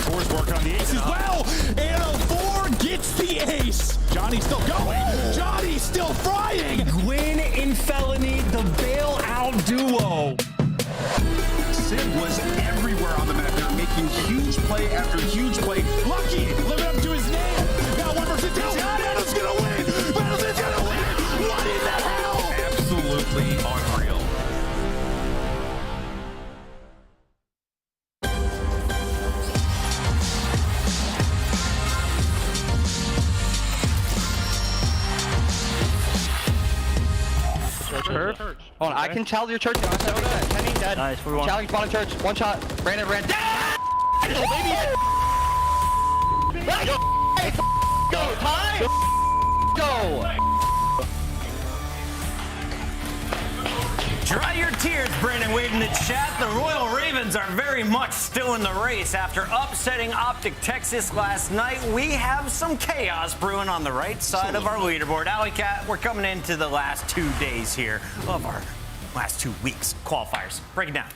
4's working on the ace as well. And a 4 gets the ace. Johnny's still going. Johnny's still frying. Gwyn and Felony, the bailout duo. Sid was everywhere on the map there, making huge play after huge play. Lucky living up to his name. Now 1 versus 2. Battle's gonna win. Battle's gonna win. What in the hell? Absolutely unreal. Hold on, I can challenge your church. Kenny dead. Nice, we won. Challenge bottom church. One shot. Brandon ran. Oh, baby. Let's go. Time. Go. Dry your tears, Brandon Wade in the chat. The Royal Ravens are very much still in the race. After upsetting Optic Texas last night, we have some chaos brewing on the right side of our leaderboard. Alley Cat, we're coming into the last 2 days here of our last 2 weeks qualifiers. Break it down.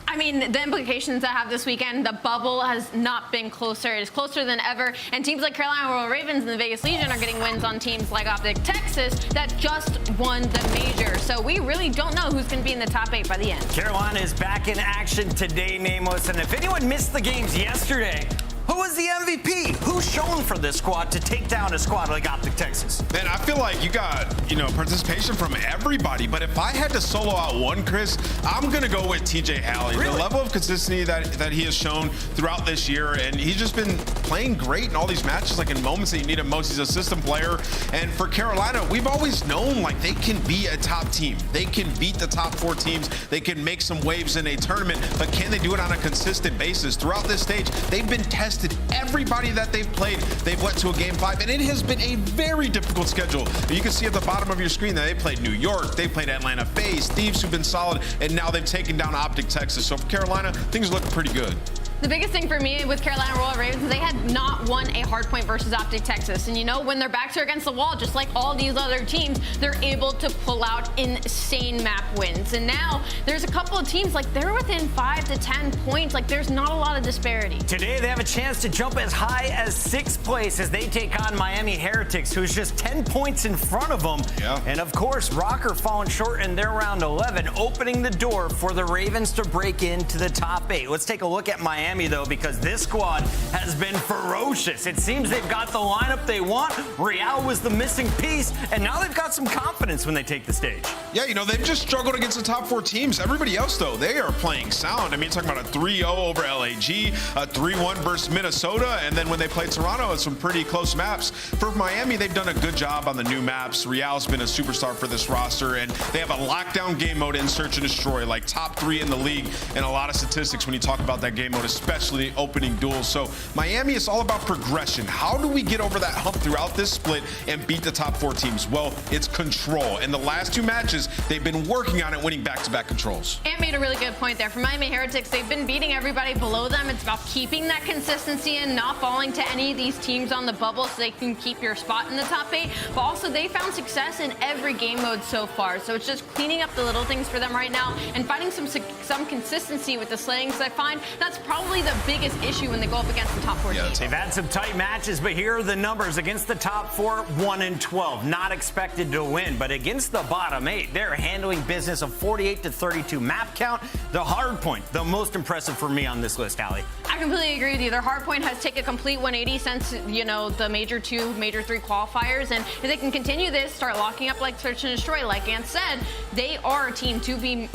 I mean, the implications I have this weekend, the bubble has not been closer. It is closer than ever. And teams like Carolina Royal Ravens and the Vegas Legion are getting wins on teams like Optic Texas that just won the major. So we really don't know who's going to be in the top 8 by the end. Carolina is back in action today, Nameless. And if anyone missed the games yesterday, who was the MVP? Who's shown for this squad to take down a squad like Optic Texas? Man, I feel like you got, participation from everybody. But if I had to solo out one, Chris, I'm going to go with TJ Halley. Really? The level of consistency that he has shown throughout this year, and he's just been playing great in all these matches, like in moments that you need him most. He's a system player. And for Carolina, we've always known, like, they can be a top team. They can beat the top 4 teams. They can make some waves in a tournament. But can they do it on a consistent basis? Throughout this stage, they've been tested. Everybody that they've played, they've went to a game 5, and it has been a very difficult schedule. You can see at the bottom of your screen that they played New York, they played Atlanta FaZe, Thieves, who've been solid, and now they've taken down Optic Texas. So for Carolina, things look pretty good. The biggest thing for me with Carolina Royal Ravens is they had not won a Hardpoint versus Optic Texas. And when their backs are against the wall, just like all these other teams, they're able to pull out insane map wins. And now there's a couple of teams, like they're within 5 to 10 points. Like there's not a lot of disparity. Today they have a chance to jump as high as 6th place as they take on Miami Heretics, who's just 10 points in front of them. Yeah. And of course, Rocker falling short in their round 11, opening the door for the Ravens to break into the top 8. Let's take a look at Miami, though, because this squad has been ferocious. It seems they've got the lineup they want. Real was the missing piece, and now they've got some confidence when they take the stage. Yeah, they've just struggled against the top 4 teams. Everybody else, though, they are playing sound. I mean, talking about a 3-0 over LAG, a 3-1 versus Minnesota, and then when they played Toronto, it's some pretty close maps. For Miami, they've done a good job on the new maps. Real's been a superstar for this roster, and they have a lockdown game mode in Search and Destroy, like top 3 in the league, and a lot of statistics when you talk about that game mode, especially opening duels. So Miami is all about progression. How do we get over that hump throughout this split and beat the top 4 teams? Well, it's control. In the last 2 matches, they've been working on it, winning back-to-back controls. Ant made a really good point there. For Miami Heretics, they've been beating everybody below them. It's about keeping that consistency and not falling to any of these teams on the bubble so they can keep your spot in the top 8. But also, they found success in every game mode so far. So it's just cleaning up the little things for them right now and finding some consistency with the slayings. I find that's probably the biggest issue when they go up against the top 4 teams. They've had some tight matches, but here are the numbers. Against the top 4, 1-12. Not expected to win, but against the bottom 8, they're handling business of 48 to 32 map count. The Hardpoint, the most impressive for me on this list, Allie. I completely agree with you. Their Hardpoint has taken a complete 180 since, the Major 2, Major 3 qualifiers. And if they can continue this, start locking up like Search and Destroy, like Ant said, they are a team to be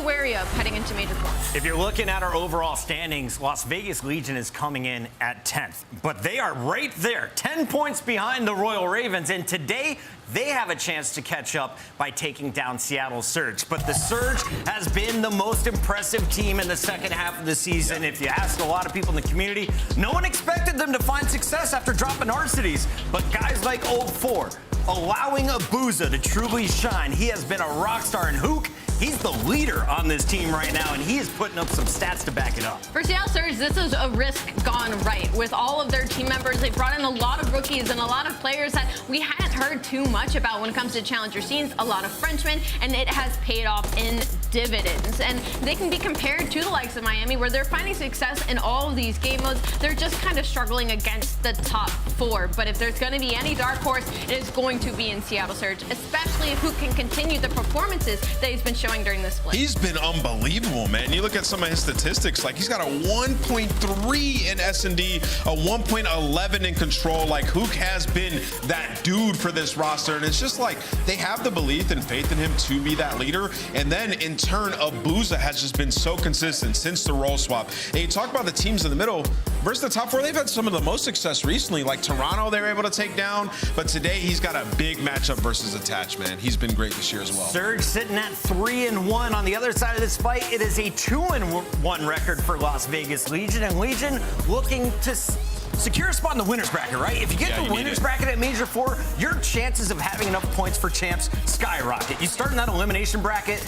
wary of heading into Major 4. If you're looking at our overall standings, Las Vegas Legion is coming in at 10th. But they are right there, 10 points behind the Royal Ravens. And today, they have a chance to catch up by taking down Seattle Surge. But the Surge has been the most impressive team in the second half of the season. If you ask a lot of people in the community, no one expected them to find success after dropping Arcides. But guys like Old 4, allowing Abuza to truly shine. He has been a rock star in Hook. He's the leader on this team right now, and he is putting up some stats to back it up. For Seattle Surge, this is a risk gone right. With all of their team members, they brought in a lot of rookies and a lot of players that we hadn't heard too much about when it comes to challenger scenes, a lot of Frenchmen, and it has paid off in dividends. And they can be compared to the likes of Miami, where they're finding success in all of these game modes. They're just kind of struggling against the top 4. But if there's going to be any dark horse, it is going to be in Seattle Surge, especially if who can continue the performances that he's been showing during this split. He's been unbelievable, man. You look at some of his statistics, like he's got a 1.3 in S&D, a 1.11 in control. Like, Hook has been that dude for this roster, and it's just like they have the belief and faith in him to be that leader. And then in turn, Abuza has just been so consistent since the role swap. And you talk about the teams in the middle versus the top 4, they've had some of the most success recently. Like Toronto, they were able to take down, but today he's got a big matchup versus Attach, man. He's been great this year as well. Surge sitting at 3-1. On the other side of this fight, it is a 2-1 record for Las Vegas Legion, and Legion looking to secure a spot in the winner's bracket, right? If you get the winner's bracket at Major 4, your chances of having enough points for champs skyrocket. You start in that elimination bracket,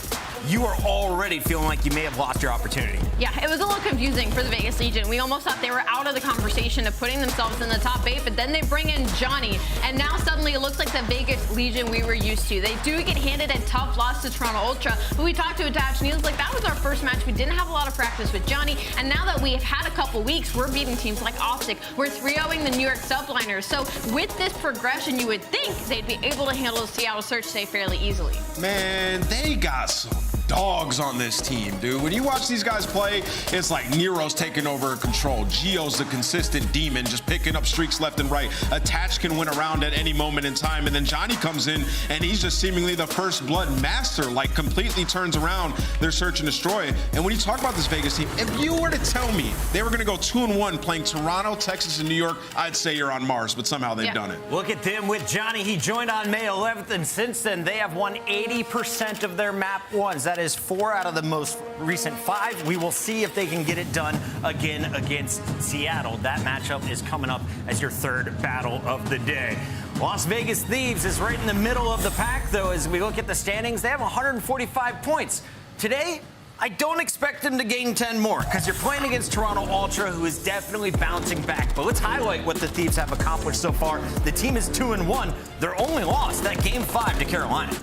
you are already feeling like you may have lost your opportunity. Yeah, it was a little confusing for the Vegas Legion. We almost thought they were out of the conversation of putting themselves in the top 8, but then they bring in Johnny, and now suddenly it looks like the Vegas Legion we were used to. They do get handed a tough loss to Toronto Ultra, but we talked to Attach, and he was like, that was our first match. We didn't have a lot of practice with Johnny, and now that we've had a couple weeks, we're beating teams like Optic. We're 3-0ing the New York Subliners. So with this progression, you would think they'd be able to handle the Seattle Surge fairly easily. Man, they got some dogs on this team, dude. When you watch these guys play, it's like Nero's taking over control. Gio's the consistent demon, just picking up streaks left and right. Attach can win around at any moment in time, and then Johnny comes in, and he's just seemingly the first blood master, like completely turns around their search and destroy. And when you talk about this Vegas team, if you were to tell me they were going to go 2-1 playing Toronto, Texas, and New York, I'd say you're on Mars, but somehow they've done it. Look at them with Johnny. He joined on May 11th, and since then, they have won 80% of their map ones. That is 4 out of the most recent 5. We will see if they can get it done again against Seattle. That matchup is coming up as your 3rd battle of the day. Las Vegas Thieves is right in the middle of the pack, though. As we look at the standings, they have 145 points. Today, I don't expect them to gain 10 more because you're playing against Toronto Ultra, who is definitely bouncing back. But let's highlight what the Thieves have accomplished so far. The team is 2-1. Their only loss, that Game 5 to Carolina.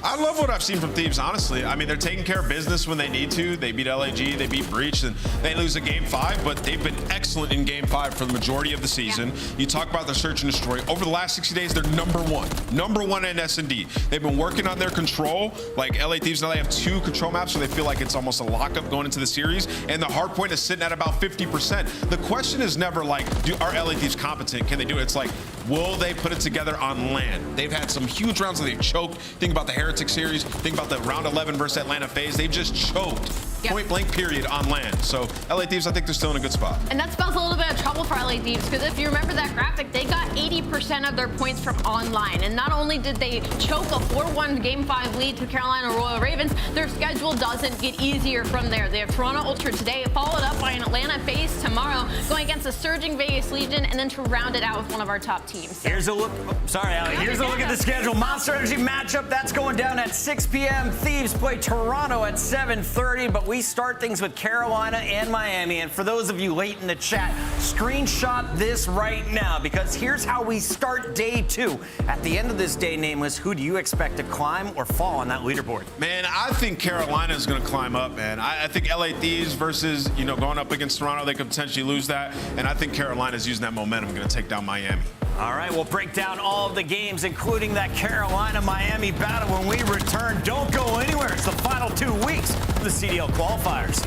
I love what I've seen from Thieves, honestly. I mean, they're taking care of business when they need to. They beat LAG, they beat Breach, and they lose a Game 5, but they've been excellent in Game 5 for the majority of the season. Yeah. You talk about the search and destroy. Over the last 60 days, they're number one in S&D. They've been working on their control. Like LA Thieves, now they have 2 control maps, so they feel like it's almost a lockup going into the series, and the Hardpoint is sitting at about 50%. The question is never like, are LA Thieves competent? Can they do it? It's like, will they put it together on land? They've had some huge rounds where they've choked. Think about the Heretic series. Think about the round 11 versus Atlanta phase. They've just choked. Yep. Point blank period on land. So LA Thieves, I think they're still in a good spot. And that spells a little bit of trouble for LA Thieves, because if you remember that graphic, they got 80% of their points from online. And not only did they choke a 4-1 Game 5 lead to Carolina Royal Ravens, their schedule doesn't get easier from there. They have Toronto Ultra today, followed up by an Atlanta phase tomorrow, going against a surging Vegas Legion, and then to round it out with one of our top teams. So. Here's a look. Sorry, Ali. Here's a look at the schedule. Monster Energy matchup, that's going down at 6 p.m. Thieves play Toronto at 7:30, but we start things with Carolina and Miami. And for those of you late in the chat, screenshot this right now, because here's how we start day 2. At the end of this day, Nameless, who do you expect to climb or fall on that leaderboard? Man, I think Carolina is going to climb up, man. I think LA Thieves versus, going up against Toronto, they could potentially lose that. And I think Carolina's using that momentum, going to take down Miami. All right, we'll break down all of the games, including that Carolina-Miami battle when we return. Don't go anywhere. It's the final 2 weeks of the CDL qualifiers.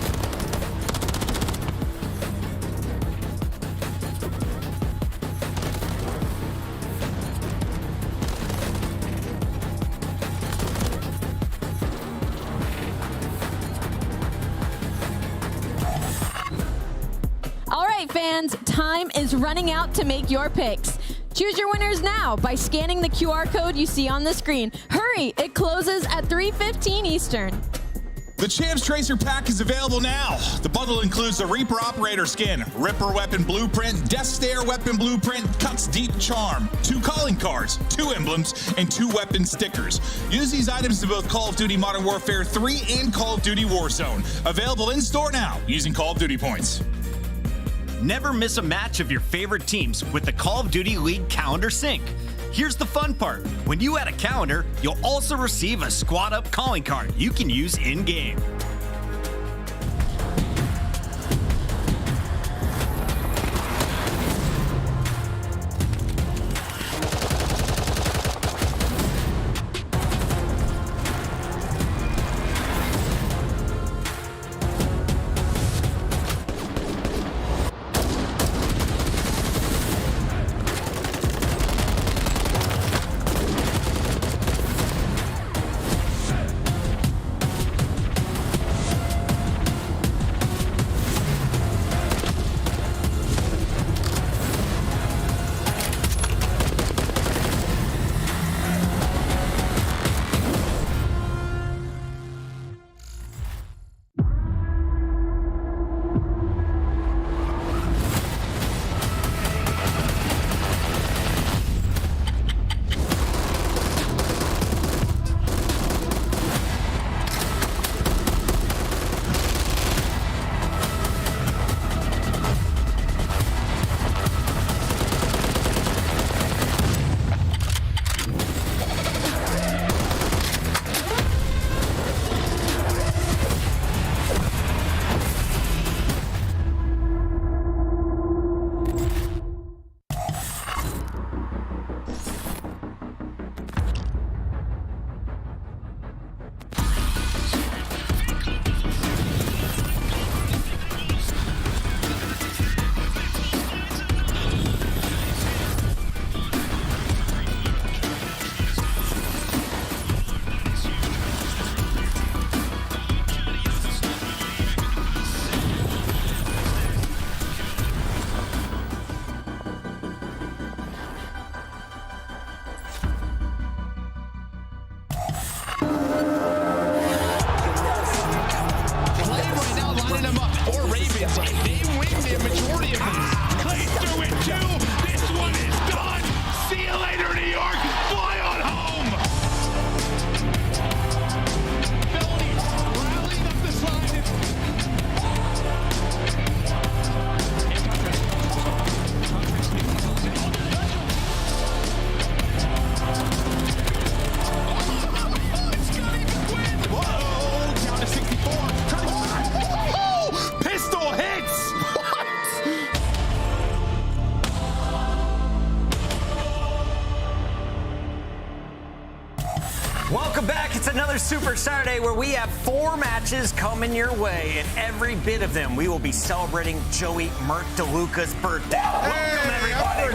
All right, fans, time is running out to make your picks. Choose your winners now by scanning the QR code you see on the screen. Hurry, it closes at 3:15 Eastern. The Champs Tracer Pack is available now. The bundle includes the Reaper Operator Skin, Ripper Weapon Blueprint, Death Stare Weapon Blueprint, Cuts Deep Charm, 2 calling cards, 2 emblems, and 2 weapon stickers. Use these items in both Call of Duty Modern Warfare 3 and Call of Duty Warzone. Available in-store now using Call of Duty points. Never miss a match of your favorite teams with the Call of Duty League Calendar Sync. Here's the fun part. When you add a calendar, you'll also receive a Squad Up calling card you can use in-game. Welcome back. It's another Super Saturday where we have 4 matches coming your way, and every bit of them we will be celebrating Joey Merc DeLuca's birthday. Welcome, everybody.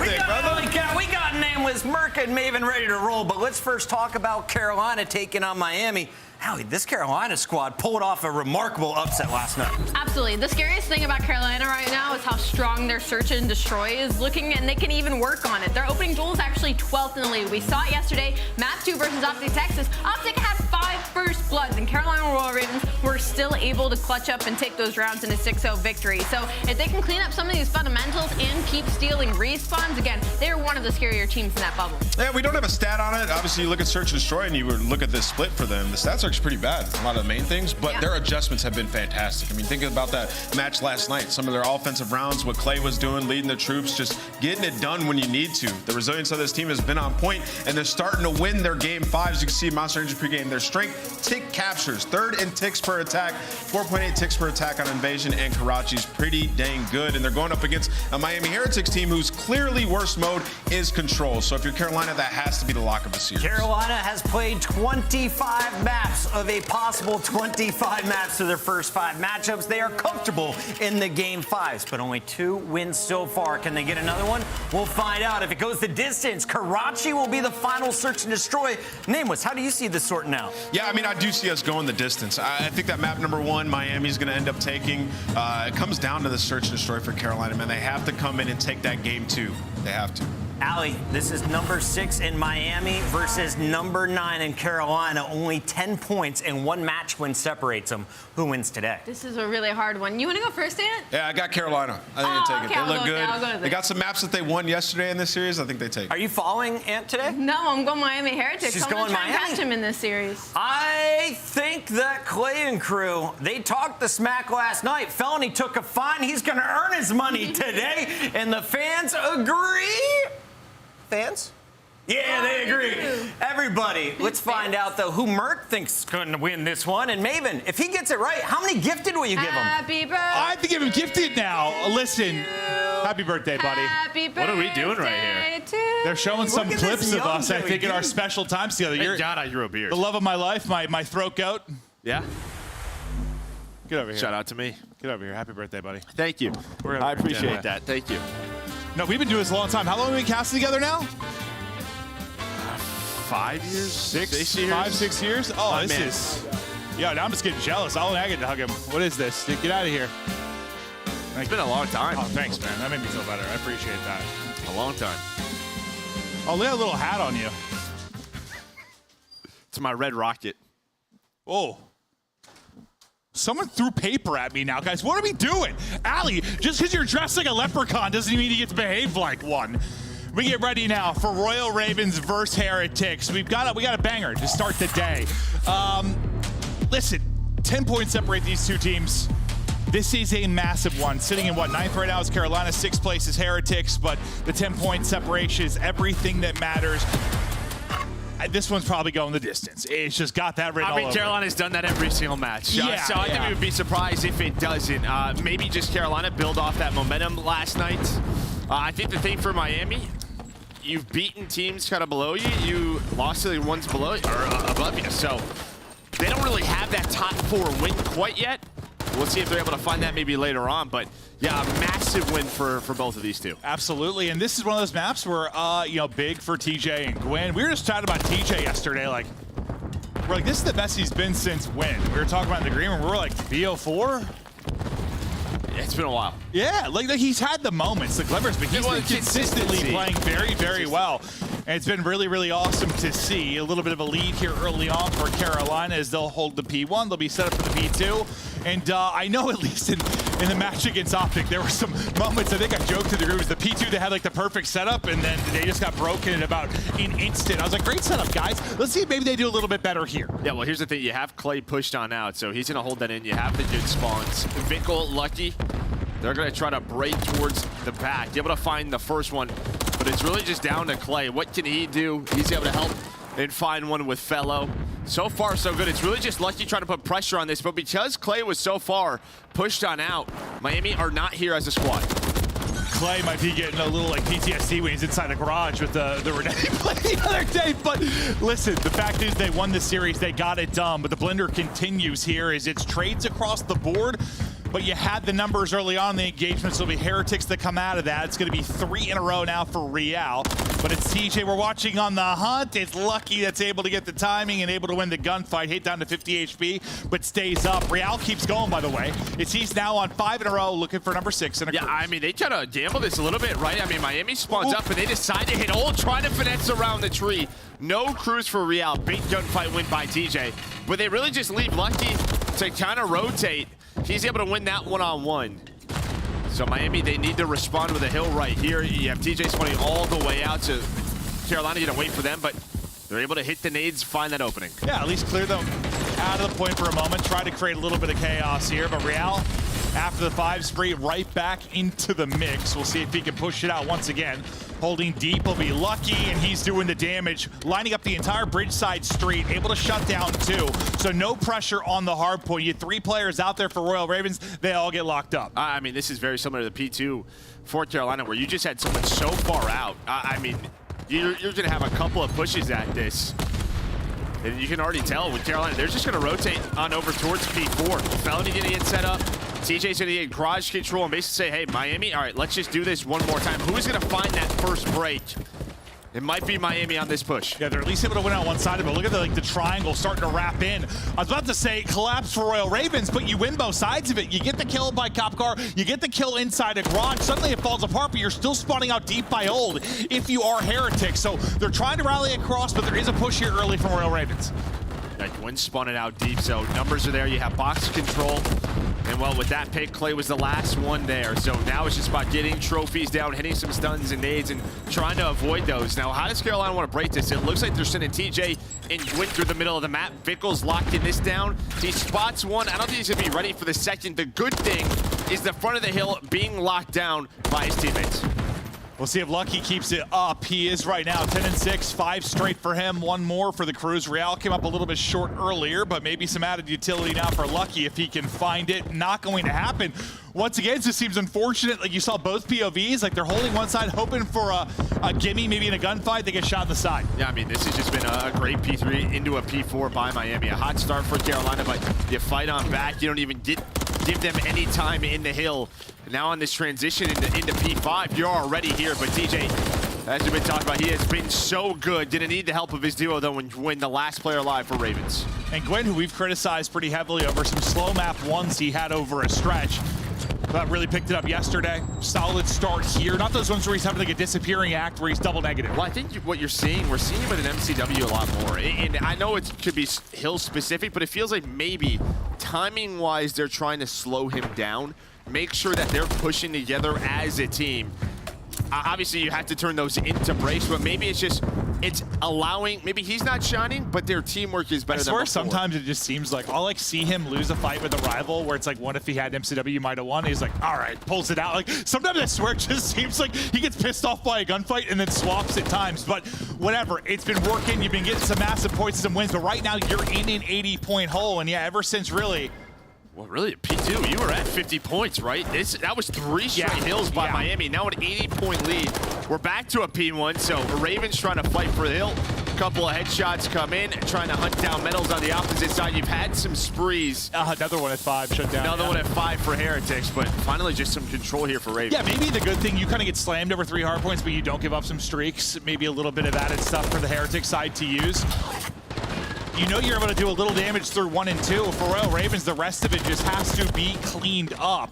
We got nameless Merc and Maven ready to roll, but let's first talk about Carolina taking on Miami. Howie, this Carolina squad pulled off a remarkable upset last night. Absolutely. The scariest thing about Carolina right now is how strong their search and destroy is looking, and they can even work on it. Their opening duel is actually 12th in the league. We saw it yesterday. Map 2 versus Optic Texas. Optic had 5 first bloods, and Carolina Royal Ravens were still able to clutch up and take those rounds in a 6-0 victory. So if they can clean up some of these fundamentals and keep stealing respawns, again, they're one of the scarier teams in that bubble. Yeah, we don't have a stat on it. Obviously, you look at search and destroy, and you would look at this split for them. The stats are pretty bad. A lot of the main things, but their adjustments have been fantastic. I mean, think about that match last night. Some of their offensive rounds, what Clay was doing, leading the troops, just getting it done when you need to. The resilience of this team has been on point, and they're starting to win their game 5s. You can see Monster Energy pregame. Their strength tick captures, 3rd in ticks per attack, 4.8 ticks per attack on invasion, and Karachi's pretty dang good. And they're going up against a Miami Heretics team whose clearly worst mode is control. So if you're Carolina, that has to be the lock of the series. Carolina has played 25 maps of a possible 25 maps to their first 5 matchups. They are comfortable in the game 5s, but only 2 wins so far. Can they get another one? We'll find out. If it goes the distance, Karachi will be the final search and destroy. Nameless, how do you see this sorting out? Yeah, I mean, I do see us going the distance. I think that map number 1, Miami's going to end up taking. It comes down to the search and destroy for Carolina, man. They have to come in and take that game 2. They have to. Allie, this is number 6 in Miami versus number 9 in Carolina. Only 10 points and 1 match win separates them. Who wins today? This is a really hard one. You want to go first, Ant? Yeah, I got Carolina. I think they take it. They look good. They got some maps that they won yesterday in this series. I think they take it. Are you following Ant today? No, I'm going Miami Heretics. She's I'm going to try and Miami? catch him in this series. I think that Clay and crew, they talked the smack last night. Felony took a fine. He's going to earn his money today, and the fans agree. Fans? Yeah, they agree. Everybody, let's find out, though, who Merck thinks is going to win this one. And Maven, if he gets it right, how many gifted will you give him? Happy birthday. I have to give him gifted now. Listen, happy birthday, buddy. Happy birthday. What are we doing right here? They're showing some at clips this of young us, I Joey think, in our G. special times together. You're Thank God I grew a beard. the love of my life, my throat goat. Yeah. Get over here. Shout out to me. Get over here. Happy birthday, buddy. Thank you. I appreciate that. Thank you. No, we've been doing this a long time. How long have we been casting together now? 5 years? 6 years? 5, 6 years? Oh, My this man. is... Yeah, now I'm just getting jealous. I get to hug him. What is this? Get out of here. It's been a long time. Oh, thanks, man. That made me feel better. I appreciate that. A long time. Oh, look at that little hat on you. It's my red rocket. Oh. Someone threw paper at me now, guys. What are we doing? Allie, just because you're dressed like a leprechaun doesn't mean you get to behave like one. We get ready now for Royal Ravens versus Heretics. We got a banger to start the day. Listen, 10 points separate these two teams. This is a massive one. Sitting in, what, 9th right now is Carolina, 6th place is Heretics, but the 10-point separation is everything that matters. This one's probably going the distance. It's just got that written all over. Carolina's done that every single match. Yeah, so I think we would be surprised if it doesn't. Maybe just Carolina build off that momentum last night. I think the thing for Miami, you've beaten teams kind of below you. You lost to the ones below or above you. So they don't really have that top 4 win quite yet. We'll see if they're able to find that maybe later on. But yeah, a massive win for both of these two. Absolutely, and this is one of those maps where, big for TJ and Gwen. We were just chatting about TJ yesterday, we're like, this is the best he's been since when? We were talking about in the green room, we were like, BO4? It's been a while. Yeah, like he's had the moments, the glimmers, but he's been consistently playing very, very well. And it's been really, really awesome to see. A little bit of a lead here early on for Carolina as they'll hold the P1. They'll be set up for the P2. And I know at least in the match against Optic, there were some moments, I think I joked to the group, it was the P2 that had like the perfect setup, and then they just got broken in about an instant. I was like, great setup, guys. Let's see if maybe they do a little bit better here. Yeah, well, here's the thing. You have Clay pushed on out, so he's going to hold that in. You have the good spawns. Vinkle, Lucky, they're going to try to break towards the back. Able to find the first one, but it's really just down to Clay. What can he do? He's able to help and find one with Fellow. So far, so good. It's really just Lucky trying to put pressure on this, but because Clay was so far pushed on out, Miami are not here as a squad. Clay might be getting a little like PTSD when he's inside the garage with the Renetti play the other day. But listen, the fact is they won the series, they got it done. But the blender continues here as it's trades across the board. But you had the numbers early on in the engagements. It'll be Heretics that come out of that. It's going to be 3 in a row now for Real. But it's TJ we're watching on the hunt. It's Lucky that's able to get the timing and able to win the gunfight. Hit down to 50 HP, but stays up. Real keeps going, by the way. He's now on 5 in a row, looking for number 6 in a Yeah, cruise. I mean, they try to gamble this a little bit, right? I mean, Miami spawns up, and they decide to hit ult, trying to finesse around the tree. No cruise for Real. Big gunfight win by TJ. But they really just leave Lucky to kind of rotate. He's able to win that one-on-one. So Miami, they need to respond with a hill right here. You have TJ spawning all the way out to Carolina. You gotta wait for them, but they're able to hit the nades, find that opening. Yeah, at least clear them out of the point for a moment. Try to create a little bit of chaos here, but Real, after the 5 spree, right back into the mix. We'll see if he can push it out once again. Holding deep will be Lucky, and he's doing the damage, lining up the entire bridge side street, able to shut down 2. So no pressure on the hard point. You had 3 players out there for Royal Ravens. They all get locked up. I mean, this is very similar to the P2 for Carolina, where you just had someone so far out. I mean, you're going to have a couple of pushes at this. And you can already tell with Carolina, they're just going to rotate on over towards P4. Felony going to get set up. TJ's going to get garage control and basically say, hey, Miami, all right, let's just do this one more time. Who is going to find that first break? It might be Miami on this push. Yeah, they're at least able to win on one side of it. Look at the triangle starting to wrap in. I was about to say collapse for Royal Ravens, but you win both sides of it. You get the kill by Cop Car, you get the kill inside a garage. Suddenly it falls apart, but you're still spawning out deep by Old if you are Heretics. So they're trying to rally across, but there is a push here early from Royal Ravens. Like Gwyn spawning out deep, so numbers are there. You have box control. And well, with that pick, Clay was the last one there. So now it's just about getting trophies down, hitting some stuns and nades, and trying to avoid those. Now, how does Carolina want to break this? It looks like they're sending TJ and Gwyn through the middle of the map. Vickles locking this down. He spots one. I don't think he's going to be ready for the second. The good thing is the front of the hill being locked down by his teammates. We'll see if Lucky keeps it up. He is right now 10-6, 5 straight for him, 1 more for the Cruz. Real came up a little bit short earlier, but maybe some added utility now for Lucky if he can find it. Not going to happen. Once again, it just seems unfortunate. Like you saw both POVs, like they're holding one side, hoping for a gimme, maybe in a gunfight. They get shot in the side. Yeah, I mean, this has just been a great P3 into a P4 by Miami. A hot start for Carolina, but you fight on back. You don't even give them any time in the hill. Now on this transition into P5, you're already here, but TJ, as we've been talking about, he has been so good. Didn't need the help of his duo, though, when the last player alive for Ravens. And Gwyn, who we've criticized pretty heavily over some slow map ones he had over a stretch, but really picked it up yesterday. Solid start here. Not those ones where he's having like a disappearing act where he's double negative. Well, I think what you're seeing, we're seeing him with an MCW a lot more. And I know it could be hill specific, but it feels like maybe timing-wise, they're trying to slow him down. Make sure that they're pushing together as a team. Obviously, you have to turn those into breaks, but maybe it's allowing, maybe he's not shining, but their teamwork is better than before. I swear sometimes it just seems like I'll like see him lose a fight with a rival where it's like, what if he had MCW, you might have won. He's like, all right, pulls it out. Like sometimes I swear it just seems like he gets pissed off by a gunfight and then swaps at times, but whatever, it's been working. You've been getting some massive points and some wins, but right now you're in an 80-point hole. And yeah, ever since really, well, really, P2, you were at 50 points, right? That was 3 straight hills by Miami. Now an 80-point lead. We're back to a P1, so Ravens trying to fight for the hill. A couple of headshots come in, trying to hunt down medals on the opposite side. You've had some sprees. Another one at 5 shut down. Another one at 5 for Heretics, but finally just some control here for Ravens. Yeah, maybe the good thing, you kind of get slammed over 3 hard points, but you don't give up some streaks. Maybe a little bit of added stuff for the Heretic side to use. You know you're able to do a little damage through 1 and 2. For Royal Ravens, the rest of it just has to be cleaned up.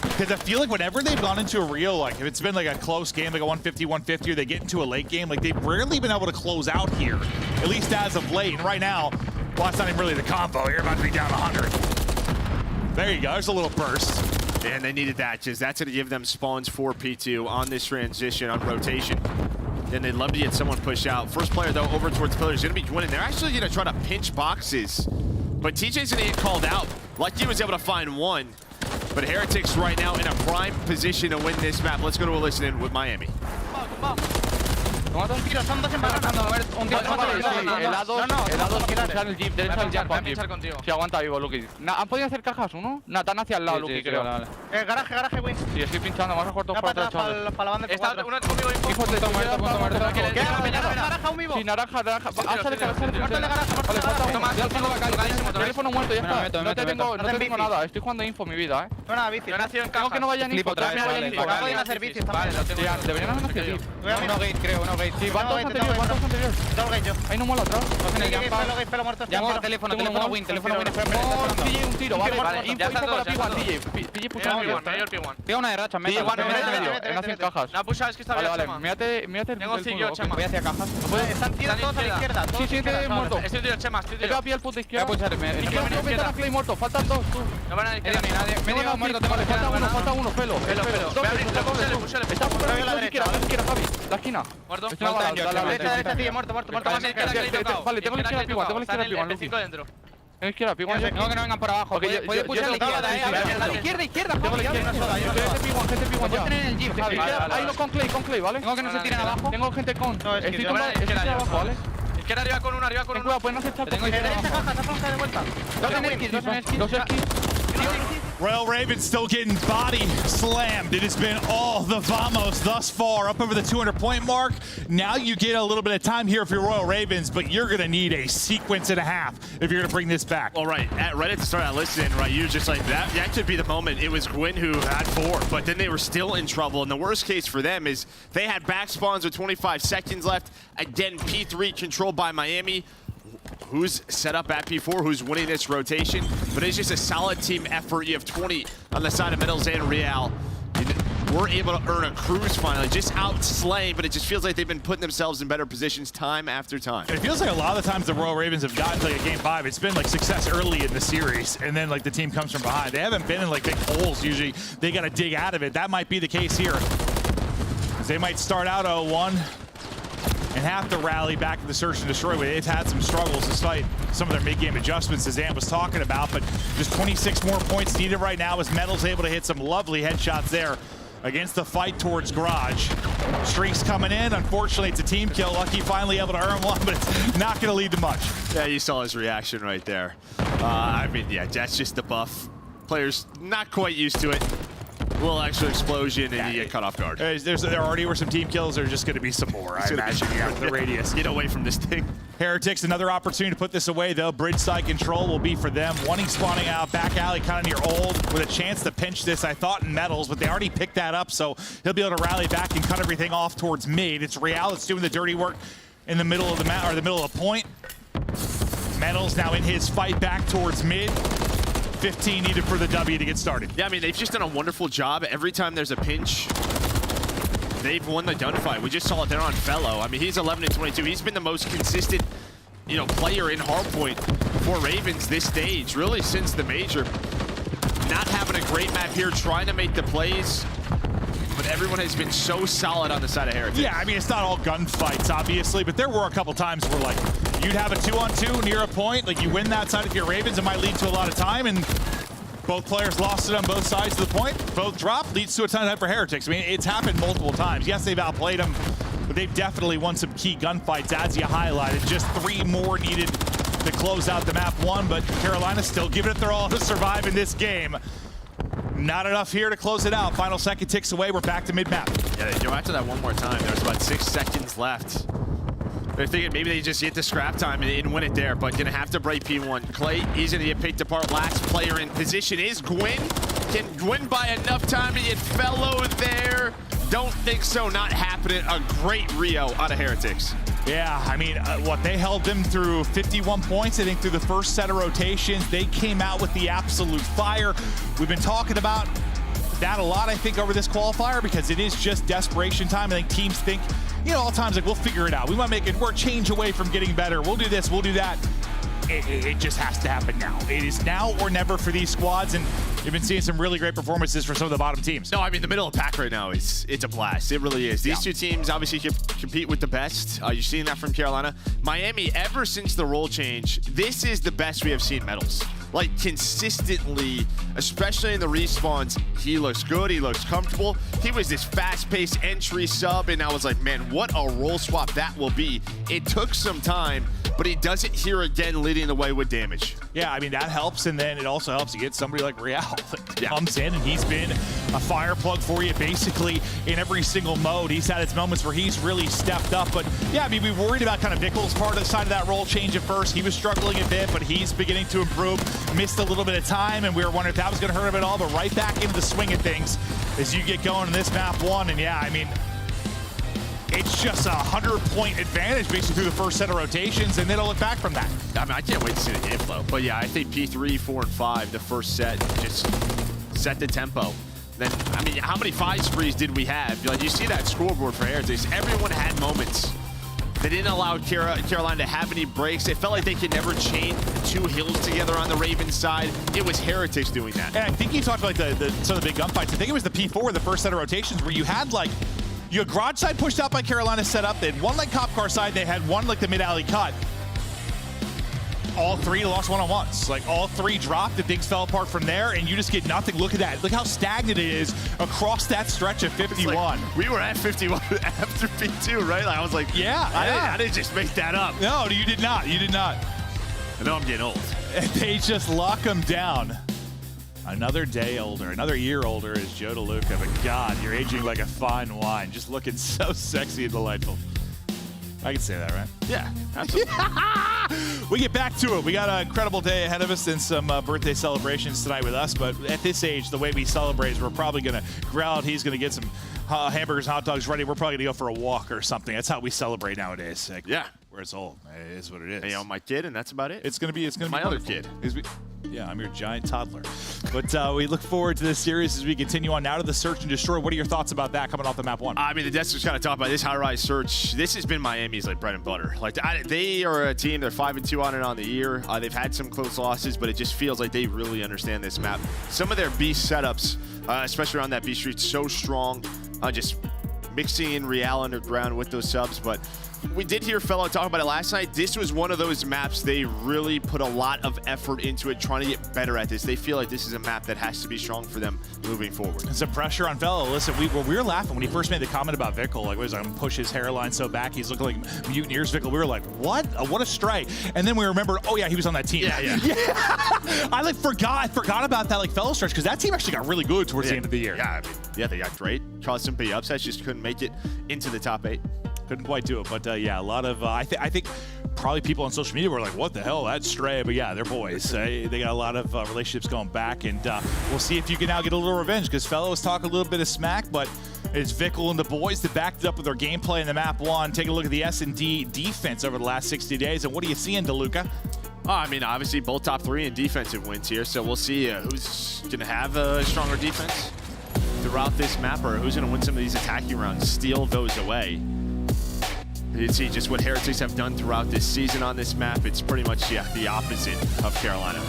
Because I feel like whenever they've gone into a real, like if it's been like a close game, like a 150-150, or they get into a late game, like they've rarely been able to close out here, at least as of late. And right now, well, that's not even really the combo. You're about to be down 100. There you go. There's a little burst. And they needed that, because that's going to give them spawns for P2 on this transition, on rotation. Then they'd love to get someone pushed out. First player, though, over towards Pillar is going to be winning. They're actually going to try to pinch boxes. But TJ's going to get called out. Lucky was able to find one. But Heretics right now in a prime position to win this map. Let's go to a listen-in with Miami. Un tiro, son 2 embarrando. Un tiro, el A2 quiere usar el jeep, derecha al jeep. Si aguanta vivo, Lucky. ¿Han podido hacer cajas uno? Nathan hacia el lado, Lucky, creo. Garaje, güey. Sí, estoy pinchando, vamos a cortar por para la banda. Está uno conmigo. Hijo de muerto. Naranja, un vivo. Sí, naranja. Hacha de garaje. Vale, falta uno. Teléfono muerto, ya está. No te tengo nada. Estoy jugando info mi vida, No, nada, bici. Tengo que no vayan info. Pueden hacer bici. Deberían hacer bici. Uno gate, creo, uno gate. Sí, van todos anteriores. Tengo gate yo. Ahí no mola atrás. Pelo muerto. Llamo teléfono win, pille un tiro, vale. Info para P1, pille pucha. Pega una de racha, medio. En hacen cajas. La pucha es que está bien. Vale, mírate el Tengo yo, Chema. Voy hacia cajas. Están tirando todos a la izquierda. Sí, muerto. Estoy tiro, Chema, estoy He tiro. pegado pie al puto izquierdo. Izquierda, Play muerto. Faltan 2, tú. No van a la izquierda ni nadie. Medio muerto, falta uno, pelo. Está por la izquierda, Javi. La esquina. Muerto. Derecha, sigue muerto. Vale, tengo la izquierda P1, dentro. En la izquierda, P1. No, que no vengan por abajo. Puede pushar la izquierda. Izquierda, Gente P1 ya. Tienen el jeep, Javi. Ahí lo con Clay, ¿vale? Tengo que no se tiren abajo. Tengo gente con. Estoy abajo, ¿vale? Izquierda arriba con uno. Cuidado, pueden hacer chat. Derecha caja, está de vuelta. Dos en esquí. Dos esquí. Royal Ravens still getting body slammed. It has been all the Vamos thus far, up over the 200-point mark. Now you get a little bit of time here for your Royal Ravens, but you're going to need a sequence and a half if you're going to bring this back. Well, right at the start of that listen, right, you just like that could be the moment. It was Gwyn who had 4, but then they were still in trouble. And the worst case for them is they had back spawns with 25 seconds left. Again, P3 controlled by Miami. Who's set up at P4, who's winning this rotation. But it's just a solid team effort. You have 20 on the side of Metals and Real. We're able to earn a cruise finally, just out slaying, but it just feels like they've been putting themselves in better positions time after time. It feels like a lot of the times the Royal Ravens have gotten to like a game 5, it's been like success early in the series, and then like the team comes from behind. They haven't been in like big holes usually. They got to dig out of it. That might be the case here. They might start out 0-1. And have to rally back to the search and destroy. They've had some struggles despite some of their mid-game adjustments, as Ant was talking about, but just 26 more points needed right now as Metals able to hit some lovely headshots there against the fight towards Garage. Streaks coming in. Unfortunately, it's a team kill. Lucky finally able to earn one, but it's not going to lead to much. Yeah, you saw his reaction right there. I mean, yeah, that's just the buff. Players not quite used to it. A little extra explosion and you get cut off guard. There already were some team kills. There's just going to be some more, I imagine. Yeah, the radius. Get away from this thing. Heretics, another opportunity to put this away, though. Bridge side control will be for them. One spawning out, back alley kind of near Old with a chance to pinch this, I thought, in Metals, but they already picked that up, so he'll be able to rally back and cut everything off towards mid. It's Real that's doing the dirty work in the middle of the map, or the middle of the point. Metals now in his fight back towards mid. 15 needed for the W to get started. Yeah, I mean, they've just done a wonderful job. Every time there's a pinch, they've won the gunfight. We just saw it there on Fellow. I mean, he's 11-22. He's been the most consistent, player in Hardpoint for Ravens this stage, really since the Major. Not having a great map here, trying to make the plays, but everyone has been so solid on the side of Heretics. Yeah, I mean, it's not all gunfights, obviously, but there were a couple times where, like, you'd have a 2-on-2 near a point, like you win that side of your Ravens, it might lead to a lot of time, and both players lost it on both sides of the point, both dropped, leads to a ton of time for Heretics. I mean, it's happened multiple times. Yes, they've outplayed them, but they've definitely won some key gunfights, as you highlighted. Just 3 more needed to close out the map 1, but Carolina still giving it their all to survive in this game. Not enough here to close it out. Final second ticks away, we're back to mid-map. Yeah, they go after that one more time. There's about 6 seconds left. They're thinking maybe they just get the scrap time and win it there, but gonna have to break P1. Clay is gonna get picked apart. Last player in position is Gwyn. Can Gwyn buy enough time to get Fellow there? Don't think so, not happening. A great Rio out of Heretics. Yeah, I mean, they held them through 51 points, I think, through the first set of rotations. They came out with the absolute fire. We've been talking about that a lot, I think, over this qualifier, because it is just desperation time. I think teams think, all times, like, we'll figure it out. We might make it, we're a change away from getting better. We'll do this, we'll do that. It just has to happen now. It is now or never for these squads, and you've been seeing some really great performances for some of the bottom teams. No, I mean, the middle of the pack right now, it's a blast. It really is. These two teams obviously compete with the best. You're seeing that from Carolina. Miami, ever since the role change, this is the best we have seen Metals. Like, consistently, especially in the respawns, he looks good, he looks comfortable. He was this fast-paced entry sub, and I was like, man, what a role swap that will be. It took some time, but he does it here again, leading the way with damage. Yeah, I mean, that helps, and then it also helps to get somebody like Real that comes in, and he's been a fire plug for you basically in every single mode. He's had his moments where he's really stepped up, but yeah, I mean, we worried about kind of Bickle's part of the side of that role change at first. He was struggling a bit, but he's beginning to improve. Missed a little bit of time, and we were wondering if that was going to hurt him at all, but right back into the swing of things as you get going in this map 1, and yeah, I mean, it's just a 100-point advantage basically through the first set of rotations, and then it'll look back from that. I mean, I can't wait to see the game flow. But yeah, I think P3, 4, and 5, the first set, just set the tempo. Then, I mean, how many 5 sprees did we have? Like, you see that scoreboard for Heretics. Everyone had moments. They didn't allow Carolina to have any breaks. It felt like they could never chain the 2 hills together on the Ravens side. It was Heretics doing that. And I think you talked about like some of the big gunfights. I think it was the P4, the first set of rotations, where you had like, your garage side pushed out by Carolina set up. They had one like cop car side. They had one like the mid alley cut. All 3 lost one-on-ones. Like, all 3 dropped and things fell apart from there, and you just get nothing. Look at that. Look how stagnant it is across that stretch of 51. Like, we were at 51 after P2, right? Like, I was like, yeah. I didn't just make that up. No, you did not. You did not. I know I'm getting old. They just lock them down. Another day older, another year older is Joe DeLuca, but God, you're aging like a fine wine. Just looking so sexy and delightful. I can say that, right? Yeah, absolutely. We get back to it. We got an incredible day ahead of us and some birthday celebrations tonight with us. But at this age, the way we celebrate is we're probably going to grill out. He's going to get some hamburgers, hot dogs ready. We're probably going to go for a walk or something. That's how we celebrate nowadays. Like, yeah. Where it's old. It is what it is. You know, my kid, and that's about it. It's going to be my other kid. Yeah, I'm your giant toddler. But we look forward to this series as we continue on now to the search and destroy. What are your thoughts about that coming off the map one? I mean, the Dest was kind of talking about this high-rise search. This has been Miami's like bread and butter. Like they are a team. They're 5-2 on it on the year. They've had some close losses, but it just feels like they really understand this map. Some of their beast setups, especially around that B Street, so strong. Just mixing in Real underground with those subs, but. We did hear Fellow talk about it last night. This was one of those maps they really put a lot of effort into it, trying to get better at this. They feel like this is a map that has to be strong for them moving forward. And some pressure on Fellow. Listen, we were laughing when he first made the comment about Vickle. Like, was going to push his hairline so back. He's looking like Mutineers Vickle. We were like, what? What a strike. And then we remembered, oh, yeah, he was on that team. Yeah. I forgot about that Fellow stretch because that team actually got really good towards the end of the year. Yeah, I mean, they got great. Caused some big upsets, just couldn't make it into the top 8. Couldn't quite do it, but yeah, a lot of I think probably people on social media were like, "What the hell? That's Stray." But yeah, they're boys. They got a lot of relationships going back, and we'll see if you can now get a little revenge because Fellows talk a little bit of smack, but it's Vickle and the boys that backed it up with their gameplay in the map one. Take a look at the S&D defense over the last 60 days, and what are you seeing, DeLuca? I mean, obviously both top 3 in defensive wins here, so we'll see who's going to have a stronger defense throughout this map, or who's going to win some of these attacking rounds, steal those away. You see just what Heretics have done throughout this season on this map. It's pretty much the opposite of Carolina.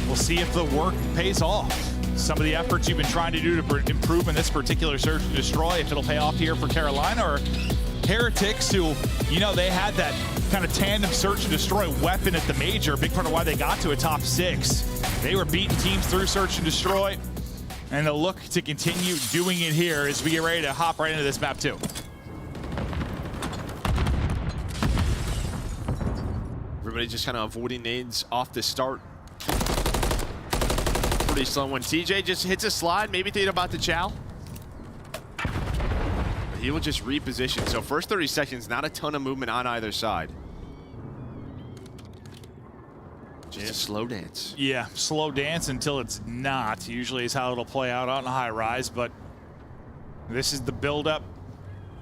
We'll see if the work pays off. Some of the efforts you've been trying to do to improve in this particular search and destroy, if it'll pay off here for Carolina, or Heretics, who, they had that kind of tandem search and destroy weapon at the major. Big part of why they got to a top 6. They were beating teams through search and destroy, and they'll look to continue doing it here as we get ready to hop right into this map too. Everybody just kind of avoiding nades off the start. Pretty slow when TJ just hits a slide, maybe thinking about the chow. But he will just reposition. So first 30 seconds, not a ton of movement on either side. Just a slow dance. Yeah, slow dance until it's not. Usually is how it'll play out on a high rise, but this is the build-up.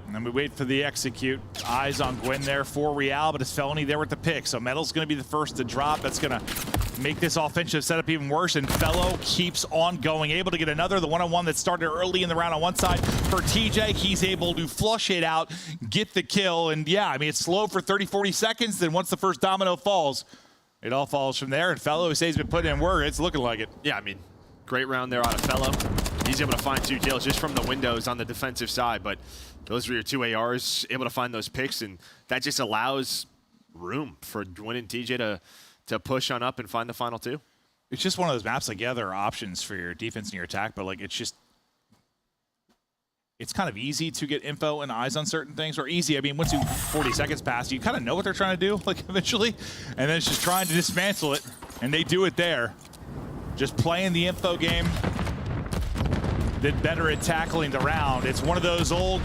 And then we wait for the execute. Eyes on Gwen there for Real, but it's Felony there with the pick. So Metal's going to be the first to drop. That's going to make this offensive setup even worse. And Fellow keeps on going. Able to get another. The one-on-one that started early in the round on one side. For TJ, he's able to flush it out, get the kill. And yeah, I mean, it's slow for 30, 40 seconds. Then once the first domino falls, it all falls from there. And Fellow, who says he's been putting in work, it's looking like it. Yeah, I mean, great round there out of Fellow. He's able to find 2 kills just from the windows on the defensive side, but those are your 2 ARs, able to find those picks, and that just allows room for Gwyn and TJ to push on up and find the final 2. It's just one of those maps, like, yeah, there are options for your defense and your attack, but, like, it's kind of easy to get info and eyes on certain things, or easy. I mean, once 40 seconds pass, you kind of know what they're trying to do, like, eventually, and then it's just trying to dismantle it, and they do it there. Just playing the info game. Did better at tackling the round. It's one of those old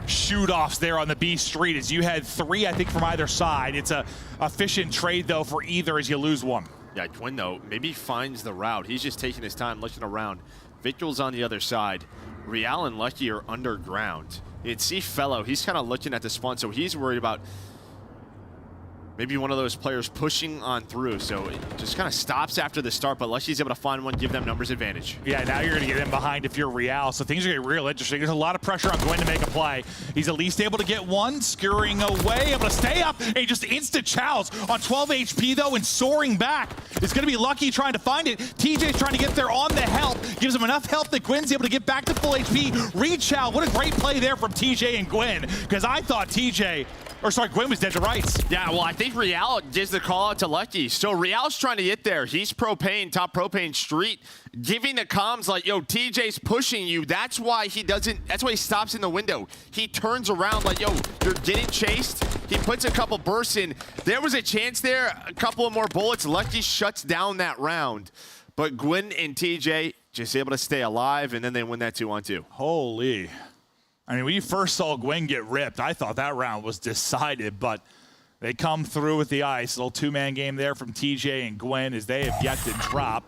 shoot-offs there on the B Street, as you had 3, I think, from either side. It's a efficient trade, though, for either as you lose one. Yeah, Gwyn, though, maybe finds the route. He's just taking his time looking around. Victor's on the other side. Real and Lucky are underground. You'd see Fellow, he's kind of looking at the spawn, so he's worried about maybe one of those players pushing on through, so it just kind of stops after the start, but Lucky's able to find one, give them numbers advantage. Yeah, now you're going to get in behind if you're Real, so things are going to get real interesting. There's a lot of pressure on Gwen to make a play. He's at least able to get one, skirring away, able to stay up, and he just instant chows on 12 HP, though, and soaring back. It's going to be Lucky trying to find it. TJ's trying to get there on the help, gives him enough health that Gwen's able to get back to full HP. Re-chow, what a great play there from TJ and Gwen, because I thought Gwen was dead to rights. Yeah, well, I think Real gives the call out to Lucky. So Real's trying to get there. He's propane, top propane street, giving the comms like, yo, TJ's pushing you. That's why he stops in the window. He turns around like, yo, you're getting chased. He puts a couple bursts in. There was a chance there, a couple of more bullets. Lucky shuts down that round. But Gwyn and TJ just able to stay alive, and then they win that 2-on-2. Holy. I mean, when you first saw Gwyn get ripped, I thought that round was decided, but they come through with the ice. Little two-man game there from TJ and Gwyn as they have yet to drop.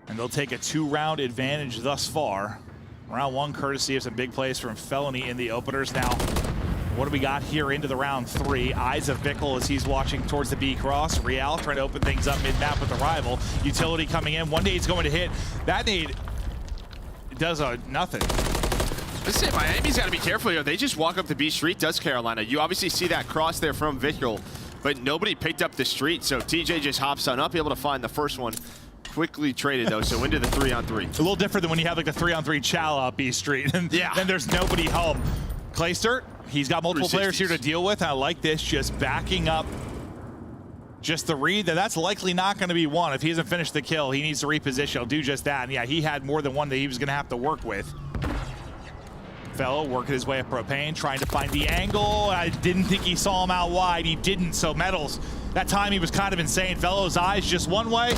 And they'll take a 2-round advantage thus far. Round 1 courtesy of some big plays from Felony in the openers. Now, what do we got here into the round 3? Eyes of Bickle as he's watching towards the B cross. Real trying to open things up mid-map with the rival. Utility coming in. One nade's going to hit. That nade does nothing. Listen, Miami's got to be careful here. They just walk up the B street, does Carolina. You obviously see that cross there from Bickle, but nobody picked up the street, so TJ just hops on up, able to find the first one. Quickly traded, though, so into the 3-on-3. A little different than when you have like the 3-on-3 chow up B street, and then there's nobody home. Clayster, he's got multiple players here to deal with. I like this, just backing up just the read that's likely not going to be one. If he hasn't finished the kill, he needs to reposition. He'll do just that. And yeah, he had more than one that he was going to have to work with. Fellow working his way up Propane, trying to find the angle. I didn't think he saw him out wide. He didn't, so Metals, that time he was kind of insane. Fellow's eyes just one way.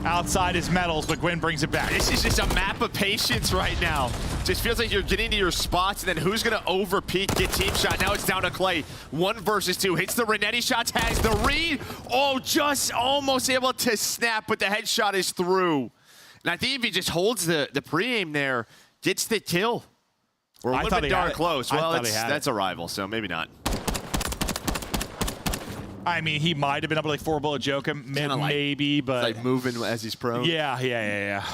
Outside his Metals, but Gwyn brings it back. This is just a map of patience right now. Just feels like you're getting to your spots, and then who's going to over-peek, get team shot. Now it's down to Clay. 1 versus 2. Hits the Renetti shot, tags the read. Oh, just almost able to snap, but the headshot is through. And I think if he just holds the pre-aim there, gets the kill. We're a little bit dark close. Well, that's a rival, so maybe not. I mean, he might have been able to like 4-bullet joke him, maybe, but like moving as he's prone. Yeah.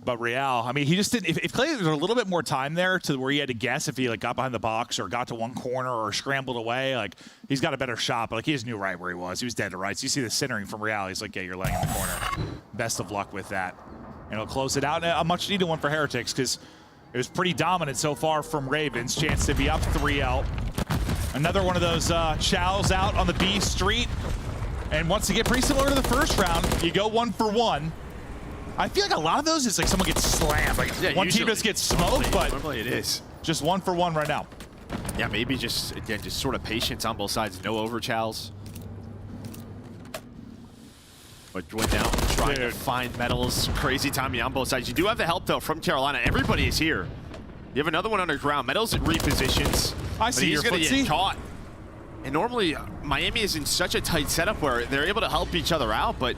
But Real, I mean, he just didn't. If Clay there was a little bit more time there to where he had to guess if he like got behind the box or got to one corner or scrambled away, like he's got a better shot. But like he just knew right where he was. He was dead to rights. You see the centering from Real. He's like, yeah, you're laying in the corner. Best of luck with that. And he'll close it out. A much needed one for Heretics because it was pretty dominant so far from Ravens. Chance to be up 3-0. Another one of those chows out on the B street. And once again, pretty similar to the first round, you go 1 for 1. I feel like a lot of those is like someone gets slammed. Like one team just gets smoked, but normally it is. Just 1 for 1 right now. Yeah, maybe just, again, just sort of patience on both sides. No over chows. But Gwyn now trying to find Metals. Crazy timing on both sides. You do have the help, though, from Carolina. Everybody is here. You have another one underground. Metals repositions. I see he's going to get caught. And normally, Miami is in such a tight setup where they're able to help each other out, but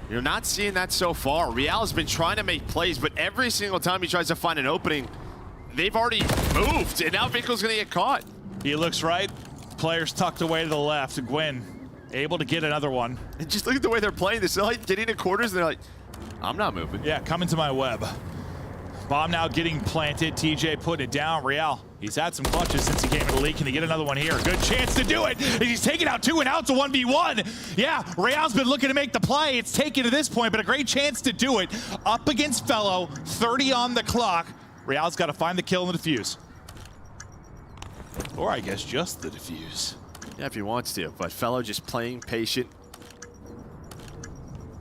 you're not seeing that so far. Real has been trying to make plays, but every single time he tries to find an opening, they've already moved, and now Vickle's going to get caught. He looks right. Players tucked away to the left. Gwyn able to get another one. And just look at the way they're playing this. They're like getting to quarters, and they're like, I'm not moving. Yeah, coming to my web. Bomb now getting planted. TJ putting it down. Real, he's had some clutches since he came in the league. Can he get another one here? Good chance to do it. He's taking out 2 and out to 1v1. Yeah, Real's been looking to make the play. It's taken to this point, but a great chance to do it. Up against Fellow, 30 on the clock. Real's got to find the kill and the defuse. Or I guess just the defuse. Yeah, if he wants to, but Fellow just playing patient.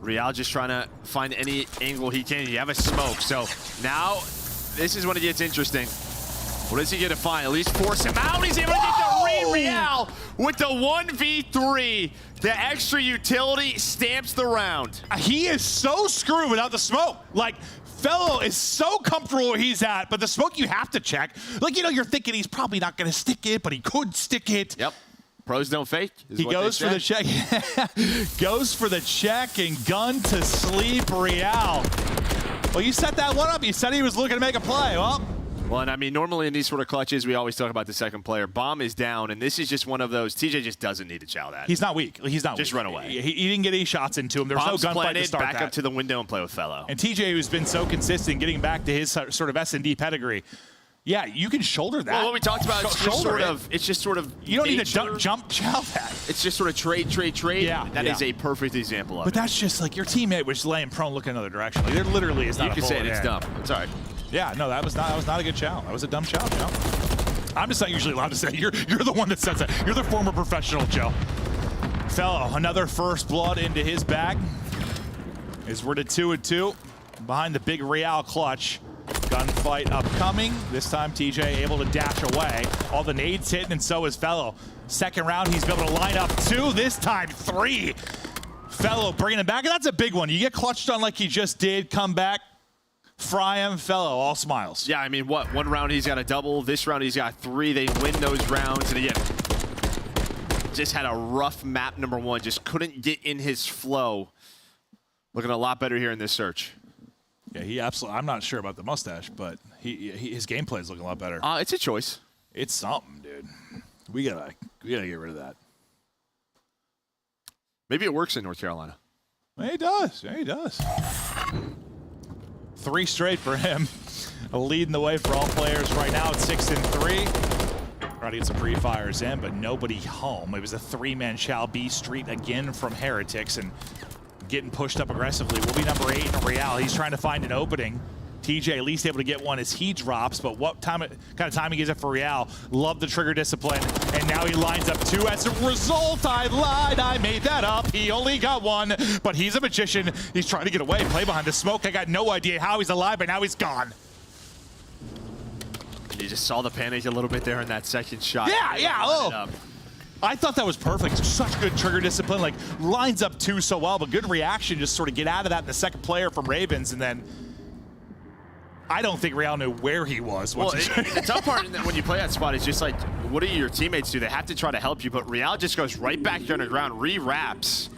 Real just trying to find any angle he can. You have a smoke, so now this is when it gets interesting. What is he going to find? At least force him out. He's able to get the read. Real with the 1v3. The extra utility stamps the round. He is so screwed without the smoke. Like, Fellow is so comfortable where he's at, but the smoke you have to check. Like, you know, you're thinking he's probably not going to stick it, but he could stick it. Yep. Pros don't fake. He goes for the check. Goes for the check and gun to sleep, Real. Well, you set that one up. You said he was looking to make a play. Well, and I mean, normally in these sort of clutches, we always talk about the second player. Bomb is down, and this is just one of those. TJ just doesn't need to chow that. He's not weak. He's not just weak. run away. He didn't get any shots into him. There was no gunfight to start back up to the window and play with Fellow. And TJ, who's been so consistent, getting back to his sort of S&D pedigree. Yeah, you can shoulder that. Well, what we talked about, it's just sort of you don't need to jump chow that. It's just sort of trade. Yeah, that is a perfect example of it. But that's just like your teammate was laying prone, looking another direction. Like, there literally is not. You can say it's dumb. It's all right. Yeah, no, that was not a good chow. That was a dumb chow, Joe. I'm just not usually allowed to say. You're the one that says that. You're the former professional, Joe. Fellow, another first blood into his bag. Is we're to 2-2 behind the big Real clutch. Gunfight upcoming. This time TJ able to dash away. All the nades hitting, and so is Fellow. Second round, he's been able to line up 2. This time 3. Fellow bringing him back, and that's a big one. You get clutched on like he just did, come back, fry him, Fellow, all smiles. Yeah, I mean, what? One round he's got a double. This round he's got 3. They win those rounds. And again, just had a rough map number 1. Just couldn't get in his flow. Looking a lot better here in this search. Yeah, he absolutely. I'm not sure about the mustache, but his gameplay is looking a lot better. It's a choice. It's something, dude. We gotta get rid of that. Maybe it works in North Carolina. Yeah, he does. Yeah, he does. 3 straight for him. Leading the way for all players right now at 6-3. Trying to get some pre-fires in, but nobody home. It was a 3-man Shall B Street again from Heretics, and getting pushed up aggressively. Will be number 8 in Real. He's trying to find an opening. TJ at least able to get one as he drops, but what kind of timing is it for Real? Love the trigger discipline, and now he lines up 2. As a result, I lied, I made that up. He only got 1, but he's a magician. He's trying to get away, play behind the smoke. I got no idea how he's alive, but now he's gone. You just saw the panic a little bit there in that second shot. Yeah, oh. I thought that was perfect. Such good trigger discipline, like lines up 2 so well, but good reaction, just sort of get out of that in the second player from Ravens, and then I don't think Real knew where he was. Well, the tough part when you play that spot is just like, what do your teammates do? They have to try to help you, but Real just goes right back here on the ground, re-wraps.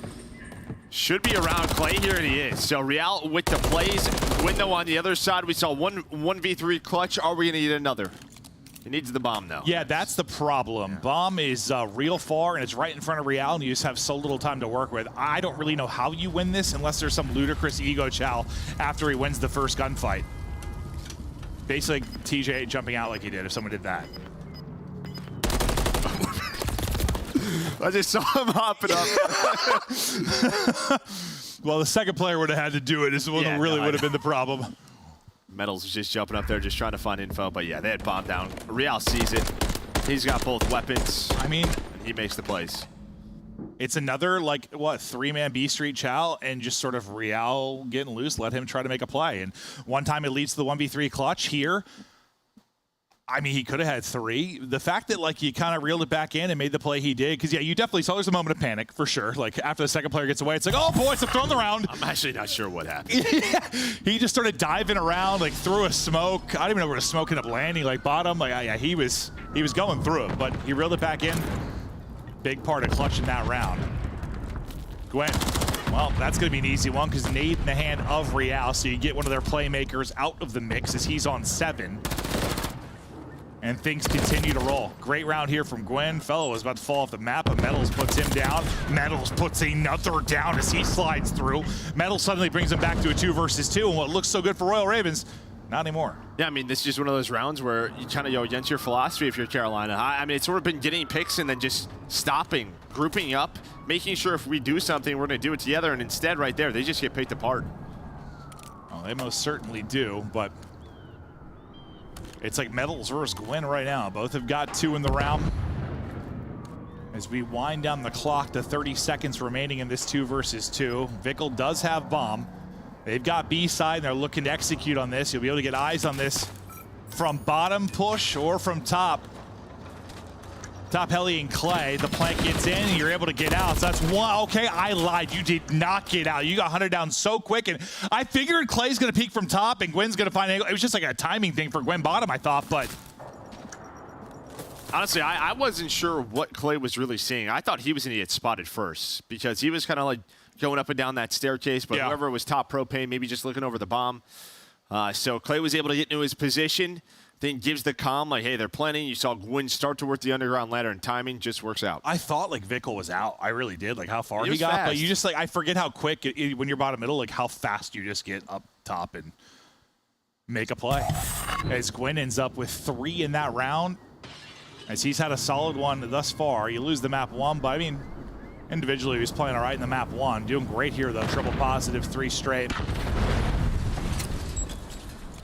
Should be around Clay here, and he is. So Real with the plays. Window on the other side. We saw 1v3 clutch. Are we going to need another? He needs the bomb, though. Yeah, that's the problem. Yeah. Bomb is real far, and it's right in front of Real, and you just have so little time to work with. I don't really know how you win this unless there's some ludicrous ego chow after he wins the first gunfight. Basically, TJ jumping out like he did if someone did that. I just saw him hopping up. Well, the second player would have had to do it. This is what really would have been the problem. Metals is just jumping up there, just trying to find info. But yeah, they had bomb down. Real sees it. He's got both weapons. I mean, and he makes the plays. It's another, like, what, 3-man B Street Chow, and just sort of Real getting loose, let him try to make a play. And one time it leads to the 1v3 clutch here. I mean, he could have had 3. The fact that, like, he kind of reeled it back in and made the play he did, because, yeah, you definitely saw there's a moment of panic, for sure. Like, after the second player gets away, it's like, oh, boy, it's thrown the round. I'm actually not sure what happened. Yeah. He just started diving around, like, through a smoke. I don't even know where the smoke ended up landing, like, bottom. Like, yeah, he was going through it, but he reeled it back in. Big part of clutching that round. Gwen. Well, that's going to be an easy one, because nade in the hand of Real, so you get one of their playmakers out of the mix as he's on 7. And things continue to roll. Great round here from Gwen. Fellow is about to fall off the map, but Metals puts him down. Metals puts another down as he slides through. Metals suddenly brings him back to a 2 versus 2, and what looks so good for Royal Ravens, not anymore. Yeah, I mean, this is just one of those rounds where you kind of go against your philosophy if you're Carolina. I mean, it's sort of been getting picks and then just stopping, grouping up, making sure if we do something, we're going to do it together, and instead right there, they just get picked apart. Well, they most certainly do, but it's like Metals versus Gwen right now. Both have got 2 in the round. As we wind down the clock to 30 seconds remaining in this 2 versus 2. Vickle does have bomb. They've got B side, and they're looking to execute on this. You'll be able to get eyes on this from bottom push or from top. Top heli and Clay. The plank gets in, and you're able to get out. So that's 1. Okay, I lied. You did not get out. You got hunted down so quick, and I figured Clay's going to peek from top, and Gwen's going to find an angle. It was just like a timing thing for Gwen bottom, I thought, but honestly, I wasn't sure what Clay was really seeing. I thought he was going to get spotted first because he was kind of like going up and down that staircase, but whoever was top propane, maybe just looking over the bomb. So Clay was able to get into his position, then gives the comm, like, hey, they're planning. You saw Gwen start to work the underground ladder, and timing just works out. I thought, like, Vickle was out. I really did, like, how far he got. Fast. But you just, like, I forget how quick, when you're bottom middle, like, how fast you just get up top and make a play. As Gwen ends up with 3 in that round, as he's had a solid one thus far. You lose the map 1, but, I mean, individually, he's playing all right in the map 1. Doing great here, though. Triple positive, 3 straight.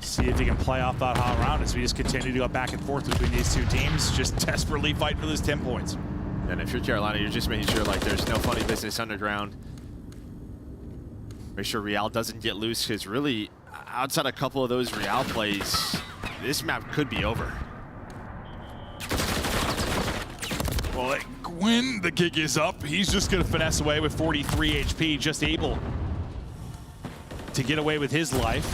See if he can play off that hot round as we just continue to go back and forth between these 2 teams, just desperately fight for those 10 points. And if you're Carolina, you're just making sure, like, there's no funny business underground. Make sure Real doesn't get loose, because really, outside a couple of those Real plays, this map could be over. Well, Gwyn, the kick is up. He's just gonna finesse away with 43 HP, just able to get away with his life.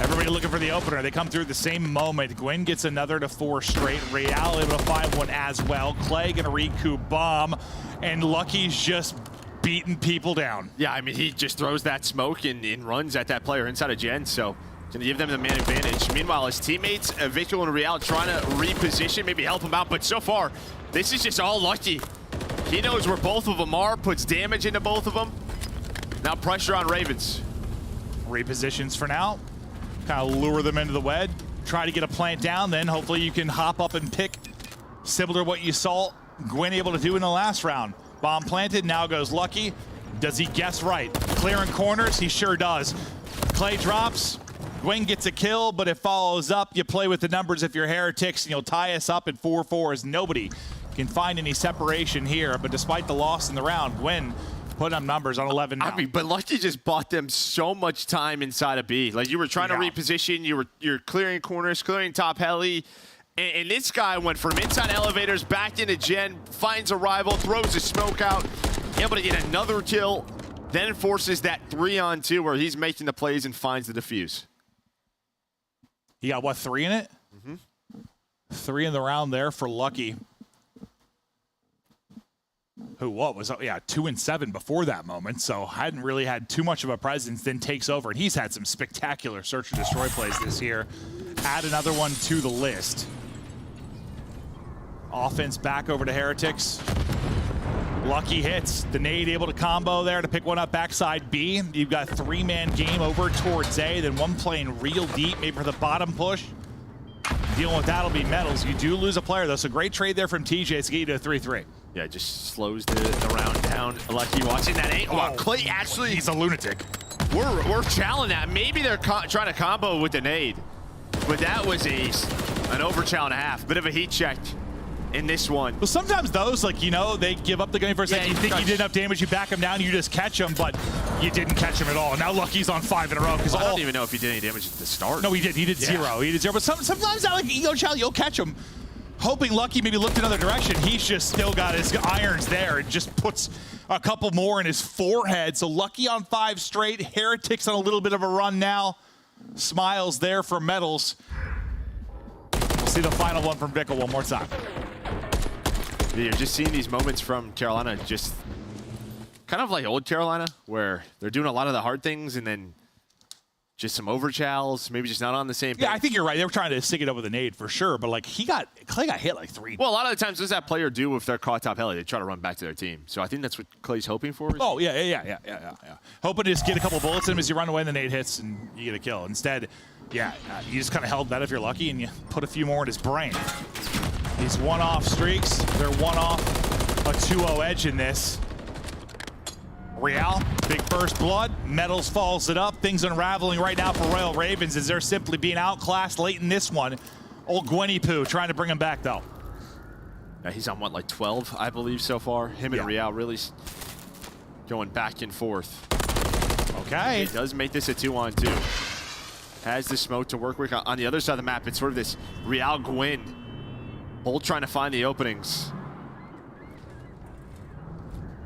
Everybody looking for the opener. They come through the same moment. Gwyn gets another to 4 straight. Real able to find one as well. Clay gonna recoup bomb, and Lucky's just beating people down. Yeah, I mean, he just throws that smoke and runs at that player inside of Gen, so gonna give them the man advantage. Meanwhile, his teammates, Victor and Real, trying to reposition, maybe help him out, but so far, this is just all Lucky. He knows where both of them are, puts damage into both of them. Now pressure on Ravens. Repositions for now. Kind of lure them into the wed. Try to get a plant down, then hopefully you can hop up and pick, similar to what you saw Gwyn able to do in the last round. Bomb planted, now goes Lucky. Does he guess right? Clearing corners, he sure does. Clay drops, Gwyn gets a kill, but it follows up. You play with the numbers if you're Heretics, and you'll tie us up at 4-4 as nobody can find any separation here. But despite the loss in the round, Gwyn put up numbers on 11 now. I mean, but Lucky just bought them so much time inside of B. Like, you were trying to reposition, you're clearing corners, clearing top heli, and this guy went from inside elevators back into Gen, finds a rival, throws a smoke out, able to get another kill, then forces that 3-on-2 where he's making the plays and finds the defuse. He got, what, 3 in it? 3 in the round there for Lucky. Who, what was, yeah, 2 and 7 before that moment, so hadn't really had too much of a presence, then takes over. And he's had some spectacular search and destroy plays this year. Add another one to the list. Offense back over to Heretics. Lucky hits. The nade able to combo there to pick one up backside B. You've got 3-man game over towards A, then one playing real deep, maybe for the bottom push. Dealing with that'll be Metals. You do lose a player, though, so great trade there from TJ to get you to a 3-3. Yeah, it just slows the round down. Lucky watching that angle. Wow, Clay actually... He's a lunatic. We're challenging that. Maybe they're trying to combo with the nade. But that was an overchow and a half. Bit of a heat check in this one. Well, sometimes those, like, you know, they give up the gun for a second. You think you did enough damage, you back him down, you just catch him, but you didn't catch him at all. Now Lucky's on 5 in a row. I don't even know if he did any damage at the start. No, he did. He did 0. He did 0. But sometimes, like, you'll catch him. Hoping Lucky maybe looked another direction. He's just still got his irons there and just puts a couple more in his forehead. So Lucky on 5 straight. Heretics on a little bit of a run now. Smiles there for Metals. We'll see the final one from Bickle one more time. You're just seeing these moments from Carolina, just kind of like old Carolina, where they're doing a lot of the hard things and then just some overchows, maybe just not on the same page. Yeah, I think you're right. They were trying to stick it up with a nade for sure, but like Clay got hit like 3. Well, a lot of the times, what does that player do if they're caught top heli? They try to run back to their team. So I think that's what Clay's hoping for. Oh, yeah. Hoping to just get a couple bullets in him as you run away and the nade hits and you get a kill. Instead, you just kind of held that if you're lucky and you put a few more in his brain. These one-off streaks, they're one-off, a 2-0 edge in this. Real, big first blood. Metals follows it up. Things unraveling right now for Royal Ravens as they're simply being outclassed late in this one. Old Gwenny Poo trying to bring him back, though. Yeah, he's on, what, like 12, I believe, so far. Him and Real really going back and forth. Okay. He does make this a 2-on-2. Has the smoke to work with. On the other side of the map, it's sort of this Real Gwyn. Both trying to find the openings.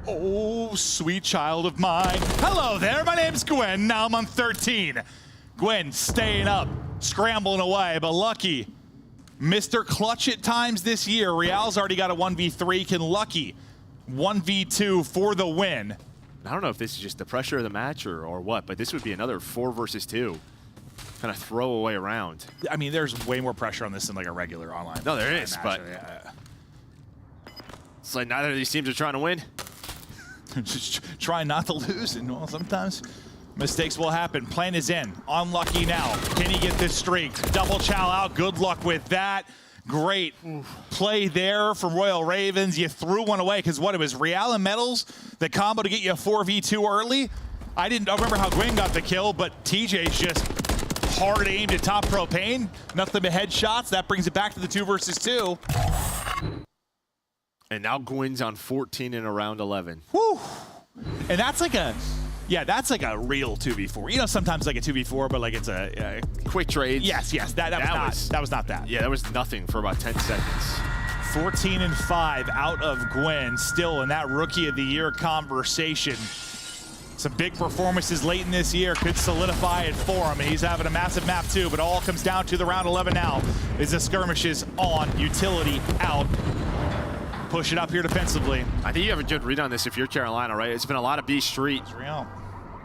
Oh, sweet child of mine. Hello there, my name's Gwen. Now I'm on 13. Gwen staying up, scrambling away, but Lucky, Mr. Clutch at times this year. Real's already got a 1v3. Can Lucky 1v2 for the win? I don't know if this is just the pressure of the match or what, but this would be another 4 versus 2. Kind of throwaway round. I mean, there's way more pressure on this than like a regular online. No, there is, match. but it's like neither of these teams are trying to win. Just trying not to lose, and well, sometimes mistakes will happen. Plan is in. Unlucky now. Can he get this streak? Double chow out. Good luck with that. Great play there from Royal Ravens. You threw one away because what, it was Real and Metals, the combo to get you a 4v2 early. I don't remember how Gwyn got the kill, but TJ's just hard aimed at top propane. Nothing but headshots. That brings it back to the 2 versus 2. And now Gwyn's on 14 in a round 11. Whew. And that's like a, that's like a real 2v4. You know, sometimes like a 2v4, but like it's a quick trade. Yes, that was not that. Yeah, that was nothing for about 10 seconds. 14-5 out of Gwyn, still in that Rookie of the Year conversation. Some big performances late in this year could solidify it for him, and he's having a massive map too, but all comes down to the round 11 now. Is the skirmishes on, utility out. Push it up here defensively. I think you have a good read on this if you're Carolina, right? It's been a lot of B Street. It's Real.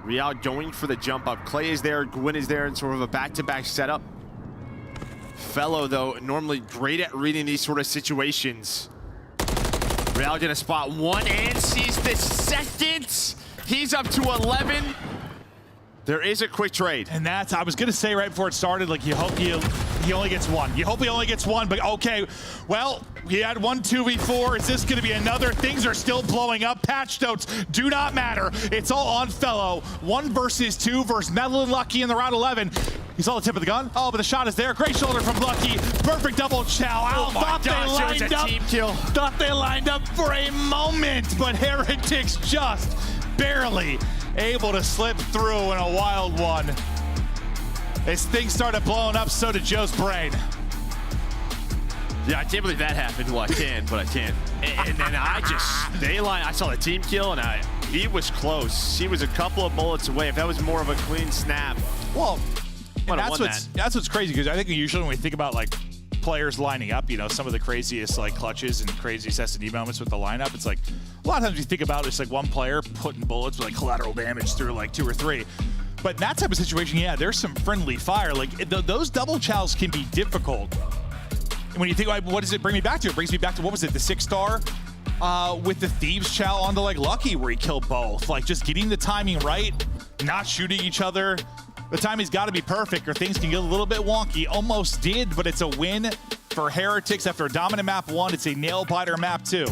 Real going for the jump up. Clay is there, Gwyn is there in sort of a back-to-back setup. Fellow, though, normally great at reading these sort of situations. Real gonna spot one and sees the second. He's up to 11. There is a quick trade. And that's, I was gonna say right before it started, like, you hope he only gets one. You hope he only gets one, but okay. Well, he had 1 2v4. Is this gonna be another? Things are still blowing up. Patch notes do not matter. It's all on Fellow. 1 versus 2 versus Metal and Lucky in the round 11. He saw the tip of the gun. Oh, but the shot is there. Great shoulder from Lucky. Perfect double chow. Oh my gosh, it was a team kill. Thought they lined up for a moment, but Heretics just barely able to slip through in a wild one. As things started blowing up, so did Joe's brain. Yeah, I can't believe that happened. Well, I can, but I can't. And then I saw the team kill, and he was close. He was a couple of bullets away. If that was more of a clean snap, well, that's what's crazy, because I think usually when we think about like players lining up, you know, some of the craziest like clutches and craziest S&D moments with the lineup, it's like a lot of times you think about it's like one player putting bullets with like collateral damage through like 2 or 3. But in that type of situation, yeah, there's some friendly fire. Like those double chows can be difficult. And when you think, what does it bring me back to? It brings me back to, what was it, the 6-star with the Thieves chow onto like Lucky, where he killed both. Like just getting the timing right, not shooting each other. The timing's got to be perfect or things can get a little bit wonky. Almost did, but it's a win for Heretics after a dominant map 1. It's a nail-biter map 2.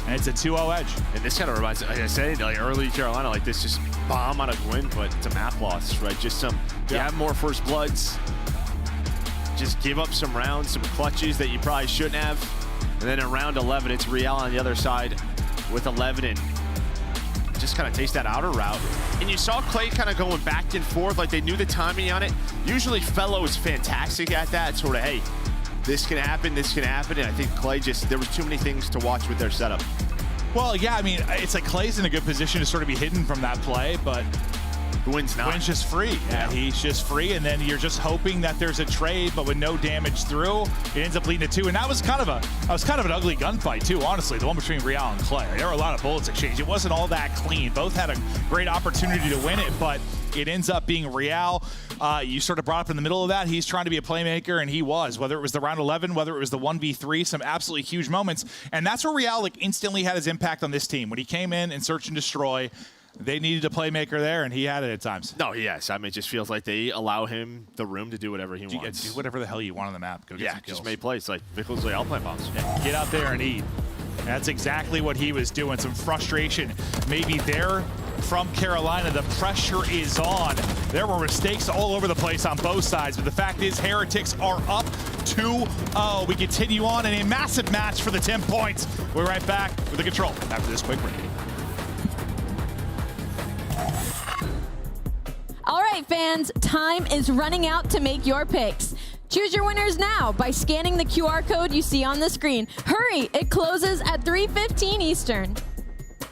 And it's a 2-0 edge. And this kind of reminds me, like I said, like early Carolina, like this just bomb on a win, but it's a map loss, right? Just some, you have more first bloods. Just give up some rounds, some clutches that you probably shouldn't have. And then in round 11, it's Real on the other side with 11 and just kind of taste that outer route. And you saw Clay kind of going back and forth, like they knew the timing on it. Usually Fellow is fantastic at that, sort of, hey, this can happen, this can happen. And I think Clay there was too many things to watch with their setup. Well, yeah, I mean, it's like Clay's in a good position to sort of be hidden from that play, but Gwyn's not. Gwyn's just free. Yeah, he's just free, and then you're just hoping that there's a trade, but with no damage through, it ends up leading to 2. And that was kind of an ugly gunfight too, honestly. The one between Real and Clay. There were a lot of bullets exchanged. It wasn't all that clean. Both had a great opportunity to win it, but it ends up being Real. You sort of brought up in the middle of that. He's trying to be a playmaker, and he was. Whether it was the round 11, whether it was the 1v3, some absolutely huge moments. And that's where Real like instantly had his impact on this team. When he came in and search and destroy, they needed a playmaker there, and he had it at times. No, yes. I mean, it just feels like they allow him the room to do whatever he wants. Do whatever the hell you want on the map. Go get some kills. Just make plays like Vickley outplay bombs. Yeah, get out there and eat. And that's exactly what he was doing. Some frustration maybe there from Carolina. The pressure is on. There were mistakes all over the place on both sides, but the fact is Heretics are up 2-0. We continue on in a massive match for the 10 points. We're right back with the control after this quick break. All right, fans, time is running out to make your picks. Choose your winners now by scanning the QR code you see on the screen. Hurry, it closes at 3:15 Eastern.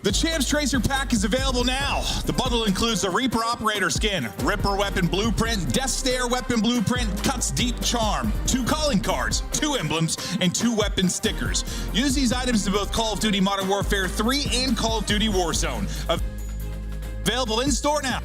The Champs Tracer Pack is available now. The bundle includes the Reaper Operator skin, Ripper Weapon Blueprint, Death Stare Weapon Blueprint, Cuts Deep Charm, 2 calling cards, 2 emblems, and 2 weapon stickers. Use these items in both Call of Duty Modern Warfare 3 and Call of Duty Warzone. Available in store now.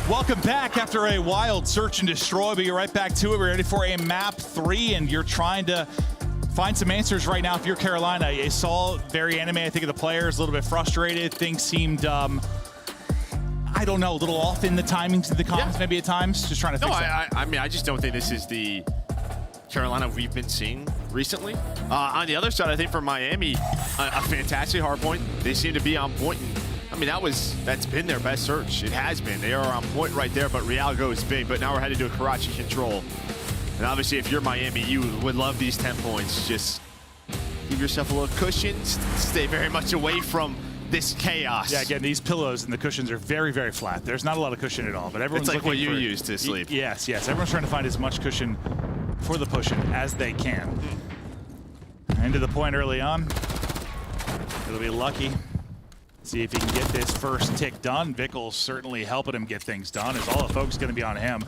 Welcome back after a wild search and destroy, but you're right back to it. We're ready for a map 3, and you're trying to find some answers right now if you're Carolina. I saw very anime, I think, of the players, a little bit frustrated. Things seemed, I don't know, a little off in the timings of the comms maybe at times. Just trying to fix that. I mean, I just don't think this is the Carolina we've been seeing recently. On the other side, I think for Miami, a fantastic hardpoint. They seem to be on point. I mean, that's been their best search. It has been. They are on point right there, but Real goes big. But now we're headed to a Karachi control. And obviously, if you're Miami, you would love these 10 points. Just give yourself a little cushion. Stay very much away from this chaos. Yeah, again, these pillows and the cushions are very, very flat. There's not a lot of cushion at all, but everyone's it's like what you for, use to sleep. Yes. Everyone's trying to find as much cushion for the pushing as they can. Into the point early on. It'll be lucky. See if he can get this first tick done. Vickle's certainly helping him get things done, as all the focus is going to be on him.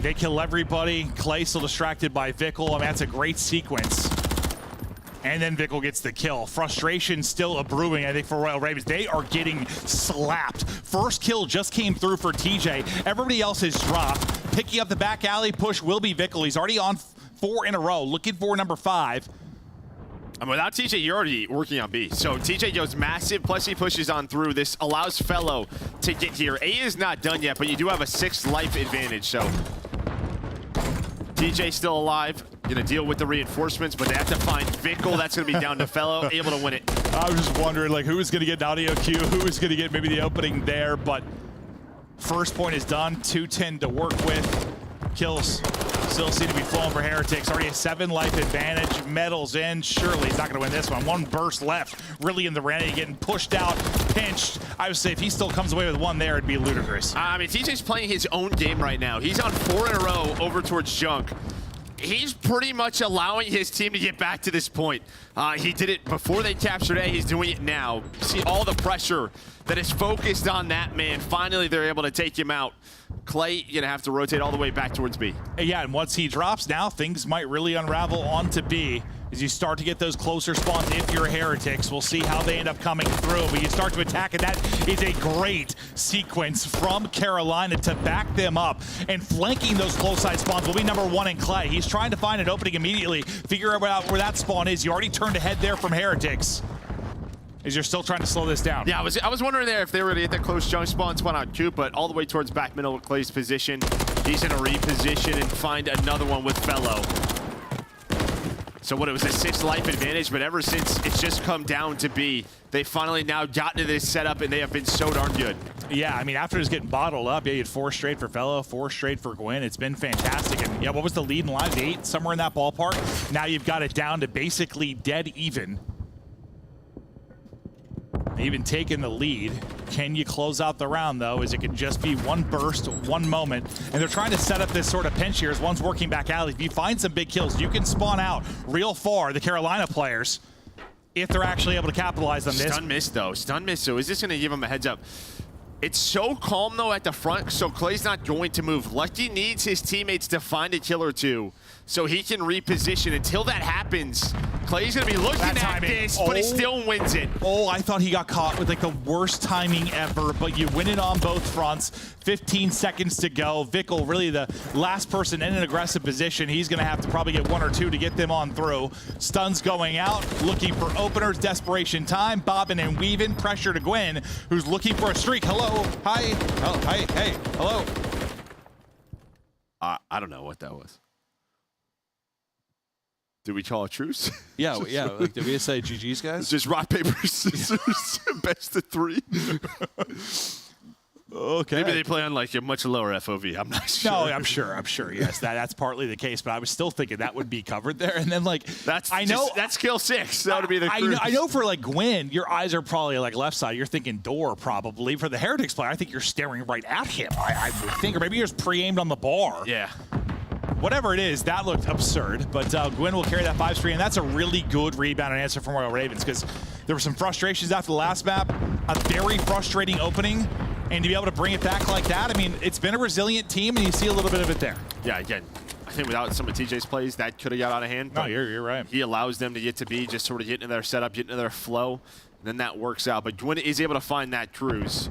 They kill everybody. Clay still distracted by Vickle. I mean, that's a great sequence. And then Vickle gets the kill. Frustration still a brewing, I think, for Royal Ravens. They are getting slapped. First kill just came through for TJ. Everybody else has dropped. Picking up the back alley push will be Vickle. He's already on 4 in a row, looking for number 5. And without TJ, you're already working on B. So TJ goes massive, plus he pushes on through. This allows Fellow to get here. A is not done yet, but you do have a 6 life advantage. So TJ still alive, gonna deal with the reinforcements, but they have to find Vickle. That's gonna be down to Fellow, able to win it. I was just wondering, like, who is gonna get an audio cue? Who is gonna get maybe the opening there? But first point is done, 2:10 to work with. Kills still seem to be flowing for Heretics. Already a 7 life advantage. Medals in. Surely he's not going to win this one. 1 burst left. Really in the Rennie, getting pushed out, pinched. I would say if he still comes away with 1 there, it'd be ludicrous. I mean, TJ's playing his own game right now. He's on 4 in a row over towards Junk. He's pretty much allowing his team to get back to this point. He did it before they captured A. He's doing it now. See all the pressure that is focused on that man. Finally, they're able to take him out. Clay, you're going to have to rotate all the way back towards B. Yeah, and once he drops now, things might really unravel onto B as you start to get those closer spawns if you're Heretics. We'll see how they end up coming through, but you start to attack, and that is a great sequence from Carolina to back them up. And flanking those close side spawns will be number 1 in Clay. He's trying to find an opening immediately, figure out where that spawn is. You already turned ahead there from Heretics. Is you're still trying to slow this down. Yeah, I was wondering there if they were going to get that close junk spawn on Coop, but all the way towards back middle of Clay's position. He's going to reposition and find another one with Fellow. So what, it was a 6 life advantage, but ever since it's just come down to B, they finally now gotten to this setup, and they have been so darn good. Yeah, I mean, after just getting bottled up, you had 4 straight for Fellow, 4 straight for Gwyn. It's been fantastic. And yeah, what was the lead in lives? 8, somewhere in that ballpark. Now you've got it down to basically dead even. Even taking the lead. Can you close out the round, though, as it can just be 1 burst, 1 moment. And they're trying to set up this sort of pinch here as one's working back alley. If you find some big kills, you can spawn out real far, the Carolina players, if they're actually able to capitalize on this. Stun miss, though. Stun miss, so is this going to give him a heads up? It's so calm, though, at the front, so Clay's not going to move. Lucky needs his teammates to find a kill or 2 so he can reposition. Until that happens, Clay's going to be looking at this, but he still wins it. Oh, I thought he got caught with, like, the worst timing ever, but you win it on both fronts. 15 seconds to go. Vickle, really the last person in an aggressive position. He's going to have to probably get 1 or 2 to get them on through. Stuns going out, looking for openers. Desperation time. Bobbing and weaving. Pressure to Gwyn, who's looking for a streak. Hello. Hi. Oh, hi. Hey. Hello. I don't know what that was. Did we call a truce? Yeah. Like, did we just say GG's, guys? It's just rock, paper, scissors, best of 3. Okay. Maybe they play on like a much lower FOV. I'm not sure. No, I'm sure. Yes, that's partly the case. But I was still thinking that would be covered there. And then like that's kill 6. That would be the. I know for like Gwyn, your eyes are probably like left side. You're thinking door probably. For the Heretics player, I think you're staring right at him. I would think, or maybe you're just pre-aimed on the bar. Yeah. Whatever it is, that looked absurd. But Gwyn will carry that 5-3, and that's a really good rebound and answer from Royal Ravens because there were some frustrations after the last map. A very frustrating opening. And to be able to bring it back like that, I mean, it's been a resilient team, and you see a little bit of it there. Yeah, again, I think without some of TJ's plays, that could have got out of hand. No, you're right. He allows them to get to B, just sort of get into their setup, get into their flow, and then that works out. But Gwyn is able to find that cruise.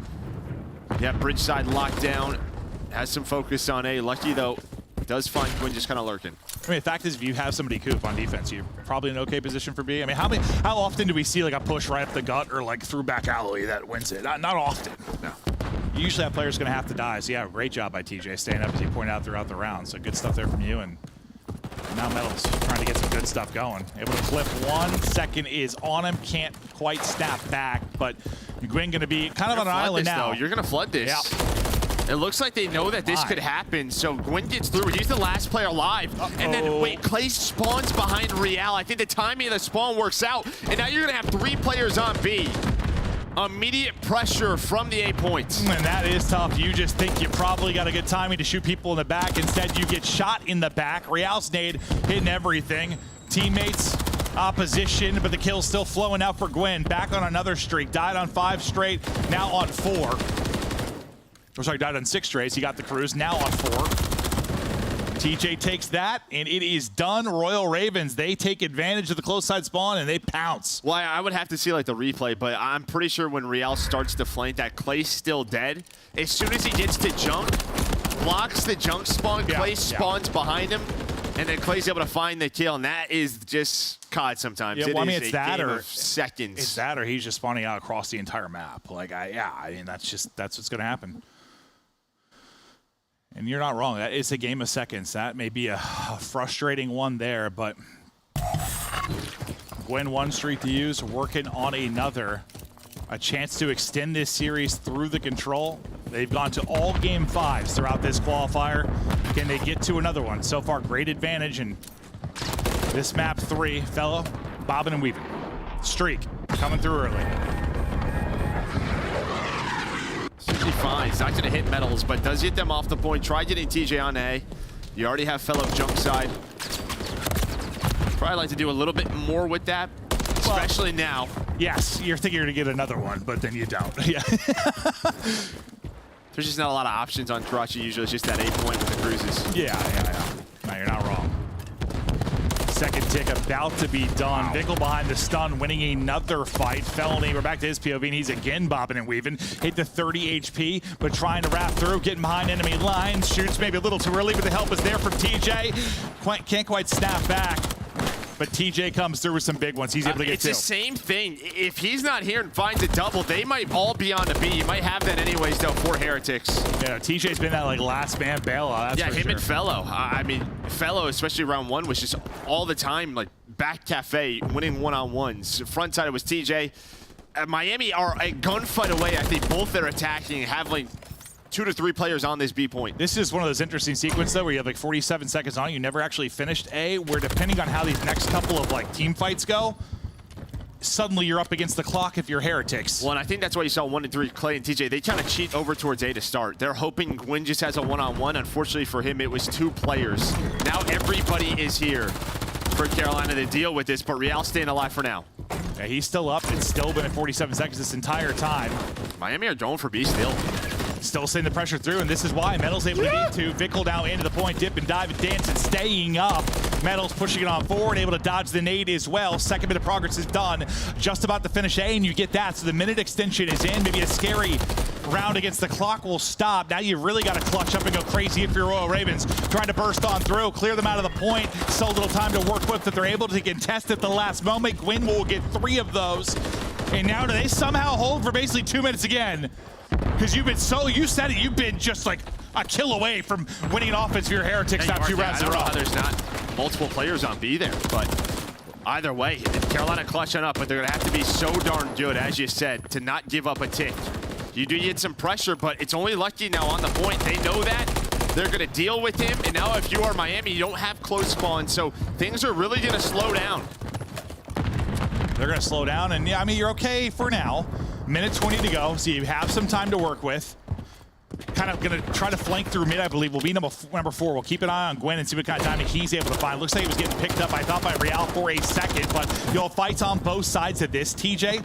Yeah, bridge side locked down. has some focus on A. Lucky, though, does find Gwyn just kind of lurking. I mean, the fact is, if you have somebody coop on defense, you're probably in an okay position for B. I mean, how often do we see like a push right up the gut or like through back alley that wins it? Not often. No. You usually have players going to have to die. So yeah, great job by TJ staying up as he pointed out throughout the round. So good stuff there from you. And now Metals trying to get some good stuff going. Able to clip 1 second is on him. Can't quite snap back, but Gwyn going to be kind of on an island now. Though. You're going to flood this. Yeah. It looks like they know that this could happen, so Gwyn gets through. He's the last player alive. And then, wait, Clay spawns behind Real. I think the timing of the spawn works out, and now you're going to have 3 players on B. Immediate pressure from the A points. And that is tough. You just think you probably got a good timing to shoot people in the back. Instead, you get shot in the back. Real's nade hitting everything. Teammates, opposition, but the kill's still flowing out for Gwyn. Back on another streak. Died on 5 straight, now on 4. Or sorry, died on 6 straight. He got the cruise, now on 4. TJ takes that, and it is done. Royal Ravens, they take advantage of the close side spawn, and they pounce. Well, I would have to see like the replay, but I'm pretty sure when Real starts to flank, that Clay's still dead. As soon as he gets to junk, blocks the junk spawn, Clay spawns behind him, and then Clay's able to find the kill, and that is just COD sometimes. Yeah, well, I mean, it's that or seconds. It's that or he's just spawning out across the entire map. Like, I mean, that's what's going to happen. And you're not wrong. That is a game of seconds. That may be a frustrating one there, but Gwyn 1 streak to use, working on another. A chance to extend this series through the control. They've gone to all game 5s throughout this qualifier. Can they get to another one? So far, great advantage. And this map 3, fellow, bobbing and weaving. Streak coming through early. Fine. He's not going to hit Metals, but does hit them off the point. Try getting TJ on A. You already have fellow jump side. Probably like to do a little bit more with that, especially now. Yes, you're thinking you're going to get another one, but then you don't. Yeah. There's just not a lot of options on Karachi. Usually it's just that A point with the cruises. Yeah. No, you're not wrong. Second tick about to be done. Wow. Vickle behind the stun, winning another fight. Felony, we're back to his POV, and he's again bobbing and weaving. Hit the 30 HP, but trying to wrap through, getting behind enemy lines. Shoots maybe a little too early, but the help is there from TJ. Can't quite snap back. But TJ comes through with some big ones. He's able to get 2. It's the same thing. If he's not here and finds a double, they might all be on the B. You might have that anyways, though, for Heretics. Yeah, TJ's been that like last man bailout. Yeah, him and Fellow. I mean, Fellow, especially round 1, was just all the time like back cafe, winning one-on-ones. Front side it was TJ. Miami are a gunfight away. I think both they're attacking, have like 2 to 3 players on this B point. This is one of those interesting sequences though, where you have like 47 seconds on. You never actually finished A, where depending on how these next couple of like team fights go, suddenly you're up against the clock if you're Heretics. Well, and I think that's why you saw 1 and 3, Clay and TJ. They kind of cheat over towards A to start. They're hoping Gwyn just has a one-on-one. Unfortunately for him, it was 2 players. Now everybody is here for Carolina to deal with this, but Real staying alive for now. Yeah, he's still up. It's still been at 47 seconds this entire time. Miami are going for B still. Still sending the pressure through, and this is why Metal's able to get to Vickle now into the point, dip and dive and dance and staying up. Metal's pushing it on forward, able to dodge the nade as well. Second bit of progress is done. Just about to finish A, and you get that. So the minute extension is in. Maybe a scary round against the clock will stop. Now you really got to clutch up and go crazy if you're Royal Ravens. Trying to burst on through, clear them out of the point. So little time to work with that they're able to contest at the last moment. Gwyn will get 3 of those. And now do they somehow hold for basically 2 minutes again? Because you've been you said it, you've been just like a kill away from winning an offense for your Heretics, not 2 rounds in a row. There's not multiple players on B there, but either way, Carolina clutching up, but they're gonna have to be so darn good, as you said, to not give up a tick. You do get some pressure, but it's only Lucky now on the point. They know that. They're gonna deal with him, and now if you are Miami, you don't have close spawn, so things are really gonna slow down. They're gonna slow down, and yeah, I mean, you're okay for now. Minute 20 to go, so you have some time to work with. Kind of gonna try to flank through mid, I believe, will be number 4. We'll keep an eye on Gwyn and see what kind of timing he's able to find. Looks like he was getting picked up, I thought, by Real for a second, but you'll have fights on both sides of this. TJ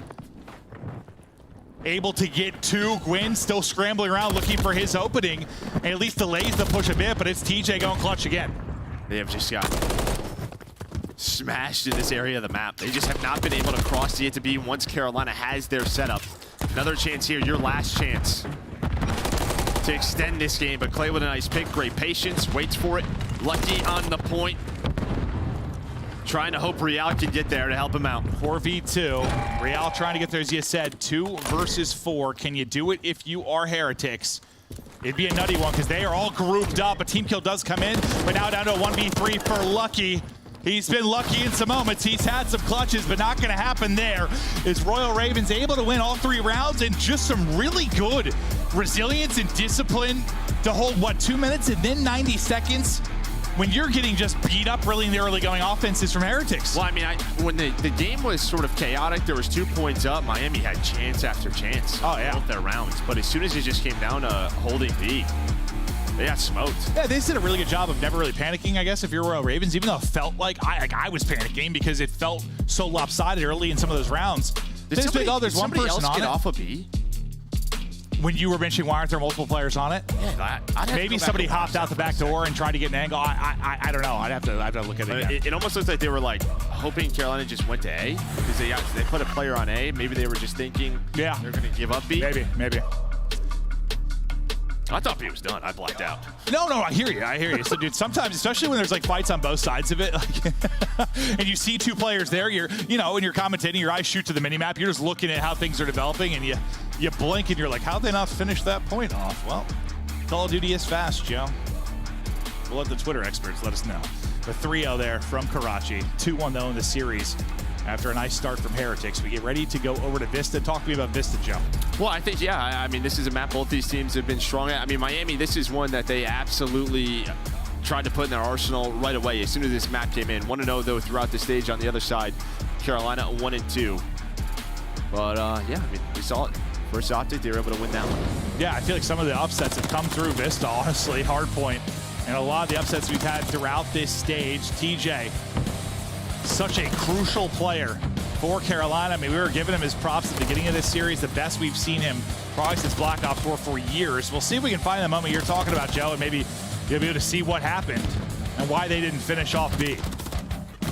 able to get 2. Gwyn still scrambling around looking for his opening, and at least delays the push a bit, but it's TJ going clutch again. They have just got smashed in this area of the map. They just have not been able to cross the A to B once Carolina has their setup. Another chance here, your last chance. to extend this game, but Clay with a nice pick, great patience, waits for it. Lucky on the point. Trying to hope Real can get there to help him out. 4v2. Real trying to get there, as you said, 2 versus 4. Can you do it if you are Heretics? It'd be a nutty one because they are all grouped up. A team kill does come in, but now down to a 1v3 for Lucky. He's been lucky in some moments. He's had some clutches, but not going to happen there. Is Royal Ravens able to win all 3 rounds and just some really good resilience and discipline to hold, what, 2 minutes and then 90 seconds? When you're getting just beat up really in the early going offenses from Heretics. Well, I mean, when the game was sort of chaotic, there was 2 points up. Miami had chance after chance. Oh, yeah. Both their rounds. But as soon as it just came down to holding B, they got smoked. Yeah, they did a really good job of never really panicking, I guess, if you're Royal Ravens, even though it felt like I was panicking because it felt so lopsided early in some of those rounds. Did somebody, there's one person else on get it. off a B? When you were mentioning, why aren't there multiple players on it? Yeah, maybe somebody hopped out the back door and tried to get an angle. I don't know. I'd have to look at it again. It almost looks like they were like hoping Carolina just went to A because they put a player on A. Maybe they were just thinking they're going to give up B. Maybe. I thought B was done. I blacked out. No, I hear you. So, dude, sometimes, especially when there's like fights on both sides of it, like, and you see 2 players there, when you're commentating, your eyes shoot to the minimap. You're just looking at how things are developing, and you blink, and you're like, how'd they not finish that point off? Well, Call of Duty is fast, Joe. We'll let the Twitter experts let us know. The 3-0 there from Karachi. 2-1 though in the series. After a nice start from Heretics, we get ready to go over to Vista. Talk to me about Vista, Joe. Well, I think, I mean, this is a map both these teams have been strong at. I mean, Miami, this is one that they absolutely tried to put in their arsenal right away as soon as this map came in. 1-0, though, throughout the stage on the other side. Carolina 1-2. But, I mean, we saw it. First optic, they were able to win that one. Yeah, I feel like some of the upsets have come through Vista, honestly. Hardpoint. And a lot of the upsets we've had throughout this stage. TJ, such a crucial player for Carolina. I mean, we were giving him his props at the beginning of this series, the best we've seen him probably since Black Ops 4 for years. We'll see if we can find the moment you're talking about, Joe, and maybe you'll be able to see what happened and why they didn't finish off B.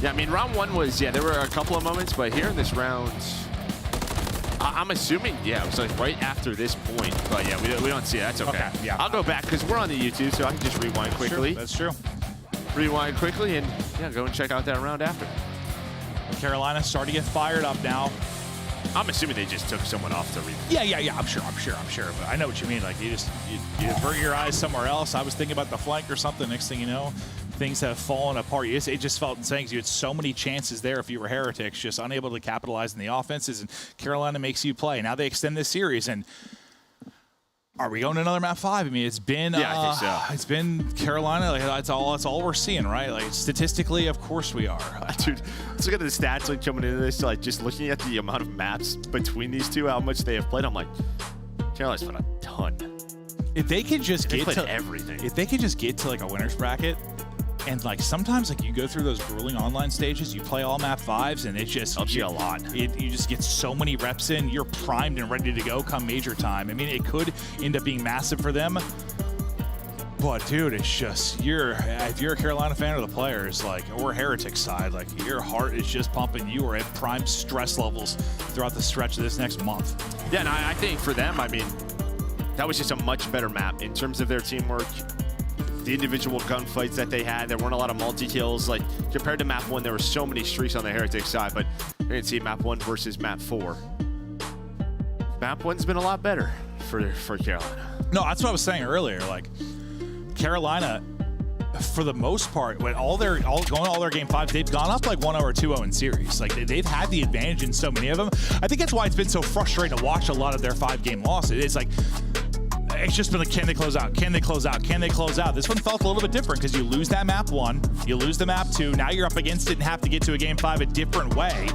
Yeah, I mean, round 1 was, there were a couple of moments, but here in this round, I'm assuming, it was like right after this point. But yeah, we don't see it. That's okay. Yeah. I'll go back because we're on the YouTube, so I can just rewind quickly. That's true. Rewind quickly and go and check out that round after. Carolina starting to get fired up now. I'm assuming they just took someone off to read. Yeah. I'm sure. But I know what you mean. Like you avert your eyes somewhere else. I was thinking about the flank or something. Next thing you know, things have fallen apart. It just felt insane. You had so many chances there if you were Heretics, just unable to capitalize in the offenses. And Carolina makes you play. Now they extend this series and. Are we going to another map 5? I mean, it's been I think so. It's been Carolina. Like that's all we're seeing, right? Like statistically, of course we are. Dude, let's look at the stats like coming into this. Like just looking at the amount of maps between these two, how much they have played. I'm like, Carolina's played a ton. If they could just They get played to everything. If they could just get to like a winners bracket. And like sometimes like you go through those grueling online stages, you play all map 5s and it just helps you a lot. You just get so many reps in, you're primed and ready to go come major time. I mean, it could end up being massive for them. But dude, it's just if you're a Carolina fan or the players, like or Heretics side, like your heart is just pumping. You are at prime stress levels throughout the stretch of this next month. Yeah, and I think for them, I mean, that was just a much better map in terms of their teamwork. The individual gunfights that they had, there weren't a lot of multi-kills. Like, compared to map 1, there were so many streaks on the Heretic side, but you can see map 1 versus map 4. Map 1's been a lot better for Carolina. No, that's what I was saying earlier. Like, Carolina, for the most part, when all their game 5s, they've gone up like 1-0 or 2-0 in series. Like, they've had the advantage in so many of them. I think that's why it's been so frustrating to watch a lot of their 5-game losses. It's like, it's just been like, can they close out? Can they close out? Can they close out? This one felt a little bit different because you lose that map 1, you lose the map 2, now you're up against it and have to get to a game 5 a different way.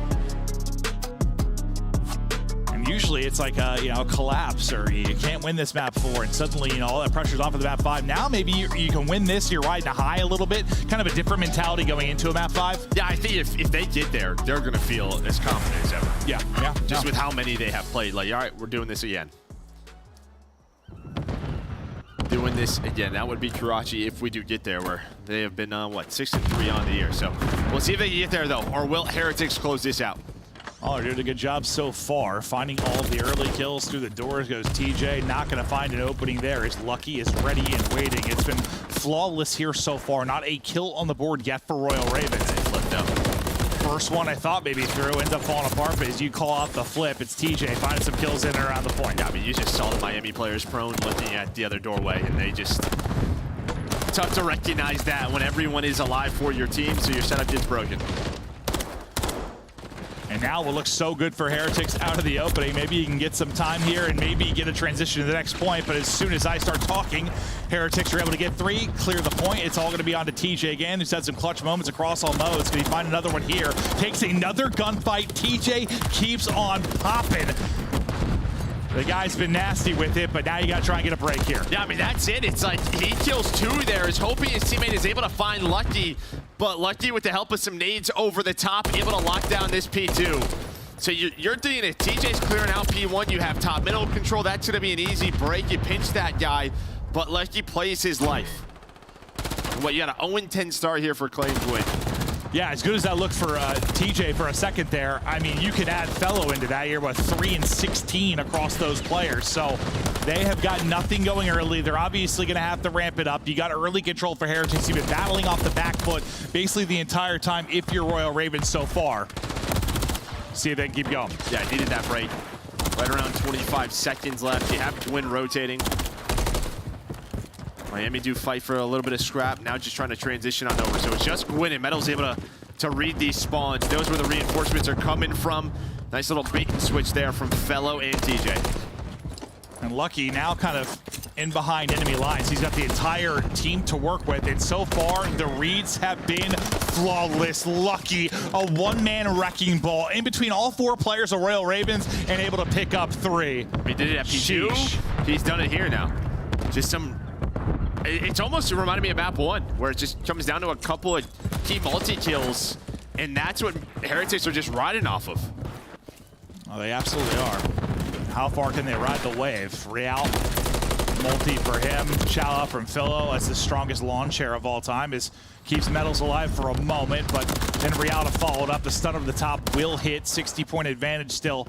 And usually it's like a collapse or you can't win this map 4 and suddenly all that pressure's off of the map 5. Now maybe you can win this, you're riding a high a little bit, kind of a different mentality going into a map 5. Yeah, I think if they get there, they're going to feel as confident as ever. Yeah. Just with how many they have played. Like, all right, we're doing this again. Doing this again. That would be Karachi if we do get there, where they have been 6-3 on the year. So we'll see if they can get there though, or will Heretics close this out? Oh, they're doing a good job so far, finding all of the early kills through the doors. Goes TJ, not going to find an opening there. Is Lucky is ready and waiting. It's been flawless here so far. Not a kill on the board yet for Royal Ravens. They flipped up. First one I thought maybe through, ends up falling apart, but as you call out the flip, it's TJ finding some kills in and around the point. Yeah, I mean, you just saw the Miami players prone looking at the other doorway, and they just... Tough to recognize that when everyone is alive for your team, so your setup gets broken. And now what looks so good for Heretics out of the opening. Maybe you can get some time here and maybe get a transition to the next point. But as soon as I start talking, Heretics are able to get 3, clear the point. It's all going to be on to TJ again, who's had some clutch moments across all modes. Can he find another one here? Takes another gunfight. TJ keeps on popping. The guy's been nasty with it, but now you got to try and get a break here. Yeah, I mean, that's it. It's like he kills 2 there, is hoping his teammate is able to find Lucky, but Lucky with the help of some nades over the top, able to lock down this P2. So you're doing it. TJ's clearing out P1. You have top middle control. That's going to be an easy break. You pinch that guy, but Lucky plays his life. What, you got an 0-10 start here for Claims win. Yeah, as good as that looked for TJ for a second there, I mean, you could add Fellow into that. You're, what, 3-16 across those players. So they have got nothing going early. They're obviously going to have to ramp it up. You got early control for Heretics. You've been battling off the back foot basically the entire time if you're Royal Ravens so far. See if they can keep going. Yeah, I needed that break. Right around 25 seconds left. You have Gwyn rotating. Miami do fight for a little bit of scrap. Now just trying to transition on over. So it's just Gwyn, and Metal's able to read these spawns. Knows where the reinforcements are coming from. Nice little bait and switch there from Fellow and TJ. And Lucky now kind of in behind enemy lines. He's got the entire team to work with, and so far the reads have been flawless. Lucky, a one-man wrecking ball in between all 4 players of Royal Ravens and able to pick up 3. He did it at P2. Sheesh. He's done it here now. Just some... It's almost reminded me of map 1, where it just comes down to a couple of key multi-kills, and that's what Heretics are just riding off of. Well, they absolutely are. How far can they ride the wave? Real, multi for him. Chala from Philo, that's the strongest launch share of all time, keeps Metals alive for a moment, but then Real followed up. The stun over the top will hit. 60-point advantage still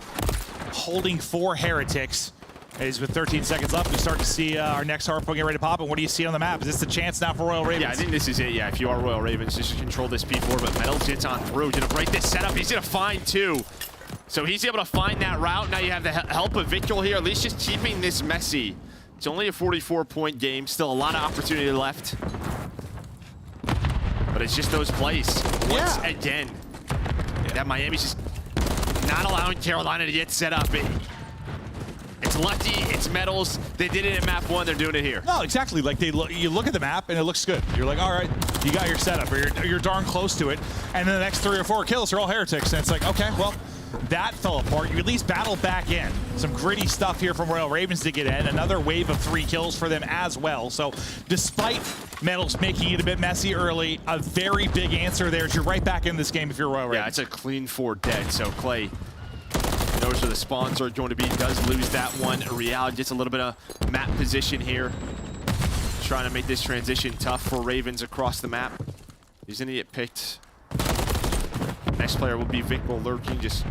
holding for Heretics. Is with 13 seconds left, we start to see our next Hardpoint get ready to pop. And what do you see on the map? Is this the chance now for Royal Ravens? Yeah, I think this is it. Yeah, if you are Royal Ravens, just control this P4. But Metals gets on through. Gonna break this setup. He's gonna find 2. So he's able to find that route. Now you have the help of Vicul here, at least just keeping this messy. It's only a 44-point game. Still a lot of opportunity left. But it's just those plays. Once again. That Miami's just not allowing Carolina to get set up. It's Lucky, it's Metals. They did it in map 1, they're doing it here. No, exactly. Like you look at the map and it looks good. You're like, all right, you got your setup, or you're darn close to it. And then the next 3 or 4 kills are all Heretics. And it's like, okay, well, that fell apart. You at least battled back in. Some gritty stuff here from Royal Ravens to get in. Another wave of 3 kills for them as well. So despite Metals making it a bit messy early, a very big answer there. You're right back in this game if you're Royal Ravens. Yeah, it's a clean 4 dead. So Clay knows where the spawns are going to be. Does lose that one. Real gets a little bit of map position here. Trying to make this transition tough for Ravens across the map. He's going to get picked. Next player will be Vicul lurking, just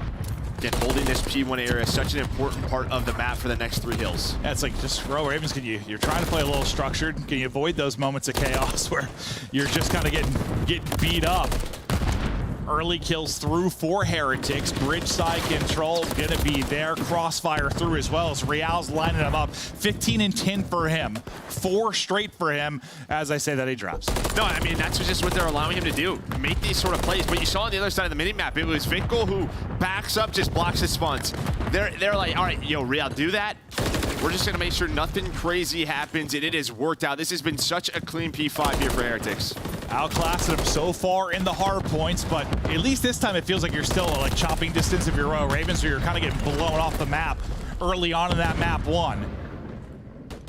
again holding this P1 area, such an important part of the map for the next 3 hills. Yeah, it's like just Royal Ravens, you're trying to play a little structured. Can you avoid those moments of chaos where you're just kind of getting beat up? Early kills through for Heretics. Bridge side control gonna be there. Crossfire through as well as Real's lining them up. 15 and 10 for him. 4 straight for him as I say that he drops. No, I mean, that's just what they're allowing him to do. Make these sort of plays. But you saw on the other side of the minimap, it was Vicul who backs up, just blocks his spawns. They're like, all right, yo, Real, do that. We're just gonna make sure nothing crazy happens, and it has worked out. This has been such a clean P5 here for Heretics. Outclassed them so far in the hard points, but at least this time it feels like you're still like chopping distance if you're Royal Ravens, so you're kind of getting blown off the map early on in that map 1.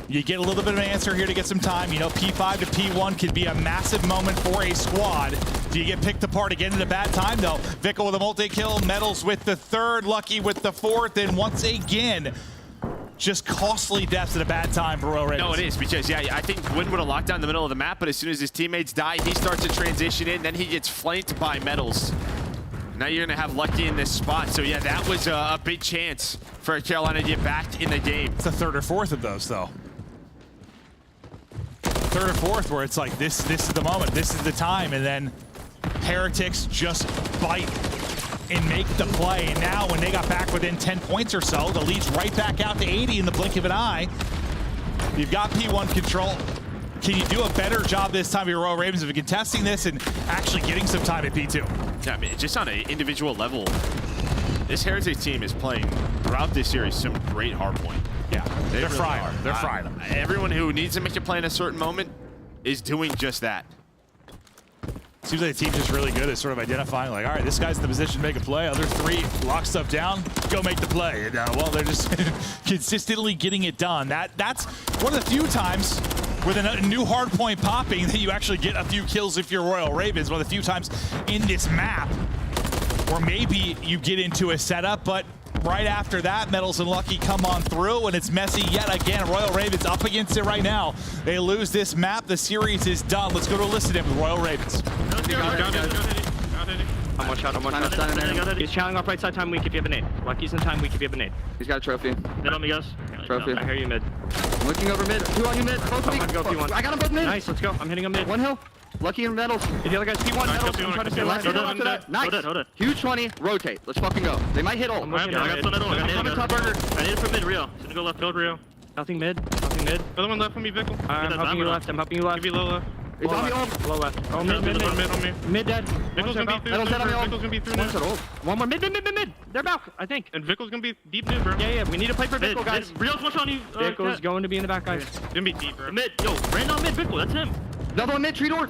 You get a little bit of an answer here to get some time. You know, P5 to P1 could be a massive moment for a squad. Do you get picked apart again at a bad time, though? Vicul with a multi-kill, Metals with the 3rd, Lucky with the 4th, and once again, just costly deaths at a bad time for Royal Ravens. No, it is, because, yeah, I think Gwyn would have locked down the middle of the map, but as soon as his teammates die, he starts to transition in, then he gets flanked by Metals. Now you're going to have Lucky in this spot. So, yeah, that was a big chance for Carolina to get back in the game. It's the third or fourth of those, though. Third or fourth where it's like, this is the moment, this is the time, and then Heretics just bite and make the play. And now when they got back within 10 points or so, the lead's right back out to 80 in the blink of an eye. You've got P1 control. Can you do a better job this time, your Royal Ravens, of contesting this and actually getting some time at P2? Yeah, I mean, just on an individual level, this Heretics team is playing throughout this series some great hardpoint. Yeah, they're really frying are. them. They're frying them. Everyone who needs to make a play in a certain moment is doing just that. Seems like the team's just really good at sort of identifying, like, all right, this guy's in the position to make a play. Other three, lock stuff down, go make the play. And, well, they're just consistently getting it done. That's one of the few times with a new hard point popping that you actually get a few kills if you're Royal Ravens. One of the few times in this map where maybe you get into a setup, but right after that, Metals and Lucky come on through, and it's messy yet again. Royal Ravens up against it right now. They lose this map. The series is done. Let's go to listen in with Royal Ravens. I'm one shot. He's challenging off right side, time weak if you have a nade. Lucky's in time weak if you have a nade. He's got a trophy. Mid on me, guys. Trophy. I hear you mid. I'm looking over mid. Two on you mid. Both weak. Go P1. I got them both mid. Nice, let's go. I'm hitting him mid. One hill. Lucky and Metals. The other guy's P1. Metals. I'm trying to stay alive. Nice. Hold it. Huge 20. Rotate. Let's fucking go. They might hit ult. I got some middle. I got top burger. I need it from mid, Rio. He's gonna go left field, Rio. Nothing mid. Other one left from me, Vickle. I'm helping you left. Give you low left. It's on me ult. Low left. Oh, mid on me. Mid dead. Vickle's gonna be through. Vickle's gonna be through now. One more mid. They're back, I think. And Vickle's gonna be deep mid, bro. Yeah. We need to play for Vickle, guys. Rio's one shot on you. Vickle's going to be in the back, guys. Gonna be deep, bro. Mid. Yo, ran on mid, Vickle. That's him. Another one mid. Tree door.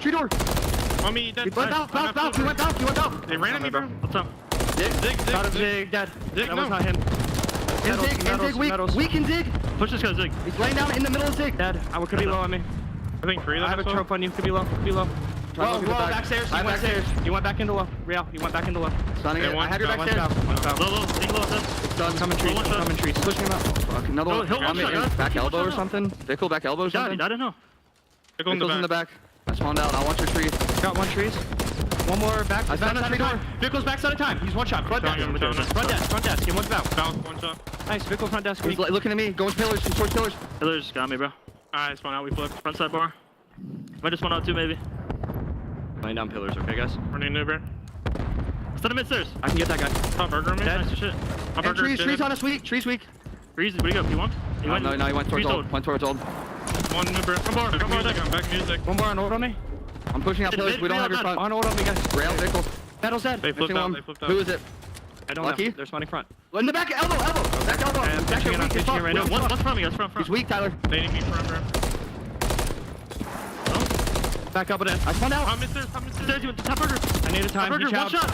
On me, dead. He went out. He went out. They ran at me, bro. What's up? Zig. Got a Zig. Dead. Zig, That no. was not him. And Zig weak. Weak and Zig. Push this guy, Zig. He's laying down in the middle of Zig. Dead. I could be low on me. I think three. I have a trope on you. Could be low. Whoa, backstairs. He went backstairs. You went back into low. Real. You went back into low. Stunning it. I had your backstairs. Low. Think low. It's done. Coming trees. Pushing him out. Fuck. Another one. Back elbow or something. Vickle back elbow or something. I don't know. Vickle's in the back. I spawned out. I want your trees. Got one trees. One more back. I found a tree door. Vickle's backside of time. He's one shot. Front desk. He one's bounce. One shot. Nice. Vickle front desk. He's looking at me. Going pillars. He's towards pillars. Pillars got me, bro. Alright, spawn out. We flip. Front side bar. Might just spawn out too, maybe. Laying down pillars, okay, guys? Running new, bro. Instead of mid-stairs. I can get that guy. Top burger, man. Nice shit. And trees on us weak. Trees weak. Trees, where do you go? P1? No, he went towards old. Went towards old. One new, bro. Come on, back music. One more on ult on me. I'm pushing out pillars. We don't have your front. On ult on me, guys. Rail, Vickle. Metal's dead. They flipped out. Who is it? I don't Lucky? know. They're spawning front. In the back, elbow. Back elbow. I'm catching it. I'm catching it right now. What's from me, guys? Front. He's weak, Tyler. They need me front, bro. Back up and in. I spawned out. I'm mid-stairs. You went to top burger. I need a time. Burger, one shot.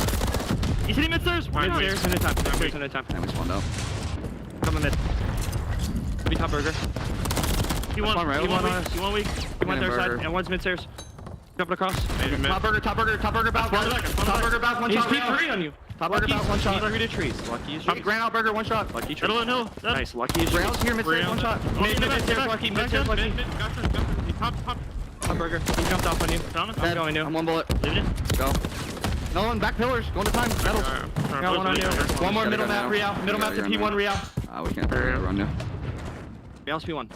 He's hitting mid-stairs. Mid-stairs and a time. And we spawned out. Coming mid. Could be top burger. He won weak. He went their side. And one's mid-stairs. Jumping across. Top burger back. Top burger back. One He's shot. P3 on you. Top burger back. One shot. Lucky to trees. Lucky is trees. Ran out burger. One shot. Lucky trees. Hill. Nice. Lucky is trees. Rails here. Mid-stairs. One shot. Mid-stairs. Lucky. Mid-stairs. Lucky. Top burger. He jumped off on you. I'm going new. I'm one bullet. Leave it in. Go. No one. Back pillars. Going to time. Metals. Got one on you. One more middle map. Real. Middle map to P1. Real. We can't run now. Real's P1.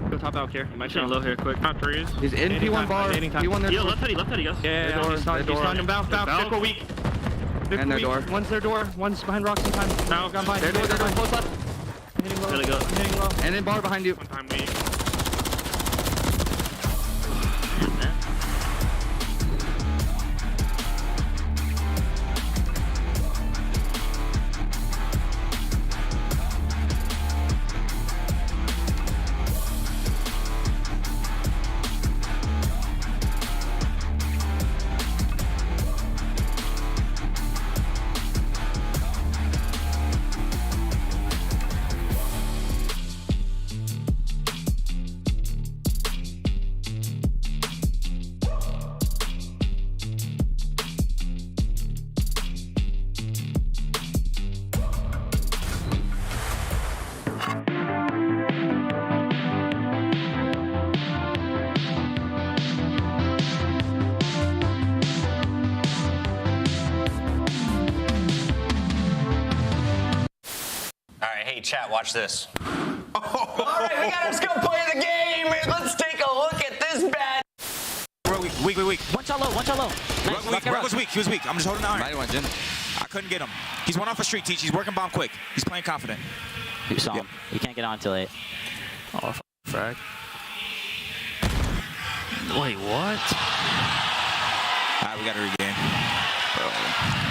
Go top out here. You might shoot low here quick. Top trees. He's in P1 bar. P1 there. Yeah, left heady, guys. Yeah, he's on him. Bounce. Vickle weak. And their door. One's their door. One's behind rocks. Gone by. Their door. Close left. Hitting low. Really good. I'm hitting low. And in bar behind you. One time weak. chat, watch this. All right, we gotta go play the game. Let's take a look at this bad. Weak. One shot low. Rug was weak. He was weak. I'm just holding iron. I couldn't get him. He's one off a streak, Teach. He's working bomb quick. He's playing confident. You saw him. You can't get on till 8. Oh, frag. Wait, what? All right, we got to regain.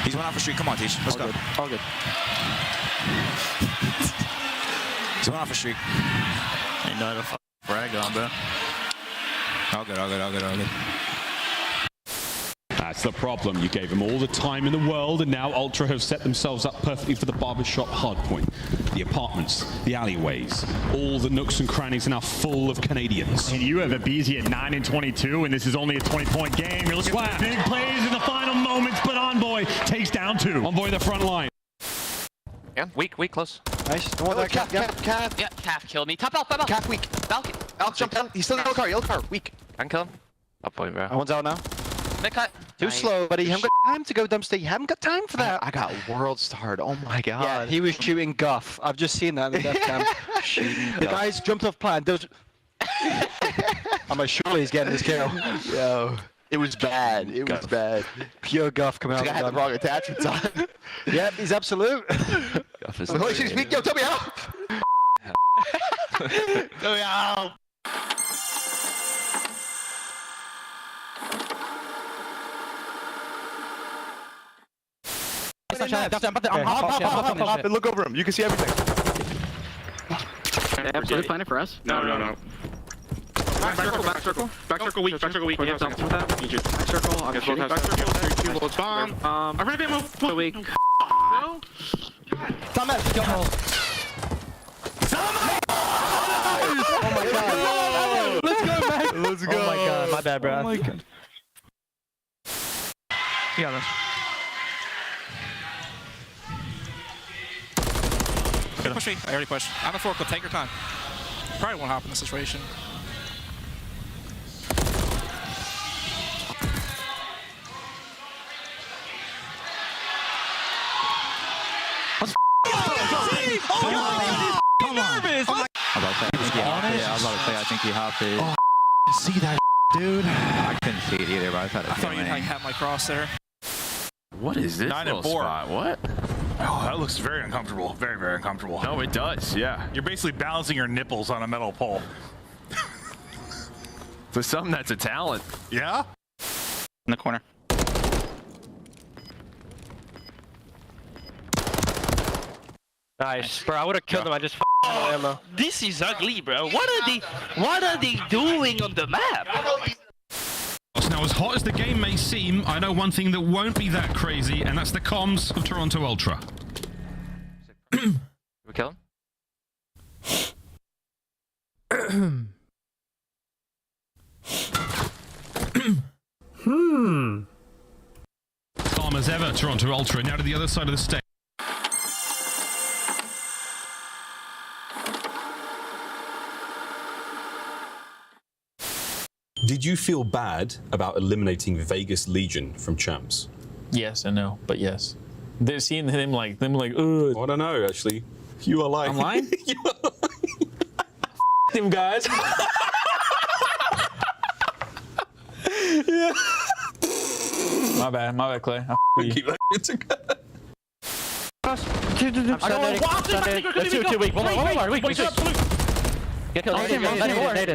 He's one off a streak. Come on, Teach. Let's go. All good. He's one off a streak. Ain't no other frag on, bro. All good. That's the problem. You gave them all the time in the world, and now Ultra have set themselves up perfectly for the barbershop hardpoint. The apartments, the alleyways, all the nooks and crannies are now full of Canadians. And you have a BZ at 9 and 22, and this is only a 20-point game. You're looking for big plays in the final moments, but Envoy takes down 2. Envoy the front line. Yeah, weak, close. Nice. The one there, Calf. Yeah, Calf killed me. Top out. Calf weak. Falcon. Alex, jump down. He's still in yellow car. Weak. I can kill him. Up point, bro. One's out now. Mid cut. Too slow, buddy. You haven't got time to go dumpster. You haven't got time for that. I got world starred. Oh my god. Yeah, he was shooting guff. I've just seen that in the death cam. The guys jumped off plan. I'm like, surely he's getting this kill. Yo. It was bad. It was bad. Pure guff coming out. I had the wrong attachments on. Yep, he's absolute. Guff is yo, tell me out. Tell me out. Hop and look over him. You can see everything. Absolutely planning for us? No. Back circle, weak. Back circle, weak. Yeah, something with that. Back circle, I'm shooting. Back circle, 3, 2, let's bomb. I'm ready to move. So weak. No? Oh my god. Let's go, man. Let's go. Oh my god, my bad, bro. Oh my god. Yeah, that's... Push me. I already pushed. I'm a forklift. Take your time. Probably won't hop in this situation. Come on. Nervous. I was about to say, I think he hopped it. Oh, see that, dude? I couldn't see it either, but I thought you'd have my cross there. What is this 9 and 4. spot? What? Oh, that looks very uncomfortable. Very uncomfortable. No, it does, yeah. You're basically balancing your nipples on a metal pole. For some, that's a talent. Yeah? In the corner. Nice. Bro, I would have killed him. I just ammo. This is ugly, bro. What are they doing on the map? Now, as hot as the game may seem, I know one thing that won't be that crazy, and that's the comms of Toronto Ultra. We kill him? Calm as ever, Toronto Ultra. Now to the other side of the stage. Did you feel bad about eliminating Vegas Legion from Champs? Yes and no, but yes. They're seeing them like, ugh. I don't know, actually. You are lying. I'm lying? You are lying. Them guys. Yeah. My bad, Clay. Keep that together. That's too weak. One more. Weak. Get killed.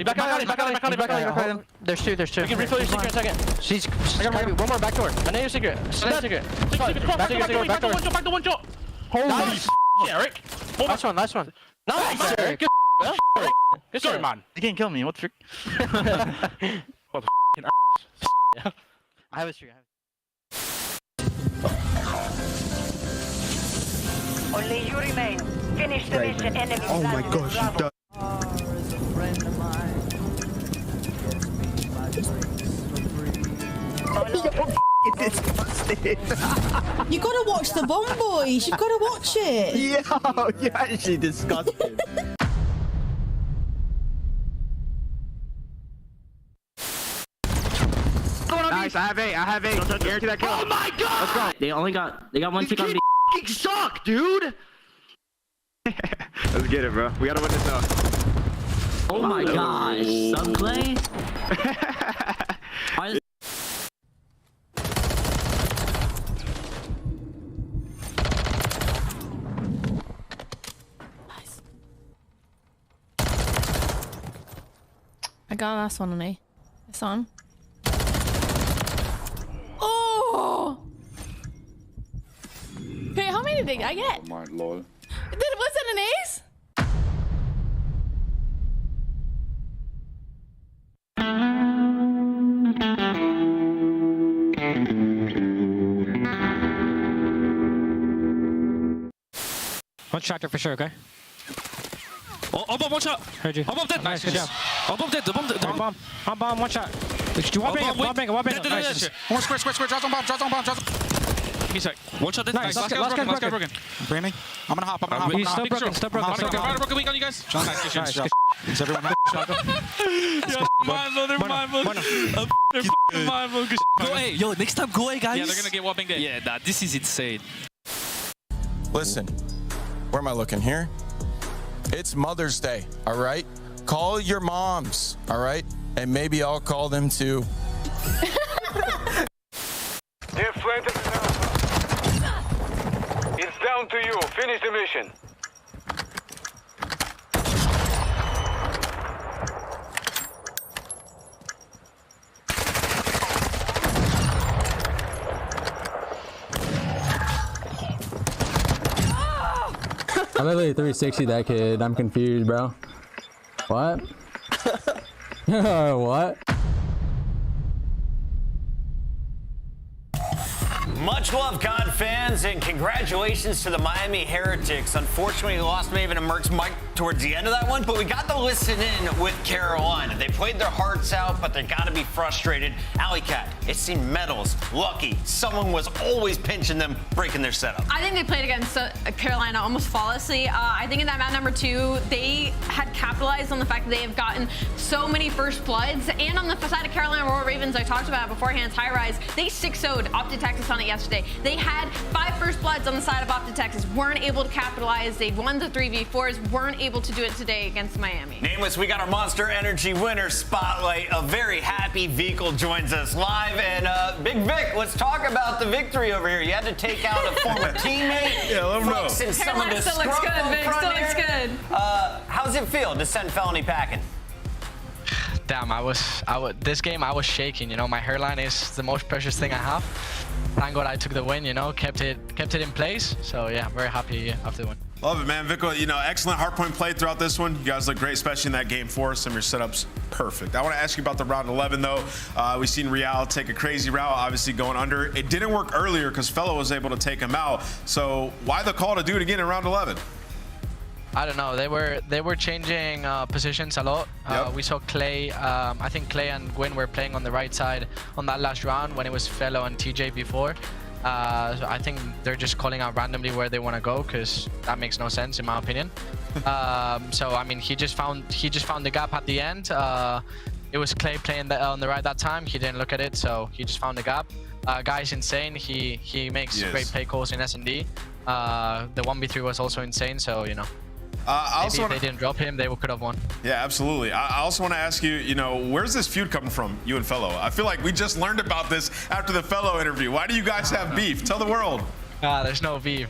Back out. There's two. You can refill your secret in a second. She's one more back door. I know your secret. Secret. Back door. One shot. Holy Eric. Last one. Nice, Eric. Good story, man. You can't kill me. What the frick? What the f***ing I have a streak. Only you remain. Finish the mission. Enemy. Oh my gosh, you done. You gotta watch the Bomb Boys. You've gotta watch it. Yeah, you're actually disgusting. Nice, I have eight. Guarantee that kill. Oh my god! Let's go. They got one tick on me. Fucking suck, dude. Let's get it, bro. We gotta win this now. Oh my gosh, Subclay? I got last one on A. It's on. Oh! Hey, how many did I get? Oh my lord. Was that an ace? One tractor for sure, okay? Oh, bomb, one shot. Heard you. Bomb dead. Nice, good job. Bomb dead. Bomb, one shot. One bang, nice. One square. Draws on bomb. Give me a sec. One shot dead. Nice. Last guy broken. Branding. I'm gonna hop. He's still broken. Broken weak on you guys. Nice. Is everyone up? They're mindful. They're fucking mindful. Go A. Yo, next time go A, guys. Yeah, they're gonna get one bang dead. Yeah, nah, this is insane. Listen, where am I looking here? It's Mother's Day, all right? Call your moms, all right? And maybe I'll call them too. It's down to you. Finish the mission. I literally 360 that kid. I'm confused, bro. What? What? Much love, COD fans, and congratulations to the Miami Heretics. Unfortunately, we lost Maven and Merck's mic towards the end of that one, but we got to listen in with Carolina. They played their hearts out, but they got to be frustrated. Alley Cat, it seemed Metals, Lucky, someone was always pinching them, breaking their setup. I think they played against Carolina almost flawlessly. I think in that map number 2, they had capitalized on the fact that they have gotten so many first bloods, and on the side of Carolina Royal Ravens, I talked about it beforehand, High Rise, they 6-0'd Optic Texas on it yesterday. They had 5 first bloods on the side of Optic Texas, weren't able to capitalize. They won the 3v4s, weren't able to do it today against Miami. Nameless, we got our Monster Energy winner spotlight. A very happy Vehicle joins us live. And Big Vic, let's talk about the victory over here. You had to take out a former teammate. Yeah, let him know. Carolina still looks good, Vic. Still looks good. How's it feel to send Felony packing? Damn, this game I was shaking, you know. My hairline is the most precious thing I have. Thank God I took the win, you know, kept it in place. So yeah, very happy after the win. Love it, man. Vico, you know, excellent hardpoint play throughout this one. You guys look great, especially in that game 4. Some of your setups perfect. I want to ask you about the round 11, though. We've seen Real take a crazy route, obviously going under. It didn't work earlier because Fellow was able to take him out. So why the call to do it again in round 11? I don't know. They were changing positions a lot. We saw Clay. I think Clay and Gwyn were playing on the right side on that last round when it was Fellow and TJ before. So I think they're just calling out randomly where they want to go because that makes no sense in my opinion. So I mean, he just found the gap at the end. It was Clay playing on the right that time. He didn't look at it, so he just found the gap. Guy's insane. He makes great play calls in S&D. The 1v3 was also insane. So you know. Maybe if they didn't drop him, they could have won. Yeah, absolutely. I also want to ask you, you know, where's this feud coming from, you and Fellow? I feel like we just learned about this after the Fellow interview. Why do you guys have beef? Tell the world. There's no beef.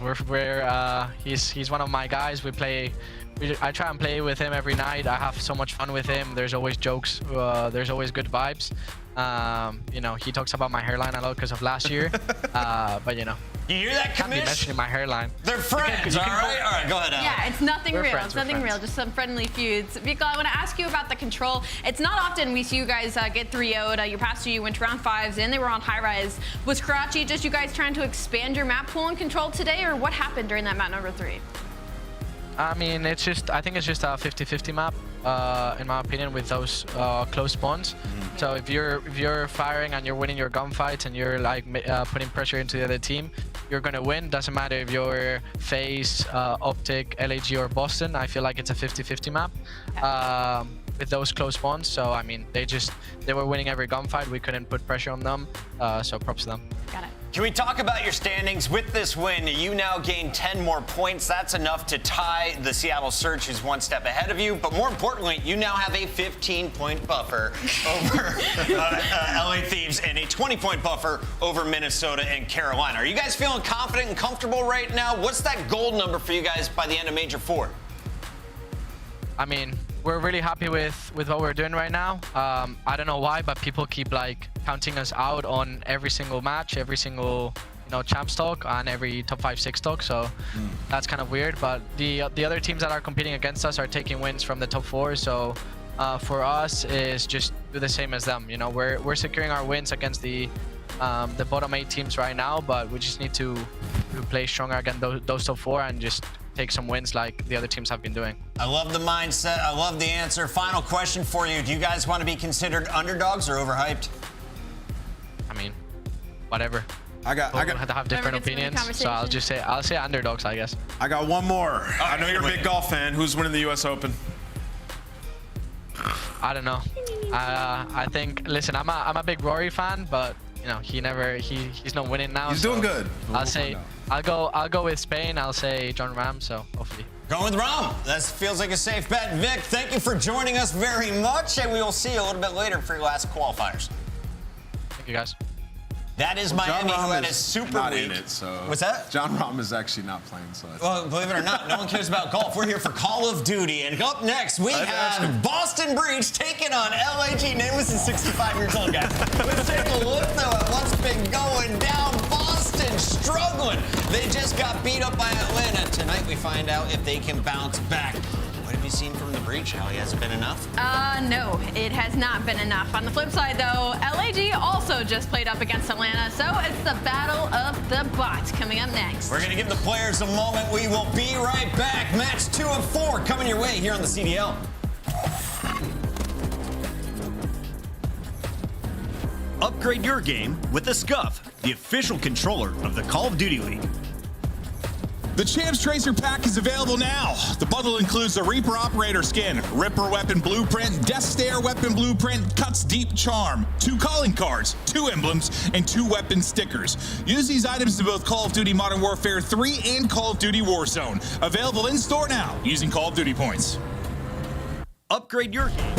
He's one of my guys. I try and play with him every night. I have so much fun with him. There's always jokes. There's always good vibes. You know, he talks about my hairline a lot because of last year. But you know. You hear that, Can't be mentioning my hairline. They're friends, all right? All right, go ahead, Al. Yeah, it's nothing real. Friends, it's nothing real, just some friendly feuds. Vico, I want to ask you about the control. It's not often we see you guys get 3-0'd. Your past 2, you went to round 5s, and they were on High Rise. Was Karachi just you guys trying to expand your map pool and control today, or what happened during that map number 3? I mean, I think it's just a 50-50 map, in my opinion, with those close spawns. So if you're firing and you're winning your gunfights and you're like putting pressure into the other team, you're gonna win. Doesn't matter if you're FaZe, Optic, LAG, or Boston. I feel like it's a 50-50 map with those close spawns. So I mean, they were winning every gunfight. We couldn't put pressure on them. So props to them. Got it. Can we talk about your standings? With this win, you now gain 10 more points. That's enough to tie the Seattle Surge, who's one step ahead of you. But more importantly, you now have a 15-point buffer over LA Thieves and a 20-point buffer over Minnesota and Carolina. Are you guys feeling confident and comfortable right now? What's that gold number for you guys by the end of Major IV? I mean, we're really happy with what we're doing right now. I don't know why, but people keep like counting us out on every single match, every single champs talk, and every top 5-6 talk. So that's kind of weird. But the other teams that are competing against us are taking wins from the top 4. So for us is just do the same as them. We're securing our wins against the bottom 8 teams right now, but we just need to play stronger against those top 4 and just take some wins like the other teams have been doing. I love the mindset. I love the answer. Final question for you. Do you guys want to be considered underdogs or overhyped? I mean, whatever. I have different opinions, so I'll say underdogs, I guess. I got one more. I know you're a big golf fan. Who's winning the US Open? I don't know. I think, listen, I'm a big Rory fan, but he's not winning now. He's doing good. I'll go with Spain. I'll say John Ram, so hopefully. Going with Ram. That feels like a safe bet. Vic, thank you for joining us very much, and we will see you a little bit later for your last qualifiers. Thank you, guys. That is Miami, who had a super not week. In it, so what's that? John Rahm is actually not playing. So well, believe it or not, no one cares about golf. We're here for Call of Duty, and up next we have Boston Breach taking on LAG. Nameless is 65 years old, guys. Let's take a look though at what's been going down. Boston struggling. They just got beat up by Atlanta. Tonight we find out if they can bounce back. What have you seen from the Breach, Hallie? Has it been enough? No, it has not been enough. On the flip side, though, LAG also just played up against Atlanta, so it's the battle of the bots coming up next. We're going to give the players a moment. We will be right back. Match 2 of 4 coming your way here on the CDL. Upgrade your game with the Scuff, the official controller of the Call of Duty League. The Champs Tracer pack is available now. The bundle includes the Reaper Operator skin, Ripper Weapon Blueprint, Death Stare Weapon Blueprint, Cuts Deep Charm, 2 calling cards, 2 emblems, and 2 weapon stickers. Use these items in both Call of Duty Modern Warfare 3 and Call of Duty Warzone. Available in store now using Call of Duty points. Upgrade your game.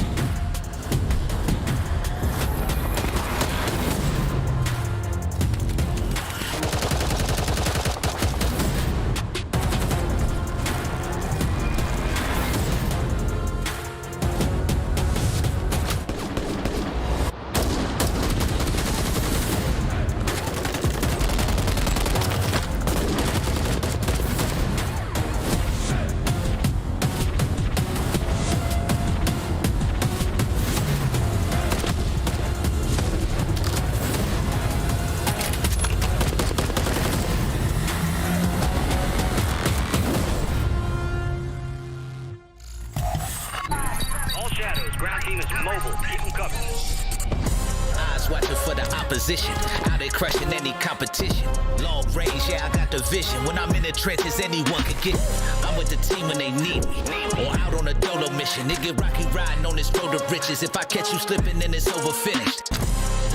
How they crushing any competition. Long range, yeah, I got the vision. When I'm in the trenches, anyone can get me. I'm with the team when they need me. Or out on a dolo mission. Nigga rocky riding on this road to riches. If I catch you slipping, then it's over finished.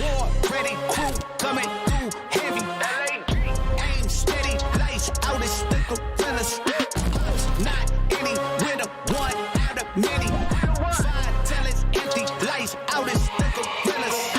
War, ready, crew, coming through heavy. Aim steady, lights out, it's the gorillas. Not any winner, one out of many. 5 talents empty, lights out, it's the gorillas.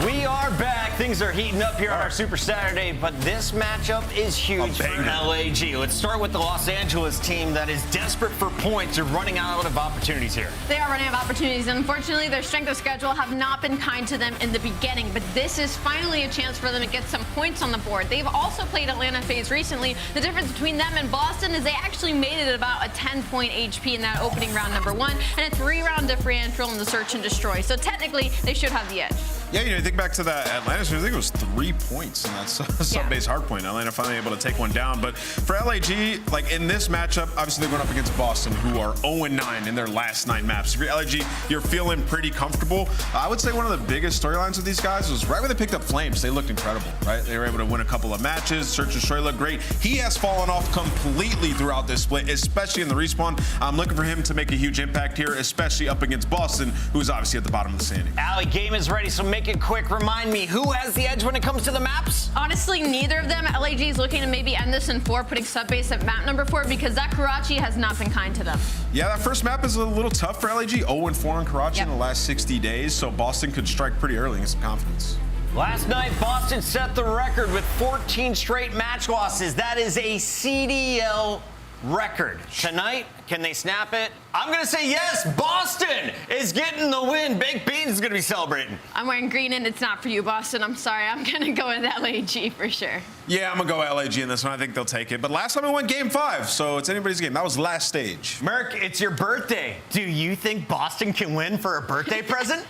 We are back. Things are heating up here on our Super Saturday, but this matchup is huge for LAG. Let's start with the Los Angeles team that is desperate for points. They're running out of opportunities here. They are running out of opportunities, and unfortunately, their strength of schedule have not been kind to them in the beginning, but this is finally a chance for them to get some points on the board. They've also played Atlanta FaZe recently. The difference between them and Boston is they actually made it about a 10-point HP in that opening round number 1, and a 3-round differential in the search and destroy. So technically, they should have the edge. Yeah, you know, you think back to that Atlanta, I think it was 3 points in that sub-base hardpoint. Atlanta finally able to take one down. But for LAG, like in this matchup, obviously they're going up against Boston, who are 0-9 in their last 9 maps. If you're LAG, you're feeling pretty comfortable. I would say one of the biggest storylines with these guys was right when they picked up Flames. They looked incredible, right? They were able to win a couple of matches. Search and Destroy looked great. He has fallen off completely throughout this split, especially in the respawn. I'm looking for him to make a huge impact here, especially up against Boston, who's obviously at the bottom of the standing. Allie, game is ready, so make it quick. Remind me, who has the edge when it comes to the maps? Honestly, neither of them. LAG is looking to maybe end this in 4, putting sub-base at map number 4 because that Karachi has not been kind to them. Yeah, that first map is a little tough for LAG. 0-4 in Karachi in the last 60 days, so Boston could strike pretty early and get some confidence. Last night, Boston set the record with 14 straight match losses. That is a CDL record. Tonight, can they snap it? I'm going to say yes. Boston is getting the win. Baked Beans is going to be celebrating. I'm wearing green, and it's not for you, Boston. I'm sorry. I'm going to go with LAG for sure. Yeah, I'm going to go LAG in this one. I think they'll take it. But last time it went game 5, so it's anybody's game. That was last stage. Merc, it's your birthday. Do you think Boston can win for a birthday present?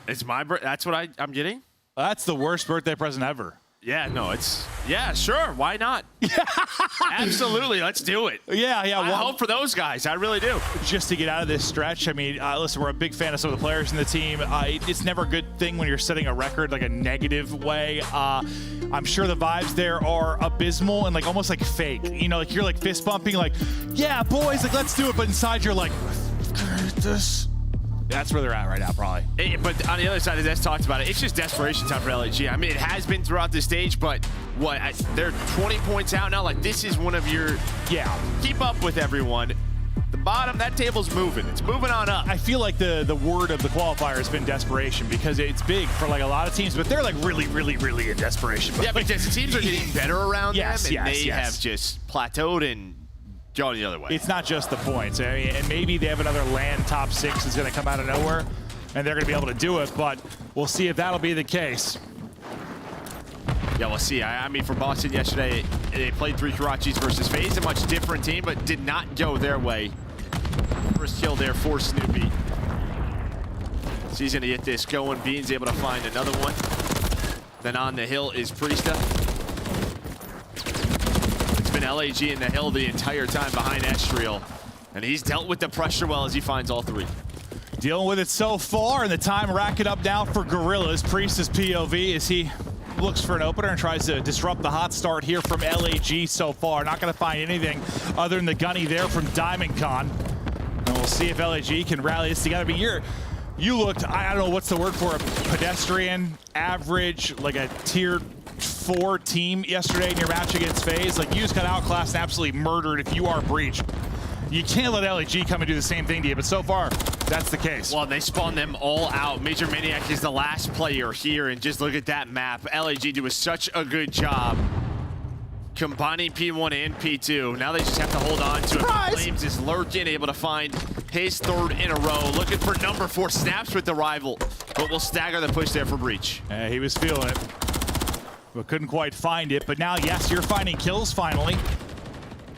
It's my birthday. That's what I'm getting? That's the worst birthday present ever. Yeah, no, yeah, sure. Why not? Absolutely. Let's do it. Yeah. I hope for those guys. I really do. Just to get out of this stretch, I mean, listen, we're a big fan of some of the players in the team. It's never a good thing when you're setting a record like a negative way. I'm sure the vibes there are abysmal and like almost like fake. You know, like you're like fist bumping, like, yeah, boys, like let's do it. But inside you're like, this. That's where they're at right now, probably. But on the other side, as talked about it, it's just desperation time for LAG. I mean, it has been throughout the stage, but they're 20 points out now. Like, this is one of your, keep up with everyone. The bottom, that table's moving. It's moving on up. I feel like the word of the qualifier has been desperation because it's big for like a lot of teams, but they're like really, really, really in desperation. Yeah, because the teams are getting better around them, and they have just plateaued and going the other way. It's not just the points. I mean, and maybe they have another land top 6 that's going to come out of nowhere, and they're going to be able to do it, but we'll see if that'll be the case. Yeah, we'll see. I mean, for Boston yesterday, they played 3 Karachis versus FaZe, a much different team, but did not go their way. First kill there for Snoopy. So he's going to get this going. Bean's able to find another one. Then on the hill is Priesta. LAG in the hill the entire time behind Estriel, and he's dealt with the pressure well as he finds all 3. Dealing with it so far, and the time racking up now for Guerrillas. Priest's POV as he looks for an opener and tries to disrupt the hot start here from LAG so far. Not going to find anything other than the gunny there from Diamond Con. And we'll see if LAG can rally this together. But you looked, I don't know what's the word for a pedestrian, average, like a tier 4 team yesterday in your match against FaZe. Like, you just got outclassed and absolutely murdered if you are Breach. You can't let LAG come and do the same thing to you, but so far, that's the case. Well, they spawned them all out. Major Maniac is the last player here, and just look at that map. LAG doing such a good job combining P1 and P2. Now they just have to hold on to it. Flames is lurking, able to find his 3rd in a row. Looking for number 4, snaps with the rival, but will stagger the push there for Breach. Yeah, he was feeling it, but couldn't quite find it. But now, yes, you're finding kills finally.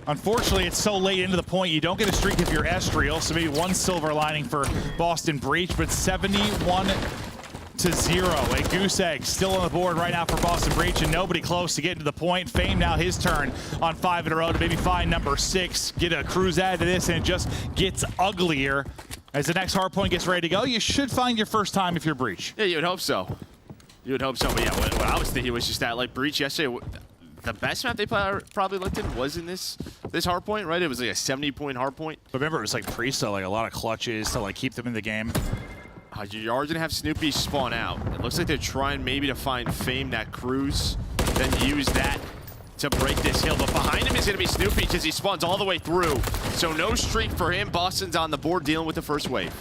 Unfortunately, it's so late into the point, you don't get a streak if you're Estriel, so maybe one silver lining for Boston Breach, but 71-0. A goose egg still on the board right now for Boston Breach, and nobody close to getting to the point. Fame now his turn on 5 in a row to maybe find number 6, get a cruise add to this, and it just gets uglier. As the next hardpoint gets ready to go, you should find your first time if you're Breach. Yeah, you would hope so. You would hope so, but yeah, what I was thinking was just that, like, Breach yesterday, the best map they probably looked in was in this hardpoint, right? It was like a 70-point hardpoint. But remember, it was like Priesta, like a lot of clutches to like keep them in the game. You are gonna have Snoopy spawn out. It looks like they're trying maybe to find Fame that cruise, then use that to break this hill. But behind him is gonna be Snoopy because he spawns all the way through. So no streak for him. Boston's on the board dealing with the first wave.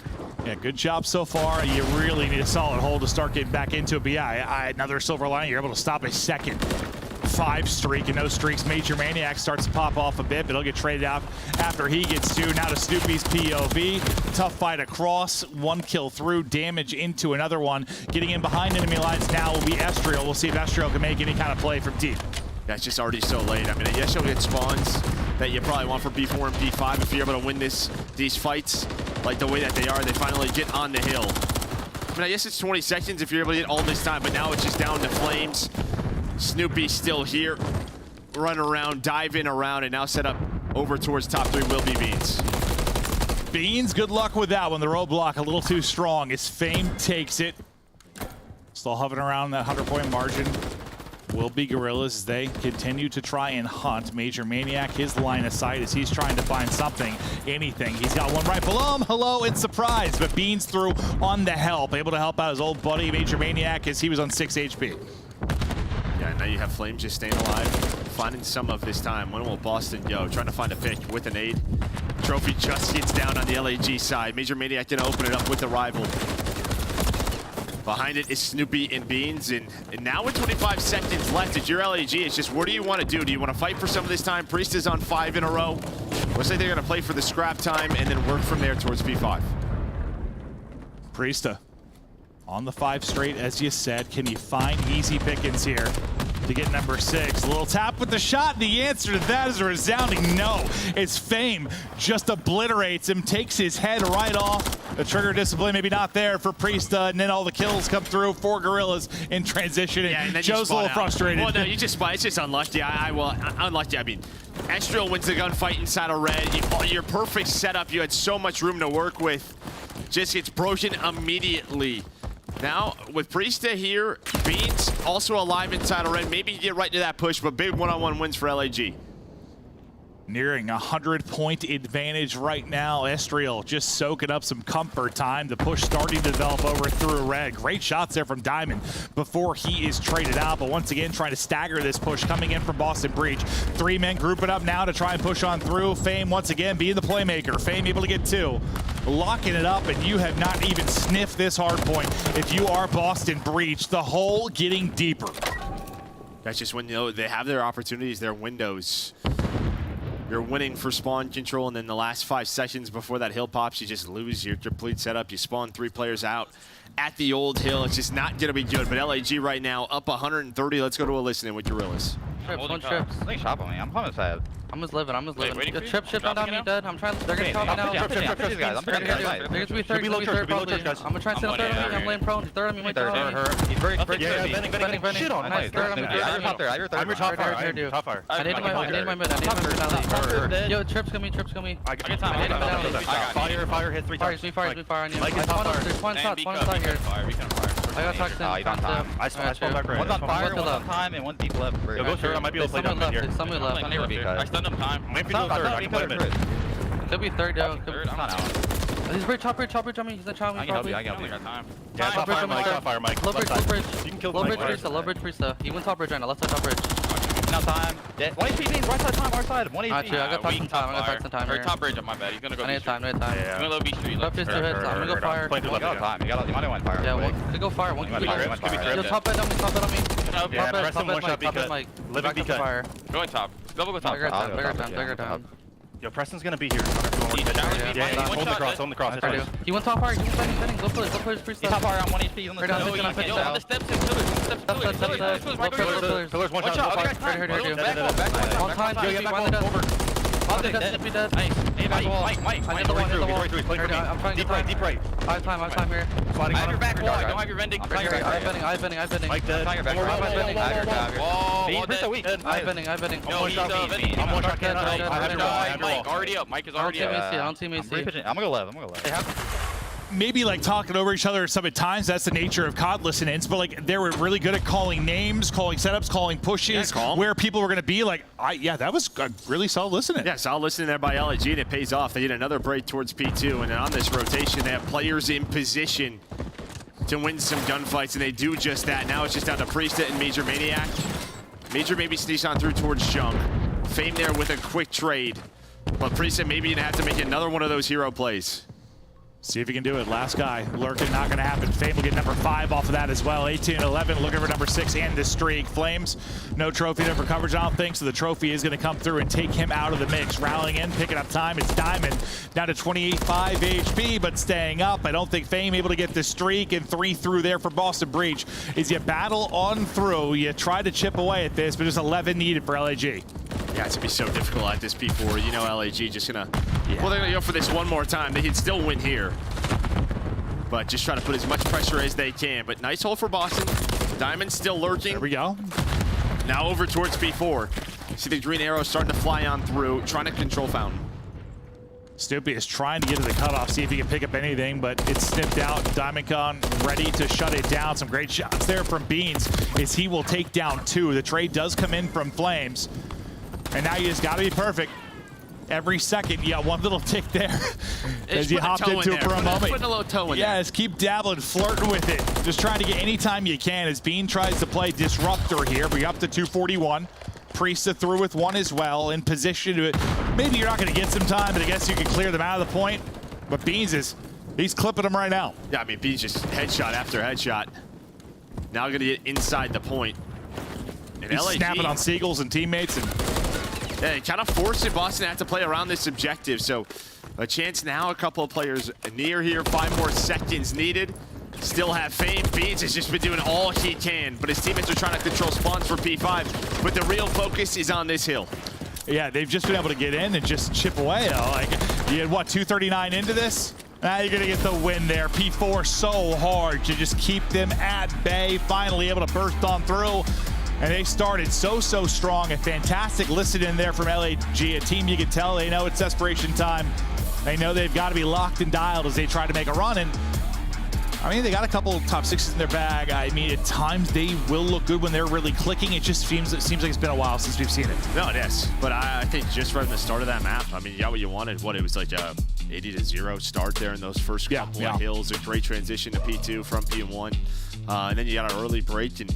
Yeah, good job so far. You really need a solid hold to start getting back into it. But yeah, another silver lining. You're able to stop a second 5 streak and no streaks. Major Maniac starts to pop off a bit, but he'll get traded out after he gets 2. Now to Snoopy's POV. Tough fight across. 1 kill through. Damage into another one. Getting in behind enemy lines now will be Estriel. We'll see if Estriel can make any kind of play from deep. Yeah, it's just already so late. I mean, yes, you'll get spawns that you probably want for B4 and B5 if you're able to win these fights like the way that they are. They finally get on the hill. mean, I guess it's 20 seconds if you're able to get all this time, but now it's just down to Flames. Snoopy still here. Run around, dive in around, and now set up over towards top 3 will be Beans. Beans, good luck with that one. The roadblock a little too strong as Fame takes it. Still hovering around that 100-point margin. Will be Guerrillas as they continue to try and hunt. Major Maniac, his line of sight as he's trying to find something, anything. He's got one right below him. Hello and surprise, but Beans through on the help. Able to help out his old buddy, Major Maniac, as he was on 6 HP. Yeah, now you have Flames just staying alive, finding some of this time. When will Boston go? Trying to find a pick with an aid. Trophy just gets down on the LAG side. Major Maniac gonna open it up with the rival. Behind it is Snoopy and Beans, and now with 25 seconds left, it's your LAG. It's just, what do you want to do? Do you want to fight for some of this time? Priest is on 5 in a row. Looks like they're going to play for the scrap time and then work from there towards P5. Priesta on the 5 straight, as you said. Can you find easy pickings here to get number 6? A little tap with the shot. The answer to that is a resounding no. It's Fame just obliterates him, takes his head right off. The trigger discipline maybe not there for Priesta, and then all the kills come through for Guerrillas in transition. And then Joe's a little frustrated. Well, no, you just spot. It's just unlucky. Unlucky. I mean, Estriel wins the gunfight inside of red. Your perfect setup. You had so much room to work with. Just gets broken immediately. Now, with Priesta here, Beans also alive inside of red. Maybe you get right to that push, but big one-on-one wins for LAG. Nearing a 100-point advantage right now. Estriel just soaking up some comfort time. The push starting to develop over through red. Great shots there from Diamond before he is traded out. But once again, trying to stagger this push coming in from Boston Breach. 3 men grouping up now to try and push on through. Fame once again being the playmaker. Fame able to get 2. Locking it up, and you have not even sniffed this hard point. If you are Boston Breach, the hole getting deeper. That's just when they have their opportunities, their windows. You're winning for spawn control, and then the last 5 seconds before that hill pops, you just lose your complete setup. You spawn 3 players out at the old hill. It's just not going to be good. But LAG right now up 130. Let's go to a listening with Guerrillas. One trips. They shot on me. I'm coming sad. I'm just living. The trip on me, dead. I'm trying. They're gonna top me now. Trip, guys. I'm pretty good. They're gonna be third. Probably. I'm gonna try and steal third on me. I'm laying prone. He's third on me. He's very bending. Shit on. Nice. Third on me. I'm top there. I'm your top fire. I need my mid. Yo, trips coming. I got time. Fire hit 3 times. Fire on you. There's one shot here. I got toxin. I spawned back right. One's on fire, one's on time, and one deep left. Yo, go third. I might be able to play down mid here. Someone left. I stunned him time. Might be third. I can play mid. Could be third down. I'm not out. He's top bridge on me. He's not trying me. I can help you. I got time. Yeah, top fire, Mike. Low bridge. You can kill Low bridge Priesta. He went top bridge right now. Left side top bridge. Now time. 1 HP means right side time, our side. 1 HP. I got toxin time. Or top bridge on my bed. He's gonna go. I need time. Yeah. I'm gonna low B street. Left is 2 hits. I'm gonna go fire. You got time. You might want fire. Yeah, one could go fire. One could be fire. Yo, top bed on me. Yeah, press him one shot because living B cut. Going top. Go top. Bigger time. Yo, Preston's gonna be here. Yeah, hold the cross. He went top fire. He went bending. Go pillars, Priest. He's top fire on 1 HP. On the steps. Pillars, one shot. Back. On time. Yo, back over. Be dead. Nice. Mike. I'm trying deep right. I have time here. I have your back wall. I don't have your vending. I'm bending. Mike dead. I'm bending. I'm bending. No, he's vending. I'm one shot. Mike already up. Mike is already up. I don't see AC. I'm gonna go left. Maybe like talking over each other some at times. That's the nature of COD listenings, but like they were really good at calling names, calling setups, calling pushes, where people were going to be. Like, that was a really solid listening. Yeah, solid listening there by LAG, and it pays off. They get another break towards P2, and then on this rotation, they have players in position to win some gunfights, and they do just that. Now it's just down to Priesta and Major Maniac. Major maybe sneaks on through towards Junk. Fame there with a quick trade, but Priesta maybe gonna have to make another one of those hero plays. See if he can do it. Last guy lurking, not going to happen. Fame will get number 5 off of that as well. 18-11, looking for number 6 and the streak. Flames, no trophy for coverage, I don't think, so the trophy is going to come through and take him out of the mix. Rallying in, picking up time. It's Diamond down to 28.5 HP, but staying up. I don't think Fame able to get the streak, and 3 through there for Boston Breach. Is you battle on through, you try to chip away at this, but just 11 needed for LAG. Yeah, it's gonna be so difficult at this P4. You know LAG just gonna, well, they're gonna go for this one more time. They can still win here. but just try to put as much pressure as they can. But nice hold for Boston. Diamond's still lurking. There we go. Now over towards P4. See the green arrow starting to fly on through, trying to control Fountain. Stoopy is trying to get to the cutoff, see if he can pick up anything, but it's snipped out. Diamondcon ready to shut it down. Some great shots there from Beans as he will take down 2. The trade does come in from Flames, and now you just got to be perfect. Every second, you got one little tick there as you hopped into it for a moment. Putting a little toe in there. Yes, keep dabbling, flirting with it. Just trying to get any time you can as Bean tries to play Disruptor here. We up to 241. Priesta through with 1 as well, in position to maybe you're not going to get some time, but I guess you can clear them out of the point. But Beans he's clipping them right now. Yeah, I mean, Beans just headshot after headshot. Now going to get inside the point. And He's LAG, snapping on Seagulls and teammates. And yeah, kind of forcing Boston to have to play around this objective. So a chance now, a couple of players near here, 5 more seconds needed. Still have Fame. Beans has just been doing all he can, but his teammates are trying to control spawns for P5. But the real focus is on this hill. Yeah, they've just been able to get in and just chip away. Like, you had, what, 239 into this? Now you're going to get the win there. P4 so hard to just keep them at bay. Finally able to burst on through. And they started so strong. A fantastic listen in there from LAG, a team you can tell they know it's desperation time. They know they've got to be locked and dialed as they try to make a run. And I mean, they got a couple of top 6s in their bag. I mean, at times they will look good when they're really clicking. It seems like it's been a while since we've seen it. No, it is. But I think just from the start of that map, I mean, you got what you wanted. What, it was like a 80-0 start there in those first couple of hills. A great transition to P2 from P1. And then you got an early break. And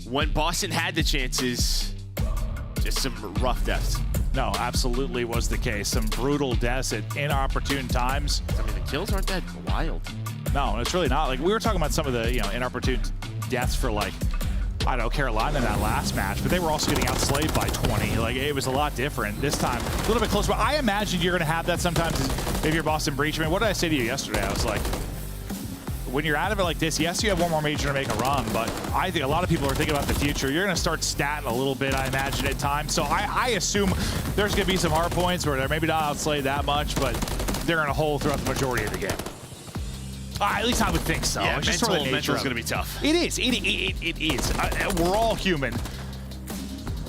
when Boston had the chances, just some rough deaths. No, absolutely was the case. Some brutal deaths at inopportune times. I mean, the kills aren't that wild. No, it's really not. Like, we were talking about some of the, inopportune deaths for, like, I don't know, Carolina in that last match, but they were also getting outslaved by 20. Like, it was a lot different this time. A little bit closer, but I imagine you're going to have that sometimes if you're Boston Breach. I mean, what did I say to you yesterday? I was like, when you're out of it like this, yes, you have one more major to make a run, but I think a lot of people are thinking about the future. You're going to start statting a little bit, I imagine, at times. So I assume there's going to be some hard points where they're maybe not outslayed that much, but they're going to hold throughout the majority of the game. At least I would think so. Yeah, it's just sort of the nature is going to be tough. It is. It is. We're all human.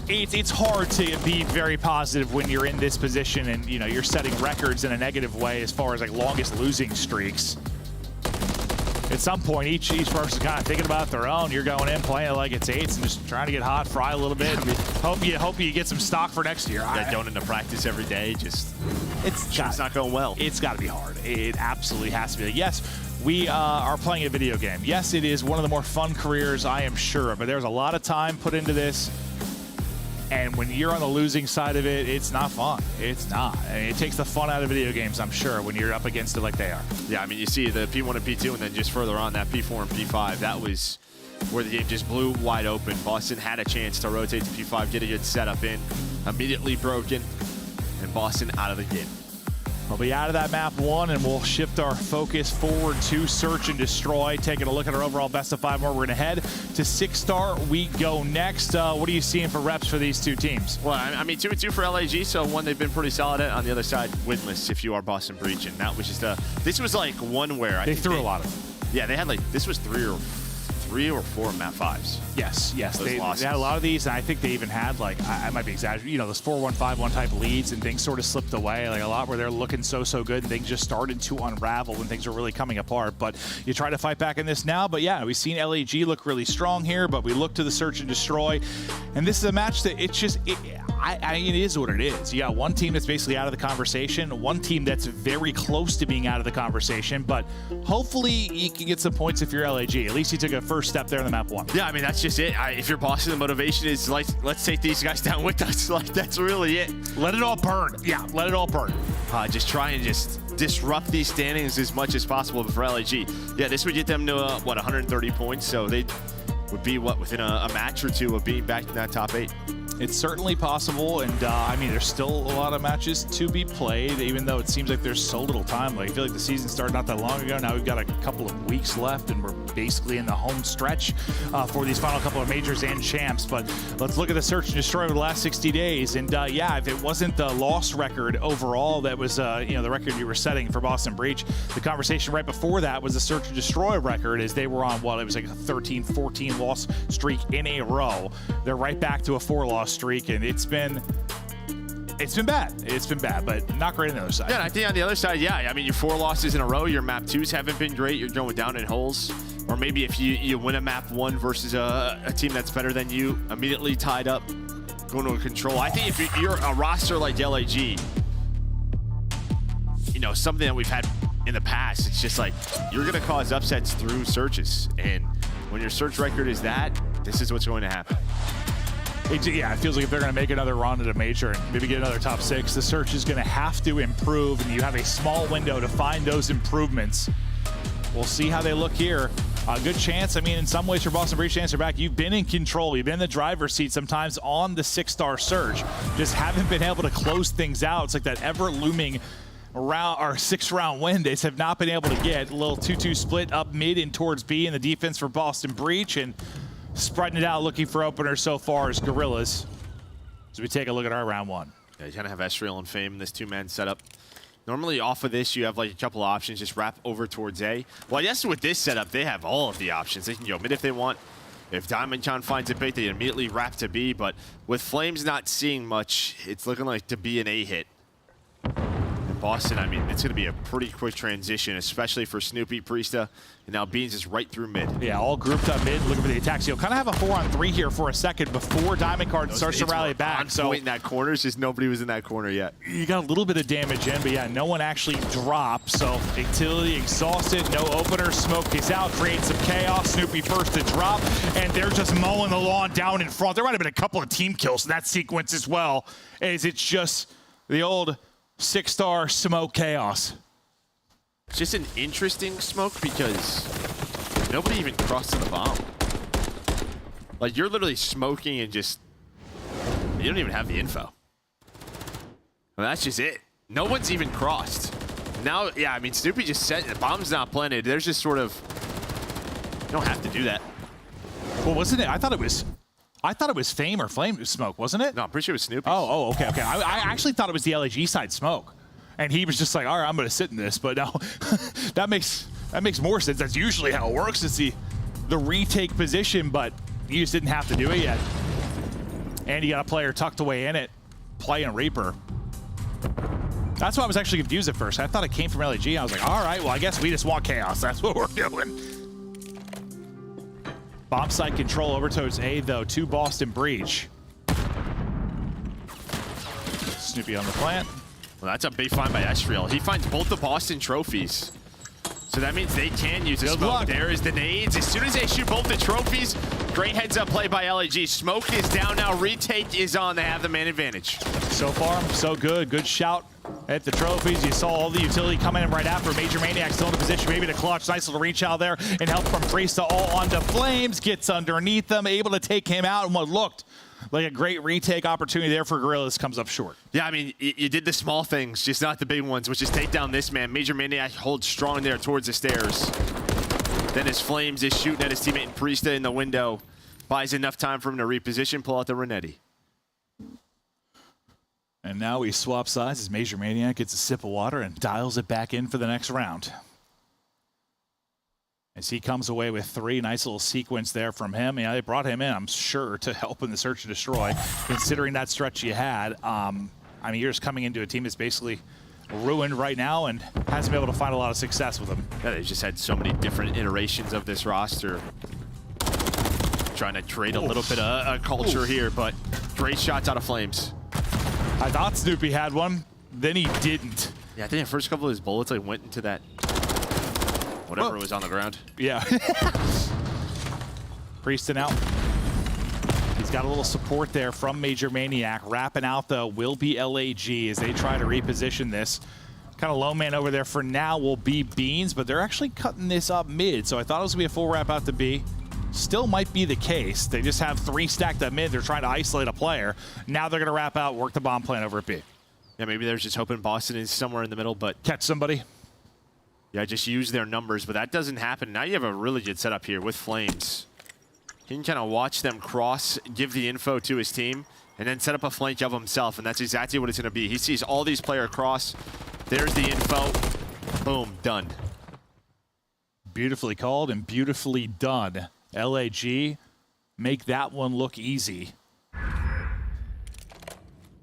It's hard to be very positive when you're in this position and you're setting records in a negative way as far as like longest losing streaks. At some point, each person's kind of thinking about their own. You're going in, playing it like it's 8s, and just trying to get hot, fry a little bit. Hope you get some stock for next year. Going into practice every day, it's not going well. It's got to be hard. It absolutely has to be. Yes, we are playing a video game. Yes, it is one of the more fun careers, I am sure, but there's a lot of time put into this. And when you're on the losing side of it, it's not fun. It's not. I mean, it takes the fun out of video games, I'm sure, when you're up against it like they are. Yeah, I mean, you see the P1 and P2, and then just further on, that P4 and P5, that was where the game just blew wide open. Boston had a chance to rotate to P5, get a good setup in, immediately broken, and Boston out of the game. We'll be out of that map 1, and we'll shift our focus forward to Search and Destroy. Taking a look at our overall best of 5 more. We're going to head to 6-star. We go next. What are you seeing for reps for these two teams? Well, I mean, 2-2 for LAG, so one they've been pretty solid at. On the other side, winless if you are Boston Breach. And that was just this was like one where they threw a lot of them. Yeah, they had this was 3 or 4 map 5s. Yes. They had a lot of these, and I think they even had, I might be exaggerating, those 4-1, 5-1 type leads, and things sort of slipped away, a lot where they're looking so good, and things just started to unravel when things were really coming apart. But you try to fight back in this now, but yeah, we've seen LAG look really strong here, but we look to the Search and Destroy, and this is a match that it is what it is. You got one team that's basically out of the conversation, one team that's very close to being out of the conversation, but hopefully you can get some points if you're LAG. At least you took a first step there in the map 1. Yeah, I mean, that's just it. If you're Boston, the motivation is let's take these guys down with us. That's really it. Let it all burn. Yeah, let it all burn. Just try and just disrupt these standings as much as possible for LAG. Yeah, this would get them to 130 points, so they would be within a match or two of being back in that top 8. It's certainly possible, and I mean, there's still a lot of matches to be played, even though it seems like there's so little time. Like, I feel like the season started not that long ago. Now we've got a couple of weeks left, and we're basically in the home stretch for these final couple of majors and champs. But let's look at the search and destroy over the last 60 days. And yeah, if it wasn't the loss record overall that was the record you were setting for Boston Breach, the conversation right before that was the search and destroy record, as they were on it was like a 13-14 loss streak in a row. They're right back to a 4-loss streak, and it's been bad. It's been bad, but not great on the other side. Yeah, and I think on the other side, yeah, I mean, your 4 losses in a row, your map 2s haven't been great. You're going down in holes. Or maybe if you win a map 1 versus a team that's better than you, immediately tied up, going to a control. I think if you're a roster like LAG, something that we've had in the past, it's just like you're going to cause upsets through searches. And when your search record is that, this is what's going to happen. It feels like if they're going to make another run at a major and maybe get another top 6, the search is going to have to improve, and you have a small window to find those improvements. We'll see how they look here. A good chance, I mean, in some ways for Boston Breach to answer back, you've been in control. You've been in the driver's seat sometimes on the 6-star search. Just haven't been able to close things out. It's like that ever-looming 6-round win. They have not been able to get a little 2-2 split up mid and towards B in the defense for Boston Breach, and spreading it out, looking for openers so far is Guerrillas. As we take a look at our round 1. Yeah, you kind of have Estriel and Fame in this 2-man setup. Normally off of this, you have like a couple options, just wrap over towards A. Well, I guess with this setup, they have all of the options. They can go mid if they want. If Diamondcon finds a bait, they immediately wrap to B. But with Flames not seeing much, it's looking like to be an A hit. In Boston, I mean, it's going to be a pretty quick transition, especially for Snoopy, Priesta, and now Beans is right through mid. Yeah, all grouped up mid, looking for the attacks. You'll kind of have a 4-on-3 here for a second before Diamondcon starts to rally back. So in that corner, it's just nobody was in that corner yet. You got a little bit of damage in, but yeah, no one actually dropped. So Utility exhausted, no opener, smoke is out, creates some chaos. Snoopy first to drop, and they're just mowing the lawn down in front. There might have been a couple of team kills in that sequence as well, as it's just the old 6-star smoke chaos. It's just an interesting smoke because nobody even crossed to the bomb. Like, you're literally smoking and just, you don't even have the info. Well, that's just it. No one's even crossed. Now, yeah, I mean, Snoopy just said the bomb's not planted. There's just sort of, you don't have to do that. Well, wasn't it? I thought it was Fame or Flame smoke, wasn't it? No, I'm pretty sure it was Snoopy. Oh, okay. I actually thought it was the LAG side smoke. And he was just like, all right, I'm going to sit in this. But no, that makes more sense. That's usually how it works. It's the retake position, but you just didn't have to do it yet. And you got a player tucked away in it, playing Reaper. That's why I was actually confused at first. I thought it came from LAG. I was like, all right, well, I guess we just want chaos. That's what we're doing. Bomb site control over towards A, though, to Boston Breach. Snoopy on the plant. Well, that's a big find by Estriel. He finds both the Boston trophies. So that means they can use the smoke. There is the nades. As soon as they shoot both the trophies, great heads-up play by LAG. Smoke is down now. Retake is on. They have the man advantage. So far, so good. Good shout at the trophies. You saw all the utility coming in right after. Major Maniac still in a position maybe to clutch. Nice little reach out there and help from Priesta all onto Flames. Gets underneath them, able to take him out in what looked like a great retake opportunity there for Guerrillas. Comes up short. Yeah, I mean, you did the small things, just not the big ones, which is take down this man. Major Maniac holds strong there towards the stairs. Then his Flames is shooting at his teammate and Priesta in the window. Buys enough time for him to reposition, pull out the Renetti. And now we swap sides as Major Maniac gets a sip of water and dials it back in for the next round. As he comes away with 3, nice little sequence there from him. Yeah, they brought him in, I'm sure, to help in the search and destroy, considering that stretch you had. I mean, you're just coming into a team that's basically ruined right now and hasn't been able to find a lot of success with them. Yeah, they've just had so many different iterations of this roster. Trying to trade a little bit of culture here, but great shots out of Flames. I thought Snoopy had one, then he didn't. Yeah, I think the first couple of his bullets went into that whatever was on the ground. Yeah. Prieston out. He's got a little support there from Major Maniac. Wrapping out, though, will be LAG as they try to reposition this. Kind of low man over there for now will be Beans, but they're actually cutting this up mid, so I thought it was going to be a full wrap out to B. still might be the case. They just have 3 stacked up mid. They're trying to isolate a player. Now they're going to wrap out, work the bomb plan over at B. Yeah, maybe they're just hoping Boston is somewhere in the middle, but catch somebody. Yeah, just use their numbers, but that doesn't happen. Now you have a really good setup here with Flames. He can kind of watch them cross, give the info to his team, and then set up a flank of himself, and that's exactly what it's going to be. He sees all these players cross. There's the info. Boom, done. Beautifully called and beautifully done. LAG, make that one look easy.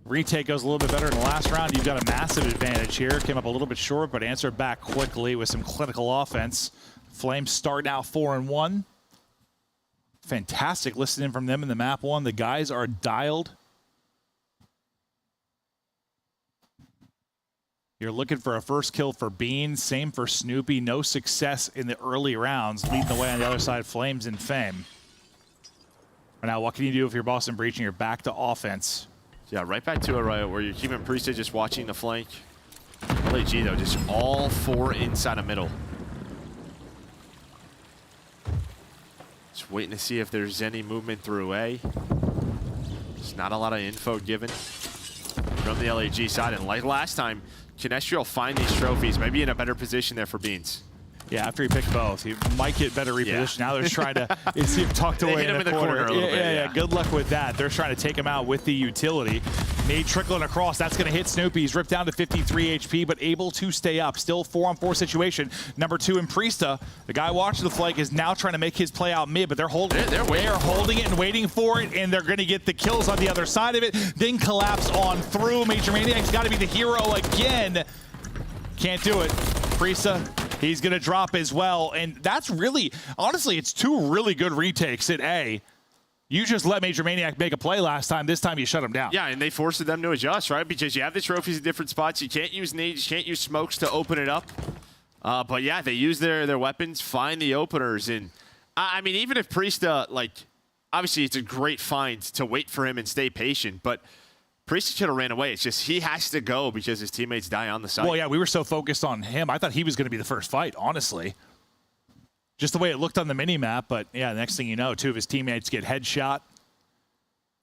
Retake goes a little bit better in the last round. You've got a massive advantage here. Came up a little bit short, but answered back quickly with some clinical offense. Flames start out 4-1. Fantastic listening from them in the map one. The guys are dialed. You're looking for a first kill for Beans. Same for Snoopy. No success in the early rounds. Leading the way on the other side, Flames and Fame. Now, what can you do if you're Boston Breach and you're back to offense? Yeah, right back to it, right, where you're keeping Priesthood just watching the flank. LAG, though, just all 4 inside of middle. Just waiting to see if there's any movement through A. There's not a lot of info given from the LAG side. And like last time, Kinestrial find these trophies, maybe in a better position there for Beans. Yeah, after he picked both, he might get better reposition. Yeah. Now they're trying to see him tucked away in the corner. A little bit, yeah, good luck with that. They're trying to take him out with the utility. Nade trickling across. That's going to hit Snoopy. He's ripped down to 53 HP, but able to stay up. Still 4-on-4 situation. Number 2 in Priesta. The guy watching the flank is now trying to make his play out mid, but they're holding it. They're holding it and waiting for it, and they're going to get the kills on the other side of it. Then collapse on through. Major Maniac's got to be the hero again. Can't do it. Priesta. He's going to drop as well, and that's really, honestly, it's 2 really good retakes at A. You just let Major Maniac make a play last time. This time you shut him down. Yeah, and they forced them to adjust, right? Because you have the trophies in different spots. You can't use nades, you can't use smokes to open it up. But yeah, they use their weapons, find the openers, and I mean, even if Priesta, like, obviously it's a great find to wait for him and stay patient, but Priest should have ran away. It's just he has to go because his teammates die on the site. Well, yeah, we were so focused on him. I thought he was going to be the first fight, honestly. Just the way it looked on the mini-map. But, yeah, the next thing you know, 2 of his teammates get headshot.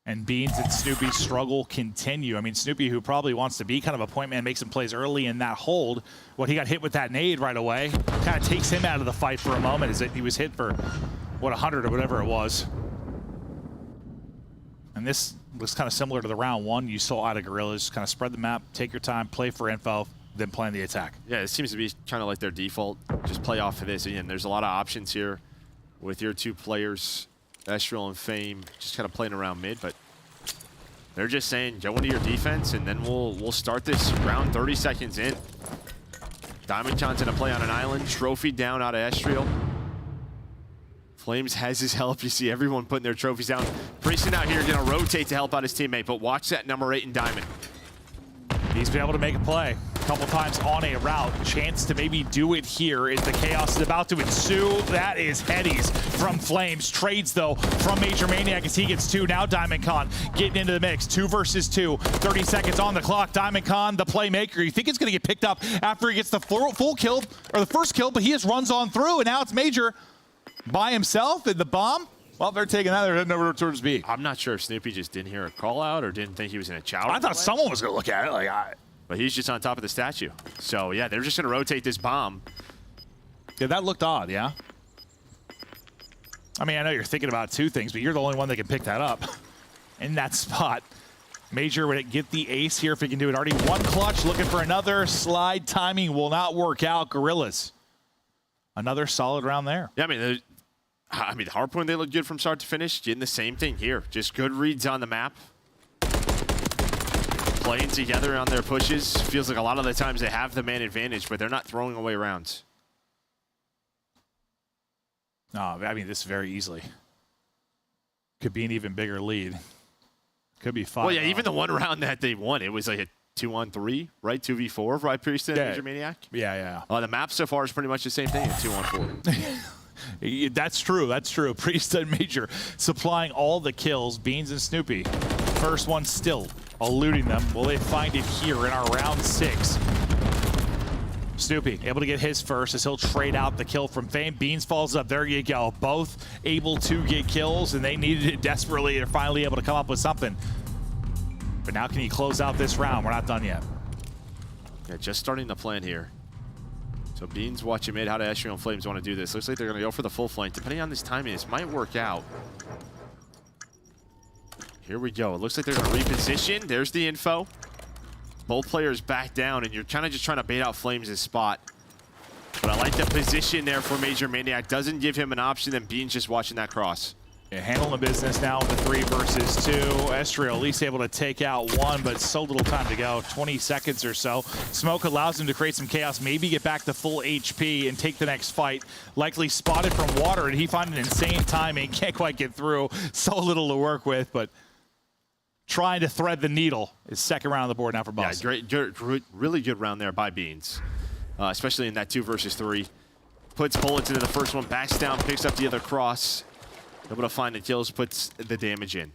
And Beans and Snoopy's struggle continue. I mean, Snoopy, who probably wants to be kind of a point man, makes some plays early in that hold. Well, he got hit with that nade right away. Kind of takes him out of the fight for a moment as he was hit for, what, 100 or whatever it was. And this looks kind of similar to the round 1 you saw out of Guerrillas. Kind of spread the map, take your time, play for info, then plan the attack. Yeah, it seems to be kind of like their default. Just play off of this. Again, there's a lot of options here with your 2 players, Estriel and Fame, just kind of playing around mid, but they're just saying, go into your defense, and then we'll start this round 30 seconds in. Diamondcon's gonna play on an island, trophy down out of Estriel. Flames has his help. You see everyone putting their trophies down. Prieston out here going to rotate to help out his teammate, but watch that number 8 in Diamond. He's been able to make a play a couple times on a route. Chance to maybe do it here as the chaos is about to ensue. That is Headies from Flames. Trades, though, from Major Maniac as he gets 2. Now Diamondcon getting into the mix. 2 versus 2. 30 seconds on the clock. Diamondcon, the playmaker. You think it's going to get picked up after he gets the full kill, or the first kill, but he just runs on through, and now it's Major by himself in the bomb. Well, they're taking that. They're heading over towards B. I'm not sure if Snoopy just didn't hear a call out or didn't think he was in a chowder. I thought someone was going to look at it. But he's just on top of the statue. So, yeah, they're just going to rotate this bomb. Yeah, that looked odd, yeah? I mean, I know you're thinking about 2 things, but you're the only one that can pick that up in that spot. Major would get the ace here if he can do it. Already 1 clutch, looking for another slide. Timing will not work out. Guerrillas. Another solid round there. Yeah, I mean, Hardpoint, they look good from start to finish. Getting the same thing here. Just good reads on the map. Playing together on their pushes. Feels like a lot of the times they have the man advantage, but they're not throwing away rounds. No, I mean, this very easily could be an even bigger lead. Could be 5. Well, yeah, even the 1 round that they won, it was like a 2-on-3, right? 2v4, right, Priest and Major Maniac? Yeah. The map so far is pretty much the same thing, 2-on-4. That's true. That's true. Priest and Major supplying all the kills. Beans and Snoopy. First one still eluding them. Will they find it here in our round 6? Snoopy able to get his first as he'll trade out the kill from Fame. Beans falls up. There you go. Both able to get kills, and they needed it desperately. They're finally able to come up with something. But now can he close out this round? We're not done yet. Yeah, just starting the plan here. So Beans watching mid. How do Estriel and Flames want to do this? Looks like they're going to go for the full flank. Depending on this timing, this might work out. Here we go. It looks like they're going to reposition. There's the info. Both players back down, and you're kind of just trying to bait out Flames' spot. But I like the position there for Major Maniac. Doesn't give him an option, and Beans just watching that cross. Yeah, handling the business now with the 3 versus 2. Estriel at least able to take out 1, but so little time to go. 20 seconds or so. Smoke allows him to create some chaos, maybe get back to full HP and take the next fight. Likely spotted from water, and he found an insane timing. Can't quite get through. So little to work with, but trying to thread the needle is second round on the board now for Boston. Yeah, really good round there by Beans, especially in that 2 versus 3. Puts bullets into the first one, backs down, picks up the other cross. Able to find the kills, puts the damage in.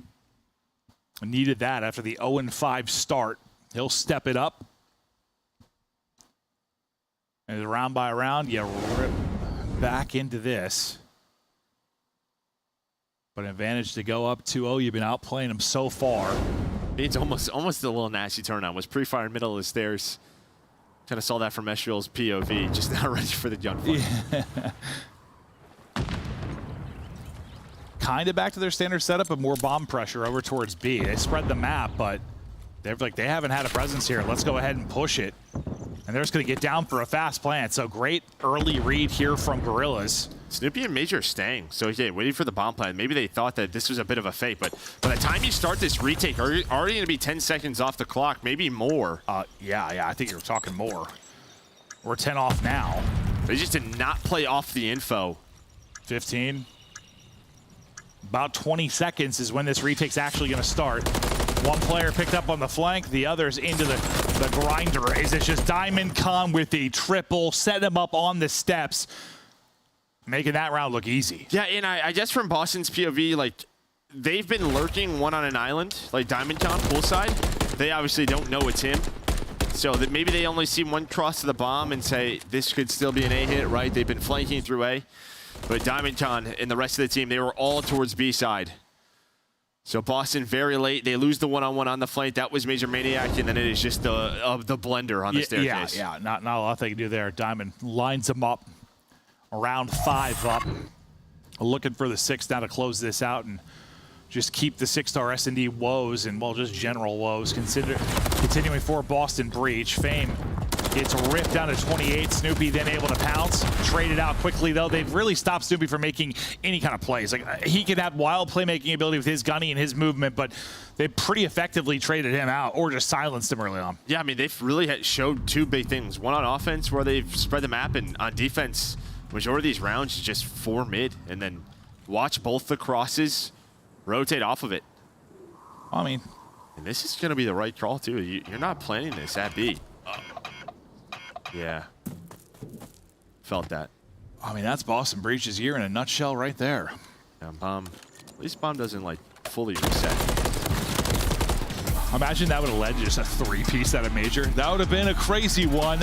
Needed that after the 0-5 start. He'll step it up. And round by round, you rip back into this. But an advantage to go up 2-0. You've been outplaying him so far. It's almost a little nasty turnout. Was pre-fire in middle of the stairs. Kind of saw that from Estriel's POV. Just not ready for the gunfight. Yeah. Kind of back to their standard setup, but more bomb pressure over towards B. They spread the map, but they're like, they haven't had a presence here. Let's go ahead and push it. And they're just going to get down for a fast plant. So great early read here from Guerrillas. Snoopy and Major staying. So yeah, waiting for the bomb plant. Maybe they thought that this was a bit of a fake, but by the time you start this retake, already going to be 10 seconds off the clock, maybe more. Yeah, I think you're talking more. We're 10 off now. They just did not play off the info. 15. About 20 seconds is when this retake's actually going to start. One player picked up on the flank, the other's into the grinder. Is it just Diamond Con with the triple, set him up on the steps, making that round look easy. Yeah, and I guess from Boston's POV, like, they've been lurking one on an island, like Diamond Con poolside. They obviously don't know it's him. So that maybe they only see one cross to the bomb and say, this could still be an A hit, right? They've been flanking through A. But Diamond Con and the rest of the team, they were all towards B side. So Boston very late. They lose the one-on-one on the flank. That was Major Maniac, and then it is just the blender on the staircase. Yeah, not a lot they can do there. Diamond lines them up, around 5 up. Looking for the 6 now to close this out and just keep the 6-star S&D woes and, well, just general woes. Continuing for Boston Breach. Fame gets ripped down to 28. Snoopy then able to pounce. Trade it out quickly, though. They've really stopped Snoopy from making any kind of plays. Like, he can have wild playmaking ability with his gunny and his movement, but they pretty effectively traded him out or just silenced him early on. Yeah, I mean, they've really showed 2 big things. One on offense, where they've spread the map, and on defense, majority of these rounds is just 4 mid, and then watch both the crosses rotate off of it. I mean, and this is going to be the right call, too. You're not planning this at B. Yeah. Felt that. I mean, that's Boston Breach's year in a nutshell right there. Yeah, Bomb. At least Bomb doesn't, like, fully reset. Imagine that would have led to just a 3-piece out of Major. That would have been a crazy one.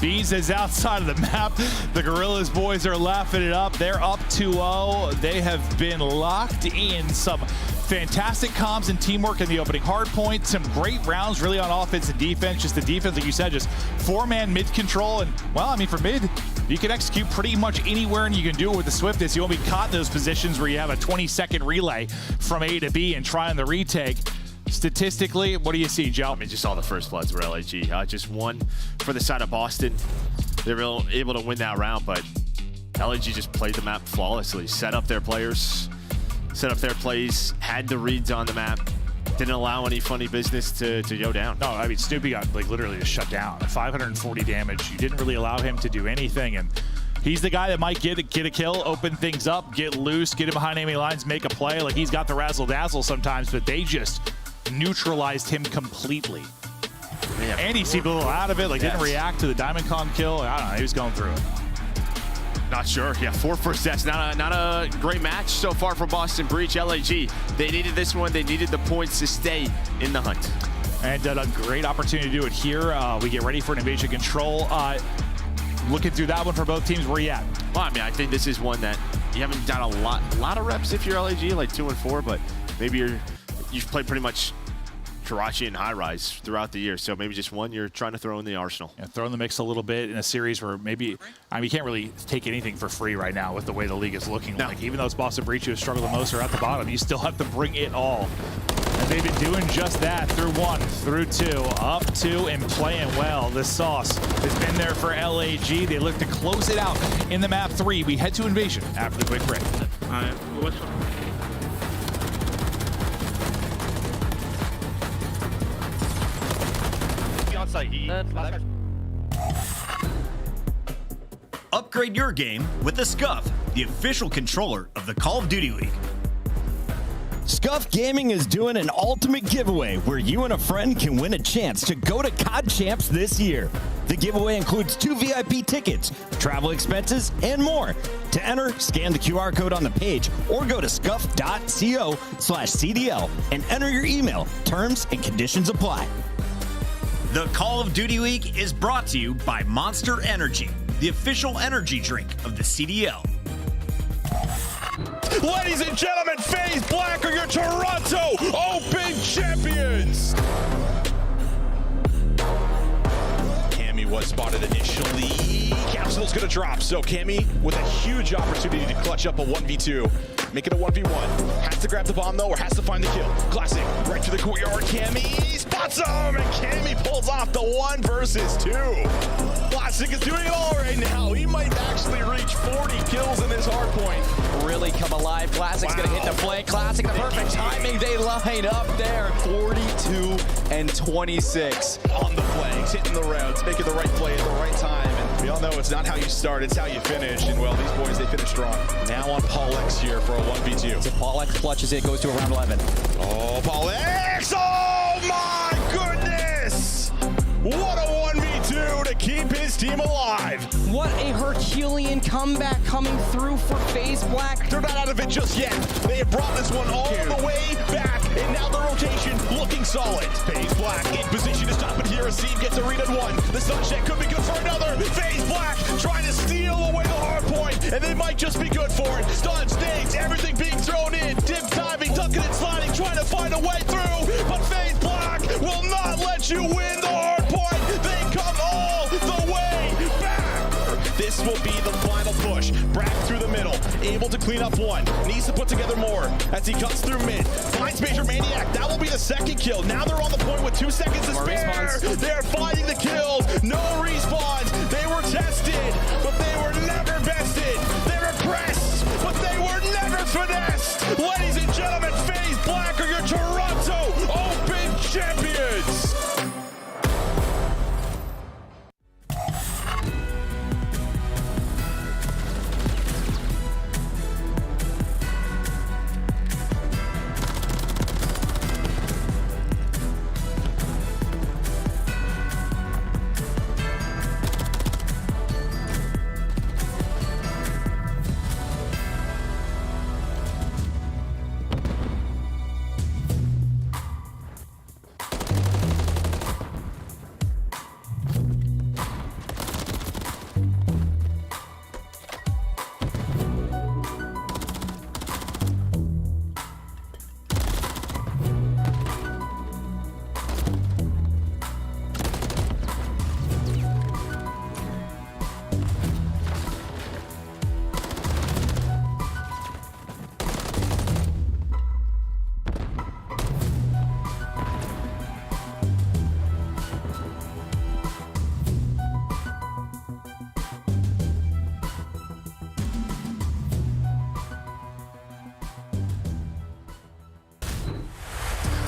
Beans is outside of the map. The Guerrillas boys are laughing it up. They're up 2-0. They have been locked in. Some fantastic comms and teamwork in the opening hardpoint. Some great rounds really on offense and defense. Just the defense, like you said, just 4-man mid control. And, well, I mean, for mid, you can execute pretty much anywhere, and you can do it with the swiftness. You won't be caught in those positions where you have a 20-second relay from A to B and try on the retake. Statistically, what do you see, Joe? I mean, just all the first bloods were LAG. Just one for the side of Boston. They were able to win that round, but LAG just played the map flawlessly. Set up their players, set up their plays, had the reads on the map. Didn't allow any funny business to go down. No, I mean, Snoopy got like literally just shut down. 540 damage. You didn't really allow him to do anything, and he's the guy that might get a kill, open things up, get loose, get him behind enemy lines, make a play. Like, he's got the razzle-dazzle sometimes, but they just neutralized him completely. Yeah, and he seemed a little out of it, like didn't react to the Diamond Con kill. I don't know, he was going through it. Not sure. Yeah, 4 first sets. Not a great match so far for Boston Breach. LAG, they needed this one. They needed the points to stay in the hunt. And a great opportunity to do it here. We get ready for an invasion control. looking through that one for both teams. Where you at? Well, I mean, I think this is one that you haven't done a lot of reps if you're LAG, like 2 and 4, but maybe you've played pretty much Karachi and high rise throughout the year, so maybe just one you're trying to throw in the arsenal. Yeah, throw in the mix a little bit in a series where maybe, I mean, you can't really take anything for free right now with the way the league is looking. No. Like, even though it's Boston Breach who has struggled the most or at the bottom, you still have to bring it all. And they've been doing just that through 1, through 2, up 2, and playing well. This sauce has been there for LAG. They look to close it out in the map 3. We head to Invasion after the quick break. Upgrade your game with the Scuff, the official controller of the Call of Duty League. Scuff Gaming is doing an ultimate giveaway where you and a friend can win a chance to go to COD Champs this year. The giveaway includes 2 VIP tickets, travel expenses, and more. To enter, scan the QR code on the page or go to scuff.co/CDL and enter your email. Terms and conditions apply. The Call of Duty League is brought to you by Monster Energy, the official energy drink of the CDL. Ladies and gentlemen, FaZe Black are your Toronto Open champions. Cammy was spotted initially. Capsule's gonna drop, so Cammy with a huge opportunity to clutch up a 1v2. Make it a 1v1. Has to grab the bomb though, or has to find the kill. Classic, right to the courtyard. Cammy spots him, and Cammy pulls off the 1 versus 2. Classic is doing it all right now. He might actually reach 40 kills in this hardpoint. Really come alive. Classic's gonna hit the flank. Classic, the perfect timing. They line up there. 42 and 26 on the flanks, hitting the routes, making the right play at the right time. And we all know it's not how you start, it's how you finish. And well, these boys, they finish strong. Now on Paul X here for a 1v2. So Paul X clutches it, goes to around 11. Oh, Paul X! Oh my goodness! What a 1v2 to keep his team alive. What a Herculean comeback coming through for FaZe Black. They're not out of it just yet. They have brought this one all the way back, and now the rotation looking solid. FaZe Black in position to stop it here. Asim gets a read at 1. The sunshine could be good for another. FaZe Black trying to steal away the hard point, and they might just be good for it. Stuns, nades, everything being thrown in. Dip diving, ducking and sliding, trying to find a way through. But FaZe Black will not let you win the hard point. They come all the way back. This will be the final push. Brack through the middle, able to clean up 1. Needs to put together more as he cuts through mid. Finds Major Maniac. That will be the 2nd kill. Now they're on the point with 2 seconds to spare. They're finding the kills. No respawns. They were tested, but they were never bested. They were pressed, but they were never finessed. Ladies and gentlemen, FaZe Black are your Toronto Open champions.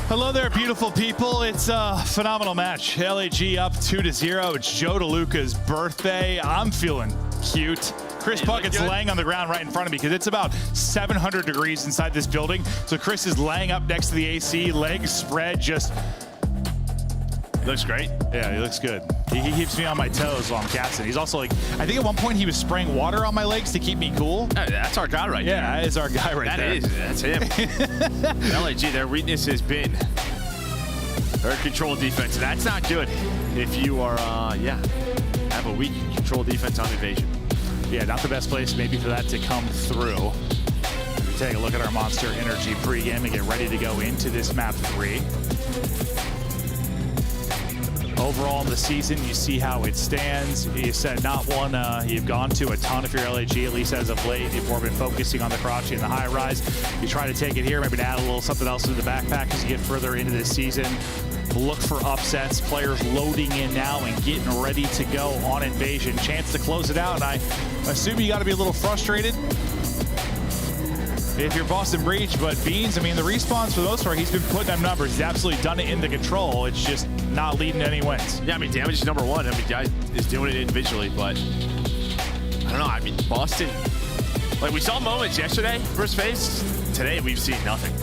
Hello there, beautiful people. It's a phenomenal match. LAG up 2-0. It's Joe DeLuca's birthday. I'm feeling cute. Chris Puckett's laying on the ground right in front of me because it's about 700 degrees inside this building. So Chris is laying up next to the AC, legs spread, just... Looks great. Yeah, he looks good. He keeps me on my toes while I'm casting. He's also like, I think at one point he was spraying water on my legs to keep me cool. Oh, that's our guy right there. Yeah, that is our guy right there. That's him. LAG, their weakness has been their control defense. That's not good if you are, have a weak control defense on invasion. Yeah, not the best place maybe for that to come through. We take a look at our Monster Energy pregame and get ready to go into this map 3. Overall in the season, you see how it stands. You said not one you've gone to a ton of your LAG, at least as of late. You've more been focusing on the crouching and the high rise. You try to take it here, maybe to add a little something else to the backpack as you get further into this season. Look for upsets, players loading in now and getting ready to go on invasion. Chance to close it out, and I assume you got to be a little frustrated if you're Boston Breach, but Beans, I mean, the respawns for the most part, he's been putting up numbers. He's absolutely done it in the control. It's just not leading to any wins. Yeah, I mean, damage is number 1. I mean, guy is doing it individually, but I don't know. I mean, Boston, like we saw moments yesterday versus FaZe. Today, we've seen nothing.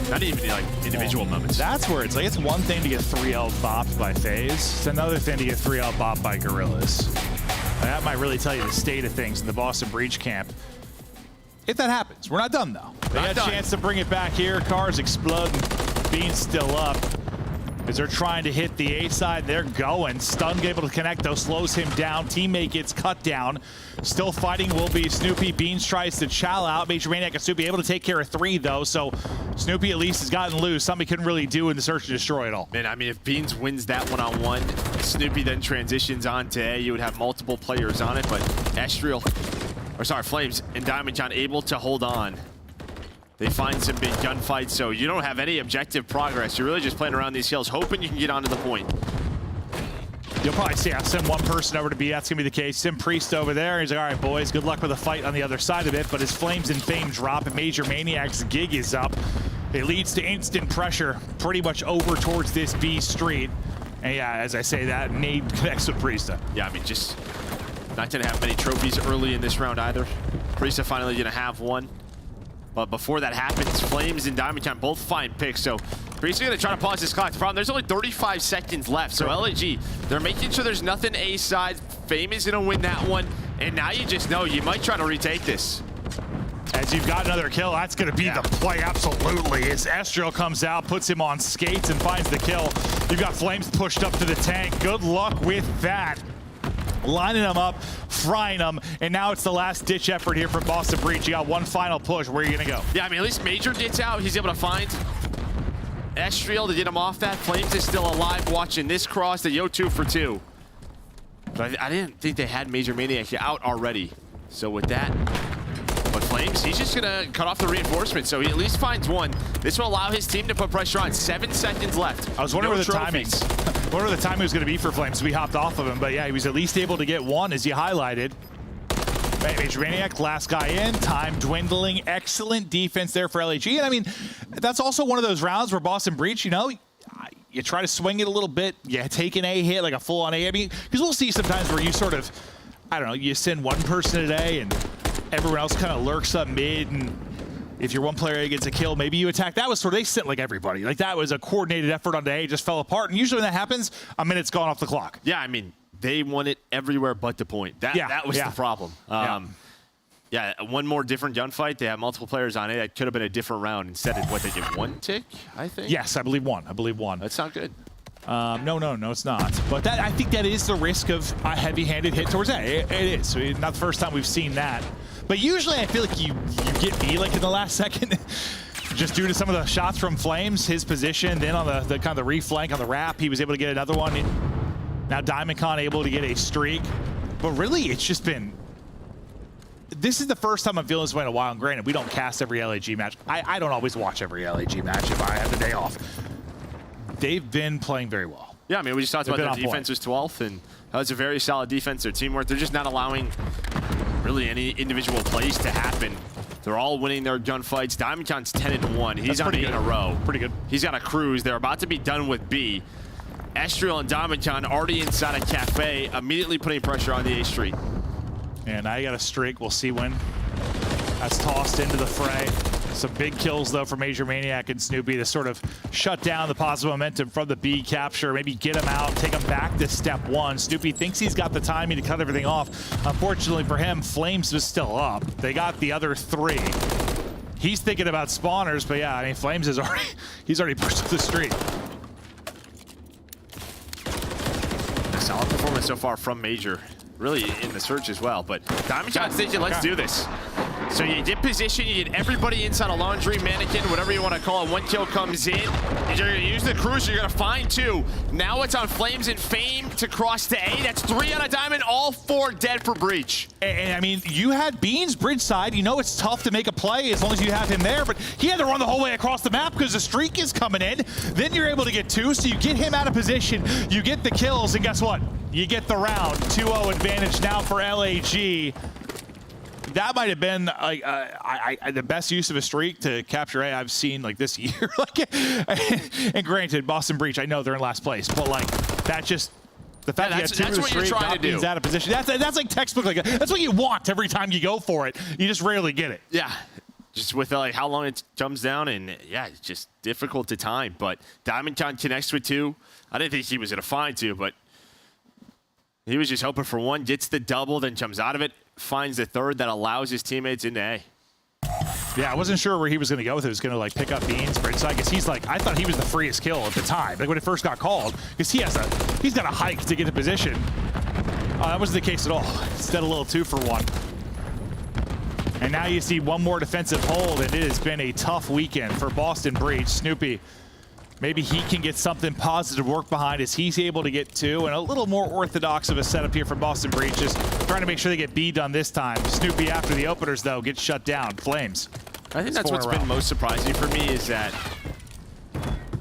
Not even like individual moments. That's where it's like, it's one thing to get 3L bopped by FaZe. It's another thing to get 3L bopped by Guerrillas. That might really tell you the state of things in the Boston Breach camp. If that happens, we're not done though. They got a chance to bring it back here. Cars exploding. Beans still up. As they're trying to hit the A side, they're going. Stun able to connect though, slows him down. Teammate gets cut down. Still fighting will be Snoopy. Beans tries to chow out. Major Maniac and Snoopy able to take care of 3 though, so Snoopy at least has gotten loose. Something he couldn't really do in the search and destroy at all. Man, I mean, if Beans wins that one-on-one, Snoopy then transitions on to A. You would have multiple players on it, but Flames and Diamond John able to hold on. They find some big gunfights, so you don't have any objective progress. You're really just playing around these hills, hoping you can get onto the point. You'll probably see I send one person over to B. That's going to be the case. Sim Priest over there. He's like, all right, boys, good luck with the fight on the other side of it. But his Flames and Fame drop, and Major Maniac's gig is up. It leads to instant pressure pretty much over towards this B street. And yeah, as I say that, Nade connects with Priesta. Yeah, I mean, just not going to have many trophies early in this round either. Priesta finally going to have one. But before that happens, Flames and Diamond Time both find picks. So Priest's going to try to pause this clock. The problem, there's only 35 seconds left. So LAG, they're making sure there's nothing A side. Fame is going to win that one. And now you just know you might try to retake this. As you've got another kill, that's going to be the play, absolutely. As Estriel comes out, puts him on skates and finds the kill. You've got Flames pushed up to the tank. Good luck with that. Lining them up, frying them, and now it's the last-ditch effort here from Boston Breach. You got one final push. Where are you going to go? Yeah, I mean, at least Major gets out. He's able to find Estriel to get him off that. Flames is still alive watching this cross. The Yo 2 for 2. But I didn't think they had Major Maniac out already. So with that, but Flames, he's just going to cut off the reinforcement, so he at least finds one. This will allow his team to put pressure on. 7 seconds left. I was wondering where the timings. I wonder what the timing was going to be for Flames. We hopped off of him, but yeah, he was at least able to get one, as you highlighted. Major Maniac, last guy in, time dwindling. Excellent defense there for LAG. And I mean, that's also one of those rounds where Boston Breach, you know, you try to swing it a little bit. You take an A hit, like a full-on A. I mean, because we'll see sometimes where you sort of, I don't know, you send one person today and everyone else kind of lurks up mid, and if your one player gets a kill, maybe you attack. That was sort of, they sent like everybody. Like that was a coordinated effort on the A, just fell apart. And usually when that happens, a minute's gone off the clock. Yeah, I mean, they won it everywhere but the point. That was the problem. Yeah, one more different gunfight. They have multiple players on it. That could have been a different round. Instead of what, they get 1 tick, I think? Yes, I believe one. That's not good. No, it's not. But that, I think that is the risk of a heavy-handed hit towards A. It is. Not the first time we've seen that. But usually I feel like you get B like in the last second, just due to some of the shots from Flames, his position, then on the kind of the reflank on the wrap, he was able to get another one. Now Diamond Con able to get a streak. But really, it's just been, this is the first time I'm feeling this way in a while. And granted, we don't cast every LAG match. I don't always watch every LAG match if I have the day off. They've been playing very well. Yeah, I mean, we just talked about their defense was 12th, and that was a very solid defense. Their teamwork, they're just not allowing really any individual plays to happen. They're all winning their gunfights. Diamond John's 10-1. He's on 8 in a row. Pretty good. He's got a cruise. They're about to be done with B. Estriel and Diamond John already inside a cafe, immediately putting pressure on the A Street. And I got a streak. We'll see when that's tossed into the fray. Some big kills, though, for Major Maniac and Snoopy to sort of shut down the positive momentum from the B capture, maybe get him out, take him back to step 1. Snoopy thinks he's got the timing to cut everything off. Unfortunately for him, Flames was still up. They got the other 3. He's thinking about spawners, but yeah, I mean, Flames is already, he's already pushed up the street. A solid performance so far from Major. really in the search as well. But Diamond John's thinking, let's do this. So you get position, you get everybody inside a laundry mannequin, whatever you want to call it. 1 kill comes in. You're going to use the cruiser. You're going to find 2. Now it's on Flames and Fame to cross to A. That's 3 on a Diamond, all 4 dead for Breach. And I mean, you had Beans bridge side. You know it's tough to make a play as long as you have him there, but he had to run the whole way across the map because the streak is coming in. Then you're able to get 2, so you get him out of position. You get the kills, and guess what? You get the round. 2-0 advantage now for LAG. That might have been like the best use of a streak to capture A I've seen like this year. And granted, Boston Breach, I know they're in last place, but like that just the fact that you got 2 that's what you're trying to do. Out of position. That's like textbook. Like that's what you want every time you go for it. You just rarely get it. Yeah, just with like how long it comes down, and yeah, it's just difficult to time. But Diamond Con connects with 2. I didn't think he was gonna find 2, but he was just hoping for 1. Gets the double, then comes out of it. Finds the 3rd that allows his teammates into A. Yeah, I wasn't sure where he was going to go with it. He was going to like pick up Beans bridge side because he's like, I thought he was the freest kill at the time, like when it first got called, because he's got a hike to get to position. That wasn't the case at all. Instead, a little 2 for 1. And now you see 1 more defensive hold, and it has been a tough weekend for Boston Breach. Snoopy, maybe he can get something positive work behind as he's able to get 2, and a little more orthodox of a setup here for Boston Breach, just trying to make sure they get B done this time. Snoopy, after the openers, though, gets shut down. Flames. I think that's what's been most surprising for me is that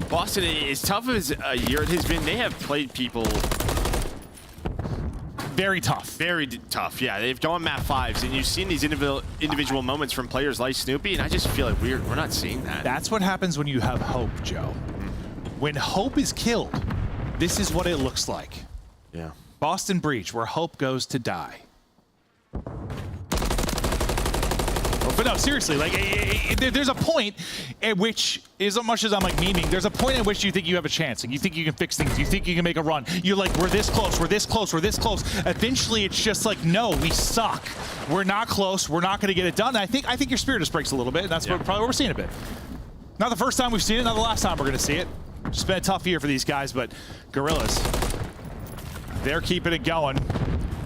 Boston, as tough as a year it has been, they have played people very tough. Very tough, yeah. They've gone map 5s, and you've seen these individual moments from players like Snoopy, and I just feel like we're not seeing that. That's what happens when you have hope, Joe. When hope is killed, this is what it looks like. Yeah. Boston Breach, where hope goes to die. But no, seriously, like there's a point at which, as much as I'm like memeing, there's a point at which you think you have a chance, and you think you can fix things, you think you can make a run. You're like, we're this close, we're this close, we're this close. Eventually, it's just like, no, we suck. We're not close. We're not going to get it done. And I think your spirit just breaks a little bit. And that's probably what we're seeing a bit. Not the first time we've seen it, not the last time we're going to see it. It's been a tough year for these guys, but Guerrillas, they're keeping it going.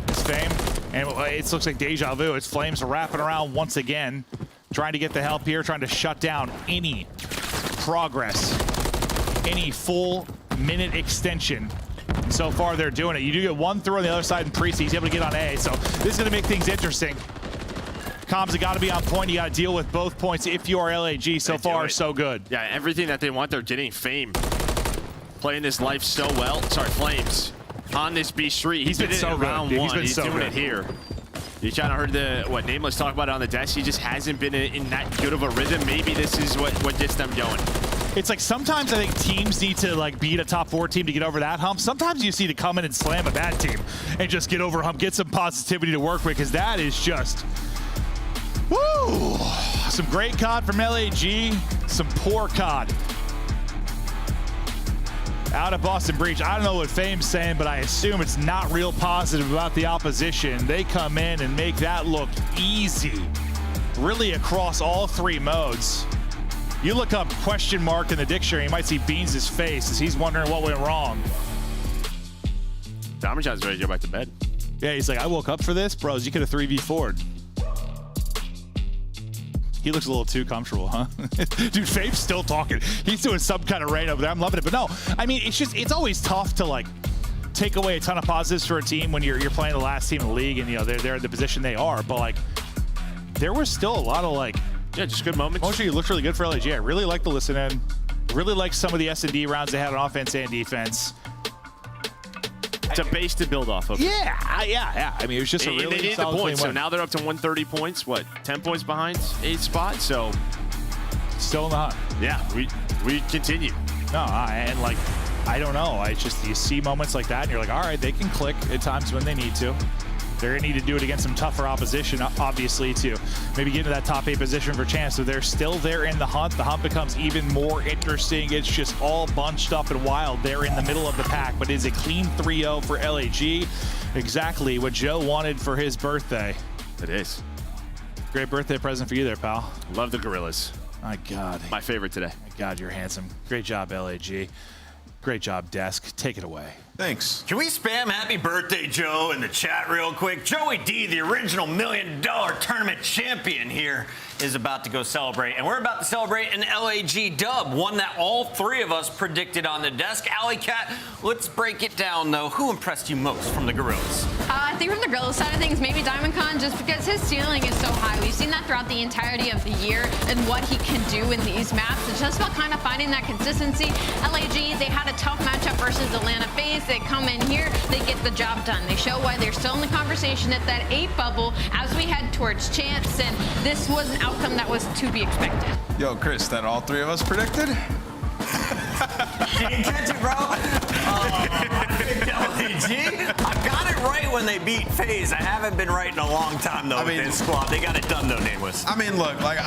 It's Fame, and it looks like deja vu. It's Flames wrapping around once again, trying to get the help here, trying to shut down any progress, any full minute extension. And so far, they're doing it. You do get 1 through on the other side, and Priest, he's able to get on A, so this is going to make things interesting. Comms have got to be on point. You got to deal with both points if you are LAG. So far, so good. Yeah, everything that they want, they're getting. Fame playing this life so well. Sorry, Flames on this B Street. He's been so round 1. He's doing it here. You kind of heard what Nameless talk about it on the desk. He just hasn't been in that good of a rhythm. Maybe this is what gets them going. It's like sometimes I think teams need to like beat a top 4 team to get over that hump. Sometimes you see to come in and slam a bad team and just get over a hump, get some positivity to work with, because that is just. Woo! Some great COD from LAG, some poor COD out of Boston Breach. I don't know what Fame's saying, but I assume it's not real positive about the opposition. They come in and make that look easy, really across all 3 modes. You look up question mark in the dictionary, you might see Beans' face as he's wondering what went wrong. Diamond John's ready to go back to bed. Yeah, he's like, I woke up for this? Bros, you could have 3v4'd. He looks a little too comfortable, huh? Dude, Fabe's still talking. He's doing some kind of raid over there. I'm loving it. But no, I mean, it's always tough to like take away a ton of positives for a team when you're playing the last team in the league and, you know, they're in the position they are. But like, there was still a lot of like, yeah, just good moments. Mostly it looked really good for LAG. I really like the listen in. Really like some of the S&D rounds they had on offense and defense. It's a base to build off of. Yeah. I mean, it was just a really they needed the points, so now they're up to 130 points. What, 10 points behind 8th spot? So still in the hunt. Yeah, we continue. No, and like, I don't know. I just, you see moments like that, and you're like, all right, they can click at times when they need to. They're going to need to do it against some tougher opposition, obviously, to maybe get into that top 8 position for chance. So they're still there in the hunt. The hunt becomes even more interesting. It's just all bunched up and wild. They're in the middle of the pack, but it is a clean 3-0 for LAG. Exactly what Joe wanted for his birthday. It is. Great birthday present for you there, pal. Love the Guerrillas. My God. My favorite today. My God, you're handsome. Great job, LAG. Great job, Desk. Take it away. Thanks. Can we spam happy birthday, Joe, in the chat real quick? Joey D, the original $1 million tournament champion here, is about to go celebrate. And we're about to celebrate an LAG dub, one that all three of us predicted on the desk. Alley Cat, let's break it down, though. Who impressed you most from the Guerrillas? I think from the Guerrillas side of things, maybe DiamondCon, just because his ceiling is so high. We've seen that throughout the entirety of the year and what he can do in these maps. It's just about kind of finding that consistency. LAG, they had a tough matchup versus Atlanta FaZe. They come in here, they get the job done. They show why they're still in the conversation at that 8 bubble as we head towards champs, and this was an outcome that was to be expected. Yo, Chris, that all three of us predicted? You didn't catch it, bro? I got it right when they beat FaZe. I haven't been right in a long time, though, with this squad. They got it done, though, Nameless. I mean, look, like,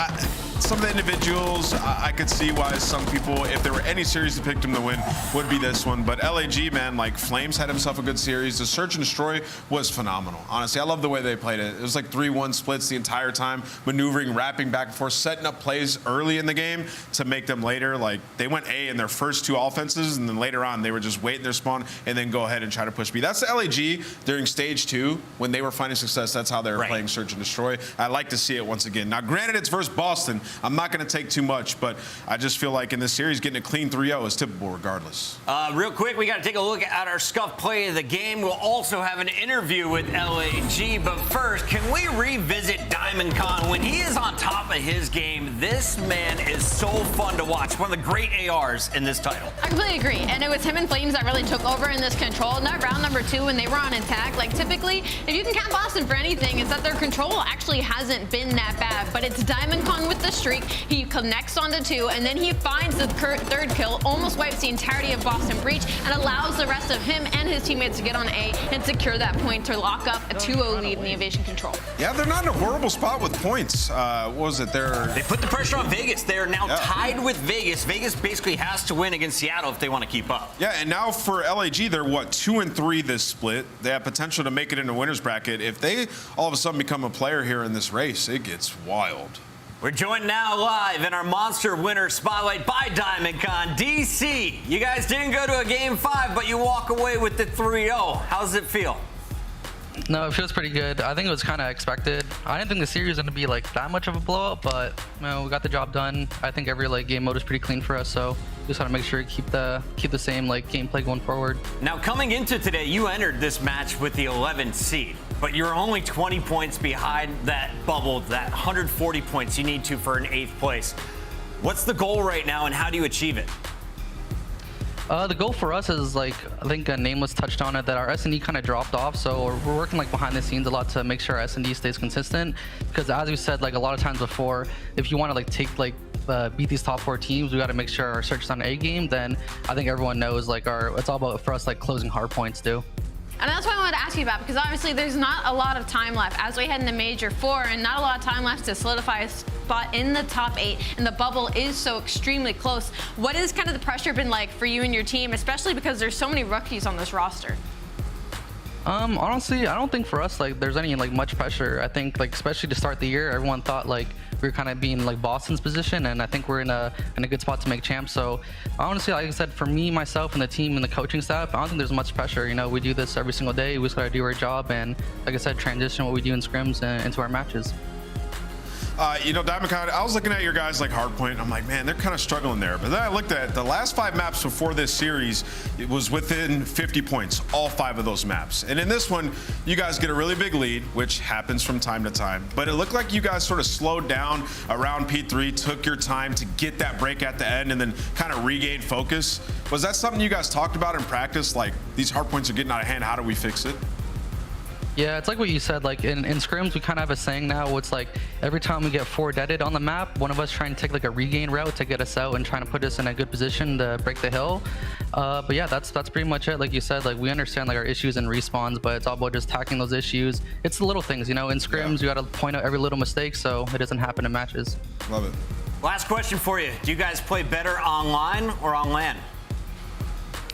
some of the individuals, I could see why some people, if there were any series to pick them to win, would be this one. But LAG, man, like, Flames had himself a good series. The Search and Destroy was phenomenal. Honestly, I love the way they played it. It was like 3-1 splits the entire time, maneuvering, wrapping back and forth, setting up plays early in the game to make them later. Like, they went A in their first 2 offenses, and then later on, they were just waiting their spawn and then go ahead and try to push B. That's the LAG during stage 2. When they were finding success, that's how they were playing Search and Destroy. I like to see it once again. Now, granted, it's versus Boston. I'm not going to take too much, but I just feel like in this series, getting a clean 3-0 is typical regardless. Real quick, we got to take a look at our Scuff play of the game. We'll also have an interview with LAG, but first, can we revisit DiamondCon? When he is on top of his game, this man is so fun to watch. One of the great ARs in this title. I completely agree, and it was him and Flames that really took over in this control. And that round number 2, when they were on attack, like typically, if you can count Boston for anything, it's that their control actually hasn't been that bad. But it's DiamondCon with the streak. He connects onto 2, and then he finds the third kill, almost wipes the entirety of Boston Breach, and allows the rest of him and his teammates to get on A and secure that point to lock up a 2-0 lead in the Evasion control. Yeah, they're not in a horrible spot with points. What was it? They put the pressure on Vegas. They're now tied with Vegas. Vegas basically has to win against Seattle if they want to keep up. Yeah, and now for LAG, they're what, 2-3 this split. They have potential to make it in the winner's bracket. If they all of a sudden become a player here in this race, it gets wild. We're joined now live in our Monster Winner Spotlight by DiamondCon. DC, you guys didn't go to a Game 5, but you walk away with the 3-0. How does it feel? No, it feels pretty good. I think it was kind of expected. I didn't think the series was going to be like that much of a blowout, but you know, we got the job done. I think every like game mode is pretty clean for us, so just want to make sure to keep the same like gameplay going forward. Now, coming into today, you entered this match with the 11th seed, but you're only 20 points behind that bubble, that 140 points you need to for an 8th place. What's the goal right now, and how do you achieve it? The goal for us is, like, I think Nameless touched on it, that our S&D kind of dropped off, so we're working like behind the scenes a lot to make sure our S&D stays consistent, because as we said like a lot of times before, if you want to like take like beat these top 4 teams, we got to make sure our search is on A game. Then I think everyone knows like it's all about for us like closing hard points too. And that's what I wanted to ask you about, because obviously there's not a lot of time left as we head into Major 4, and not a lot of time left to solidify a spot in the top 8, and the bubble is so extremely close. What has kind of the pressure been like for you and your team, especially because there's so many rookies on this roster? Honestly, I don't think for us like there's any like much pressure. I think like especially to start the year, everyone thought like we were kind of being like Boston's position, and I think we're in a good spot to make champs. So honestly, like I said, for me, myself, and the team and the coaching staff, I don't think there's much pressure. You know, we do this every single day. We just gotta do our job, and like I said, transition what we do in scrims into our matches. You know, DiamondCon, I was looking at your guys like Hardpoint. I'm like, man, they're kind of struggling there. But then I looked at the last 5 maps before this series. It was within 50 points, all 5 of those maps. And in this one, you guys get a really big lead, which happens from time to time. But it looked like you guys sort of slowed down around P3, took your time to get that break at the end, and then kind of regained focus. Was that something you guys talked about in practice? Like, these Hardpoints are getting out of hand. How do we fix it? Yeah, it's like what you said, like in scrims, we kind of have a saying now, it's like every time we get 4 deaded on the map, one of us trying to take like a regain route to get us out and trying to put us in a good position to break the hill. But yeah, that's pretty much it. Like you said, like we understand like our issues and respawns, but it's all about just tackling those issues. It's the little things, you know, in scrims, you got to point out every little mistake so it doesn't happen in matches. Love it. Last question for you. Do you guys play better online or on LAN?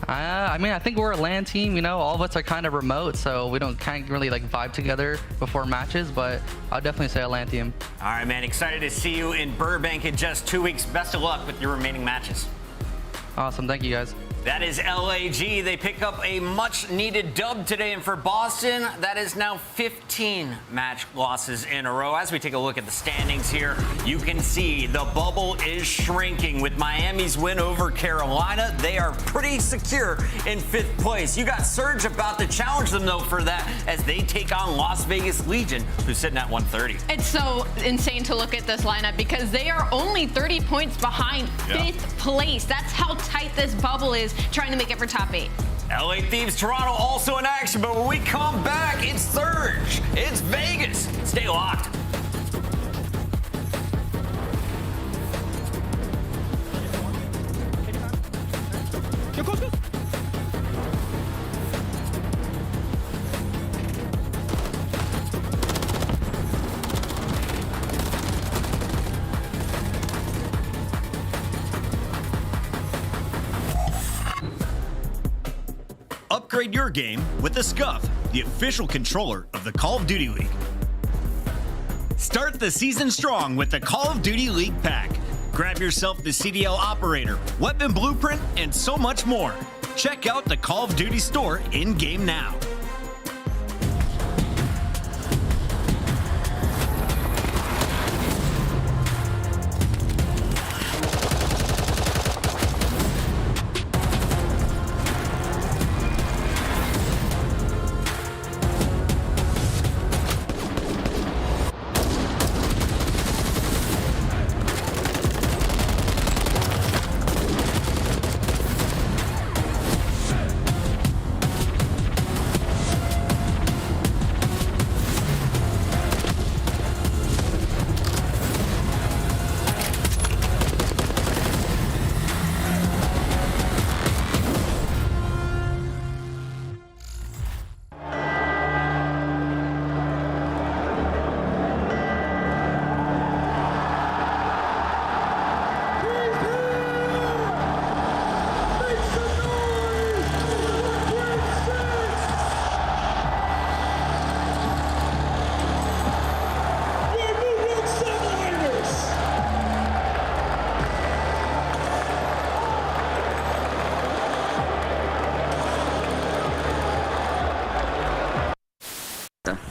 I mean, I think we're a LAN team, you know, all of us are kind of remote, so we can't really like vibe together before matches, but I'll definitely say a LAN team. All right, man, excited to see you in Burbank in just 2 weeks. Best of luck with your remaining matches. Awesome, thank you guys. That is LAG. They pick up a much-needed dub today, and for Boston, that is now 15 match losses in a row. As we take a look at the standings here, you can see the bubble is shrinking. With Miami's win over Carolina, they are pretty secure in 5th place. You got Surge about to challenge them, though, for that as they take on Las Vegas Legion, who's sitting at 130. It's so insane to look at this lineup because they are only 30 points behind 5th place. That's how tight this bubble is, trying to make it for top 8. LA Thieves Toronto also in action, but when we come back, it's Surge. It's Vegas. Stay locked. Go. Upgrade your game with the Scuff, the official controller of the Call of Duty League. Start the season strong with the Call of Duty League Pack. Grab yourself the CDL Operator, Weapon Blueprint, and so much more. Check out the Call of Duty store in-game now.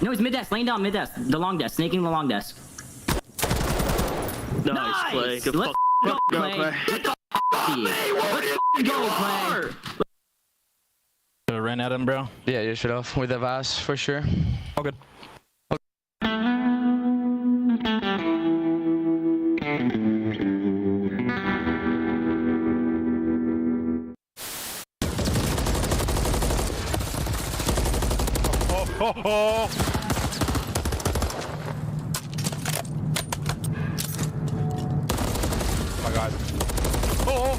No, he's mid-desk, laying down mid-desk. The long desk, snaking the long desk. Nice play. Good Let's go, Clay. Let's go, Clay. Ran at him, bro. Yeah, you should have with the Vaz for sure. All good. Oh. My God. Oh.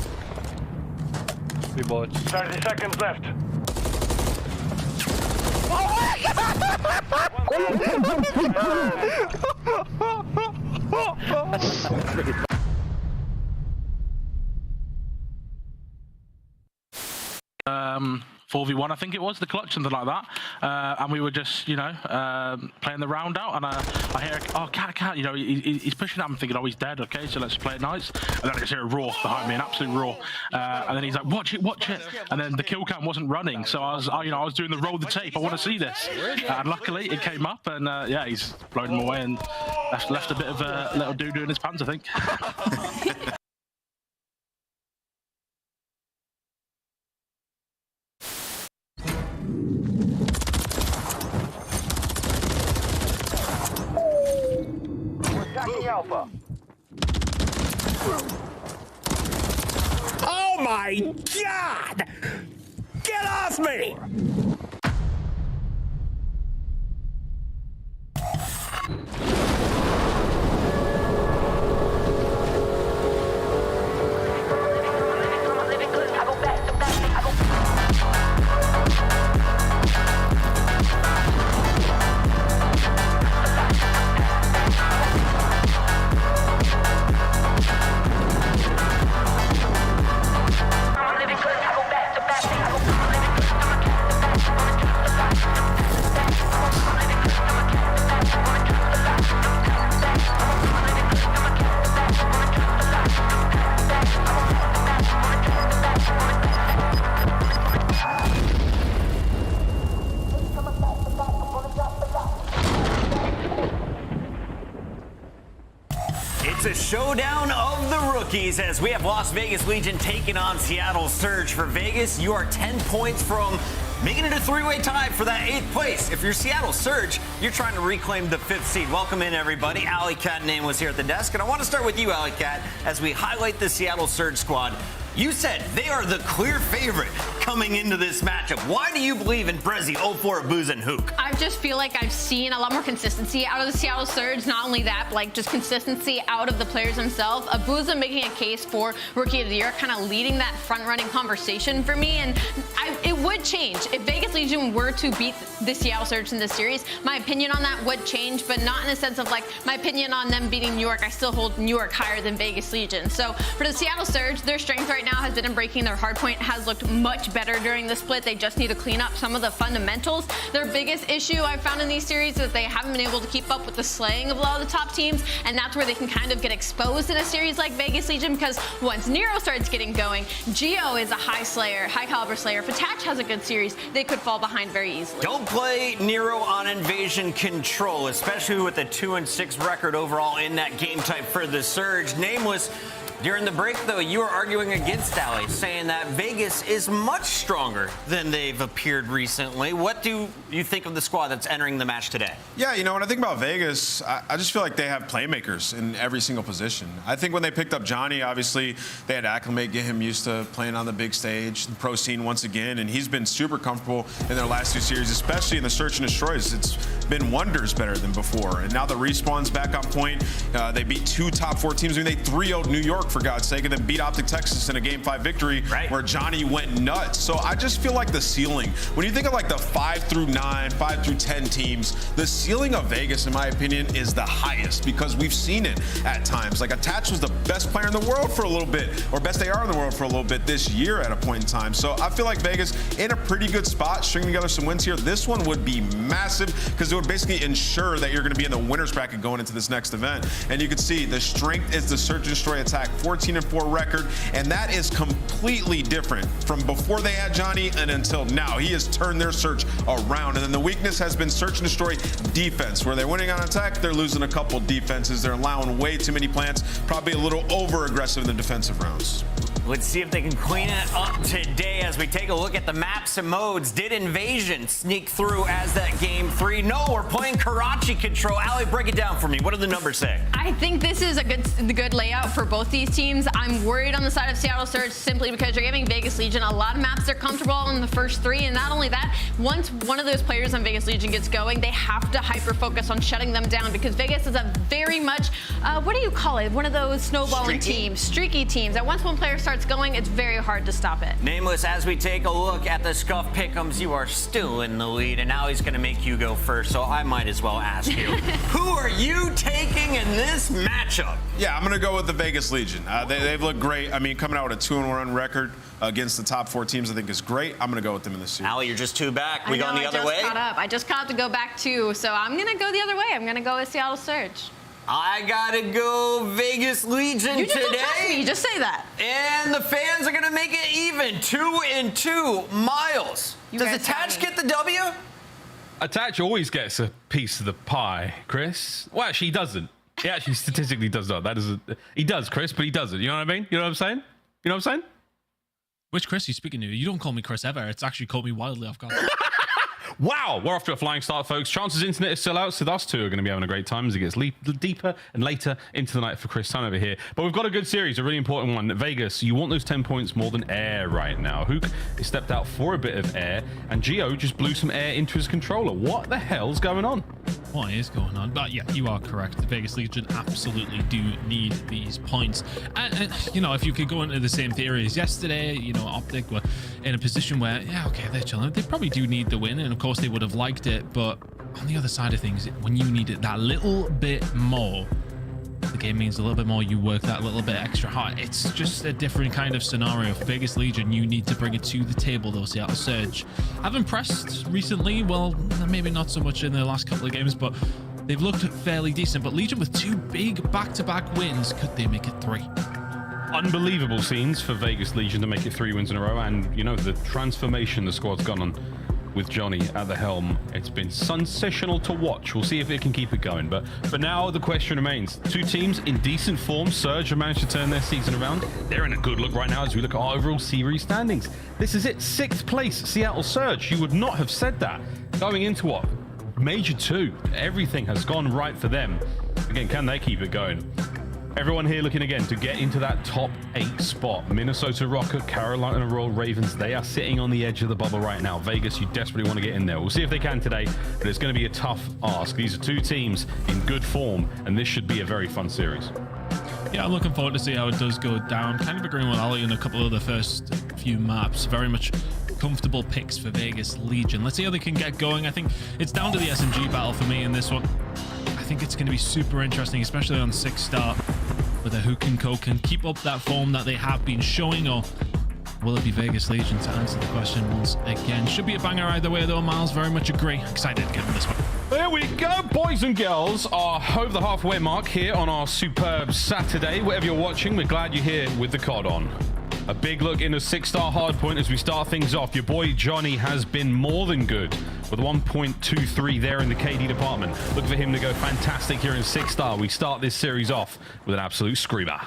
3 bullets. 30 seconds left. Oh. 4v1, I think it was, the clutch, something like that. And we were just, you know, playing the round out, and I hear, oh, cat, you know, he's pushing at him, thinking, oh, he's dead, okay, so let's play it nice. And then I just hear a roar behind me, an absolute roar. And then he's like, watch it. And then the kill cam wasn't running, so I was doing the roll the tape, I want to see this. And luckily, it came up, and yeah, he's blown him away and left a bit of a little doo-doo in his pants, I think. Alpha. Oh my God! Get off me! showdown of the rookies as we have Las Vegas Legion taking on Seattle Surge. For Vegas, you are 10 points from making it a three-way tie for that 8th place. If you're Seattle Surge, you're trying to reclaim the 5th seed. Welcome in, everybody. Alley Cat and Nameless here at the desk, and I want to start with you, Alley Cat, as we highlight the Seattle Surge squad. You said they are the clear favorite coming into this matchup. Why do you believe in Brezzy, 04, Booz, and Hook? I just feel like I've seen a lot more consistency out of the Seattle Surge. Not only that, but like just consistency out of the players themselves. Booz making a case for Rookie of the Year, kind of leading that front-running conversation for me. And it would change. If Vegas Legion were to beat the Seattle Surge in this series, my opinion on that would change, but not in the sense of like my opinion on them beating New York. I still hold New York higher than Vegas Legion. So for the Seattle Surge, their strength right now has been in breaking. Their hardpoint has looked much better during the split. They just need to clean up some of the fundamentals. Their biggest issue I've found in these series is that they haven't been able to keep up with the slaying of a lot of the top teams, and that's where they can kind of get exposed in a series like Vegas Legion, because once Nero starts getting going, Geo is a high slayer, high caliber slayer. If Attach has a good series, they could fall behind very easily. Don't play Nero on Invasion Control, especially with a 2-6 record overall in that game type for the Surge. Nameless, during the break, though, you were arguing against Alley, saying that Vegas is much stronger than they've appeared recently. What do you think of the squad that's entering the match today? Yeah, you know, when I think about Vegas, I just feel like they have playmakers in every single position. I think when they picked up Johnny, obviously, they had to acclimate, get him used to playing on the big stage, the pro scene once again, and he's been super comfortable in their last 2 series, especially in the Search and Destroys. It's been wonders better than before. And now the Respawn's back on point. They beat 2 top 4 teams. I mean, they 3-0'd New York, for God's sake, and then beat Optic Texas in a Game 5 victory where Johnny went nuts. So I just feel like the ceiling, when you think of like the 5 through 9, 5 through 10 teams, the ceiling of Vegas, in my opinion, is the highest because we've seen it at times. Like Attach was the best player in the world for a little bit, or best AR in the world for a little bit this year at a point in time. So I feel like Vegas in a pretty good spot, stringing together some wins here. This one would be massive because it would basically ensure that you're going to be in the winner's bracket going into this next event. And you can see the strength is the Search and Destroy attack, 14-4 record, and that is completely different from before they had Johnny and until now. He has turned their Search around, and then the weakness has been Search and Destroy defense, where they're winning on attack, they're losing a couple defenses, they're allowing way too many plants, probably a little over aggressive in the defensive rounds. Let's see if they can clean it up today as we take a look at the maps and modes. Did Invasion sneak through as that Game 3? No, we're playing Karachi Control. Allie, break it down for me. What do the numbers say? I think this is a good layout for both these teams. I'm worried on the side of Seattle Surge simply because you're giving Vegas Legion a lot of maps they're comfortable in the first 3, and not only that, once one of those players on Vegas Legion gets going, they have to hyper-focus on shutting them down because Vegas is a very much, what do you call it? One of those snowballing teams, streaky teams, that once one player starts going, it's very hard to stop it. Nameless, as we take a look at the Scuff Pick'ems, you are still in the lead, and now he's going to make you go first, so I might as well ask you. Who are you taking in this matchup? Yeah, I'm going to go with the Vegas Legion. They've looked great. I mean, coming out with a 2-1 record against the top 4 teams, I think is great. I'm going to go with them in this series. Allie, you're just 2 back. We going the other way? I just caught up to go back 2, so I'm going to go the other way. I'm going to go with Seattle Surge. I gotta go Vegas Legion you just today. Don't trust me. Just say that. And the fans are gonna make it even. 2-2. Miles, does Attach get the W? Attach always gets a piece of the pie, Chris. Well, actually, he doesn't. He actually statistically does not. He does, Chris, but he doesn't. You know what I mean? You know what I'm saying? You know what I'm saying? Which Chris are you speaking to? You don't call me Chris ever. It's actually caught me wildly off guard. Wow, we're off to a flying start, folks. Chance's internet is still out, so us two are going to be having a great time as it gets deeper and later into the night for Chris Sun over here. But we've got a good series, a really important one. Vegas, you want those 10 points more than air right now. Hook has stepped out for a bit of air, and Geo just blew some air into his controller. What the hell's going on? What is going on? But yeah, you are correct. The Vegas Legion absolutely do need these points. And you know, if you could go into the same theory as yesterday, you know, Optic were in a position where, yeah, okay, they're chilling. They probably do need the win, and of course they would have liked it. But on the other side of things, when you need it that little bit more, the game means a little bit more, you work that little bit extra hard. It's just a different kind of scenario. For Vegas Legion, you need to bring it to the table, though. Seattle Surge have impressed recently. Well, maybe not so much in the last couple of games, but they've looked fairly decent. But Legion with 2 big back-to-back wins, could they make it 3? Unbelievable scenes for Vegas Legion to make it 3 wins in a row, and you know the transformation the squad's gone on. with Johnny at the helm. It's been sensational to watch. We'll see if it can keep it going. But for now, the question remains. Two teams in decent form. Surge have managed to turn their season around. They're in a good look right now as we look at our overall series standings. This is it. 6th place, Seattle Surge. You would not have said that. Going into what? Major 2. Everything has gone right for them. Again, can they keep it going? Everyone here looking again to get into that top 8 spot. Minnesota Rocket, Carolina Royal Ravens, they are sitting on the edge of the bubble right now. Vegas, you desperately want to get in there. We'll see if they can today, but it's going to be a tough ask. These are two teams in good form, and this should be a very fun series. Yeah, I'm looking forward to see how it does go down. Kind of agreeing with Ali in a couple of the first few maps. Very much comfortable picks for Vegas Legion. Let's see how they can get going. I think it's down to the SMG battle for me in this one. I think it's going to be super interesting, especially on 6-star, whether Hook and Co can keep up that form that they have been showing, or will it be Vegas Legion to answer the question once again? Should be a banger either way though, Miles. Very much agree. Excited to get on this one. There we go, boys and girls. Are over the halfway mark here on our superb Saturday. Whatever you're watching, we're glad you're here with the COD on. A big look in a 6-star hardpoint as we start things off. Your boy Johnny has been more than good with 1.23 there in the KD department. Look for him to go fantastic here in 6-star. We start this series off with an absolute screamer.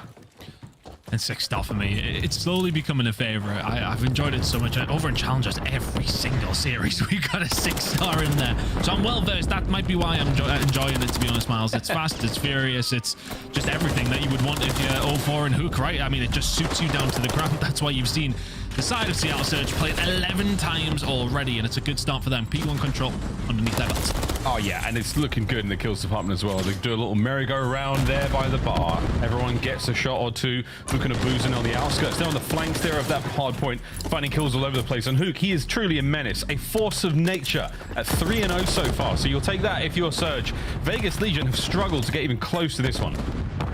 And 6-star for me, it's slowly becoming a favorite. I've enjoyed it so much. Over in Challengers, every single series we got a 6-star in there, so I'm well versed. That might be why I'm enjoying it, to be honest, Miles. It's fast, it's furious, it's just everything that you would want if you're 04 and Hook, right? I mean, it just suits you down to the ground. That's why you've seen the side of Seattle Surge played 11 times already, and it's a good start for them. P1 control underneath their belts. Oh yeah, and it's looking good in the kills department as well. They do a little merry-go-round there by the bar. Everyone gets a shot or two. Hook and a boozing on the outskirts. They're on the flanks there of that hard point, finding kills all over the place. And Hook, he is truly a menace, a force of nature at 3-0 so far. So you'll take that if you're Surge. Vegas Legion have struggled to get even close to this one.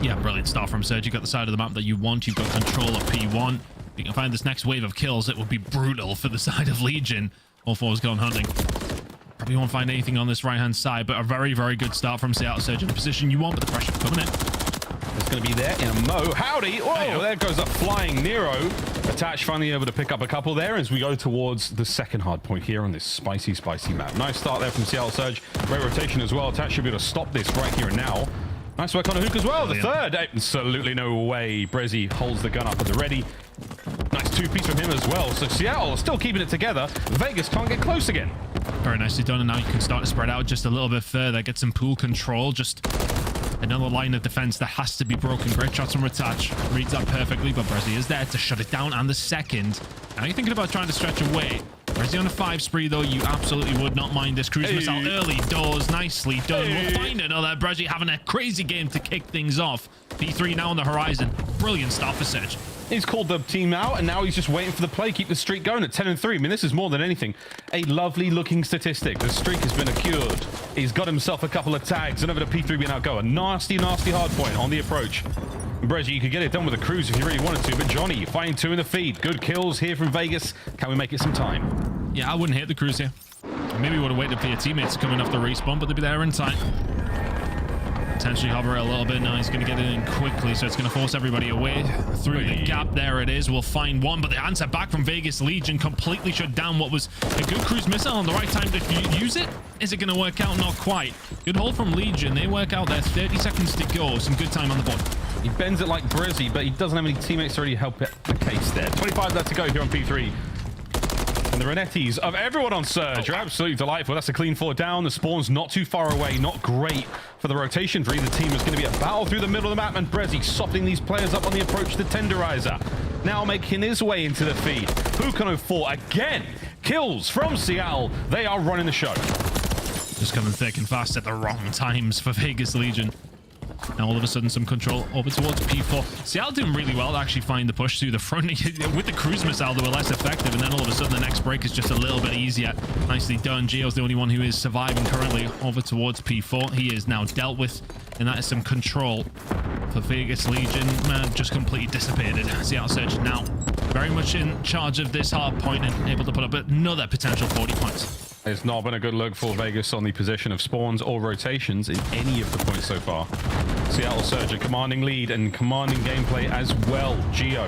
Yeah, brilliant start from Surge. You've got the side of the map that you want. You've got control of P1. If you can find this next wave of kills, it would be brutal for the side of Legion. All four's gone hunting. Probably won't find anything on this right-hand side, but a very, very good start from Seattle Surge in the position you want, but the pressure coming in. It's going to be there in a mo. Howdy! Oh, there goes a flying Nero. Attach finally able to pick up a couple there as we go towards the second hard point here on this spicy, spicy map. Nice start there from Seattle Surge. Great rotation as well. Attach should be able to stop this right here and now. Nice work on a Hook as well. The third. Absolutely no way. Brezzy holds the gun up at the ready. Nice two-piece from him as well. So Seattle still keeping it together. Vegas can't get close again. Very nicely done, and now you can start to spread out just a little bit further, get some pool control. Just another line of defense that has to be broken. Great shots from Attach. Reads that perfectly, but Brezzy is there to shut it down. And the second. Now you're thinking about trying to stretch away. Brezzy on a 5 spree, though. You absolutely would not mind this cruise missile early doors. Nicely done. We'll find another. Brezzy having a crazy game to kick things off. P3 now on the horizon. Brilliant start for Surge. He's called the team out, and now he's just waiting for the play, keep the streak going at 10-3. I mean, this is more than anything a lovely looking statistic. The streak has been accrued. He's got himself a couple of tags, and over to P3 being out go. A nasty, nasty hard point on the approach. Brezzy, you could get it done with a cruise if you really wanted to, but Johnny finding 2 in the feed. Good kills here from Vegas. Can we make it some time? Yeah, I wouldn't hit the cruise here. Maybe would have waited for your teammates coming off the respawn, but they'd be there in time. Potentially hover it a little bit. Now he's going to get it in quickly, so it's going to force everybody away through the gap. There it is. We'll find one, but the answer back from Vegas Legion completely shut down what was a good cruise missile on the right time to use it. Is it going to work out? Not quite. Good hold from Legion. They work out there. 30 seconds to go. Some good time on the board. He bends it like Brezzy, but he doesn't have any teammates to really help it the case there. 25 left to go here on P3. And the Renettis of everyone on Surge are absolutely delightful. That's a clean 4 down. The spawn's not too far away. Not great for the rotation for either team. It's going to be a battle through the middle of the map, and Brezzy softening these players up on the approach to Tenderizer. Now making his way into the feed. Hook on 04 again. Kills from Seattle. They are running the show. Just coming thick and fast at the wrong times for Vegas Legion. Now all of a sudden some control over towards P4. Seattle doing really well to actually find the push through the front. With the cruise missile they were less effective, and then all of a sudden the next break is just a little bit easier. Nicely done. Gio's the only one who is surviving currently over towards P4. He is now dealt with, and that is some control for Vegas Legion. Man, just completely dissipated. Seattle Surge now very much in charge of this hard point and able to put up another potential 40 points. It's not been a good look for Vegas on the position of spawns or rotations in any of the points so far. Seattle Surge a commanding lead and commanding gameplay as well. Gio,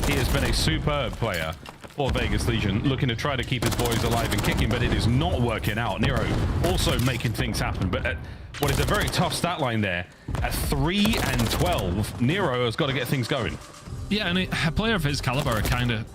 he has been a superb player for Vegas Legion, looking to try to keep his boys alive and kicking, but it is not working out. Nero also making things happen, but at what is a very tough stat line there, at 3 and 12, Nero has got to get things going. Yeah, and a player of his caliber kind of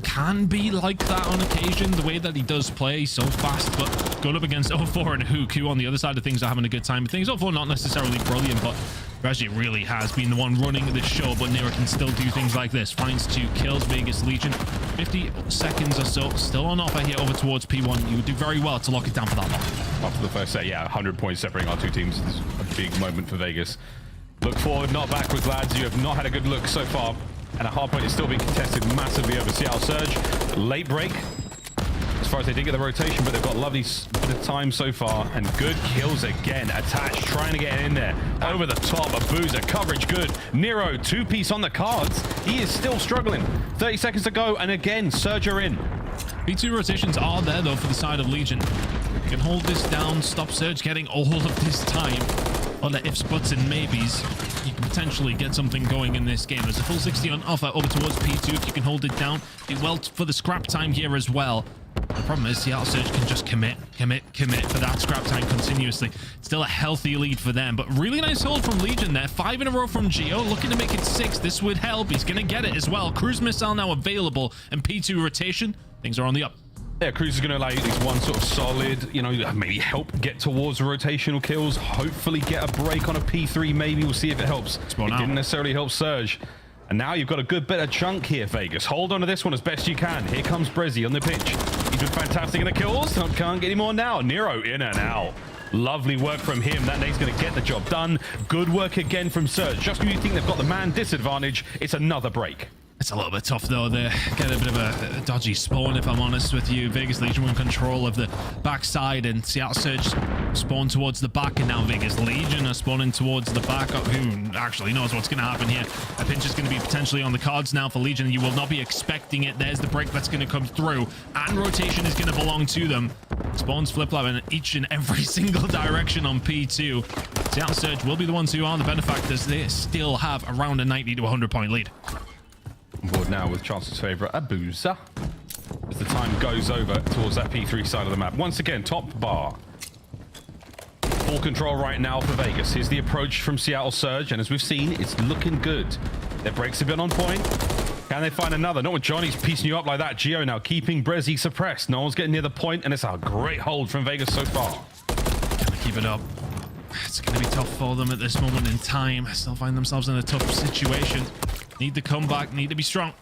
can be like that on occasion, the way that he does play so fast, but going up against 04 and Hook, who on the other side of things are having a good time with things. 04 not necessarily brilliant, but Reggie really has been the one running this show, but Nero can still do things like this. Finds 2 kills, Vegas Legion. 50 seconds or so, still on offer here over towards P1. You would do very well to lock it down for that long. After the first set, yeah, 100 points separating our two teams. This is a big moment for Vegas. Look forward, not backwards, lads. You have not had a good look so far. And a hard point is still being contested massively over Seattle Surge. Late break, as far as they did get the rotation, but they've got lovely bit of time so far. And good kills again. Attached, trying to get in there. Over the top, a boozer. Coverage good. Nero, 2-piece on the cards. He is still struggling. 30 seconds to go, and again, Surge are in. P2 rotations are there, though, for the side of Legion. You can hold this down, stop Surge getting all of this time. On the ifs, buts, and maybes, you can potentially get something going in this game. There's a full 60 on offer over towards P2 if you can hold it down. Do well for the scrap time here as well. The problem is Seattle Surge can just commit for that scrap time continuously. Still a healthy lead for them, but really nice hold from Legion there. 5 in a row from Geo, looking to make it 6. This would help. He's going to get it as well. Cruise missile now available, and P2 rotation. Things are on the up. Yeah, Cruz is going to allow you at least one sort of solid, you know, maybe help get towards rotational kills. Hopefully get a break on a P3. Maybe we'll see if it helps. It didn't necessarily help Surge. And now you've got a good bit of chunk here, Vegas. Hold on to this one as best you can. Here comes Brezzy on the pitch. He's been fantastic in the kills. Can't get any more now. Nero in and out. Lovely work from him. That nade's going to get the job done. Good work again from Surge. Just when you think they've got the man disadvantage, it's another break. It's a little bit tough, though. They get a bit of a dodgy spawn, if I'm honest with you. Vegas Legion were in control of the backside, and Seattle Surge spawn towards the back, and now Vegas Legion are spawning towards the back. Who actually knows what's going to happen here? A pinch is going to be potentially on the cards now for Legion, and you will not be expecting it. There's the break that's going to come through, and rotation is going to belong to them. Spawns flip-flop in each and every single direction on P2. Seattle Surge will be the ones who are the benefactors. They still have around a 90 to 100 point lead. On board now with Chance's favorite, a boozer. As the time goes over towards that P3 side of the map. Once again, top bar. Full control right now for Vegas. Here's the approach from Seattle Surge, and as we've seen, it's looking good. Their breaks have been on point. Can they find another? Not with Johnny's piecing you up like that. Geo now keeping Brezzy suppressed. No one's getting near the point, and it's a great hold from Vegas so far. Can they keep it up? It's going to be tough for them at this moment in time. Still find themselves in a tough situation. Need to come back, need to be strong.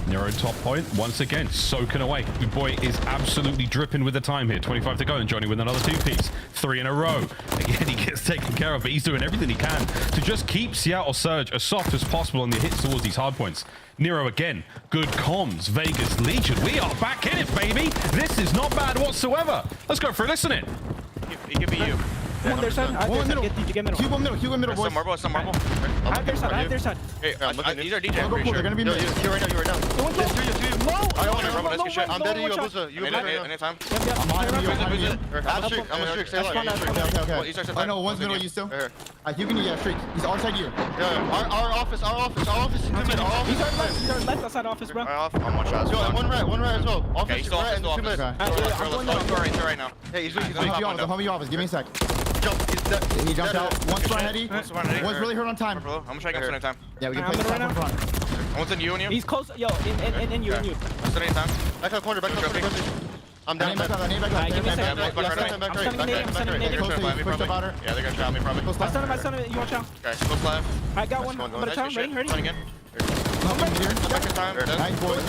Nero top point, once again, soaking away. Your boy is absolutely dripping with the time here. 25 to go, and Johnny with another 2-piece. 3 in a row. Again, he gets taken care of, but he's doing everything he can to just keep Seattle Surge as soft as possible on the hits towards these hard points. Nero again, good comms. Vegas Legion, we are back in it, baby. This is not bad whatsoever. Let's go for it, listen it. It could be you. One their side. One middle. Get middle. Cube one middle, boys. Some marble, some marble. I have their side. I have their side. Hey, these are DJ. I'll go pool. They're gonna be mid. You right now. You right now. There's two. Low. I'm dead to you, Abusa. You anytime. I'm behind you. I'm a streak. Stay alive. Okay. I know one's middle. You still? You can do streak. He's on side you. Yeah. Our office is mid. He's our left outside office, bro. I'm one shot. Yo, and one right as well. Office he's right and two mid. Right now. Hey, he's I'll help you office. Give me a sec. Jump. He jumped out. One's front heady. One's really hurt on time. I'm gonna try to get time. Yeah, we can play this front. One's in you and you. He's close. Yo, in you. What's the time? Back to the corner. I'm down. Back right. Push about her. Yeah, they're gonna trap me probably. My son, you watch out. Okay, close left. I got one. I'm gonna try him. Ready? Again. Back in time. Nice, boys.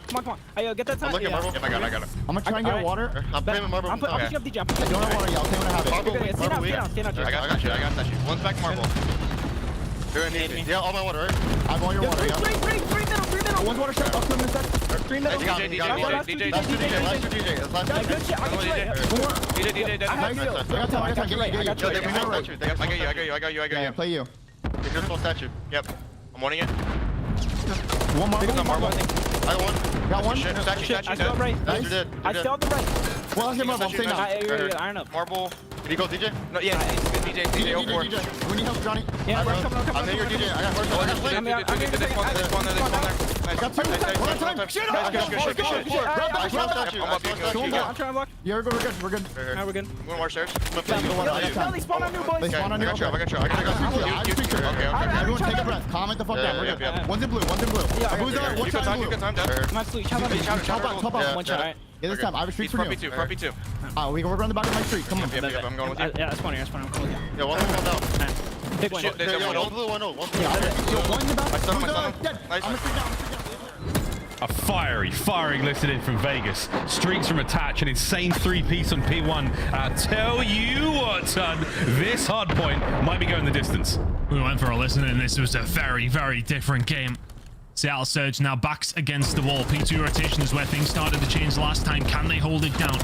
Come on. Hey, get that time. I'm looking marble. Yep, I got it. I'm gonna try and get water. I'm playing marble. I'm pushing up DJ. I don't have water yet. I'll tell you when I have it. Stand out. I got that shit. One's back marble. Yeah, all my water, right? I have all your water, yeah. Three middle. One's water shot. I'll come in a sec. Three middle. DJ. Last two DJ. Good shit. I got you. I got you. Yeah, play you. There's no statue. Yep. I'm wanting it. One more. I got one. Got one. Statue. I still right. I still the right. Well, I'll get marble. Stay down. Iron up. Marble. Did he go DJ? No, yeah, DJ 04. We need help, Johnny. Yeah, bro. I'm here, DJ. I got first. I got flame. There's one there. I got 2 seconds. One time. Shit up. Grab that. I'm trying to walk. Yeah, we're good. Now we're good. One more stairs. They spawn on you, boys. They spawn on you. I got you. Okay. Everyone take a breath. Calm it the fuck down. We're good. One's in blue. Who's there? One shot in blue. I'm absolutely Top out. One shot, right? Yeah, this time. I have a streak for you. Front P2. We can work around the back of my street. Come on. Yep, I'm going with you. Yeah, that's funny. I'm going with you. Yeah, one out. Big one. One blue, one out. One in the back. Who's dead? I'm a streak down. A firing listed in from Vegas. Streaks from Attach, an insane 3-piece on P1. I tell you what, son, this Hardpoint might be going the distance. We went for a listen, and this was a very, very different game. Seattle Surge now backs against the wall. P2 rotation is where things started to change last time. Can they hold it down?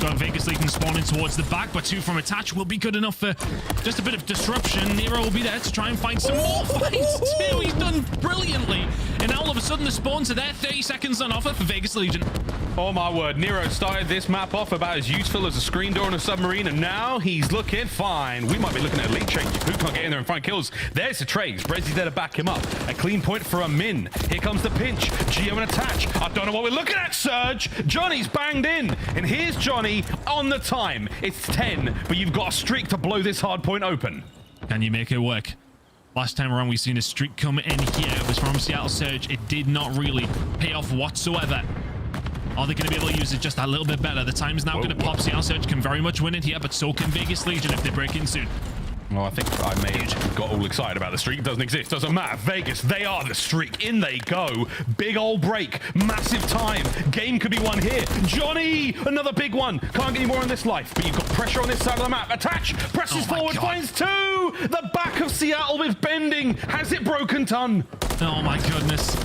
Got Vegas Legion spawning towards the back, but 2 from Attach will be good enough for just a bit of disruption. Nero will be there to try and find some more fights too. He's done brilliantly. And now all of a sudden the spawns are there. 30 seconds on offer for Vegas Legion. Oh my word, Nero started this map off about as useful as a screen door on a submarine, and now he's looking fine. We might be looking at elite changes. Who can't get in there and find kills? There's the trades. Brezzy's there to back him up. A clean point for a min. Here comes the pinch. Geo and Attach. I don't know what we're looking at, Surge. Johnny's banged in. And here's Johnny on the time. It's 10, but you've got a streak to blow this hard point open. Can you make it work? Last time around, we've seen a streak come in here. It was from Seattle Surge. It did not really pay off whatsoever. Are they going to be able to use it just a little bit better? The time is now going to pop. Seattle Surge can very much win it here, but so can Vegas Legion if they break in soon. Well, I think I may have got all excited about the streak. It doesn't exist. Doesn't matter. Vegas, they are the streak. In they go. Big old break. Massive time. Game could be won here. Johnny, another big one. Can't get any more in this life, but you've got pressure on this side of the map. Attach. Presses forward. Finds 2. The back of Seattle with bending. Has it broken, Ton? Oh, my goodness.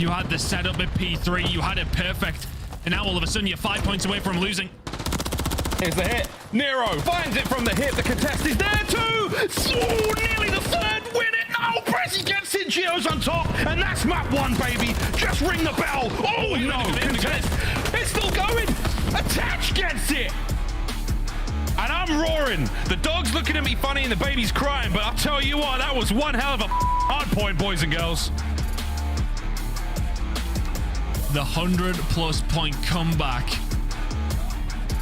You had the setup at P3. You had it perfect. And now all of a sudden you're 5 points away from losing. Here's the hit. Nero finds it from the hit. The contest is there too. Oh, nearly the 3rd. Win it. No, Brezzy gets it. Geo's on top. And that's map 1, baby. Just ring the bell. Oh, no. Contest. It's still going. Attach gets it. And I'm roaring. The dog's looking at me funny and the baby's crying. But I'll tell you what, that was one hell of a hard point, boys and girls. The 100+ point comeback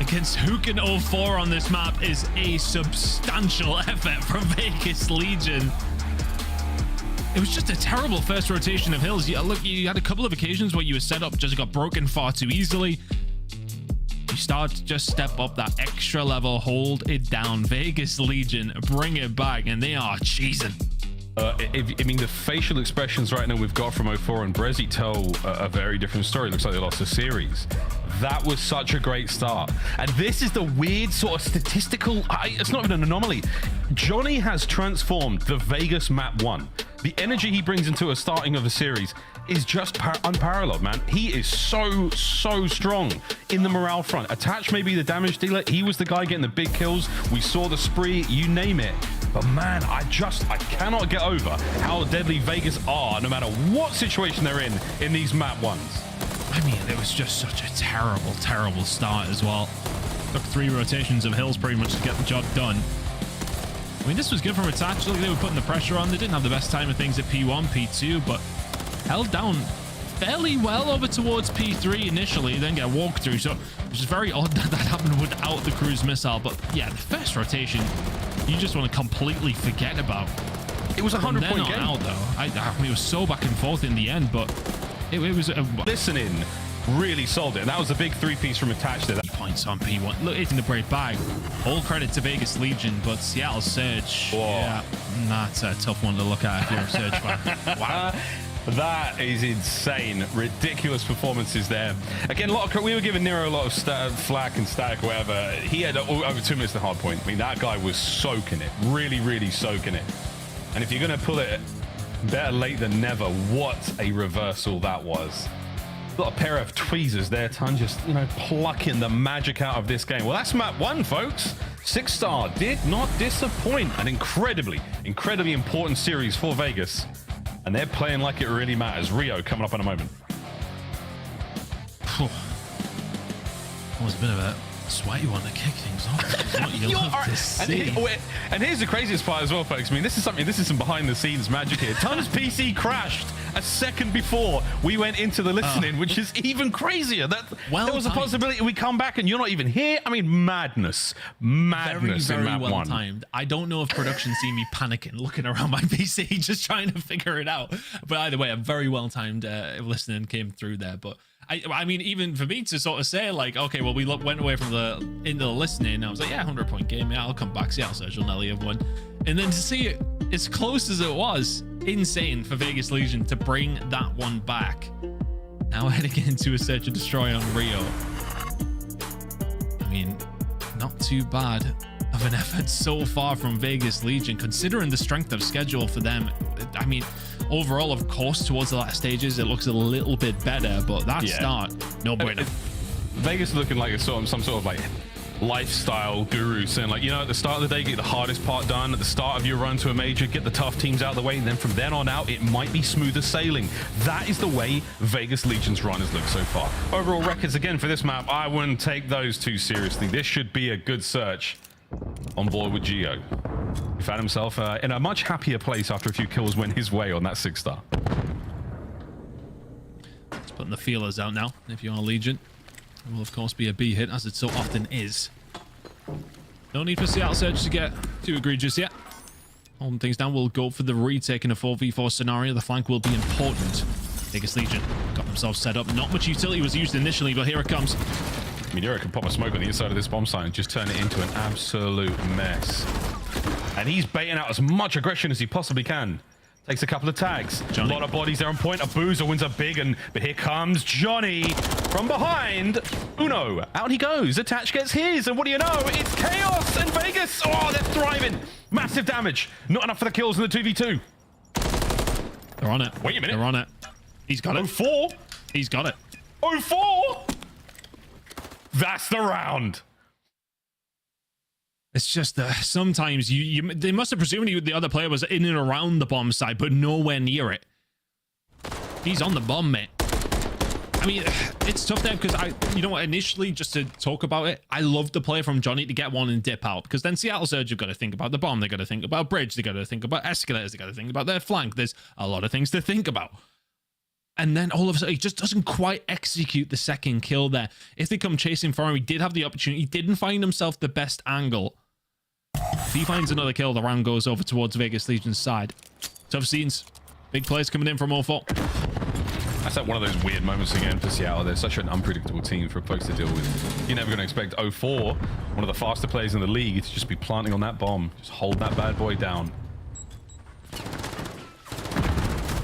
against Hukin 04 on this map is a substantial effort from Vegas Legion. It was just a terrible first rotation of Hills. Look, you had a couple of occasions where you were set up, just got broken far too easily. You start to just step up that extra level, hold it down. Vegas Legion, bring it back, and they are cheesing. I mean, the facial expressions right now we've got from 04 and Brezzy tell a very different story. Looks like they lost the series. That was such a great start. And this is the weird sort of statistical... it's not even an anomaly. Johnny has transformed the Vegas map 1. The energy he brings into a starting of a series is just unparalleled, man. He is so strong in the morale front. Attach may be the damage dealer. He was the guy getting the big kills. We saw the spree, you name it. But man, I cannot get over how deadly Vegas are, no matter what situation they're in these map 1s. I mean, it was just such a terrible start as well. Took 3 rotations of Hills pretty much to get the job done. I mean, this was good from Attach. Look, they were putting the pressure on. They didn't have the best time of things at P1, P2, but held down fairly well over towards P3 initially, then get walked through. So it was very odd that happened without the cruise missile. But yeah, the first rotation, you just want to completely forget about. It was a 100-point game. Out, though. I mean, it was so back and forth in the end, but it was listening. Really sold it. And that was a big 3-piece from Attach there. Points on P1. Look, it's in the break bag. All credit to Vegas Legion, but Seattle Surge. Whoa. Yeah, that's a tough one to look at if you're a Surge fan. Wow. That is insane. Ridiculous performances there. Again, we were giving Nero a lot of flack and static, whatever. He had over 2 minutes to hard point. I mean, that guy was soaking it. Really soaking it. And if you're going to pull it, better late than never. What a reversal that was. Got a pair of tweezers there, Ton, just, plucking the magic out of this game. Well, that's map 1, folks. 6-star did not disappoint. An incredibly important series for Vegas. And they're playing like it really matters. Rio coming up in a moment. That was a bit of a Sweaty want to kick things off. You love to see. And here's the craziest part as well, folks. I mean, this is some behind the scenes magic here. Tom's PC crashed a second before we went into the listening, which is even crazier. There was a possibility we come back and you're not even here. I mean, madness Very in map well one. timed. I don't know if production see me panicking, looking around my PC, just trying to figure it out. But either way, a very well timed listening came through there. But I mean, even for me to sort of say like, okay, well, we went away from into the listening. I was like, yeah, 100-point game. Yeah, I'll come back. See how Sergio Nelly have won. And then to see it as close as it was, insane for Vegas Legion to bring that one back. Now heading into a search and destroy on Rio. I mean, not too bad of an effort so far from Vegas Legion, considering the strength of schedule for them. I mean, overall, of course, towards the last stages, it looks a little bit better, but that start, no bueno. Vegas looking like some sort of like lifestyle guru saying like, you know, at the start of the day, get the hardest part done. At the start of your run to a major, get the tough teams out of the way. And then from then on out, it might be smoother sailing. That is the way Vegas Legion's run has looked so far. Overall records again for this map, I wouldn't take those too seriously. This should be a good search on board with Gio. He found himself in a much happier place after a few kills went his way on that 6-star. Just putting the feelers out now. If you are Legion, it will of course be a B hit, as it so often is. No need for Seattle Surge to get too egregious yet. Holding things down, we'll go for the retake in a 4v4 scenario. The flank will be important. Vegas Legion got themselves set up. Not much utility was used initially, but here it comes. Meteora can pop a smoke on the inside of this bomb site and just turn it into an absolute mess. And he's baiting out as much aggression as he possibly can. Takes a couple of tags. Johnny. A lot of bodies there on point. Abuza wins a big one, but here comes Johnny from behind. Uno, out he goes. Attach gets his, and what do you know? It's chaos and Vegas. Oh, they're thriving. Massive damage. Not enough for the kills in the 2v2. They're on it. Wait a minute. They're on it. He's got it. 04. He's got it. 04. That's the round. It's just sometimes they must have presumed the other player was in and around the bomb site, but nowhere near it. He's on the bomb, mate. I mean, it's tough there because you know what, initially, just to talk about it, I love the play from Johnny to get one and dip out, because then Seattle Surge have got to think about the bomb, they've got to think about bridge, they've got to think about escalators, they've got to think about their flank. There's a lot of things to think about. And then all of a sudden, he just doesn't quite execute the second kill there. If they come chasing for him, he did have the opportunity. He didn't find himself the best angle. If he finds another kill, the round goes over towards Vegas Legion's side. Tough scenes. Big players coming in from 04. That's like one of those weird moments again for Seattle. They're such an unpredictable team for folks to deal with. You're never going to expect 04, one of the faster players in the league, to just be planting on that bomb. Just hold that bad boy down.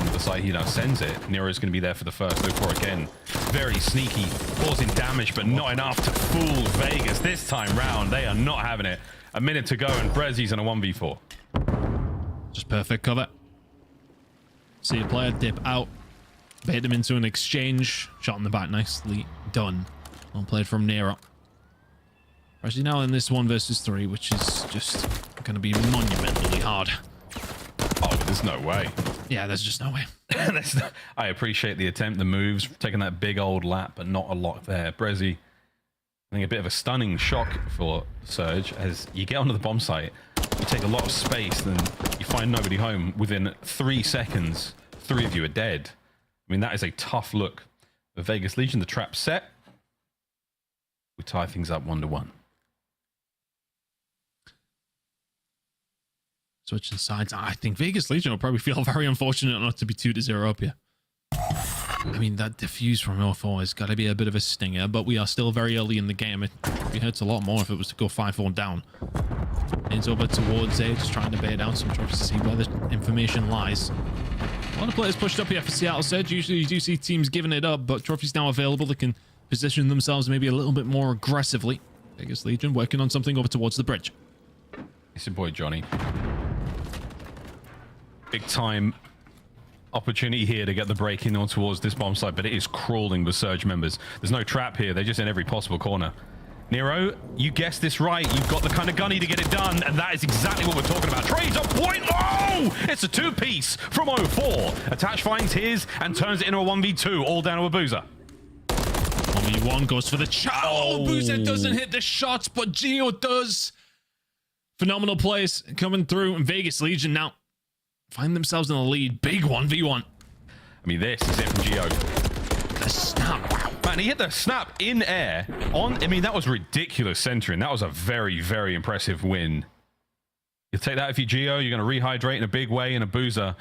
On the side, he now sends it. Nero's going to be there for the first. 04 again. Very sneaky, causing damage, but not enough to fool Vegas. This time round, they are not having it. A minute to go, and Brezi's in a 1v4. Just perfect cover. See a player dip out. Bait him into an exchange. Shot in the back. Nicely done. Well played from Nero. Actually, now in this 1 versus 3, which is just going to be monumentally hard. Oh, there's no way. Yeah, there's just no way. I appreciate the attempt, the moves, taking that big old lap, but not a lot there. Brezi, I think a bit of a stunning shock for Surge. As you get onto the bomb site, you take a lot of space, then you find nobody home. Within 3 seconds, 3 of you are dead. I mean, that is a tough look for Vegas Legion. The trap set. We tie things up 1-1. Switching sides. I think Vegas Legion will probably feel very unfortunate not to be 2-0 up here. I mean, that defuse from 04 has got to be a bit of a stinger, but we are still very early in the game. It probably hurts a lot more if it was to go 5-4 down. It's over towards A, just trying to bait out some trophies to see where the information lies. A lot of players pushed up here for Seattle Surge. Usually you do see teams giving it up, but trophies now available that can position themselves maybe a little bit more aggressively. Vegas Legion working on something over towards the bridge. It's your boy Johnny. Big time opportunity here to get the break in on towards this bomb site, but it is crawling with Surge members. There's no trap here. They're just in every possible corner. Nero, you guessed this right. You've got the kind of gunny to get it done, and that is exactly what we're talking about. Trades on point. Oh! It's a 2-piece from 04. Attach finds his and turns it into a 1v2, all down to Abuza. V1 goes for the shot. Oh, Boozer doesn't hit the shots, but Geo does. Phenomenal plays coming through, and Vegas Legion now find themselves in the lead. Big 1v1. I mean, this is it from Geo. The snap. Wow. Man, he hit the snap in air. I mean, that was ridiculous centering. That was a very, very impressive win. You'll take that if you're Geo. You're going to rehydrate in a big way, and a Boozer,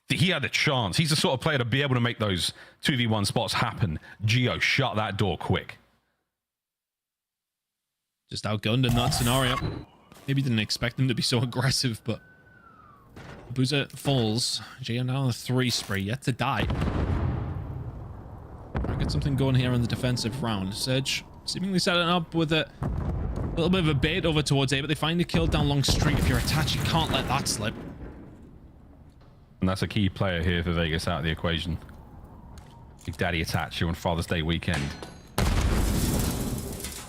he had a chance. He's the sort of player to be able to make those 2v1 spots happen. Geo shut that door quick. Just outgunned in that scenario. Maybe didn't expect him to be so aggressive, but Boozer falls. Geo now on a 3 spree, yet to die. I get something going here in the defensive round. Surge seemingly setting up with a little bit of a bait over towards A, but they find a kill down long street. If you're attached, you can't let that slip. And that's a key player here for Vegas out of the equation. Big Daddy attached you on Father's Day weekend.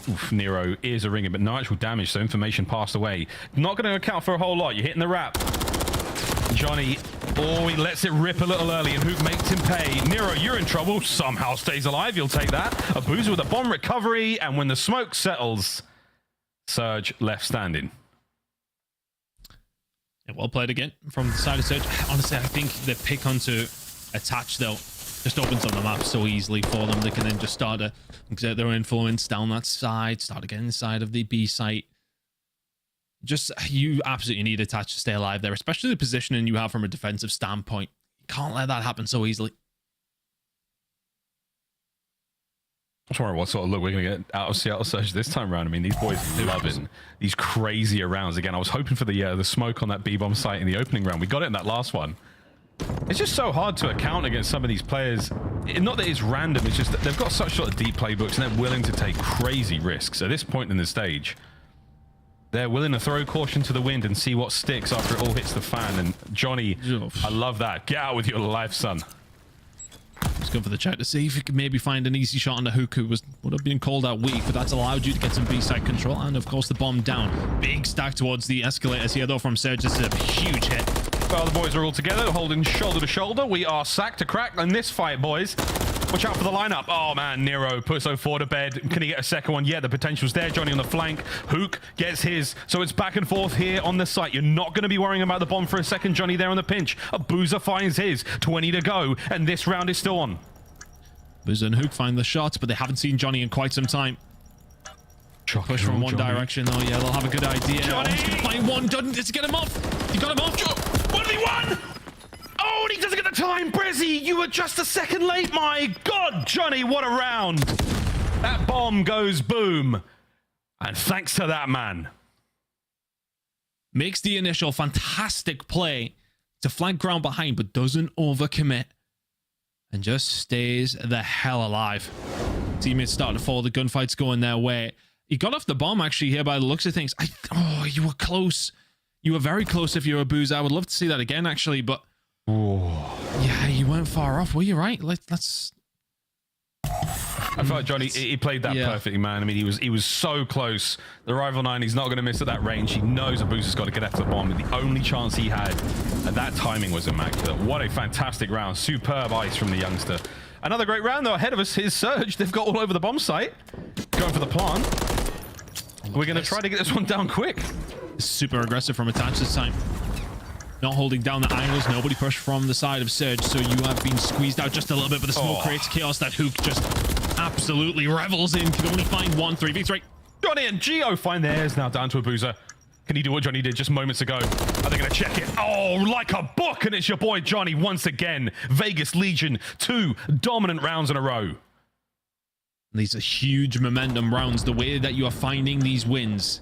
Oof, Nero ears are ringing, but no actual damage, so information passed away. Not going to account for a whole lot. You're hitting the wrap. Johnny, oh, he lets it rip a little early, and Hook makes him pay. Nero, you're in trouble. Somehow stays alive. You'll take that. A Boozer with a bomb recovery, and when the smoke settles, Surge left standing. Yeah, well played again from the side of Surge. Honestly, I think the pick onto attach, though, just opens up the map so easily for them. They can then just start to exert their influence down that side, start again inside of the B site. Just, you absolutely need attach to stay alive there, especially the positioning you have from a defensive standpoint. You can't let that happen so easily. I was wondering what sort of look we're going to get out of Seattle Surge this time around. I mean, these boys loving these crazier rounds. Again, I was hoping for the smoke on that B-bomb site in the opening round. We got it in that last one. It's just so hard to account against some of these players. Not that it's random, it's just that they've got such sort of deep playbooks and they're willing to take crazy risks. At this point in the stage, they're willing to throw caution to the wind and see what sticks after it all hits the fan. And Johnny, I love that. Get out with your life, son. Just going for the check to see if he could maybe find an easy shot on the Hook, who would have been called out weak, but that's allowed you to get some B-side control, and of course the bomb down. Big stack towards the escalators here though from Surge. This is a huge hit. Well, the boys are all together, holding shoulder to shoulder. We are sacked to crack in this fight, boys. Watch out for the lineup. Oh man, Nero puts 04 to bed. Can he get a second one? Yeah, the potential's there. Johnny on the flank. Hook gets his. So it's back and forth here on the site. You're not going to be worrying about the bomb for a second. Johnny there on the pinch. A Boozer finds his. 20 to go, and this round is still on. Boozer and Hook find the shots, but they haven't seen Johnny in quite some time. Push from one direction. Oh yeah, they'll have a good idea. Johnny! Oh, he's gonna find one. Does he get him off? He got him off. 1v1! Oh, and he doesn't get the time. Brizzy, you were just a second late. My God, Johnny, what a round. That bomb goes boom. And thanks to that man. Makes the initial fantastic play to flank ground behind, but doesn't overcommit. And just stays the hell alive. Teammates start to fall. The gunfight's going their way. He got off the bomb actually here by the looks of things. Oh, you were close. You were very close if you were a Boozer. I would love to see that again actually, but yeah, you weren't far off. Were you right? Let's. I felt like Johnny, he played that perfectly, man. I mean, he was so close. The Rival 9, he's not going to miss at that range. He knows a Boozer's got to get after the bomb. And the only chance he had at that timing was immaculate. What a fantastic round. Superb ice from the youngster. Another great round, though. Ahead of us is Surge. They've got all over the bomb site. Going for the plant. We're going to try to get this one down quick. Super aggressive from attach this time. Not holding down the angles. Nobody pushed from the side of Surge, so you have been squeezed out just a little bit, but the smoke creates chaos. That Hook just absolutely revels in. Can only find one. 3v3. Johnny and Geo find theirs. Now down to a Boozer. Can he do what Johnny did just moments ago? Are they going to check it? Oh, like a book, and it's your boy Johnny once again. Vegas Legion, 2 dominant rounds in a row. These are huge momentum rounds. The way that you are finding these wins.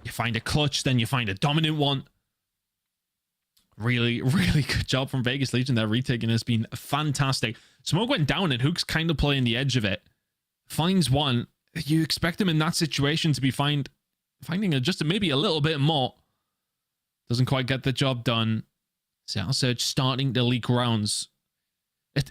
You find a clutch, then you find a dominant one. Really, really good job from Vegas Legion. Their retaking has been fantastic. Smoke went down and Hook's kind of playing the edge of it. Finds one. You expect him in that situation to be finding just maybe a little bit more. Doesn't quite get the job done. Seattle Surge starting to leak rounds.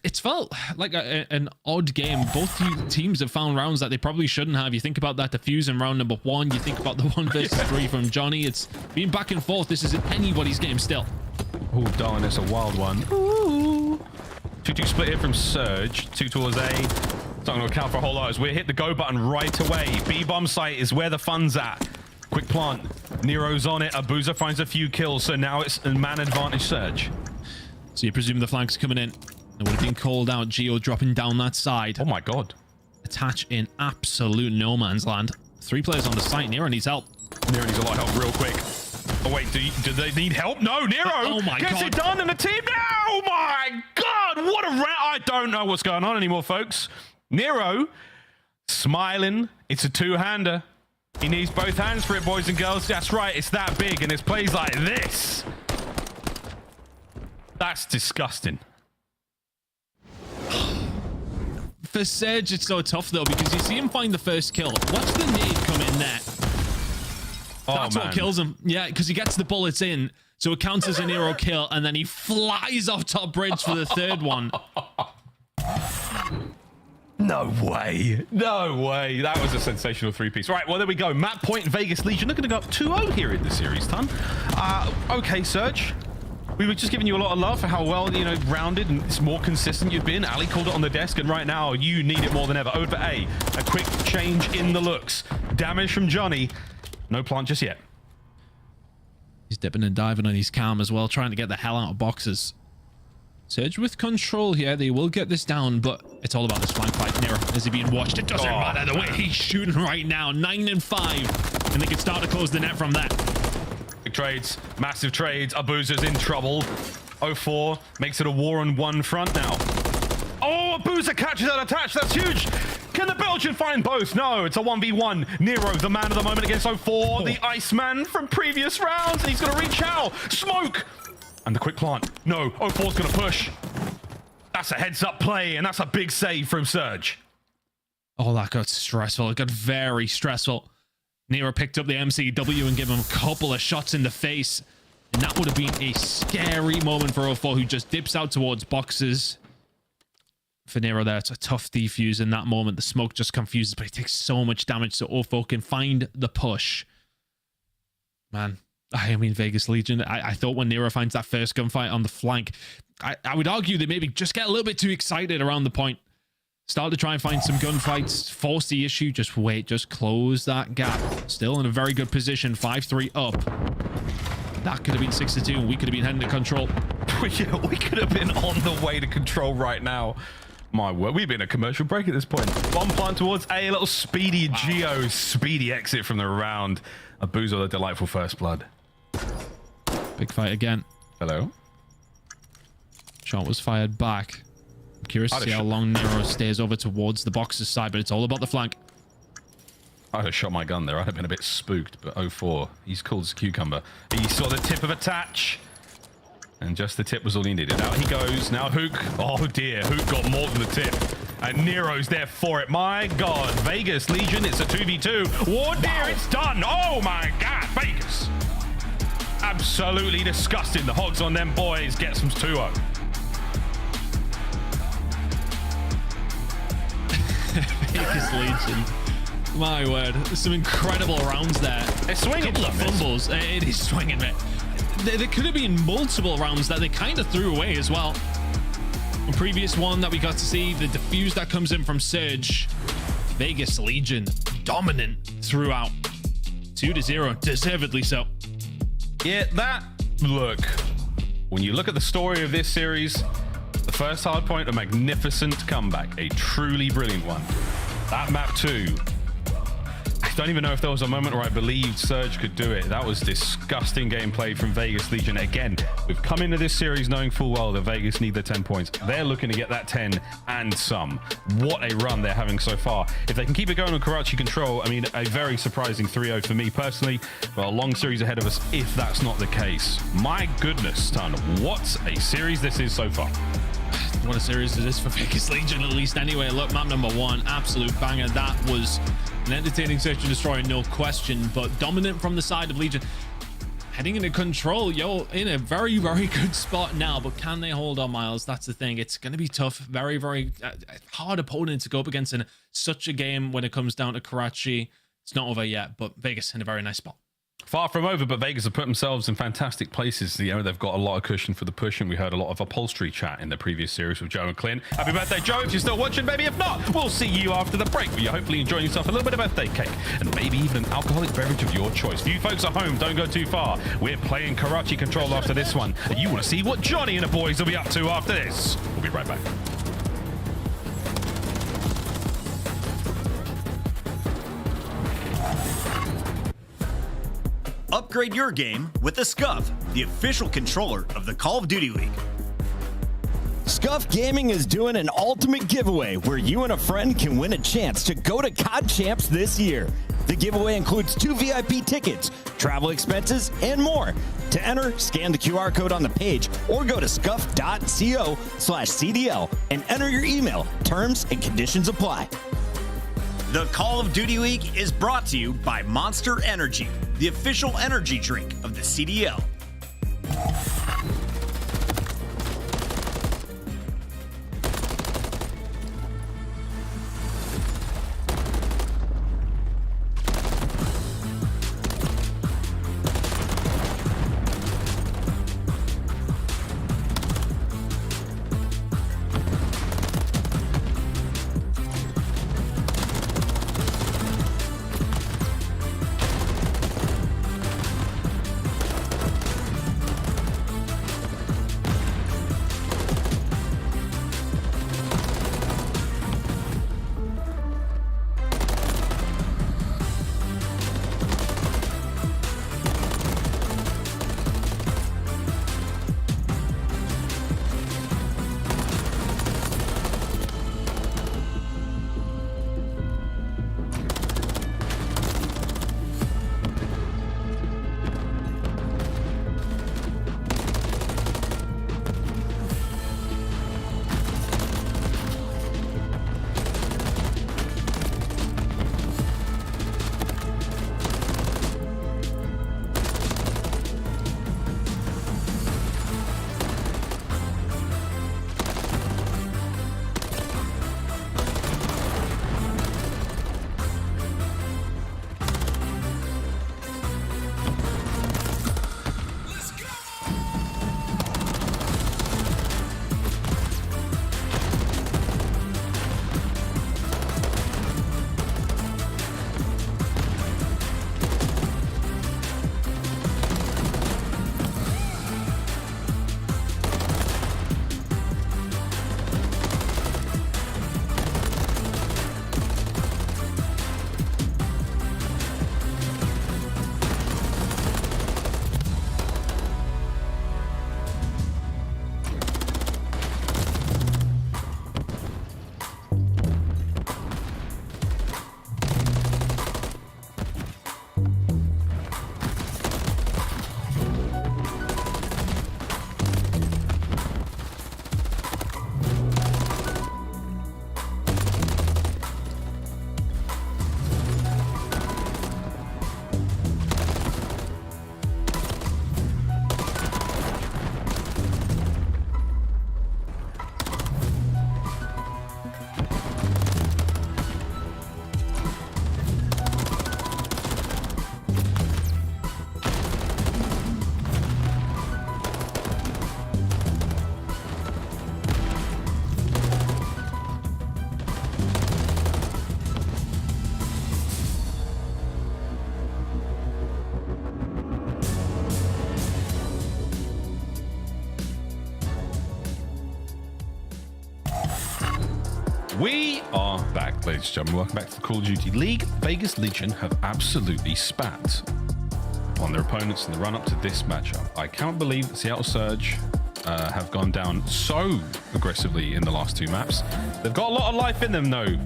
It's felt like an odd game. Both teams have found rounds that they probably shouldn't have. You think about that defuse in round number 1. You think about the 1 versus 3 from Johnny. It's been back and forth. This isn't anybody's game still. Oh, darn, it's a wild one. Ooh. 2-2 split here from Surge. 2 towards A. Not going to account for a whole lot as we hit the go button right away. B-bomb site is where the fun's at. Quick plant. Nero's on it. Abuza finds a few kills, so now it's a man advantage Surge. So you presume the flank's coming in. It would have been called out. Geo dropping down that side. Oh my god. Attach in absolute no man's land. 3 players on the site. Nero needs help. Nero needs a lot of help real quick. Oh wait, do they need help? No, Nero oh my gets god. it done and the team. Oh my god, what a round. I don't know what's going on anymore, folks. Nero smiling. It's a two-hander. He needs both hands for it, boys and girls. That's right, it's that big and it's plays like this. That's disgusting. For Surge, it's so tough though, because you see him find the first kill. Watch the nade come in there. That's what kills him. Yeah, because he gets the bullets in, so it counts as a Nero kill, and then he flies off top bridge for the third one. No way. No way. That was a sensational 3-piece. Right, well, there we go. Map point Vegas Legion. They're going to go up 2-0 here in the series, Ton. Okay, Surge. We were just giving you a lot of love for how well, you know, rounded and it's more consistent you've been. Ali called it on the desk, and right now you need it more than ever. Over A. A quick change in the looks. Damage from Johnny. No plant just yet. He's dipping and diving on his cam as well, trying to get the hell out of boxes. Surge with control here. They will get this down, but it's all about this flank fight. Nero, is he being watched? It doesn't matter the way he's shooting right now. 9 and 5, and they can start to close the net from that. Big trades, massive trades. Abuza's in trouble. 04 makes it a war on one front now. Oh, Abuza catches that attach. That's huge. Can the Belgian find both? No, it's a 1v1. Nero, the man of the moment against 04, the Iceman from previous rounds. He's going to reach out. Smoke. And the quick plant. No, 04's going to push. That's a heads-up play, and that's a big save from Surge. Oh, that got stressful. It got very stressful. Nero picked up the MCW and gave him a couple of shots in the face. And that would have been a scary moment for 04, who just dips out towards boxes. For Nero there, it's a tough defuse in that moment. The smoke just confuses, but he takes so much damage, so 04 can find the push. Man, I mean, Vegas Legion, I thought when Nero finds that first gunfight on the flank, I would argue they maybe just get a little bit too excited around the point. Start to try and find some gunfights, force the issue, just wait, just close that gap. Still in a very good position, 5-3 up. That could have been 6-2, and we could have been heading to control. We could have been on the way to control right now. My word, we've been a commercial break at this point. Bomb plant towards A, little speedy Geo, speedy exit from the round. Abuza, the delightful first blood. Big fight again. Hello. Shot was fired back. I'm curious to see how long Nero stays over towards the boxes side, but it's all about the flank. I'd have shot my gun there. I'd have been a bit spooked, but 04, he's cool as a cucumber. He saw the tip of attach. And just the tip was all he needed. Out he goes. Now Hook. Oh dear. Hook got more than the tip. And Nero's there for it. My God. Vegas Legion. It's a 2v2. Oh dear. It's done. Oh my God. Vegas. Absolutely disgusting. The hogs on them boys. Get some 2-0. Vegas Legion. My word. There's some incredible rounds there. They're swinging. A couple of fumbles. It is swinging, man. There could have been multiple rounds that they kind of threw away as well. The previous one that we got to see, the defuse that comes in from Surge. Vegas Legion dominant throughout. 2-0, deservedly so. Yeah, that look. When you look at the story of this series, the first Hardpoint, a magnificent comeback, a truly brilliant one. That map 2. I don't even know if there was a moment where I believed Surge could do it. That was disgusting gameplay from Vegas Legion. Again, we've come into this series knowing full well that Vegas need their 10 points. They're looking to get that 10 and some. What a run they're having so far. If they can keep it going on Karachi Control, I mean, a very surprising 3-0 for me personally. Well, a long series ahead of us if that's not the case. My goodness, Ton, what a series this is so far. What a series it is for Vegas Legion, at least anyway. Look, map number 1, absolute banger. That was an entertaining search and destroy, no question, but dominant from the side of Legion. Heading into control, yo, in a very, very good spot now, but can they hold on, Miles? That's the thing. It's going to be tough. Very, very hard opponent to go up against in such a game when it comes down to Karachi. It's not over yet, but Vegas in a very nice spot. Far from over, but Vegas have put themselves in fantastic places. You know, they've got a lot of cushion for the push, and we heard a lot of upholstery chat in the previous series with Joe and Clint. Happy birthday, Joe, if you're still watching. Maybe if not, we'll see you after the break, where you're hopefully enjoying yourself a little bit of birthday cake, and maybe even an alcoholic beverage of your choice. For you folks at home, don't go too far. We're playing Karachi Control after this one, and you want to see what Johnny and the boys will be up to after this. We'll be right back. Upgrade your game with the Scuff, the official controller of the Call of Duty League. Scuff Gaming is doing an ultimate giveaway where you and a friend can win a chance to go to COD Champs this year. The giveaway includes 2 VIP tickets, travel expenses, and more. To enter, scan the QR code on the page or go to scuff.co/CDL and enter your email. Terms and conditions apply. The Call of Duty League is brought to you by Monster Energy, the official energy drink of the CDL. We are back, ladies and gentlemen. Welcome back to the Call of Duty League. Vegas Legion have absolutely spat on their opponents in the run-up to this matchup. I can't believe that Seattle Surge have gone down so aggressively in the last two maps. They've got a lot of life in them, though.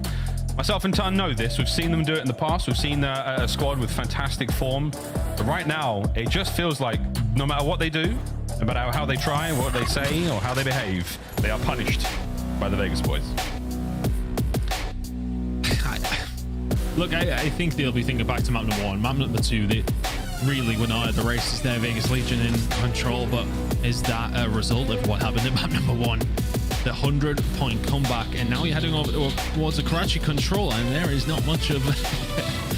Myself and Tan know this. We've seen them do it in the past. We've seen a squad with fantastic form. But right now, it just feels like no matter what they do, no matter how they try, what they say, or how they behave, they are punished by the Vegas boys. Look, I think they'll be thinking back to map number 1. Map number 2, they really were not at the races there. Vegas Legion in control, but is that a result of what happened in map number 1? The 100-point comeback, and now you're heading over towards the Karachi control, and there is not much of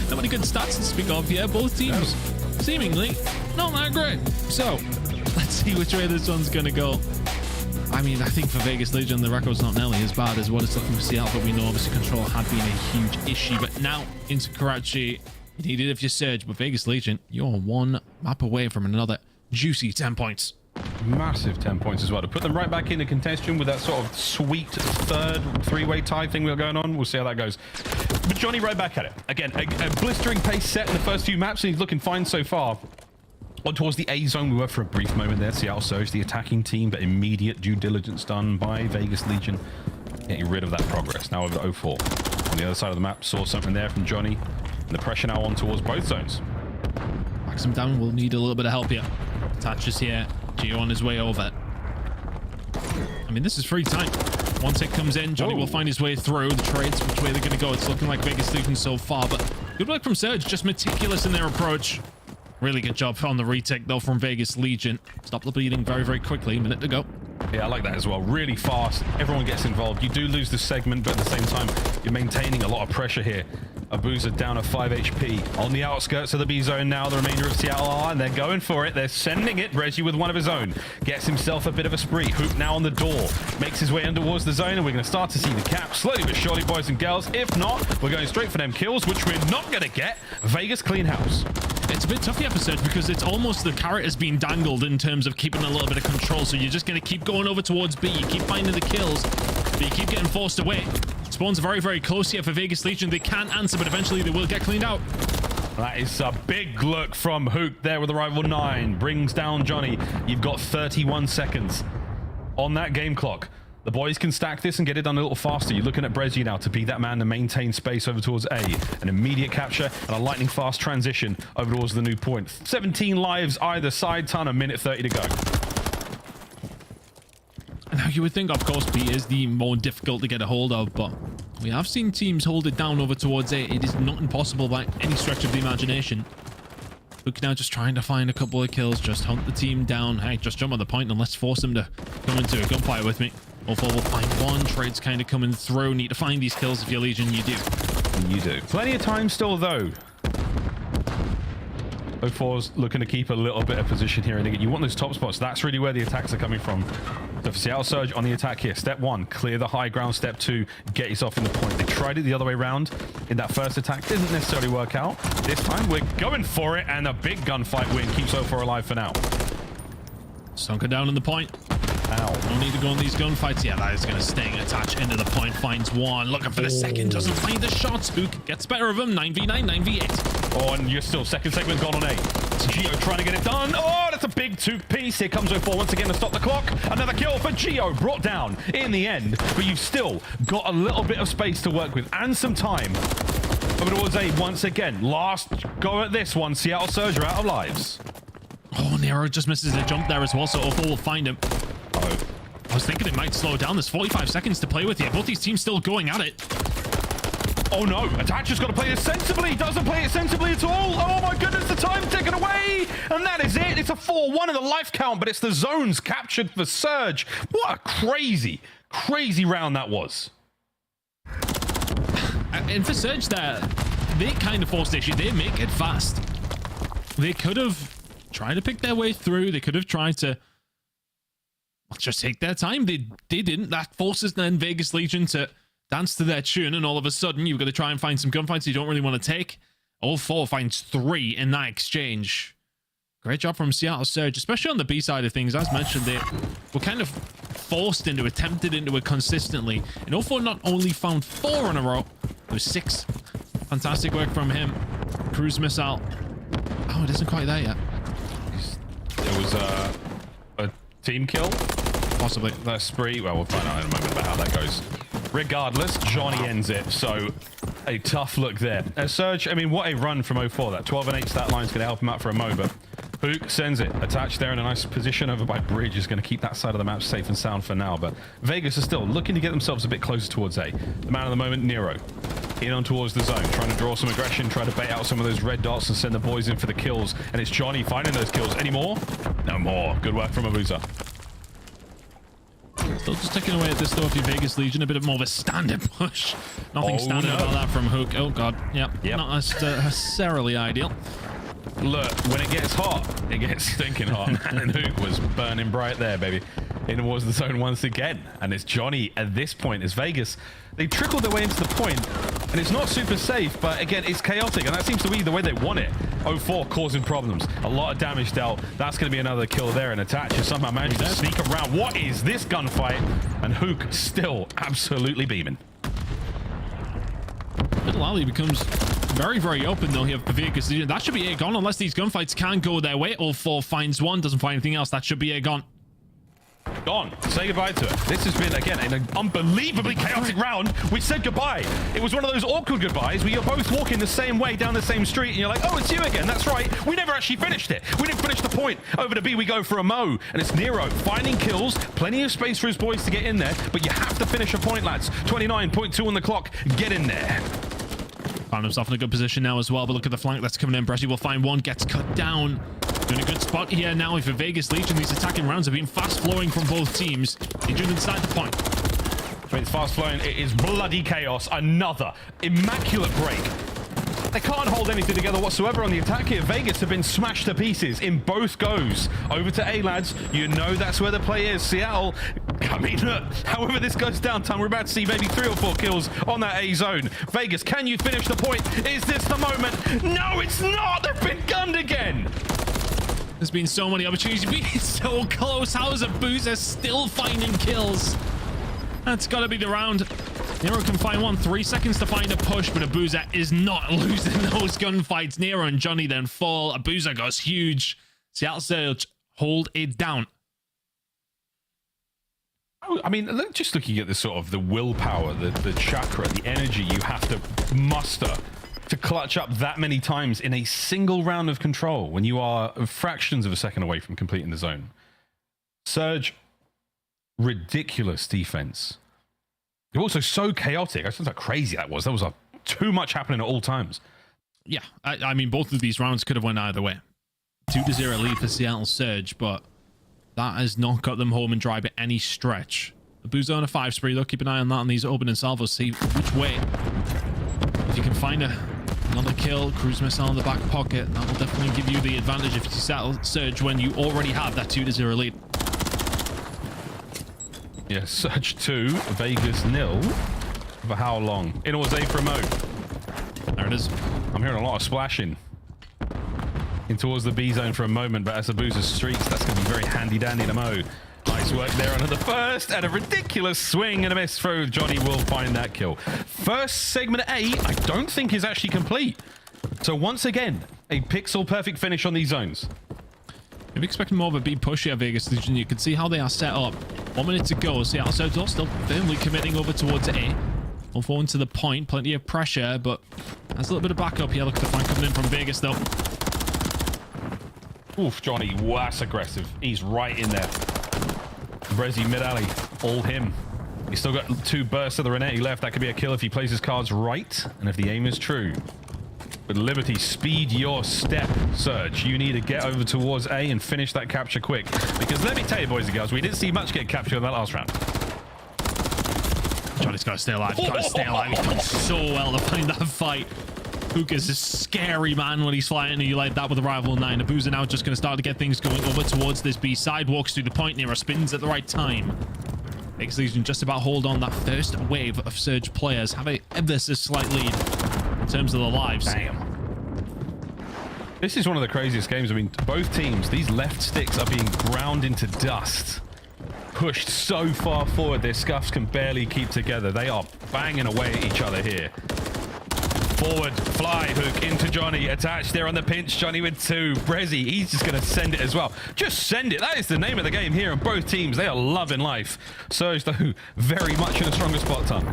not many good stats to speak of here. Both teams seemingly not that great. So let's see which way this one's going to go. I mean, I think for Vegas Legion, the record's not nearly as bad as what it's looking for Seattle, but we know obviously control had been a huge issue. But now into Karachi, you need it if you surge, but Vegas Legion, you're one map away from another juicy 10 points. Massive 10 points as well to put them right back into contention with that sort of sweet third three-way tie thing we got going on. We'll see how that goes. But Johnny right back at it. Again, a blistering pace set in the first few maps, and he's looking fine so far. On towards the A zone, we were for a brief moment there. Seattle Surge, the attacking team, but immediate due diligence done by Vegas Legion, getting rid of that progress. Now over to 04. On the other side of the map, saw something there from Johnny, and the pressure now on towards both zones. Maxim down will need a little bit of help here. Tatch is here. Gio on his way over. I mean, this is free time. Once it comes in, Johnny will find his way through the trades, which way they're going to go. It's looking like Vegas Legion so far, but good work from Surge. Just meticulous in their approach. Really good job on the retake, though, from Vegas Legion. Stop the bleeding very, very quickly. Minute to go. Yeah, I like that as well. Really fast. Everyone gets involved. You do lose the segment, but at the same time, you're maintaining a lot of pressure here. Abuza down to 5 HP. On the outskirts of the B zone now, the remainder of Seattle are, and they're going for it. They're sending it. Reggie with one of his own. Gets himself a bit of a spree. Hoop now on the door. Makes his way in towards the zone, and we're going to start to see the cap slowly but surely, boys and girls. If not, we're going straight for them kills, which we're not going to get. Vegas clean house. It's a bit tough the episode because it's almost the carrot has been dangled in terms of keeping a little bit of control. So you're just going to keep going over towards B. You keep finding the kills, but you keep getting forced away. Spawns very, very close here for Vegas Legion. They can answer, but eventually they will get cleaned out. That is a big look from Hook there with the rival 9. Brings down Johnny. You've got 31 seconds on that game clock. The boys can stack this and get it done a little faster. You're looking at Brezzy now to be that man to maintain space over towards A. An immediate capture and a lightning fast transition over towards the new point. 17 lives either side, ton, a minute 30 to go. Now you would think, of course, B is the more difficult to get a hold of, but we have seen teams hold it down over towards A. It is not impossible by any stretch of the imagination. Hook now just trying to find a couple of kills, just hunt the team down. Hey, just jump on the point and let's force them to come into a gunfight with me. 04 will find one. Trades kind of coming through. Need to find these kills if you're Legion. You do. You do. Plenty of time still, though. 04's looking to keep a little bit of position here. And again, you want those top spots. That's really where the attacks are coming from. So for Seattle Surge on the attack here. Step 1, clear the high ground. Step 2, get yourself in the point. They tried it the other way around in that first attack. Didn't necessarily work out. This time, we're going for it. And a big gunfight win keeps 04 alive for now. Sunken down in the point. Ow. No need to go on these gunfights. Yeah, that is going to sting. Attach into the point. Finds one. Looking for the second. Doesn't find the shots. Hook gets better of him. 9v9, 9v8. Oh, and you're still second segment gone on A. It's Gio trying to get it done. Oh, that's a big 2-piece. Here comes 04 once again to stop the clock. Another kill for Gio. Brought down in the end. But you've still got a little bit of space to work with and some time. Over towards A once again. Last go at this one. Seattle Surge are out of lives. Oh, Nero just misses the jump there as well, so 04 will find him. I was thinking it might slow down. There's 45 seconds to play with here. Both these teams still going at it. Oh no, Attacher's got to play this sensibly. He doesn't play it sensibly at all. Oh my goodness, the time taken away. And that is it. It's a 4-1 in the life count, but it's the zones captured for Surge. What a crazy, crazy round that was. And for Surge there, they kind of forced the issue. They make it fast. They could have tried to pick their way through. They could have tried to just take their time. They didn't. That forces then Vegas Legion to dance to their tune, and all of a sudden you've got to try and find some gunfights you don't really want to take. 04 finds 3 in that exchange. Great job from Seattle Surge, especially on the B side of things. As mentioned, they were kind of forced into it, tempted into it consistently. And 04 not only found 4 in a row, it was 6. Fantastic work from him. Cruise missile. Oh, it isn't quite there yet. There was a team kill. Possibly. That spree. Well, we'll find out in a moment about how that goes. Regardless, Johnny ends it. So a tough look there. Surge, I mean, what a run from 04. That 12 and 8 stat line is going to help him out for a mo, but Hook sends it. Attached there in a nice position over by Bridge is going to keep that side of the map safe and sound for now, but Vegas is still looking to get themselves a bit closer towards A. The man of the moment, Nero. In on towards the zone, trying to draw some aggression, trying to bait out some of those red dots and send the boys in for the kills. And it's Johnny finding those kills. Any more? No more. Good work from Abuza. Still just ticking away at this though for your Vegas Legion. A bit more of a standard push. Nothing standard about that from Hook. Oh god. Yep. Not necessarily ideal. Look, when it gets hot, it gets stinking hot. And Hook was burning bright there, baby. In towards the zone once again. And it's Johnny at this point. It's Vegas. They trickled their way into the point, and it's not super safe, but again, it's chaotic, and that seems to be the way they want it. 0-4 causing problems. A lot of damage dealt. That's going to be another kill there, and Attach has somehow managed to sneak around. What is this gunfight? And Hook still absolutely beaming. Little Alley becomes very, very open, though, here for Vegas. That should be it gone, unless these gunfights can go their way. 0-4 finds one, doesn't find anything else. That should be it gone. Gone. Say goodbye to it. This has been, again, an unbelievably chaotic round. We said goodbye. It was one of those awkward goodbyes where you're both walking the same way down the same street, and you're like, oh, it's you again. That's right. We never actually finished it. We didn't finish the point. Over to B, we go for a Mo, and it's Nero finding kills. Plenty of space for his boys to get in there, but you have to finish a point, lads. 29.2 on the clock. Get in there. Found himself in a good position now as well, but look at the flank that's coming in. Bressy will find one, gets cut down. Doing a good spot here now for Vegas Legion. These attacking rounds have been fast flowing from both teams. Legion inside the point. It's fast flowing. It is bloody chaos. Another immaculate break. They can't hold anything together whatsoever on the attack here. Vegas have been smashed to pieces in both goes. Over to A, lads. You know that's where the play is. Seattle, I mean, look, however this goes down, Tom, we're about to see maybe 3 or 4 kills on that A zone. Vegas, can you finish the point? Is this the moment? No, it's not. They've been gunned again. There's been so many opportunities. We've been so close. How is Abuza still finding kills? That's got to be the round. Nero can find one. 3 seconds to find a push, but Abuza is not losing those gunfights. Nero and Johnny then fall. Abuza goes huge. Seattle Surge hold it down. I mean, just looking at the sort of the willpower, the chakra, the energy you have to muster to clutch up that many times in a single round of control when you are fractions of a second away from completing the zone. Surge, ridiculous defense. They're also so chaotic. I just how crazy that was. There was too much happening at all times. Yeah, I mean, both of these rounds could have went either way. 2-0 lead for Seattle Surge, but that has not got them home and dry by any stretch. Abuza on a 5 spree, though. Keep an eye on that on these opening salvos. See which way. If you can find another kill, cruise missile in the back pocket, that will definitely give you the advantage if you Seattle Surge when you already have that 2-0 lead. Yeah, Surge 2, Vegas 0. For how long? In was A for a Mo. There it is. I'm hearing a lot of splashing in towards the B zone for a moment, but as Abuza streaks, that's going to be very handy dandy to Mo. Nice work there under the first, and a ridiculous swing and a miss throw. Johnny will find that kill. First segment A, I don't think is actually complete. So once again, a pixel perfect finish on these zones. If you're expecting more of a big push here, Vegas Legion, you can see how they are set up. 1 minute to go. Seattle Surge still firmly committing over towards A. All forward to the point. Plenty of pressure, but has a little bit of backup here. Look at the flank coming in from Vegas, though. Oof, Johnny, that's aggressive. He's right in there. Brezzy mid-alley, all him. He's still got 2 bursts of the Renetti left. That could be a kill if he plays his cards right, and if the aim is true. But Liberty, speed your step, Surge. You need to get over towards A and finish that capture quick. Because let me tell you, boys and girls, we didn't see much get captured in that last round. Johnny's got to stay alive. He's got to stay alive. He's done so well to find that fight. Hookah's a scary man when he's flying you like that with a rival 9. Abuza now just going to start to get things going over towards this B side. Walks through the point. Nero spins at the right time. Vegas Legion just about hold on that first wave of Surge players. Have a ever so slight lead in terms of the lives. Damn. This is one of the craziest games. I mean, both teams, these left sticks are being ground into dust. Pushed so far forward, their scuffs can barely keep together. They are banging away at each other here. Forward, fly, Hook into Johnny. Attached there on the pinch. Johnny with 2. Brezzy, he's just going to send it as well. Just send it. That is the name of the game here on both teams. They are loving life. Surge, though, very much in a stronger spot, Tom.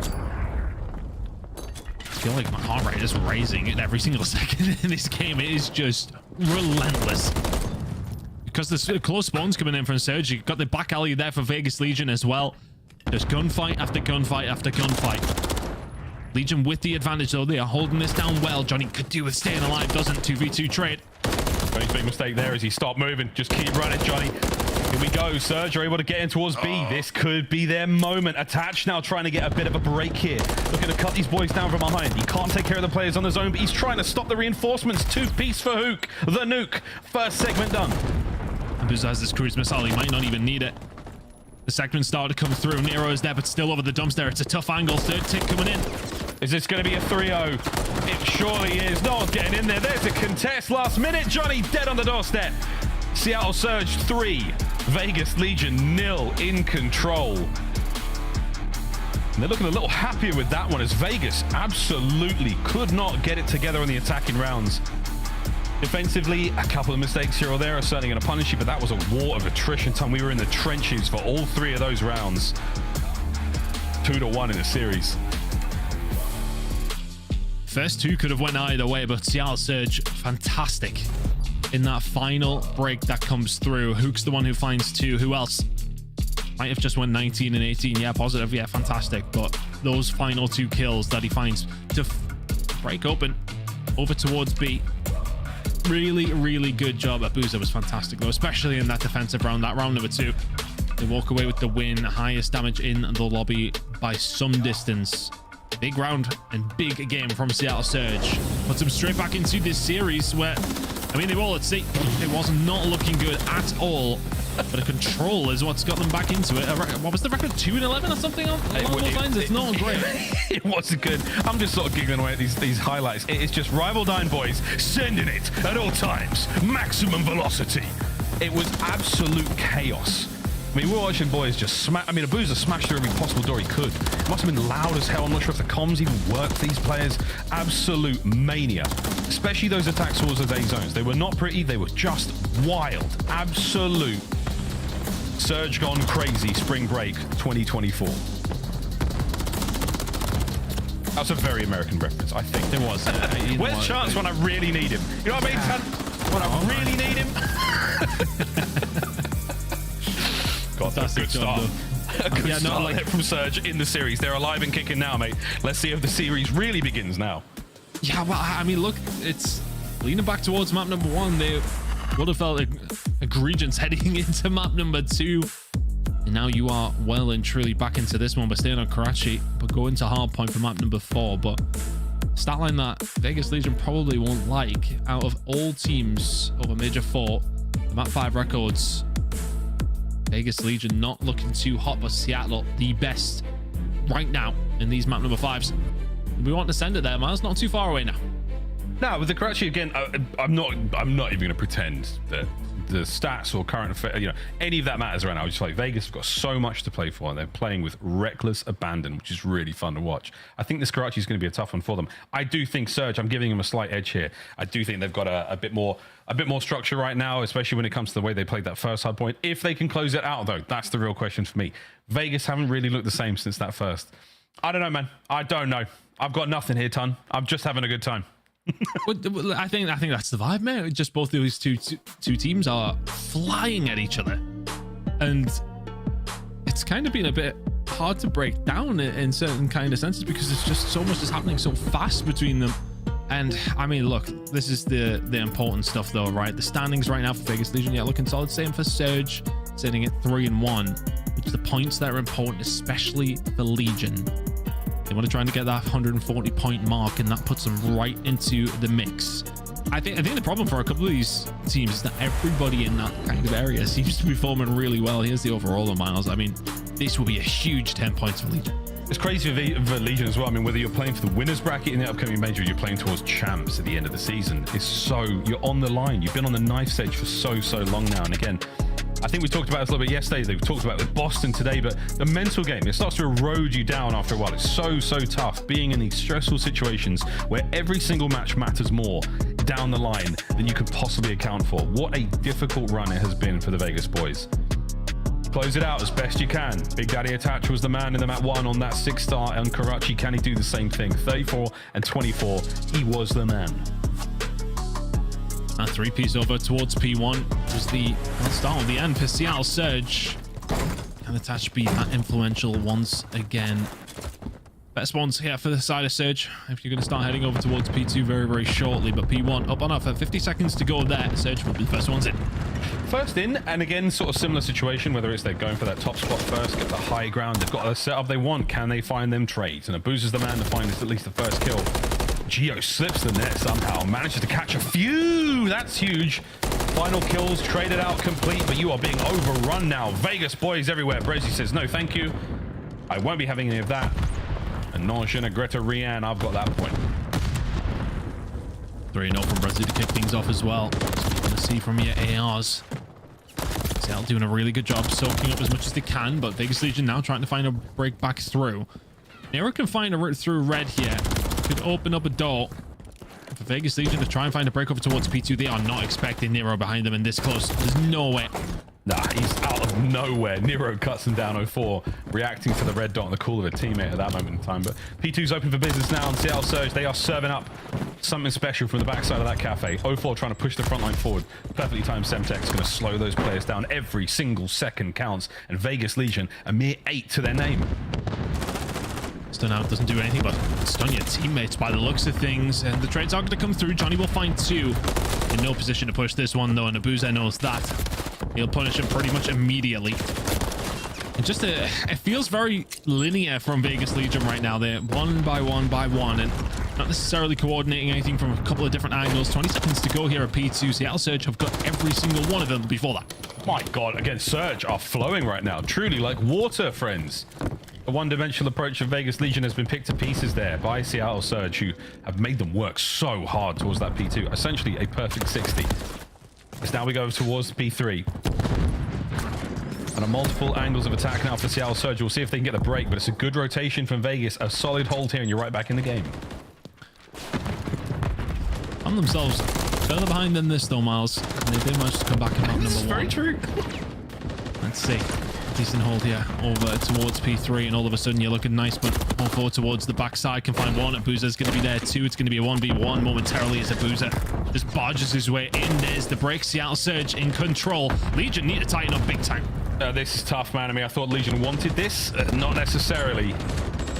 I feel like my heart rate is raising at every single second in this game. It is just relentless. Because there's close spawns coming in from Surge. You've got the back alley there for Vegas Legion as well. There's gunfight after gunfight after gunfight. Legion with the advantage, though. They are holding this down well. Johnny could do with staying alive, doesn't. 2v2 trade. Johnny's big mistake there is he stopped moving. Just keep running, Johnny. Here we go. Surge are able to get in towards B. This could be their moment. Attach now trying to get a bit of a break here. Looking to cut these boys down from behind. He can't take care of the players on the zone, but he's trying to stop the reinforcements. 2-piece for Hook. The nuke. First segment done. And Boozer has this cruise missile. He might not even need it. The segment started to come through. Nero is there, but still over the dumps there. It's a tough angle. Third tick coming in. Is this going to be a 3-0? It surely is. No one's getting in there. There's a contest last minute. Johnny dead on the doorstep. Seattle Surge 3. Vegas Legion 0 in control. And they're looking a little happier with that one as Vegas absolutely could not get it together on the attacking rounds. Defensively, a couple of mistakes here or there are certainly going to punish you, but that was a war of attrition time. We were in the trenches for all 3 of those rounds. 2-1 in the series. First 2 could have went either way, but Seattle Surge, fantastic in that final break that comes through. Hook's the one who finds 2. Who else? Might have just went 19 and 18. Yeah, positive. Yeah, fantastic. But those final 2 kills that he finds to break open over towards B. Really, really good job at Boozer. Was fantastic though, especially in that defensive round. That round number 2. They walk away with the win. Highest damage in the lobby by some distance. Big round and big game from Seattle Surge. Puts them straight back into this series where, I mean, they were all at sea. It was not looking good at all. But a control is what's got them back into it. What was the record? 2-11 or something along those lines? It's not great. It wasn't good. I'm just sort of giggling away at these highlights. It's just Rival Dine boys sending it at all times. Maximum velocity. It was absolute chaos. I mean, we're watching boys just smash. I mean, Abuza smashed through every possible door he could. It must have been loud as hell. I'm not sure if the comms even worked for these players. Absolute mania. Especially those attacks towards the day zones. They were not pretty. They were just wild. Absolute. Surge gone crazy. Spring break 2024. That's a very American reference, I think. It was. Where's Chance when I really need him? You know what I mean, Tan? When I really need him? God, that's a good start. A good start from Surge in the series. They're alive and kicking now, mate. Let's see if the series really begins now. Yeah, well, I mean, look, it's leaning back towards map number 1. They would have felt egregious heading into map number 2. And now you are well and truly back into this one, but staying on Karachi, but going to Hardpoint for map number 4. But stat line that Vegas Legion probably won't like. Out of all teams over Major 4, the map 5 records, Vegas Legion not looking too hot, but Seattle the best right now in these map number 5s. We want to send it there, Miles. Not too far away now. No, with the Karachi again, I'm not even going to pretend that the stats or current affair, any of that matters right now. Just like Vegas have got so much to play for, and they're playing with reckless abandon, which is really fun to watch. I think this Karachi is going to be a tough one for them. I do think Surge, I'm giving them a slight edge here. I do think they've got a bit more structure right now, especially when it comes to the way they played that first hard point. If they can close it out, though, that's the real question for me. Vegas haven't really looked the same since that first. I don't know, man. I don't know. I've got nothing here, Ton. I'm just having a good time. I think that's the vibe, man. Just both of these two teams are flying at each other, and it's kind of been a bit hard to break down in certain kind of senses because there's just so much is happening so fast between them. And I mean, look, this is the important stuff, though, right? The standings right now for Vegas Legion, yeah, looking solid. Same for Surge, sitting at 3-1, which the points that are important, especially for Legion. They want to try and get that 140-point mark, and that puts them right into the mix. I think the problem for a couple of these teams is that everybody in that kind of area seems to be performing really well. Here's the overall of Miles. I mean, this will be a huge 10 points for Legion. It's crazy for Legion as well. I mean, whether you're playing for the winners bracket in the upcoming major, or you're playing towards champs at the end of the season, you're on the line. You've been on the knife edge for so long now. And again, I think we talked about this a little bit yesterday. They talked about it with Boston today, but the mental game, it starts to erode you down after a while. It's so tough being in these stressful situations where every single match matters more down the line than you can possibly account for. What a difficult run it has been for the Vegas boys. Close it out as best you can. Big Daddy Attach was the man in the map 1 on that 6-star, and Karachi, can he do the same thing? 34 and 24, he was the man. A 3-piece over towards P1 was the start of the end for Seattle Surge. And Attach be that influential once again. Best ones here for the side of Surge. If you're going to start heading over towards P2 very, very shortly, but P1 up on offer. 50 seconds to go there. Surge will be the first ones in. First in, and again, sort of similar situation, whether it's they're going for that top spot first, get the high ground, they've got the setup they want. Can they find them trades? And Abuza's the man to find at least the first kill. Geo slips the net somehow, manages to catch a few. That's huge. Final kills traded out complete, but you are being overrun now. Vegas boys everywhere. Brezzy says, no, thank you. I won't be having any of that. And non je ne regrette rien. I've got that point. 3-0 from Brezzy to kick things off as well. So you're going to see from your ARs. Seattle doing a really good job soaking up as much as they can, but Vegas Legion now trying to find a break back through. Nero can find a route through red here. Could open up a door for Vegas Legion to try and find a break over towards P2. They are not expecting Nero behind them and this close. There's no way. Nah, he's out of nowhere. Nero cuts him down 04, reacting to the red dot on the call of a teammate at that moment in time. But P2's open for business now on Seattle Surge. They are serving up something special from the backside of that cafe. 04 trying to push the front line forward. Perfectly timed Semtex going to slow those players down. Every single second counts. And Vegas Legion, a mere 8 to their name. Stun out doesn't do anything but stun your teammates by the looks of things. And the trades are going to come through. Johnny will find 2. In no position to push this one though, and Abuza knows that. He'll punish him pretty much immediately. And just it feels very linear from Vegas Legion right now. They're one by one by one and not necessarily coordinating anything from a couple of different angles. 20 seconds to go here at P2. Seattle Surge have got every single one of them before that. My God, again, Surge are flowing right now. Truly like water, friends. The one-dimensional approach of Vegas Legion has been picked to pieces there by Seattle Surge, who have made them work so hard towards that P2. Essentially a perfect 60. As now we go towards P3. And multiple angles of attack now for Seattle Surge. We'll see if they can get the break, but it's a good rotation from Vegas. A solid hold here, and you're right back in the game. On themselves, further behind than this though, Miles. And they did manage to come back and knock number 1. Very true. Let's see. Decent hold here over towards P3, and all of a sudden you're looking nice, but all forward towards the backside can find 1. Abuza's going to be there too. It's going to be a 1v1 momentarily as Abuza just barges his way in. There's the break. Seattle Surge in control. Legion need to tighten up big time. This is tough, man. I mean, I thought Legion wanted this. Not necessarily.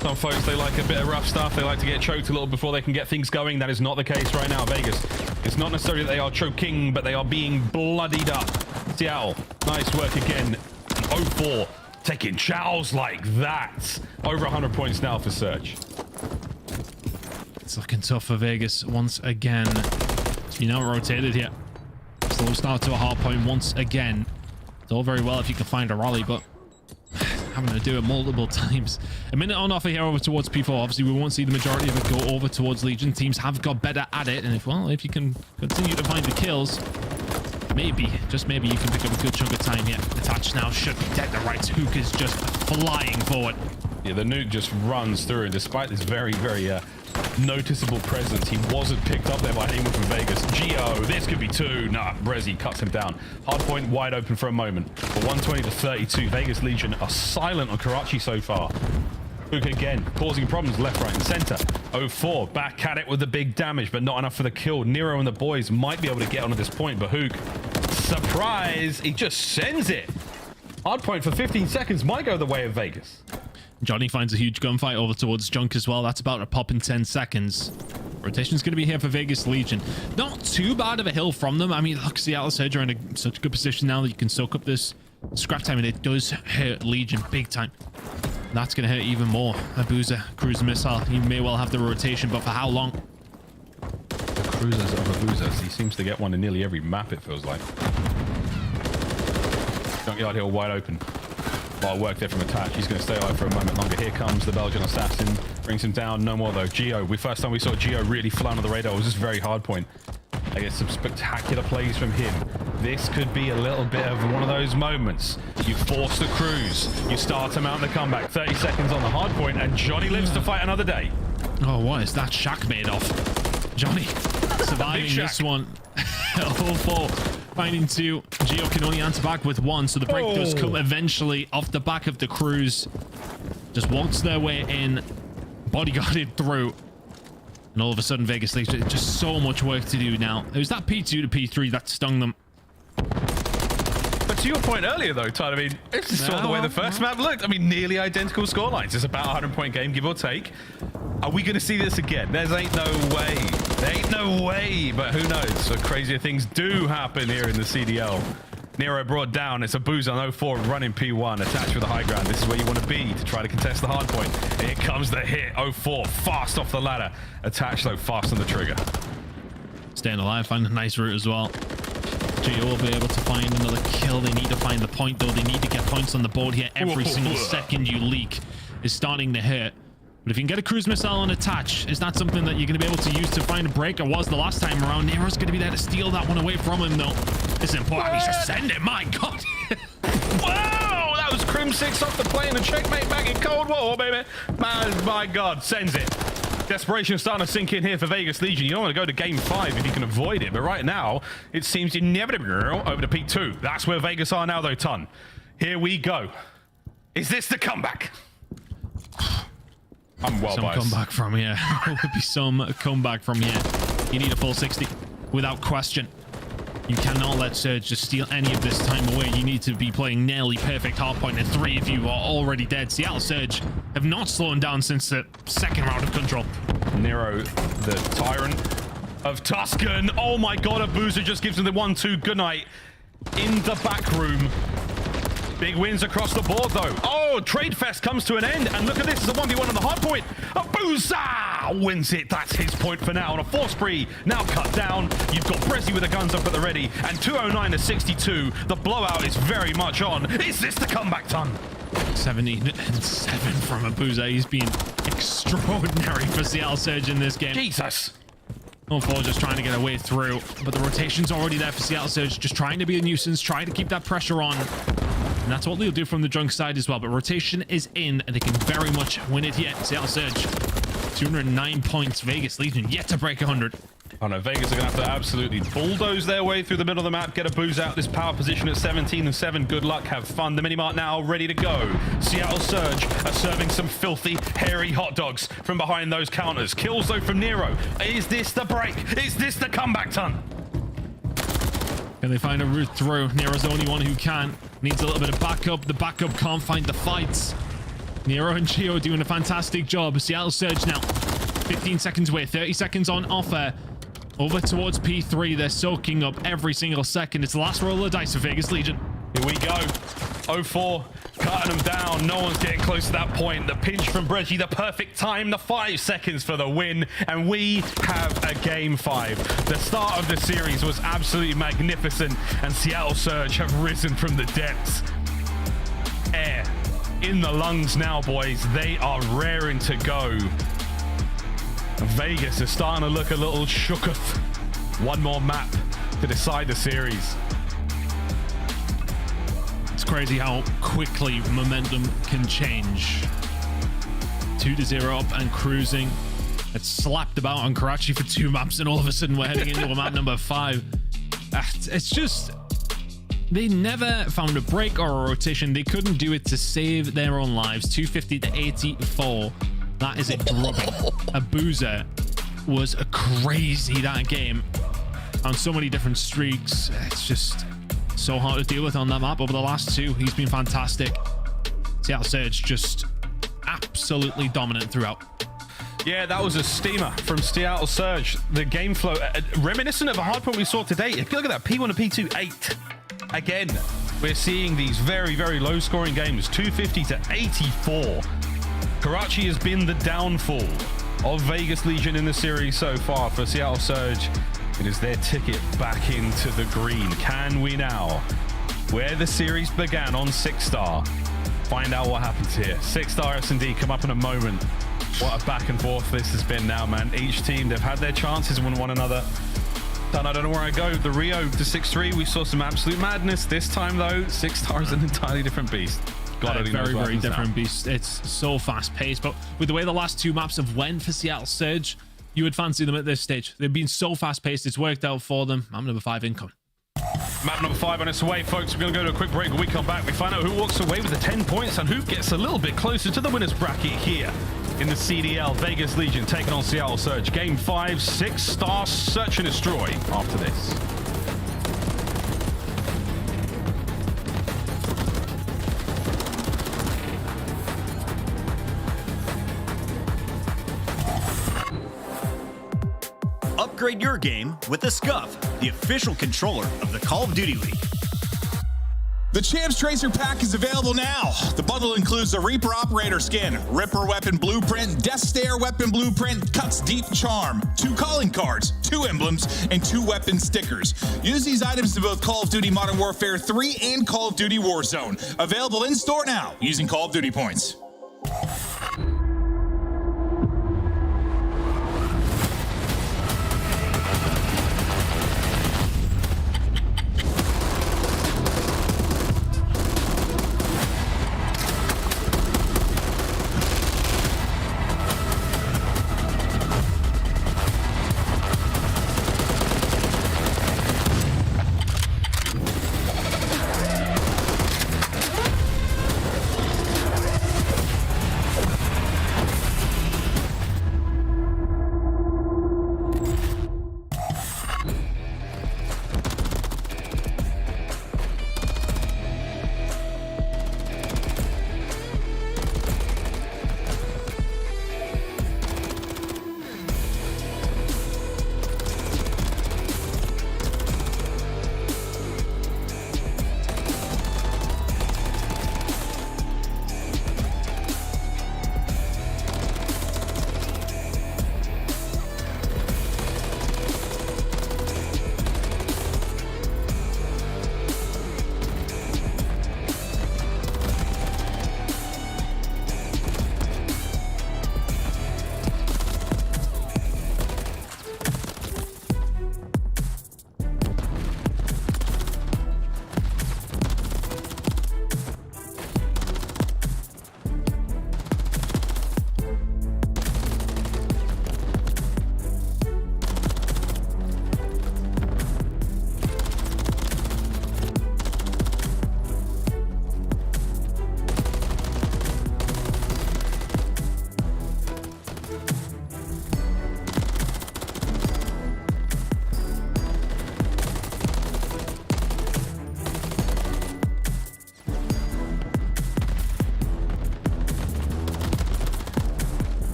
Some folks, they like a bit of rough stuff. They like to get choked a little before they can get things going. That is not the case right now, Vegas. It's not necessarily that they are choking, but they are being bloodied up. Seattle, nice work again. 04 taking chows like that. Over 100 points now for Surge. It's looking tough for Vegas once again. It's been out-rotated here. Slow start to a hard point once again. It's all very well if you can find a rally, but having to do it multiple times. A minute on offer here over towards P4. Obviously, we won't see the majority of it go over towards Legion. Teams have got better at it, and if you can continue to find the kills, maybe, just maybe, you can pick up a good chunk of time here. The touch now should be dead. The right hook is just flying forward. Yeah, the nuke just runs through, and despite this very, very noticeable presence, he wasn't picked up there by anyone from Vegas. Geo, this could be 2. Nah, Brezzy cuts him down. Hardpoint wide open for a moment. For 120 to 32, Vegas Legion are silent on Karachi so far. Hook again, causing problems left, right, and center. 04 back at it with the big damage, but not enough for the kill. Nero and the boys might be able to get onto this point, but Hook, surprise, he just sends it. Hardpoint for 15 seconds might go the way of Vegas. Johnny finds a huge gunfight over towards Junk as well. That's about to pop in 10 seconds. Rotation's going to be here for Vegas Legion. Not too bad of a hill from them. I mean, look, Seattle Surge are in such a good position now that you can soak up this scrap time, and it does hurt Legion big time. That's going to hurt even more. Abuza, cruise missile. He may well have the rotation, but for how long? The cruisers of Abuza. He seems to get one in nearly every map, it feels like. Junkyard Hill wide open. A lot of work there from Attach. He's going to stay alive for a moment longer. Here comes the Belgian assassin. Brings him down. No more though. Geo. First time we saw Geo really fly on the radar was just very hard point. I guess some spectacular plays from him. This could be a little bit of one of those moments. You force the cruise. You start him out in the comeback. 30 seconds on the hard point, and Johnny lives to fight another day. Oh, what is that shack made of? Johnny surviving this one. 04 finding 2. Geo can only answer back with 1, so the break does come eventually off the back of the cruise. Just walks their way in, bodyguarded through. And all of a sudden, Vegas Legion, just so much work to do now. It was that P2 to P3 that stung them. But to your point earlier, though, Todd, I mean, this is sort of the way the first map looked. I mean, nearly identical scorelines. It's about a 100-point game, give or take. Are we going to see this again? There ain't no way. There ain't no way, but who knows? So crazier things do happen here in the CDL. Nero brought down. It's a boozer on 04 running P1, attached with the high ground. This is where you want to be to try to contest the hard point. Here comes the hit. 04 fast off the ladder. Attached, though, fast on the trigger. Staying alive, find a nice route as well. Geo will be able to find another kill. They need to find the point, though. They need to get points on the board here. Every single second you leak is starting to hit. But if you can get a cruise missile on attach, is that something that you're going to be able to use to find a break? Or was the last time around? Nero's going to be there to steal that one away from him, though. It's important. He's just send it. My God. Whoa! That was Crim 6 off the plane and checkmate back in Cold War, baby. Man, my God. Sends it. Desperation starting to sink in here for Vegas Legion. You don't want to go to game 5 if you can avoid it. But right now, it seems inevitable over to peak 2. That's where Vegas are now, though, Ton. Here we go. Is this the comeback? I'm well biased. Some comeback from here. There would be some comeback from here. You need a full 60 without question. You cannot let Surge just steal any of this time away. You need to be playing nearly perfect hardpoint, and 3 of you are already dead. Seattle Surge have not slowed down since the second round of control. Nero, the tyrant of Tuscan. Oh my God, a boozer just gives him the 1-2 goodnight in the back room. Big wins across the board, though. Oh, Trade Fest comes to an end. And look at this. It's a 1v1 on the hard point. A boozer wins it. That's his point for now. On a 4 spree, now cut down. You've got Brezzy with the guns up at the ready. And 209 to 62. The blowout is very much on. Is this the comeback, Ton? 77 from a boozer. He's been extraordinary for Seattle Surge in this game. Jesus. 04 just trying to get a way through. But the rotation's already there for Seattle Surge. Just trying to be a nuisance. Trying to keep that pressure on. And that's what they'll do from the drunk side as well. But rotation is in, and they can very much win it here. Seattle Surge, 209 points. Vegas Legion yet to break 100. Oh no, Vegas are going to have to absolutely bulldoze their way through the middle of the map, get a booze out this power position at 17-7. Good luck, have fun. The minimart now ready to go. Seattle Surge are serving some filthy, hairy hot dogs from behind those counters. Kills though from Nero. Is this the break? Is this the comeback, Ton? Can they find a route through? Nero's the only one who can. Needs a little bit of backup. The backup can't find the fights. Nero and Geo doing a fantastic job. Seattle Surge now 15 seconds away, 30 seconds on offer. Over towards P3. They're soaking up every single second. It's the last roll of dice for Vegas Legion. Here we go. 04 cutting them down. No one's getting close to that point. The pinch from Brezzy, the perfect time, the 5 seconds for the win. And we have a game 5. The start of the series was absolutely magnificent. And Seattle Surge have risen from the depths. Air in the lungs now, boys. They are raring to go. Vegas is starting to look a little shooketh. One more map to decide the series. It's crazy how quickly momentum can change. 2-0 up and cruising. It's slapped about on Karachi for 2 maps, and all of a sudden we're heading into a map number 5. It's just... They never found a break or a rotation. They couldn't do it to save their own lives. 250 to 84. That is a drubbing. A boozer was a crazy that game. On so many different streaks. It's just so hard to deal with on that map. Over the last 2, he's been fantastic. Seattle Surge just absolutely dominant throughout. Yeah, that was a steamer from Seattle Surge. The game flow, reminiscent of a hardpoint we saw today. If you look at that, P1 to P2, 8. Again, we're seeing these very, very low scoring games. 250 to 84. Karachi has been the downfall of Vegas Legion in the series so far. For Seattle Surge, it is their ticket back into the green. Can we now, where the series began on 6-star, find out what happens here? 6-star S&D come up in a moment. What a back and forth this has been now, man. Each team, they've had their chances with one another. I don't know where I go. The Rio to 6-3, we saw some absolute madness. This time, though, 6-star is an entirely different beast. Very, very different beast. It's so fast-paced, but with the way the last 2 maps have went for Seattle Surge, you would fancy them at this stage. They've been so fast-paced. It's worked out for them. Map number 5 incoming. Map number 5 on its way, folks. We're going to go to a quick break. When we come back, we find out who walks away with the 10 points and who gets a little bit closer to the winner's bracket here in the CDL. Vegas Legion taking on Seattle Surge. Game 5, 6-star search and destroy after this. Upgrade your game with the Scuff, the official controller of the Call of Duty League. The Champs Tracer Pack is available now. The bundle includes the Reaper Operator skin, Ripper Weapon Blueprint, Death Stare Weapon Blueprint, Cuts Deep Charm, 2 calling cards, 2 emblems, and 2 weapon stickers. Use these items in both Call of Duty Modern Warfare 3 and Call of Duty Warzone. Available in store now using Call of Duty points.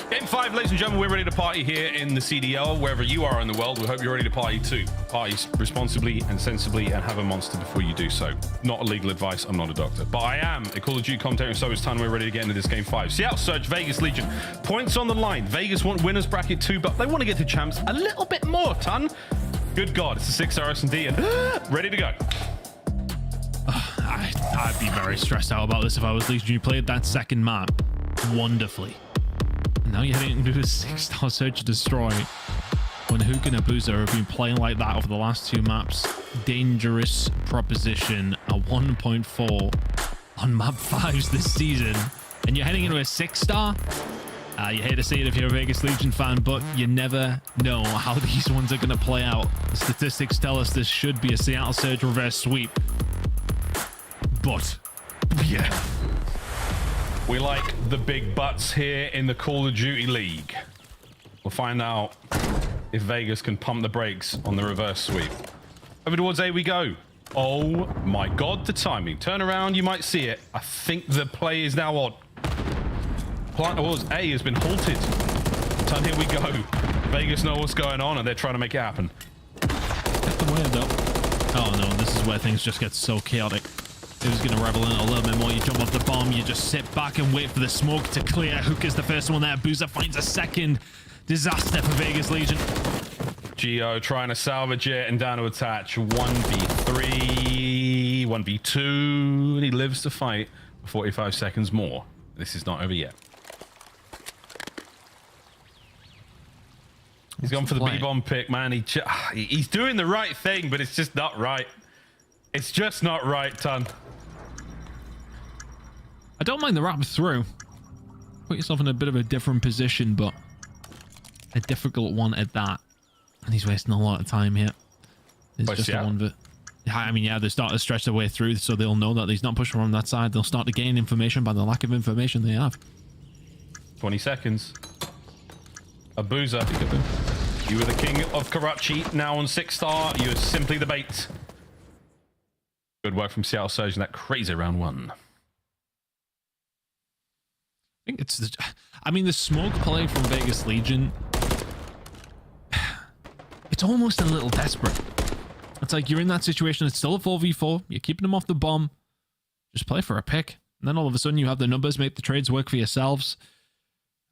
Game 5, ladies and gentlemen, we're ready to party here in the CDL. Wherever you are in the world, we hope you're ready to party too. Party responsibly and sensibly and have a monster before you do so. Not illegal advice, I'm not a doctor. But I am a Call of Duty commentator, and so it's time we're ready to get into this Game 5. Seattle Surge, Vegas Legion. Points on the line. Vegas want winners bracket 2, but they want to get to champs a little bit more, ton. Good God, it's a 6-star S&D and ready to go. I'd be very stressed out about this if I was Legion. You played that second map wonderfully. Now you're heading into a 6-star Search and Destroy when Hook and Abuza have been playing like that over the last 2 maps. Dangerous proposition, a 1.4 on map 5s this season, and you're heading into a 6-star. You hate to see it if you're a Vegas Legion fan, but you never know how these ones are going to play out. The statistics tell us this should be a Seattle Surge reverse sweep. But, yeah. We like the big butts here in the Call of Duty League. We'll find out if Vegas can pump the brakes on the reverse sweep. Over towards A we go. Oh my God, the timing. Turn around, you might see it. I think the play is now on. A has been halted. Turn, here we go. Vegas know what's going on and they're trying to make it happen. Get the way though. Oh no, this is where things just get so chaotic. It was going to revel in it a little bit more. You jump off the bomb, you just sit back and wait for the smoke to clear. Hook is the first one there. Boozer finds a second. Disaster for Vegas Legion. Geo trying to salvage it and down to attach. 1v3, 1v2, and he lives to fight for 45 seconds more. This is not over yet. He's gone for the B-bomb pick, man. He's doing the right thing, but it's just not right. It's just not right, Ton. I don't mind the wrap through. Put yourself in a bit of a different position, but a difficult one at that. And he's wasting a lot of time here. It's just one bit. I mean, yeah, they start to stretch their way through, so they'll know that he's not pushing from that side. They'll start to gain information by the lack of information they have. 20 seconds. Abuza. You were the king of Karachi, now on 6-star. You are simply the bait. Good work from Seattle Surge in that crazy round 1. I think it's the... I mean, the smoke play from Vegas Legion... It's almost a little desperate. It's like you're in that situation. It's still a 4v4. You're keeping them off the bomb. Just play for a pick. And then all of a sudden you have the numbers, make the trades work for yourselves.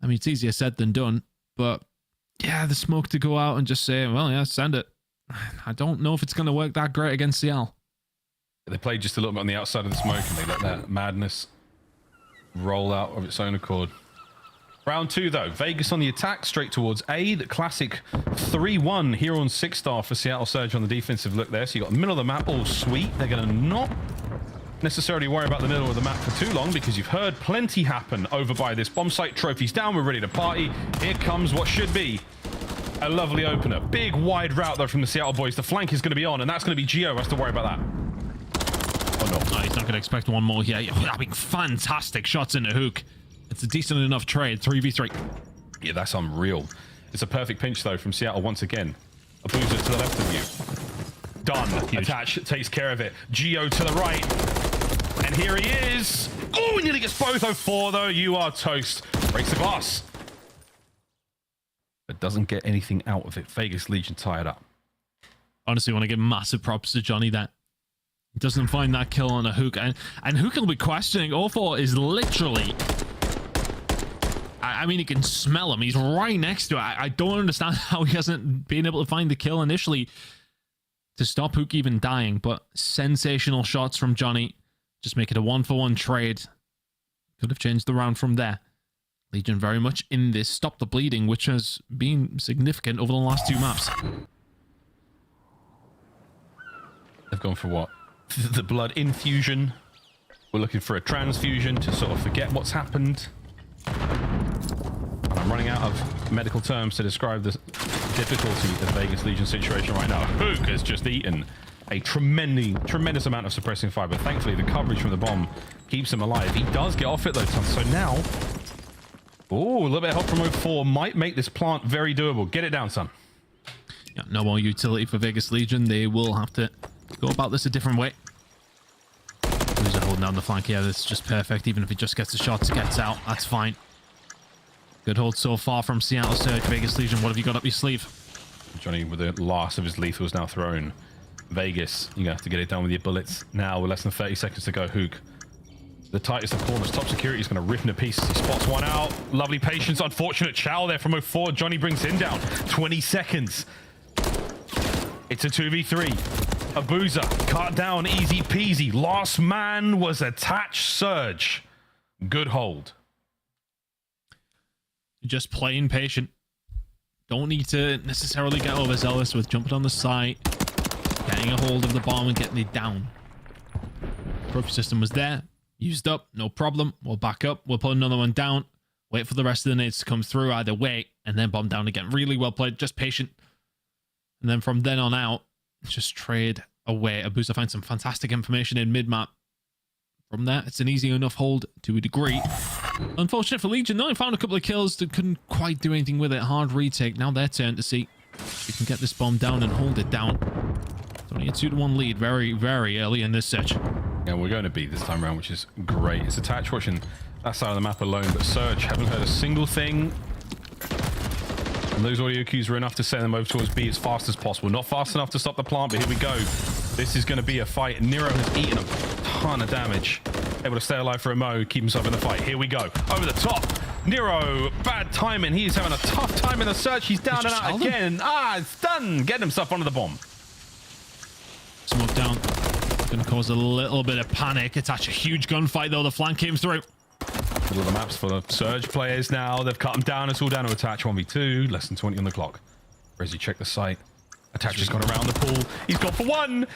I mean, it's easier said than done. But yeah, the smoke to go out and just say, well, yeah, send it. I don't know if it's going to work that great against CL. They played just a little bit on the outside of the smoke and they let that madness roll out of its own accord. Round 2, though. Vegas on the attack, straight towards A. The classic 3-1 here on 6-star for Seattle Surge on the defensive look there. So you got the middle of the map all sweet. They're going to not necessarily worry about the middle of the map for too long because you've heard plenty happen over by this bomb site. Trophies down. We're ready to party. Here comes what should be a lovely opener. Big wide route, though, from the Seattle boys. The flank is going to be on, and that's going to be Geo has to worry about that. Oh, no. No, he's not going to expect one more here. I mean, fantastic shots in the hook. It's a decent enough trade. 3v3. Yeah, that's unreal. It's a perfect pinch, though, from Seattle once again. Abuza to the left of you. Done. Huge. Attach takes care of it. Geo to the right. And here he is. Oh, he nearly gets both. 0-4, though. You are toast. Breaks the glass. But doesn't get anything out of it. Vegas Legion tied up. Honestly, I want to give massive props to Johnny that he doesn't find that kill on a hook. And Hook will be questioning. 0-4 is literally... I mean, he can smell him. He's right next to it. I don't understand how he hasn't been able to find the kill initially to stop Hook even dying. But sensational shots from Johnny. Just make it a 1-for-1 trade. Could have changed the round from there. Legion very much in this. Stop the bleeding, which has been significant over the last 2 maps. They've gone for what? The blood infusion. We're looking for a transfusion to sort of forget what's happened. I'm running out of medical terms to describe the difficulty of the Vegas Legion situation right now. Hook has just eaten a tremendous amount of suppressing fire, but thankfully the coverage from the bomb keeps him alive. He does get off it though, so now... Oh, a little bit of help from 0-4 might make this plant very doable. Get it down, son. Yeah, no more utility for Vegas Legion. They will have to go about this a different way. Who's holding down the flank here? This is just perfect. Even if he just gets the shots, gets out, that's fine. Good hold so far from Seattle Surge. Vegas Legion, what have you got up your sleeve? Johnny with the last of his lethals now thrown. Vegas, you're going to have to get it done with your bullets. Now, with less than 30 seconds to go, Hook. The tightest of corners. Top security is going to rip into pieces. He spots one out. Lovely patience. Unfortunate chow there from 0-4. Johnny brings him down. 20 seconds. It's a 2v3. Abuza cut down. Easy peasy. Last man was attached. Surge. Good hold. Just playing patient. Don't need to necessarily get overzealous with jumping on the site, getting a hold of the bomb and getting it down. Trophy system was there. Used up, no problem. We'll back up. We'll put another one down. Wait for the rest of the nades to come through either way, and then bomb down again. Really well played. Just patient. And then from then on out, just trade away. Abuza finds some fantastic information in mid-map. From there, it's an easy enough hold to a degree. Unfortunate for Legion, though. They found a couple of kills that couldn't quite do anything with it. Hard retake. Now their turn to see if we can get this bomb down and hold it down. It's only a 2-1 lead very, very early in this set. Yeah, we're going to beat this time around, which is great. It's attached watching that side of the map alone, but Surge haven't heard a single thing. And those audio cues were enough to send them over towards B as fast as possible. Not fast enough to stop the plant, but here we go. This is going to be a fight. Nero has eaten a ton of damage. Able to stay alive for a mo, keep himself in the fight. Here we go. Over the top. Nero, bad timing. He's having a tough time in the search. He's down and out again. It's done. Getting himself onto the bomb. Smoke down. Gonna cause a little bit of panic. It's actually a huge gunfight though. The flank came through. Middle of the maps for the Surge players now. They've cut them down. It's all down to Attach 1v2. Less than 20 on the clock. Resi check the site. Attach has gone around the pool. He's gone for one.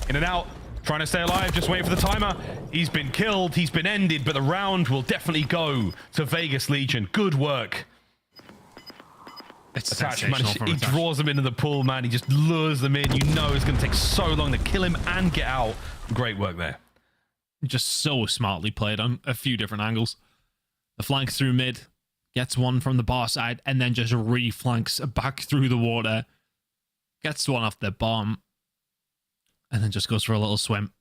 In and out. Trying to stay alive. Just waiting for the timer. He's been killed. He's been ended. But the round will definitely go to Vegas Legion. Good work. It's Attach sensational. he draws them into the pool, man. He just lures them in. You know it's going to take so long to kill him and get out. Great work there. Just so smartly played on a few different angles. The flank through mid, gets one from the bar side, and then just re-flanks back through the water. Gets one off the bomb, and then just goes for a little swim.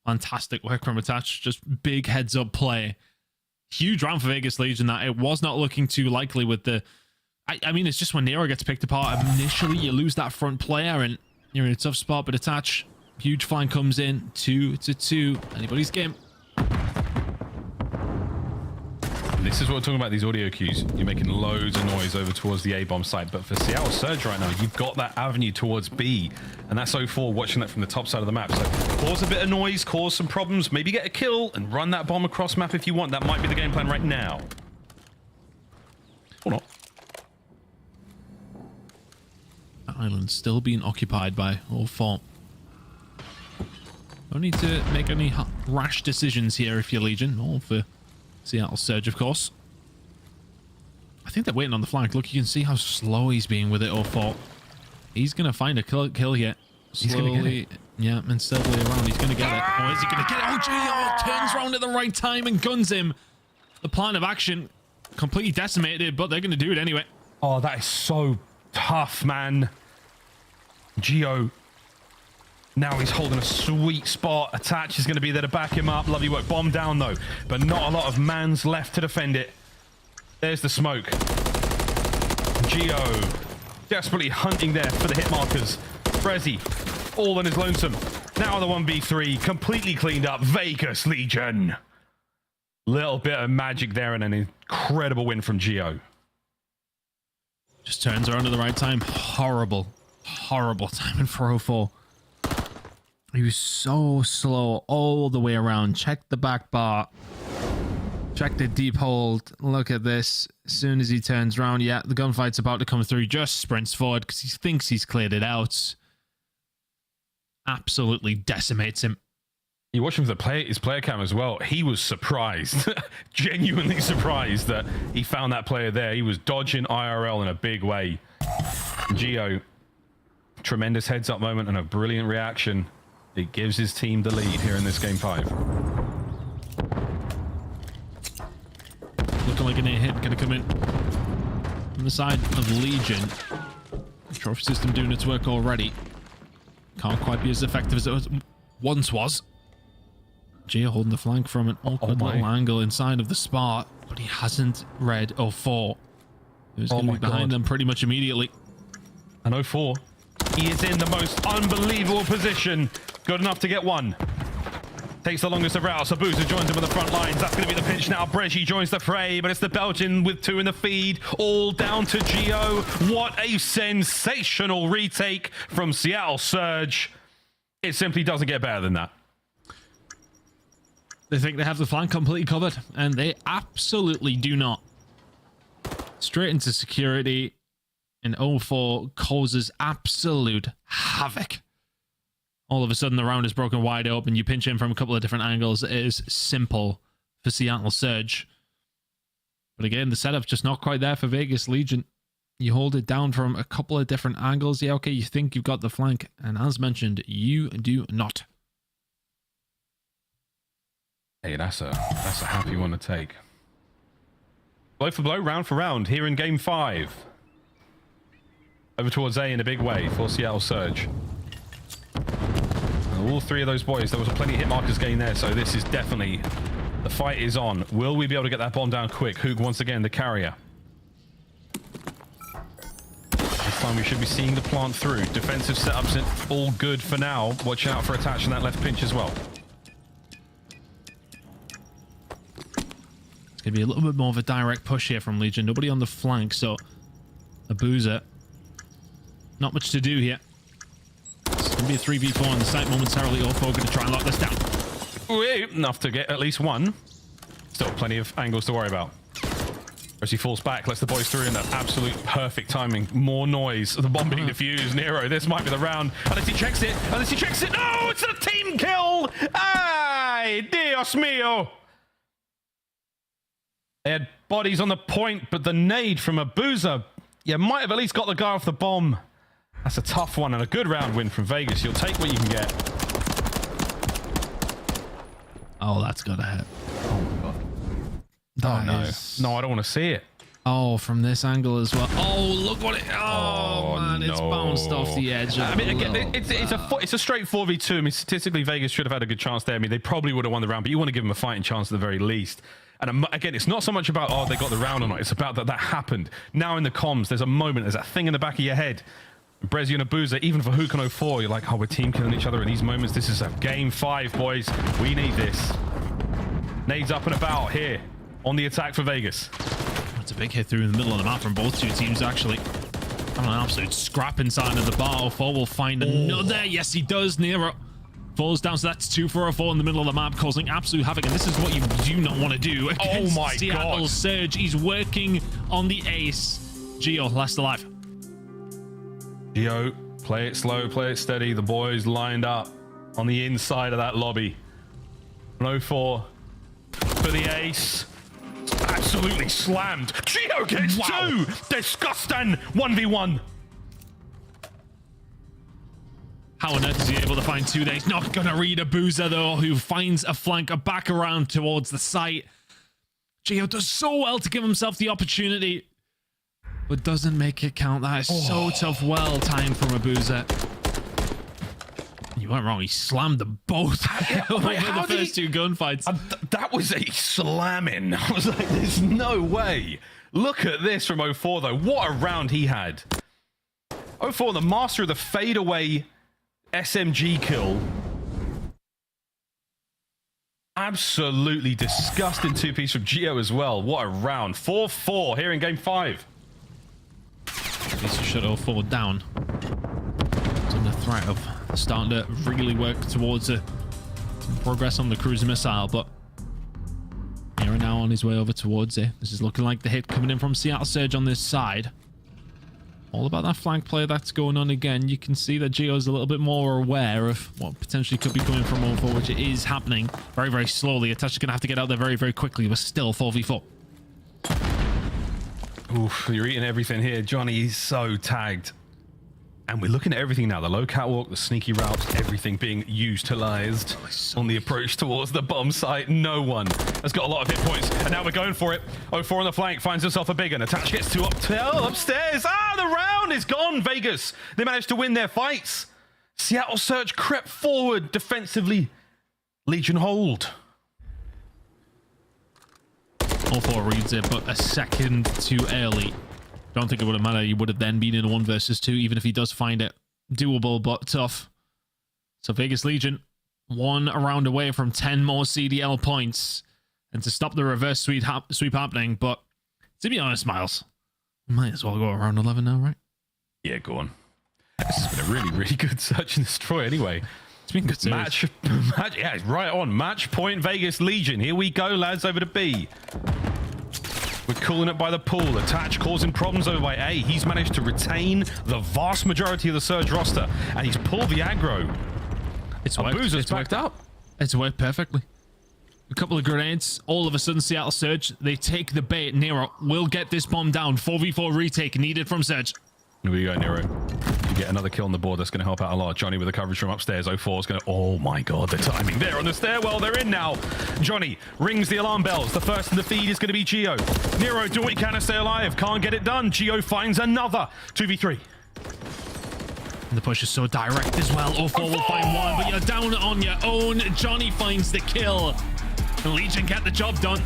Fantastic work from Attach. Just big heads-up play. Huge round for Vegas Legion that it was not looking too likely with the... I mean, it's just when Nero gets picked apart, initially you lose that front player and you're in a tough spot, but Attach, huge flank comes in, 2-2, anybody's game. This is what we're talking about, these audio cues. You're making loads of noise over towards the A-bomb site, but for Seattle Surge right now, you've got that avenue towards B, and that's 04 watching that from the top side of the map. So cause a bit of noise, cause some problems, maybe get a kill, and run that bomb across map if you want. That might be the game plan right now. Or not. Island still being occupied by all four. Don't need to make any rash decisions here if you're Legion, or for Seattle Surge, of course. I think they're waiting on the flank. Look, you can see how slow he's being with it, all four. He's going to find a kill here. He's going to get it. Yeah, and steadily around. He's going to get it. Oh, is he going to get it? Oh, gee, turns around at the right time and guns him. The plan of action completely decimated, but they're going to do it anyway. Oh, that is so tough, man. Geo. Now he's holding a sweet spot. Attach is going to be there to back him up. Lovely work. Bomb down, though. But not a lot of mans left to defend it. There's the smoke. Geo desperately hunting there for the hit markers. Resi, all on his lonesome. Now the 1v3, completely cleaned up. Vegas Legion. Little bit of magic there and an incredible win from Geo. Just turns around at the right time. Horrible timing for 04. He was so slow all the way around. Check the back bar. Check the deep hold. Look at this. As soon as he turns around, yeah, the gunfight's about to come through. Just sprints forward because he thinks he's cleared it out. Absolutely decimates him. You watch him for his player cam as well. He was surprised, genuinely surprised that he found that player there. He was dodging IRL in a big way. Geo, tremendous heads up moment and a brilliant reaction. It gives his team the lead here in this game 5. Looking like an air hit gonna come in on the side of Legion. The trophy system doing its work already. Can't quite be as effective as it once was. Gio holding the flank from an awkward little angle inside of the spot, but he hasn't read 04. He was going to be behind them pretty much immediately. And 04, he is in the most unbelievable position. Good enough to get one. Takes the longest of routes. Abuza joins him on the front lines. That's going to be the pinch now. Breji joins the fray, but it's the Belgian with 2 in the feed. All down to Gio. What a sensational retake from Seattle Surge. It simply doesn't get better than that. They think they have the flank completely covered, and they absolutely do not. Straight into security, and 04 causes absolute havoc. All of a sudden, the round is broken wide open. You pinch in from a couple of different angles. It is simple for Seattle Surge. But again, the setup's just not quite there for Vegas Legion. You hold it down from a couple of different angles. Yeah, okay, you think you've got the flank. And as mentioned, you do not. Hey, that's a happy one to take. Blow for blow, round for round, here in game 5. Over towards A in a big way for Seattle Surge. And all 3 of those boys, there was plenty of hit markers gained there, so this is definitely, the fight is on. Will we be able to get that bomb down quick? Hoog once again, the carrier. This time we should be seeing the plant through. Defensive setups all good for now. Watch out for attaching that left pinch as well. It's going to be a little bit more of a direct push here from Legion. Nobody on the flank, so Abuza. Not much to do here. It's going to be a 3v4 on the site momentarily. All4 going to try and lock this down. Enough to get at least one. Still plenty of angles to worry about. As he falls back, lets the boys through in that absolute perfect timing. More noise. The bomb being defused. Nero, this might be the round. Unless he checks it. Unless he checks it. No, it's a team kill. Ay, Dios mío. They had bodies on the point, but the nade from Abuza, you might have at least got the guy off the bomb. That's a tough one and a good round win from Vegas. You'll take what you can get. Oh, that's got to hit. Oh, my God. No, I don't want to see it. Oh, from this angle as well. Oh, look what it... Oh, man, no. It's bounced off the edge. I mean, again, it's a straight 4v2. I mean, statistically, Vegas should have had a good chance there. I mean, they probably would have won the round, but you want to give them a fighting chance at the very least. And again, it's not so much about, oh, they got the round or not. It's about that happened. Now in the comms, there's a moment, there's that thing in the back of your head. Brezzy and Abuza, even for Hukan 04, you're like, oh, we're team killing each other in these moments. This is a game 5, boys. We need this. Nades up and about here on the attack for Vegas. It's a big hit through in the middle of the map from both two teams, actually. An absolute scrap inside of the bar. 04 will find another. Yes, he does. Nero falls down, so that's 2 for 04 in the middle of the map, causing absolute havoc. And this is what you do not want to do against Seattle Surge. He's working on the ace. Geo, last alive. Geo, play it slow, play it steady. The boys lined up on the inside of that lobby. 04 for the ace. Absolutely slammed. Geo gets 2. Disgusting. 1v1. How on earth is he able to find 2 there? He's not going to read Abuza, though, who finds a flank back around towards the site. Geo does so well to give himself the opportunity, but doesn't make it count. That is so tough. Well timed from Abuza. You weren't wrong. He slammed them both over the first 2 gunfights. That was a slamming. I was like, there's no way. Look at this from 04, though. What a round he had. 04, the master of the fadeaway SMG kill. Absolutely disgusting 2-piece from Geo as well. What a round. 4-4 here in game 5. At least you shut 04 down. It's under threat of starting to really work towards some progress on the cruiser missile, but Nero now on his way over towards it. This is looking like the hit coming in from Seattle Surge on this side. All about that flank play that's going on again. You can see that Geo's a little bit more aware of what potentially could be coming from 04, which it is happening very, very slowly. Attach is going to have to get out there very, very quickly, but still 4v4. Oof, you're eating everything here. Johnny is so tagged. And we're looking at everything now. The low catwalk, the sneaky routes, everything being utilized on the approach towards the bomb site. No one has got a lot of hit points. And now we're going for it. 04 on the flank finds himself a big one. Attach gets 2 upstairs. Ah, the round is gone. Vegas, they managed to win their fights. Seattle Surge crept forward defensively. Legion hold. 04 reads it, but a second too early. Don't think it would have mattered. He would have then been in a 1 versus 2, even if he does find it doable, but tough. So Vegas Legion, 1 round away from 10 more CDL points, and to stop the reverse sweep happening. But to be honest, Miles, might as well go around 11 now, right? Yeah, go on. This has been a really, really good search and destroy anyway. It's been good match, yeah, right on. Match point Vegas Legion. Here we go, lads, over to B. We're calling it by the pool. Attach causing problems over by A. He's managed to retain the vast majority of the Surge roster, and he's pulled the aggro. It's worked. It's worked out. It's worked perfectly. A couple of grenades. All of a sudden, Seattle Surge, they take the bait. Nero will get this bomb down. 4v4 retake needed from Surge. Here we go, Nero. You get another kill on the board. That's going to help out a lot. Johnny with the coverage from upstairs. 04 is going to... Oh, my God. The timing there on the stairwell. They're in now. Johnny rings the alarm bells. The first in the feed is going to be Geo. Nero, do what you can to stay alive. Can't get it done. Geo finds another 2v3. And the push is so direct as well. 04 will find 1, but you're down on your own. Johnny finds the kill. And Legion get the job done.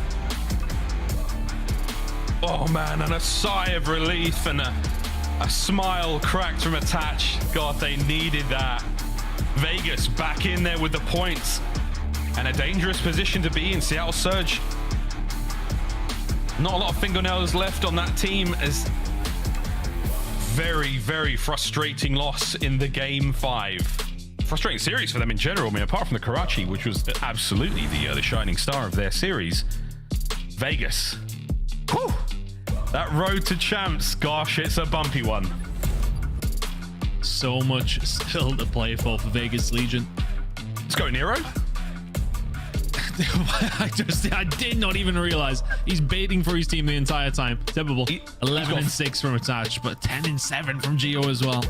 Oh, man. And a sigh of relief and a smile cracked from Attach. God, they needed that. Vegas back in there with the points. And a dangerous position to be in. Seattle Surge Not a lot of fingernails left on that team as very, very frustrating loss in the game 5. Frustrating series for them in general. I mean, apart from the Karachi, which was absolutely the shining star of their series. Vegas. Whew. That road to champs, gosh, it's a bumpy one. So much still to play for Vegas Legion. Let's go, Nero. I did not even realize he's baiting for his team the entire time. Typical. 11-6 from Attach, but 10-7 from Geo as well.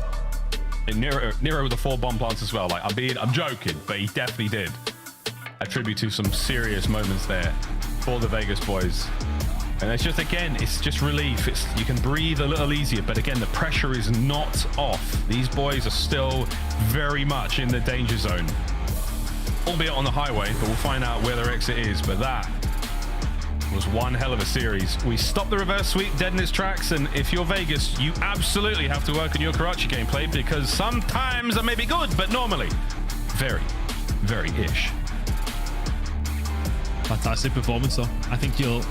And Nero with the 4 bomb plants as well. Like, I'm joking, but he definitely did attribute to some serious moments there for the Vegas boys. And it's just, again, it's just relief. You can breathe a little easier, but again, the pressure is not off. These boys are still very much in the danger zone. Albeit on the highway, but we'll find out where their exit is. But that was one hell of a series. We stopped the reverse sweep dead in its tracks, and if you're Vegas, you absolutely have to work on your Karachi gameplay, because sometimes that may be good, but normally very, very ish. Fantastic performance, though. I think you'll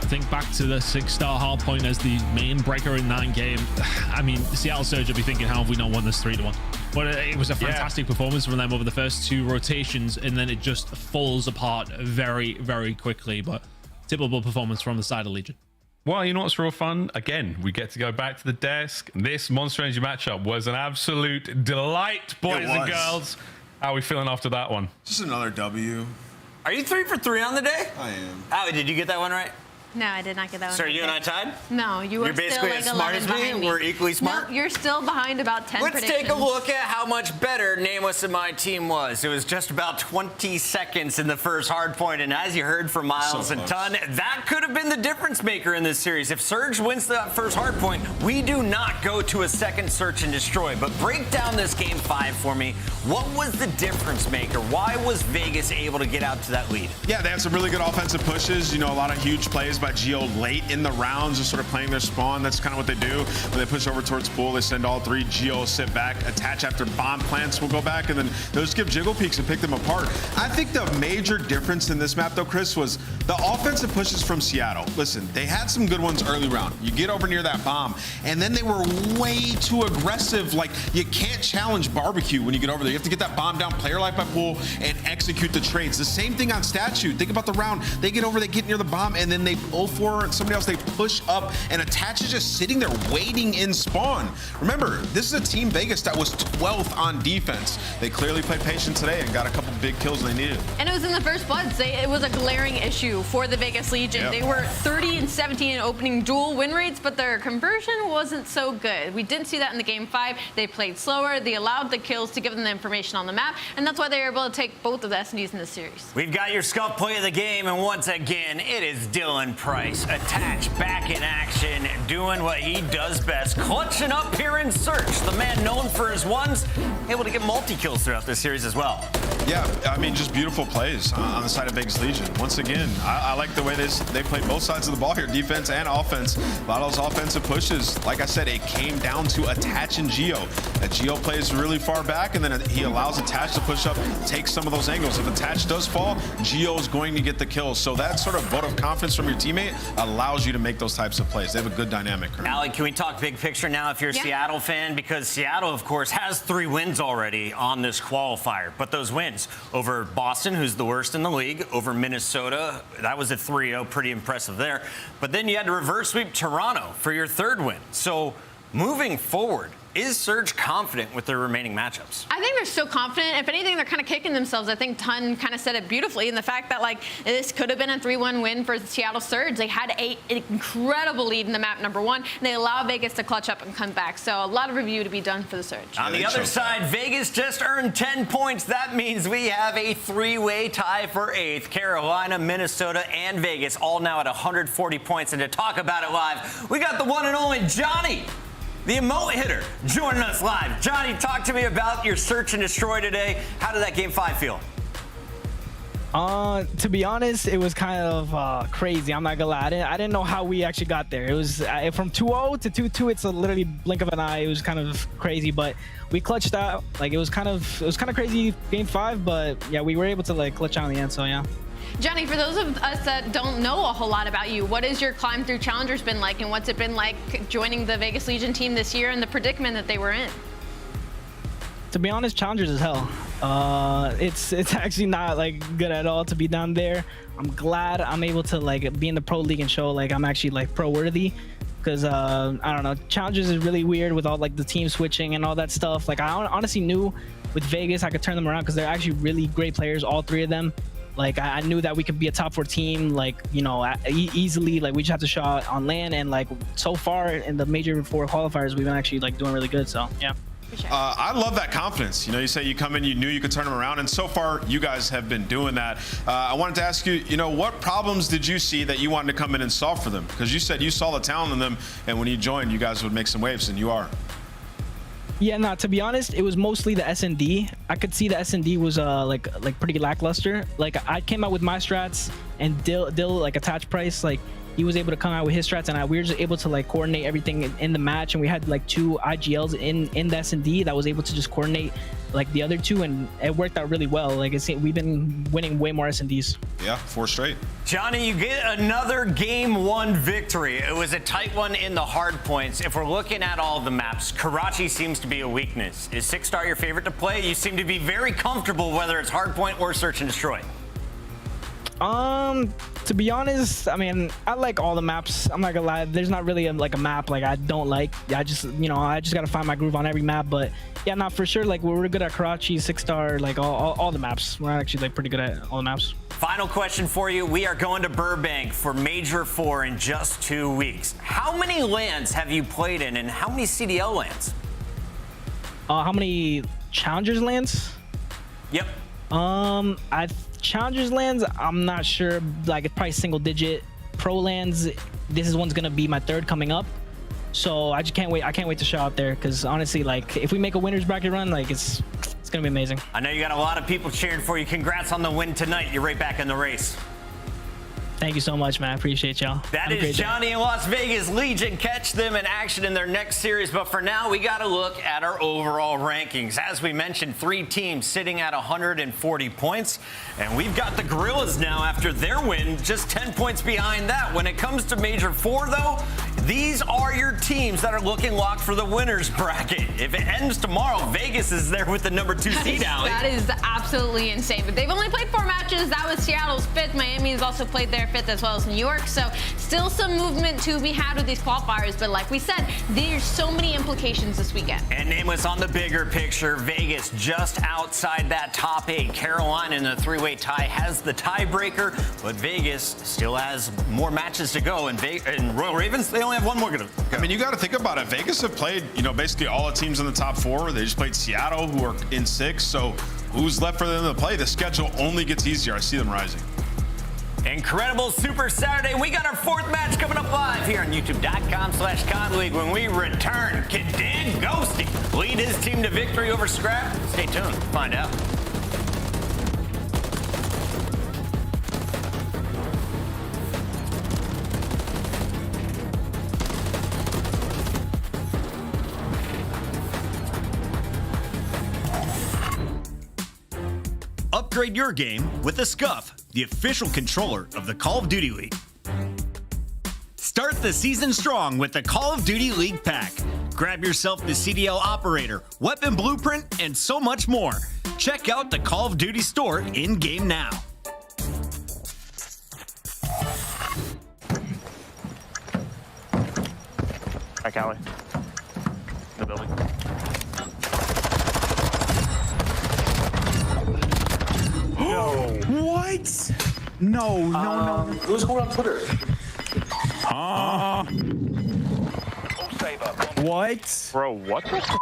think back to the 6-star Hardpoint as the main breaker in that game. I mean, Seattle Surge will be thinking, how have we not won this 3-1? But it was a fantastic performance from them over the first 2 rotations, and then it just falls apart very, very quickly. But typical performance from the side of Legion. Well, you know what's real fun? Again, we get to go back to the desk. This Monster Energy matchup was an absolute delight, boys and girls. How are we feeling after that one? Just another W. Are you 3 for 3 on the day? I am. Allie, did you get that one right? No, I did not get that one. So are you and I tied? No, you were You're basically still as like smart 11 as me. behind me. We're equally smart. No, you're still behind about 10 Let's predictions. take a look at how much better Nameless and my team was. It was just about 20 seconds in the first hard point, and as you heard from Miles and Ton, that could have been the difference maker in this series. If Surge wins that first hard point, we do not go to a second search and destroy. But break down this game 5 for me. What was the difference maker? Why was Vegas able to get out to that lead? Yeah, they had some really good offensive pushes. You know, a lot of huge plays by Geo late in the rounds, just sort of playing their spawn. That's kind of what they do. When they push over towards pool, they send all 3. Geo sit back, attach after bomb plants will go back, and then they'll just give jiggle peeks and pick them apart. I think the major difference in this map, though, Chris, was the offensive pushes from Seattle. Listen, they had some good ones early round. You get over near that bomb, and then they were way too aggressive. Like, you can't challenge barbecue when you get over there. You have to get that bomb down, player life by pool, and execute the trades. The same thing on Statue. Think about the round. They get over, they get near the bomb, and then they 0-4 somebody else, they push up, and Attach is just sitting there waiting in spawn. Remember, this is a team Vegas that was 12th on defense. They clearly played patient today and got a couple big kills they needed. And it was in the first bloods. It was a glaring issue for the Vegas Legion. Yep. They were 30-17 in opening duel win rates, but their conversion wasn't so good. We didn't see that in the game 5. They played slower. They allowed the kills to give them the information on the map, and that's why they were able to take both of the S&Ds in this series. We've got your Scuff play of the game, and once again, it is Dylan Price. Attach back in action, doing what he does best, clutching up here in Search. The man known for his ones, able to get multi-kills throughout this series as well. Yeah, I mean, just beautiful plays on the side of Vegas Legion. Once again, I like the way they played both sides of the ball here, defense and offense. A lot of those offensive pushes, like I said, it came down to Attach and Geo. Geo plays really far back, and then he allows Attach to push up, take some of those angles. If Attach does fall, Geo is going to get the kills. So that sort of vote of confidence from your teammate allows you to make those types of plays. They have a good dynamic. Allie, can we talk big picture now if you're a Seattle fan? Because Seattle, of course, has 3 wins already on this qualifier. But those wins over Boston, who's the worst in the league, over Minnesota, that was a 3-0, pretty impressive there. But then you had to reverse sweep Toronto for your 3rd win. So moving forward, is Surge confident with their remaining matchups? I think they're so confident. If anything, they're kind of kicking themselves. I think Ton kind of said it beautifully in the fact that, like, this could have been a 3-1 win for the Seattle Surge. They had an incredible lead in the map, number 1, and they allow Vegas to clutch up and come back. So a lot of review to be done for the Surge. On the other side, Vegas just earned 10 points. That means we have a 3-way tie for 8th. Carolina, Minnesota, and Vegas all now at 140 points. And to talk about it live, we got the one and only Johnny, the emote hitter, joining us live. Johnny, talk to me about your search and destroy today. How did that game 5 feel? To be honest, it was kind of crazy. I'm not gonna lie. I didn't know how we actually got there. It was from 2-0 to 2-2. It's a literally blink of an eye. It was kind of crazy, but we clutched out. Like, it was kind of crazy game 5, but yeah, we were able to, like, clutch out in the end. So yeah. Johnny, for those of us that don't know a whole lot about you, what has your climb through Challengers been like, and what's it been like joining the Vegas Legion team this year and the predicament that they were in? To be honest, Challengers is hell. It's actually not like good at all to be down there. I'm glad I'm able to like be in the pro league and show like I'm actually like pro worthy, because I don't know, Challengers is really weird with all like the team switching and all that stuff. Like I honestly knew with Vegas I could turn them around because they're actually really great players, all three of them. Like I knew that we could be a top 4 team, like, you know, easily. Like we just have to shot on land, and like so far in the Major IV Qualifiers we've been actually like doing really good. So yeah. I love that confidence. You know, you say you come in, you knew you could turn them around, and so far you guys have been doing that. I wanted to ask you, you know, what problems did you see that you wanted to come in and solve for them? Because you said you saw the talent in them, and when you joined, you guys would make some waves, and you are. Yeah, no, to be honest, it was mostly the S&D. I could see the S&D was like pretty lackluster. Like I came out with my strats, and Dill like attach price, like he was able to come out with his strats, and we were just able to like coordinate everything in the match. And we had like 2 IGLs in the S&D that was able to just coordinate like the other 2, and it worked out really well. Like we've been winning way more S&Ds. Yeah, 4 straight. Johnny, you get another game 1 victory. It was a tight one in the hard points. If we're looking at all of the maps, Karachi seems to be a weakness. Is 6-star your favorite to play? You seem to be very comfortable whether it's hardpoint or search and destroy. To be honest, I mean, I like all the maps. I'm not gonna lie. There's not really like a map like I don't like. I just, you know, I just gotta find my groove on every map. But yeah, not for sure. Like we're good at Karachi, 6-star, like all the maps. We're actually like pretty good at all the maps. Final question for you. We are going to Burbank for Major 4 in just 2 weeks. How many lands have you played in, and how many CDL lands? How many Challengers lands? Yep. Challengers lands, I'm not sure. Like it's probably single digit. Pro lands, this is one's gonna be my 3rd coming up. So I just can't wait. I can't wait to show out there, because honestly, like if we make a winners bracket run, like it's gonna be amazing. I know you got a lot of people cheering for you. Congrats on the win tonight. You're right back in the race. Thank you so much, man. I appreciate y'all. That is Johnny in Las Vegas Legion. Catch them in action in their next series. But for now, we got to look at our overall rankings. As we mentioned, 3 teams sitting at 140 points. And we've got the Guerrillas now after their win, just 10 points behind that. When it comes to Major 4, though, these are your teams that are looking locked for the winners bracket. If it ends tomorrow, Vegas is there with the number 2 seed, Allie. That is absolutely insane. But they've only played 4 matches. That was Seattle's 5th. Miami has also played their 5th, as well as New York. So still some movement to be had with these qualifiers. But like we said, there's so many implications this weekend. And name what's on the bigger picture. Vegas just outside that top 8. Carolina in the 3-way tie has the tiebreaker, but Vegas still has more matches to go. And Royal Ravens, they only have 1 more to go. I mean, you got to think about it. Vegas have played, you know, basically all the teams in the top 4. They just played Seattle, who are in 6. So who's left for them to play? The schedule only gets easier. I see them rising. Incredible Super Saturday. We got our 4th match coming up live here on youtube.com/CONLEAGUE. When we return, can Dan Ghosty lead his team to victory over Scrap? Stay tuned. Find out. Upgrade your game with the Scuff, the official controller of the Call of Duty League. Start the season strong with the Call of Duty League Pack. Grab yourself the CDL Operator, Weapon Blueprint, and so much more. Check out the Call of Duty store in-game now. Hi, Callie. The building. What? No. Who's going on Twitter? What? Bro, what the f?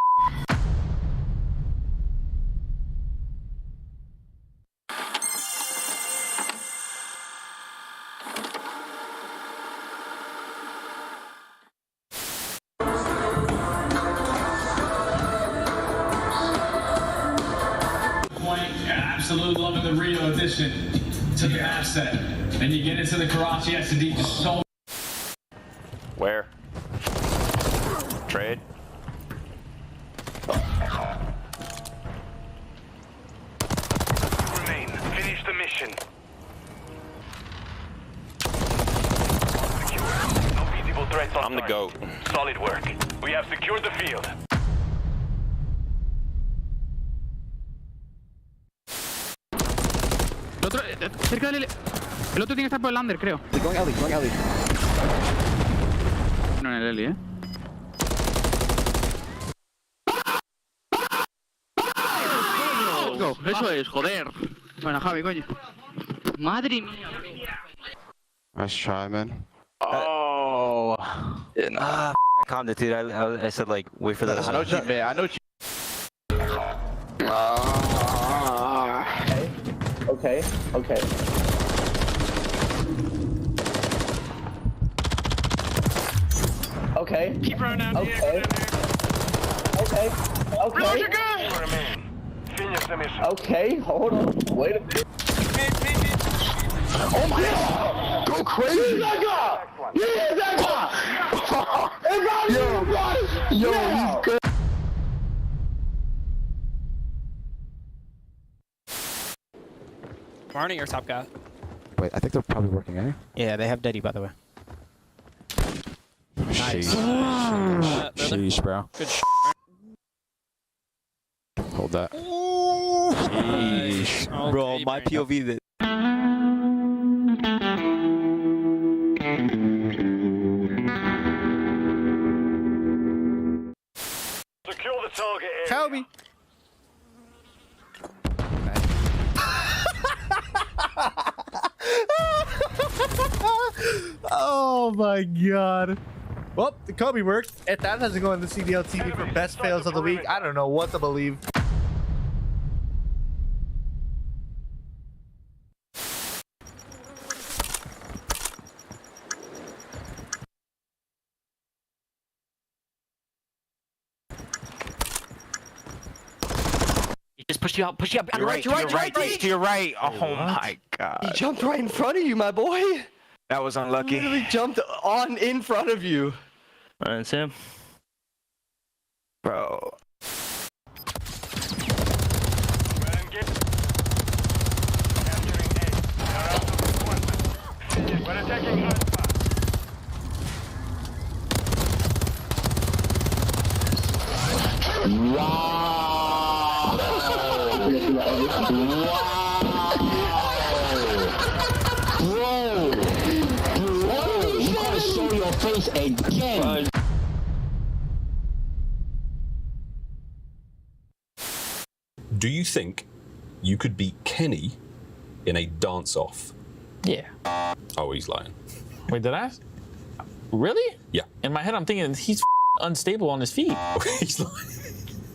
Absolutely loving the Rio addition to the asset. And you get into the Karachi S&D just so. Where? Trade. Remain. Finish the mission. I'm the GOAT. Solid work. We have secured the field. El otro, cerca del... El otro tiene que estar por el under, creo. Going alley. No en el Eli, Go, eso es, joder. Bueno, Javi, coño. Madre mía. Nice try, man. Oh. I calmed it, dude. I said, like, wait for that. I know what you meant. I know what you... Okay. Okay. Keep running out Okay. Okay, hold on. Wait a minute. Oh my God! Go crazy! That guy! Yeah, that guy! Yo, he's good. Barney, your top guy. Wait, I think they're probably working, eh? Yeah, they have Deddy, by the way. Nice. Sheesh, bro. Good Hold that. Sheesh. Okay, Bro, my POV that. Secure the target area. Help me. Oh my God. Well, the Kobe worked. If that doesn't go in the CDL TV for best fails of the week, I don't know what to believe. He just pushed you out. To your right. Oh my God. He jumped right in front of you, my boy. That was unlucky. He literally jumped in front of you. That's him. Bro. We're attacking Alpha. You gotta show your face again. Do you think you could beat Kenny in a dance-off? Yeah. Oh, he's lying. Wait, did I? Really? Yeah. In my head, I'm thinking he's unstable on his feet. He's lying.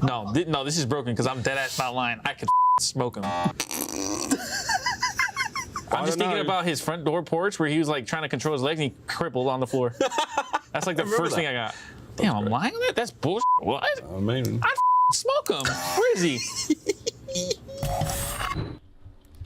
No, this is broken because I'm dead ass not lying. I could smoke him. I'm just thinking about his front door porch where he was like trying to control his legs and he crippled on the floor. That's like the first thing I got. Damn, I'm lying on that? That's bullshit. What? I mean, I'd smoke him. Where is he?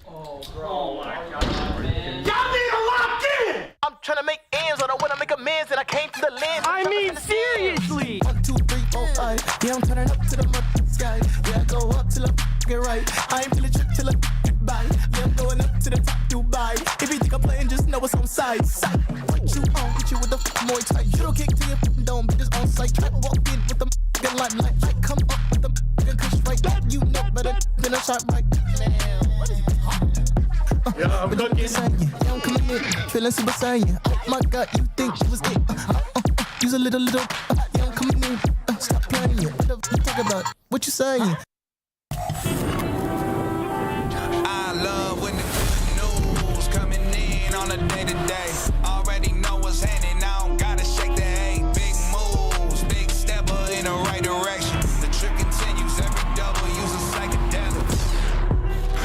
Oh my God, man. Y'all need to lock in! I'm trying to make ends, I don't want to make amends, and I came to the lens. I mean, seriously! 1, 2, 3, 4, 5. Yeah, I'm turning up to the sky. Yeah, I go up till I get right. I ain't feeling trip till I get by. Yeah, I'm going up to the top, Dubai. If you think I'm playing, just know it's on side. What you on? Hit you with the Muay Thai. You don't kick till you dome, bitches on sight. Try to walk in with the limelight. I come up with the kush right. You know better than a shot right. What is yeah, I'm cooking. Yeah, I'm coming in, feeling super saiyan. Oh my God, you think you was it? Use a little. Yeah, I'm coming in. Stop playing. What the fuck you talk about? What you saying? I love when the good news coming in on a day-to-day. Already know what's happening. I don't gotta shake the hay. Big moves, big stepper in the right direction. The trip continues. Every double use a psychedelic.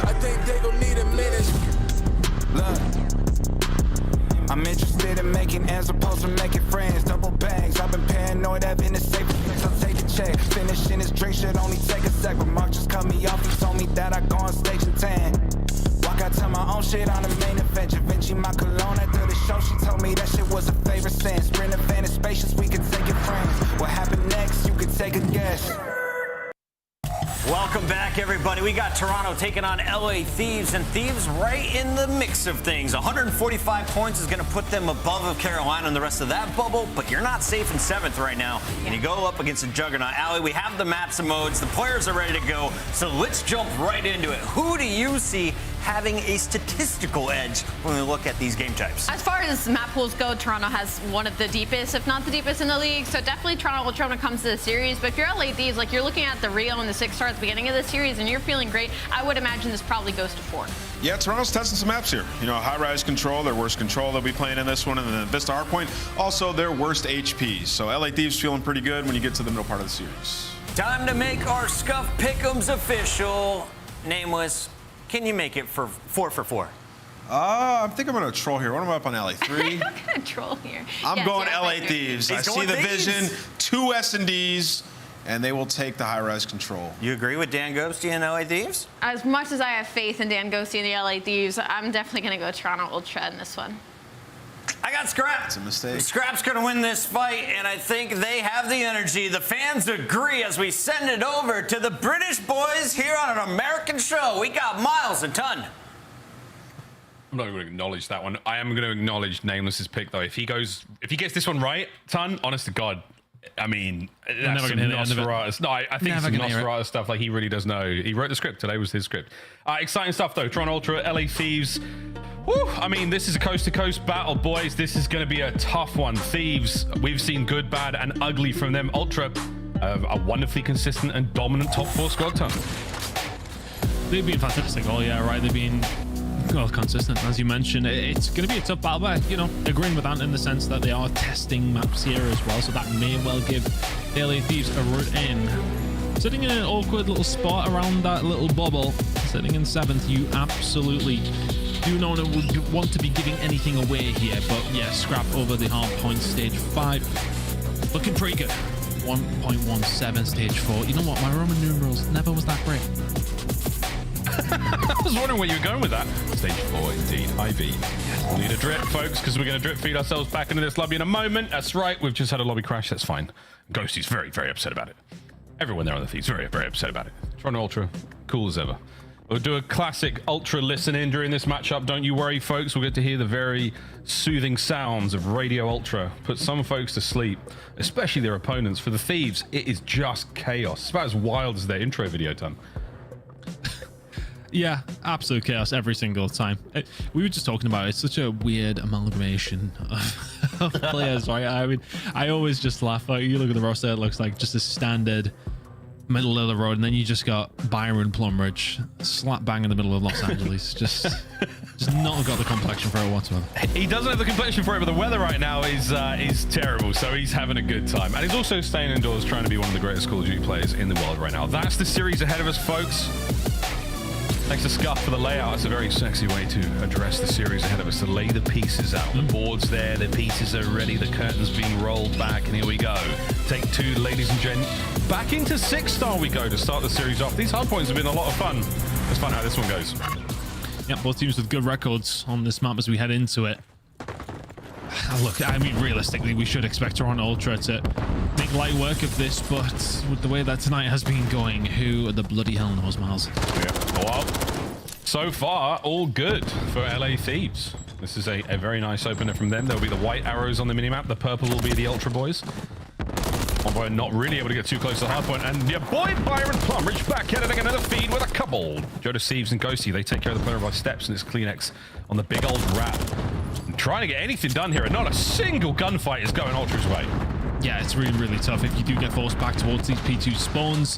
I think they gon' need a minute. Look, I'm interested in making ends opposed to making friends. Double bags, I've been paranoid, I've been the safest place. I'll take a check. Finishing this drink should only take a sec. But Mark just cut me off, he told me that I go on stage and tan. Walk out to my own shit on the main event. Vinci my cologne after the show, she told me that shit was a favorite sin. Sprint advantage spacious, we can take it friends. What happened next, you could take a guess. Welcome back, everybody. everybody. We got Toronto taking on LA Thieves, and Thieves right in the mix of things. 145 points is going to put them above Carolina and the rest of that bubble, but you're not safe in 7th right now. And you go up against a juggernaut. Allie, we have the maps and modes. The players are ready to go, so let's jump right into it. Who do you see having a statistical edge when we look at these game types? As far as map pools go, Toronto has one of the deepest, if not the deepest in the league. So definitely Toronto Ultra when it comes to the series. But if you're LA Thieves, like you're looking at the Rio and the 6-star at the beginning of the series and you're feeling great, I would imagine this probably goes to 4. Yeah, Toronto's testing some maps here. You know, high-rise control, their worst control they'll be playing in this one, and then Vista Hardpoint, also their worst HP. So LA Thieves feeling pretty good when you get to the middle part of the series. Time to make our Scuff Pick'ems official. Nameless, can you make it for 4 for 4? I think I'm going to troll here. What am I up on, LA? 3? I'm going to troll here. I'm going LA Thieves. I see the vision, 2 S&Ds, and they will take the high-rise control. You agree with Dan Ghosty and LA Thieves? As much as I have faith in Dan Ghosty and the LA Thieves, I'm definitely going to go Toronto Ultra in this one. I got Scrap. It's a mistake. Scrap's going to win this fight, and I think they have the energy. The fans agree as we send it over to the British boys here on an American show. We got Miles and Ton. I'm not going to acknowledge that one. I am going to acknowledge Nameless's pick, though. If he gets this one right, Ton, honest to God, I mean, that's some Nosferatu. No, I think it's some Nosferatu stuff. Like, he really does know. He wrote the script. Today was his script. Exciting stuff, though. Toronto Ultra, LA Thieves. Whew, I mean, this is a coast-to-coast battle, boys. This is going to be a tough one. Thieves, we've seen good, bad, and ugly from them. Ultra, a wonderfully consistent and dominant top 4 squad, Ton. They've been fantastic all year, right? They've been consistent, as you mentioned. It's going to be a tough battle, but, you know, agreeing with Ant in the sense that they are testing maps here as well, so that may well give LA Thieves a route in. Sitting in an awkward little spot around that little bubble, sitting in 7th, you absolutely do not want to be giving anything away here, but yeah, Scrap over the Hardpoint stage 5. Looking pretty good. 1.17 stage 4. You know what? My Roman numerals never was that great. I was wondering where you were going with that. Stage 4, indeed. IV. We need a drip, folks, because we're going to drip feed ourselves back into this lobby in a moment. That's right. We've just had a lobby crash. That's fine. Ghosty's very, very upset about it. Everyone there on the Thieves very, very upset about it. Toronto Ultra, cool as ever. We'll do a classic Ultra listen in during this matchup. Don't you worry, folks. We'll get to hear the very soothing sounds of Radio Ultra. Put some folks to sleep, especially their opponents. For the Thieves, it is just chaos. It's about as wild as their intro video, Ton. Yeah, absolute chaos every single time. We were just talking about it. It's such a weird amalgamation of players, right? I mean, I always just laugh. Like, you look at the roster, it looks like just a standard middle of the road, and then you just got Byron Plumridge slap bang in the middle of Los Angeles. just not got the complexion for it whatsoever. He doesn't have the complexion for it, but the weather right now is terrible, so he's having a good time. And he's also staying indoors, trying to be one of the greatest Call of Duty players in the world right now. That's the series ahead of us, folks. Thanks to Scuff for the layout. It's a very sexy way to address the series ahead of us, to lay the pieces out. The board's there, the pieces are ready, the curtain's being rolled back, and here we go. Take 2, ladies and gents. Back into 6-star we go to start the series off. These hardpoints have been a lot of fun. Let's find out how this one goes. Yep, both teams with good records on this map as we head into it. Look, I mean, realistically, we should expect Toronto Ultra to make light work of this, but with the way that tonight has been going, who the bloody hell knows, Miles? Yeah. Well, so far, all good for LA Thieves. This is a very nice opener from them. There'll be the white arrows on the minimap. The purple will be the Ultra boys. Envoy not really able to get too close to the hardpoint. And your boy Byron Plumridge back at it again, another feed with a couple. Joe Thieves and Ghosty, they take care of the player by steps, and it's Kleenex on the big old rat. And trying to get anything done here, and not a single gunfight is going Ultra's way. Yeah, it's really, really tough. If you do get forced back towards these P2 spawns,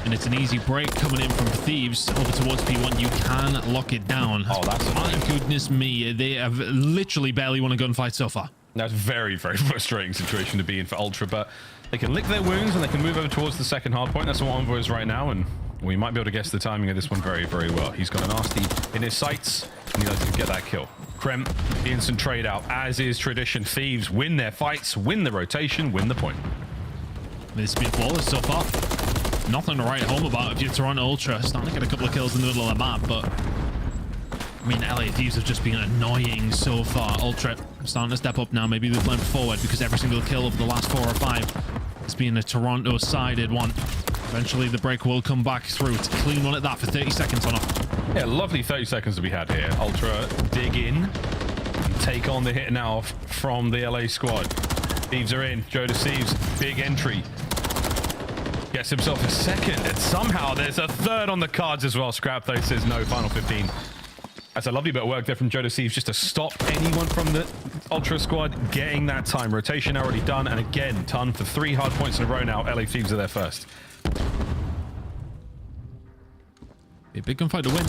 and it's an easy break coming in from Thieves over towards P1, you can lock it down. Oh, that's my goodness me. They have literally barely won a gunfight so far. That's a very, very frustrating situation to be in for Ultra, but they can lick their wounds and they can move over towards the second hardpoint. That's what Envoy is right now, and we might be able to guess the timing of this one very, very well. He's got a nasty in his sights, and he doesn't get that kill. Krem, the instant trade out, as is tradition. Thieves win their fights, win the rotation, win the point. This has been flawless so far. Nothing to write home about if you're Toronto Ultra. Starting to get a couple of kills in the middle of the map, but I mean, LA Thieves have just been annoying so far. Ultra starting to step up now. Maybe they're playing forward because every single kill of the last 4 or 5 has been a Toronto-sided one. Eventually, the break will come back through. It's a clean one at that for 30 seconds on off. Yeah, lovely 30 seconds to be had here. Ultra dig in and take on the hit now from the LA squad. Thieves are in. Joe Thieves, big entry. Gets himself a second, and somehow there's a third on the cards as well. Scrap, though, says no, final 15. That's a lovely bit of work there from Joe Thieves just to stop anyone from the Ultra squad getting that time. Rotation already done, and again, Ton for 3 hard points in a row now. LA Thieves are there first. A big gunfight to win.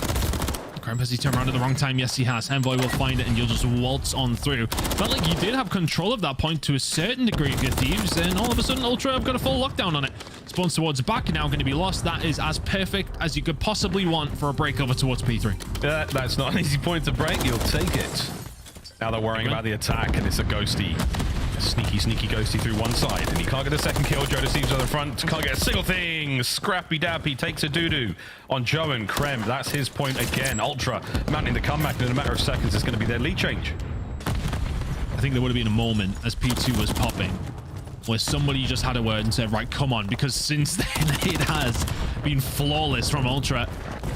Crime, has he turned around at the wrong time? Yes, he has. Envoy will find it, and you'll just waltz on through. Felt like you did have control of that point to a certain degree of your Thieves, and all of a sudden, Ultra have got a full lockdown on it. Spawns towards back, now going to be lost. That is as perfect as you could possibly want for a break over towards P3. That's not an easy point to break. You'll take it. Now they're worrying about the attack, and it's a ghosty. A sneaky ghosty through one side, and he can't get a second kill. Joe Thieves on the front, can't get a single thing. Scrappy Dappy takes a doo-doo on Joe and Krem. That's his point again. Ultra mounting the comeback, and in a matter of seconds, it's going to be their lead change. I think there would have been a moment as P2 was popping where somebody just had a word and said, right, come on, because since then it has been flawless from Ultra.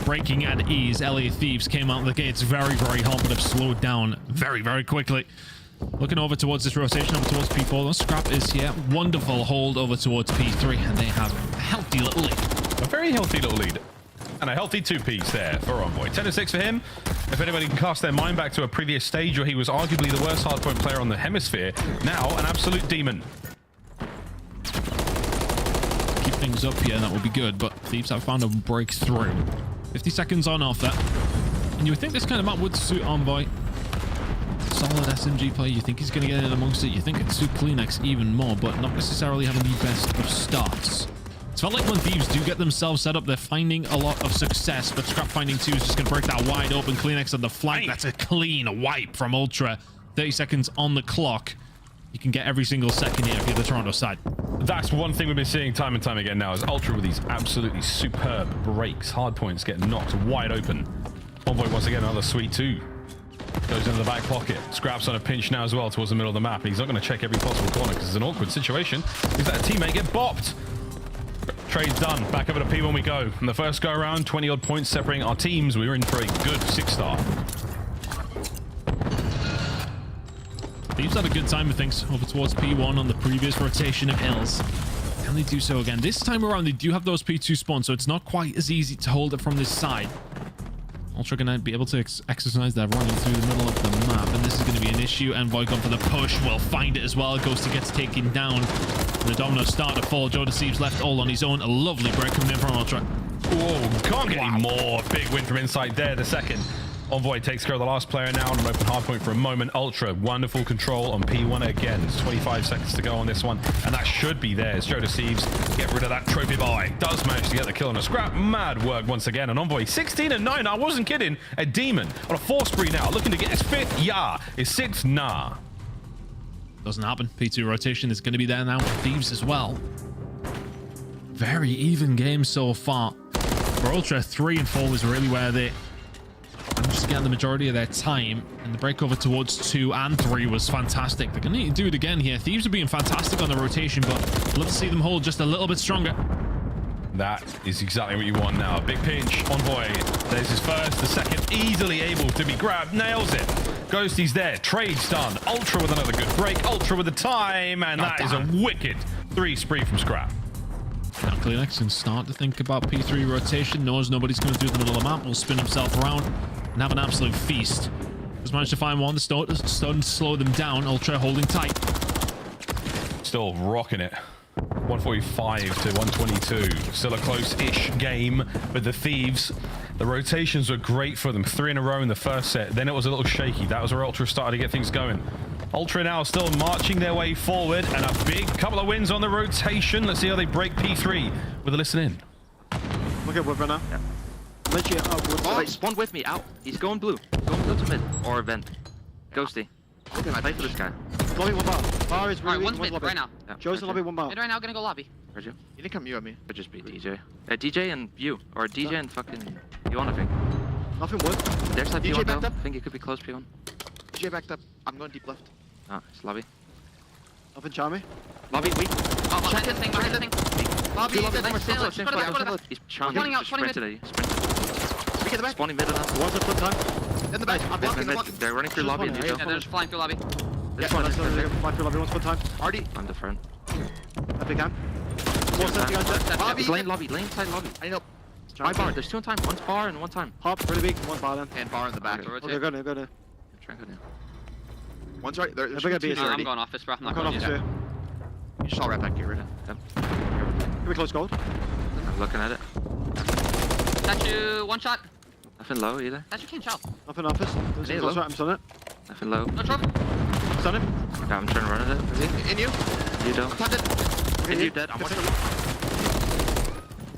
Breaking at ease. LA Thieves came out of the gates very, very hot, but have slowed down very, very quickly. Looking over towards this rotation, over towards P4. Scrap is here. Wonderful hold over towards P3, and they have a healthy little lead. A very healthy little lead. And a healthy 2-piece there for Envoy. 10-6 for him. If anybody can cast their mind back to a previous stage where he was arguably the worst hardpoint player on the hemisphere, now an absolute demon. Keep things up here, that would be good, but Thieves have found a breakthrough. 50 seconds on off that. And you would think this kind of map would suit Envoy. Solid SMG play. You think he's going to get in amongst it. You think it'd suit Kleenex even more, but not necessarily having the best of starts. It's felt like when Thieves do get themselves set up, they're finding a lot of success, but Scrap finding 2 is just going to break that wide open. Kleenex on the flank. That's a clean wipe from Ultra. 30 seconds on the clock. You can get every single second here if you're the Toronto side. That's one thing we've been seeing time and time again now is Ultra with these absolutely superb breaks. Hard points get knocked wide open. Envoy once again another sweet 2. Goes into the back pocket. Scrap's on a pinch now as well towards the middle of the map. He's not going to check every possible corner because it's an awkward situation. He's let a teammate get bopped. Trade's done. Back over to P1 we go. From the first go around, 20-odd points separating our teams. We were in for a good 6-star. Thieves had a good time with things over towards P1 on the previous rotation of hills. Can they do so again? This time around, they do have those P2 spawns, so it's not quite as easy to hold it from this side. Ultra going to be able to exercise their running through the middle of the map, and this is going to be an issue. Envoy gone for the push. Will find it as well. Ghosty gets taken down. The dominoes start to fall. Joe Thieves left all on his own. A lovely break coming in from Ultra. Whoa, can't get any more. Big win from inside there, the second. Envoy takes care of the last player now on an open hardpoint for a moment. Ultra, wonderful control on P1 again. There's 25 seconds to go on this one, and that should be theirs. Joe Thieves get rid of that trophy boy. Does manage to get the kill on a Scrap. Mad work once again. And Envoy 16-9. I wasn't kidding. A demon on a 4 spree now, looking to get his 5th. Yeah, his 6th. Nah. Doesn't happen. P2 rotation is going to be there now with Thieves as well. Very even game so far. For Ultra, 3 and 4 was really where they just getting the majority of their time, and the break over towards 2 and 3 was fantastic. They're gonna need to do it again here. Thieves are being fantastic on the rotation, but I'd love to see them hold just a little bit stronger. That is exactly what you want now. Big pinch. Envoy, there's his first. The second easily able to be grabbed. Nails it. Ghosty's there. Trade's done. Ultra with another good break. Ultra with the time, and that is a wicked 3 spree from Scrap. Now Kleenex can start to think about P3 rotation. Knows nobody's coming through the middle of the map. Will spin himself around and have an absolute feast. Has managed to find one. The stone to slow them down. Ultra holding tight. Still rocking it. 145 to 122. Still a close-ish game with the Thieves. The rotations were great for them. 3 in a row in the first set. Then it was a little shaky. That was where Ultra started to get things going. Ultra now still marching their way forward, and a big couple of wins on the rotation. Let's see how they break P3 with a listen in. Look at Whipper now. Yeah. Wait, spawn with me, out. He's going blue. Going blue to mid. Or vent. Ghosty. Okay, I fight for this guy. Lobby 1 bar. Bar is really Alright, one's mid lobby. right now. Yeah. Joe's in lobby 1 bar. Mid right now, gonna go lobby. Where'd you? You didn't come you at me. Could just be DJ. DJ and you. Or DJ and fucking P1, I think. Nothing wood. There's that DJ P1 backed though. up. I think it could be close P1. DJ backed up. I'm going deep left. Oh, it's lobby. Nothing charmy. Lobby, weak. Oh, behind this thing, behind this thing. Lobby, he's charging. Just sprinted at you. Spawning mid of that. One's at foot time. In the back. I'm blocking. They're running through lobby. Yeah, they're just flying through lobby. Yeah, that's flying through lobby. One's foot time. Artie. I'm the front. That big hand. Lane lobby. Lane side lobby. I need help. My bar. There's two on time. One's bar and one time. Hop, really big. One bar then. And bar in the back. Okay, go now. Try and go down. One's right there. They're big at I'm going office, bro. I'm not going going office. You just all right back here. Can we close gold? I'm looking at it. Statue, one shot. Nothing low either. Statue can't shout. Nothing office. Hey, Close low. right, I'm stunning it. Nothing low. No trophy. Stun him. Yeah, I'm trying to run at it. In you. You don't. Planted. In you dead. I'm watching.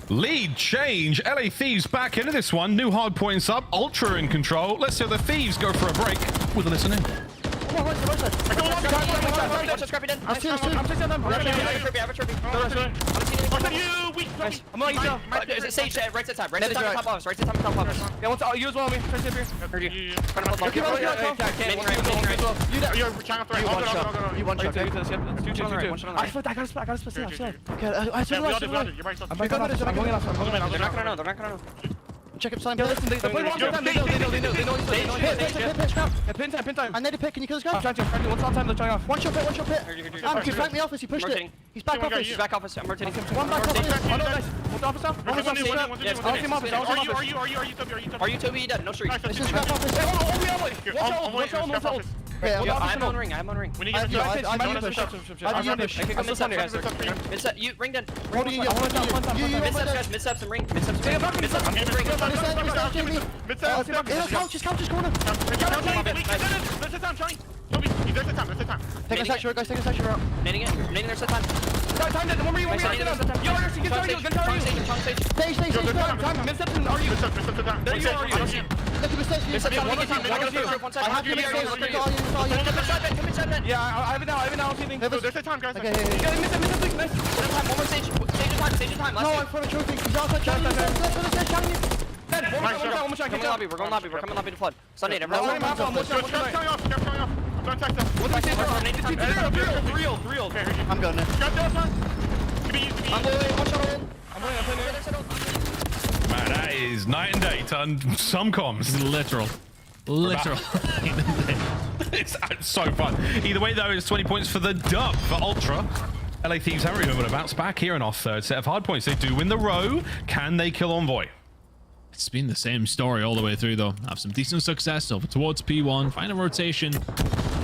Lead change. LA Thieves back into this one. New hard points up. Ultra in control. Let's see how the Thieves go for a break with a listen in. Sage, right side top. Right side top office. Right side top office. Yeah, one's you as well. Me. Right here. Heard you. You're trying to throw. You one shot. Two. I got a split. Okay, I should have. I'm going off. They're not gonna know. Check up Simon. Yo, listen, they know. Pin time. I need a pick. Can you kill this guy? I'm trying to. What's on time? They're trying off. One shot pit. He flanked me office. He pushed it. He's back office. He's back office. I'm rotating. One back office. Oh no, nice. What's office now? Are you Toby? You dead? No street. This is back office. I'm on ring. When you get You ring dead. Mid steps and ring. Just count. Take a section, guys. Take a section out. Nading their set time. Time dead. One more you. Stay. Yeah, I have it now. There's a time, guys. Okay. Stage time. No, I'm for the trophy. He's outside. We're going lobby. We're coming lobby to flood. Sunday, everyone. I'm going now. Man, that is night and day on some comms. Literal. It's so fun. Either way, though, it's 20 points for the dub for Ultra. LA Thieves haven't really able to bounce back here in our third set of hard points. They do win the row. Can they kill Envoy? It's been the same story all the way through, though. Have some decent success over towards P1, find a rotation,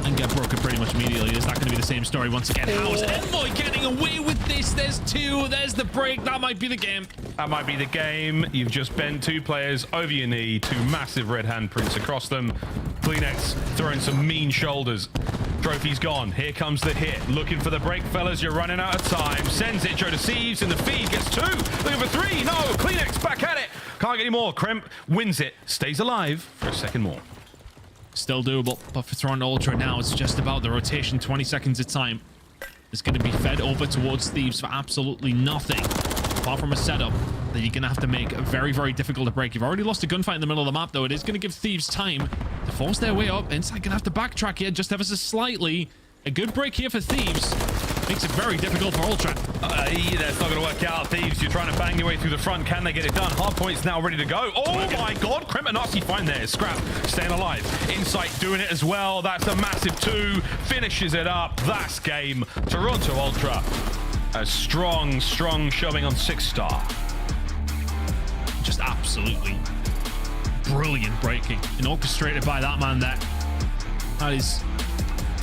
and get broken pretty much immediately. Is that going to be the same story once again? How's Envoy getting away with this? There's two. There's the break. That might be the game. That might be the game. You've just bent two players over your knee, two massive red handprints across them. Kleenex throwing some mean shoulders. Trophy's gone. Here comes the hit. Looking for the break, fellas. You're running out of time. Sends it. Joe deceives in the feed. Gets two. Looking for three. No. Kleenex back at it. Can't get any more. Kremp wins it. Stays alive for a second more. Still doable, but for Thrawn Ultra now, it's just about the rotation. 20 seconds of time. It's going to be fed over towards Thieves for absolutely nothing. Apart from a setup that you're going to have to make very, very difficult to break. You've already lost a gunfight in the middle of the map, though. It is going to give Thieves time to force their way up. Inside going to have to backtrack here just ever so slightly. A good break here for Thieves. Makes it very difficult for Ultra. That's not going to work out. Thieves, you're trying to bang your way through the front. Can they get it done? Hardpoint's now ready to go. Oh my God. Kremp and nasty find there. Scrap staying alive. Insight doing it as well. That's a massive two. Finishes it up. That's game. Toronto Ultra. A strong showing on 6-star. Just absolutely brilliant breaking. And orchestrated by that man there. That is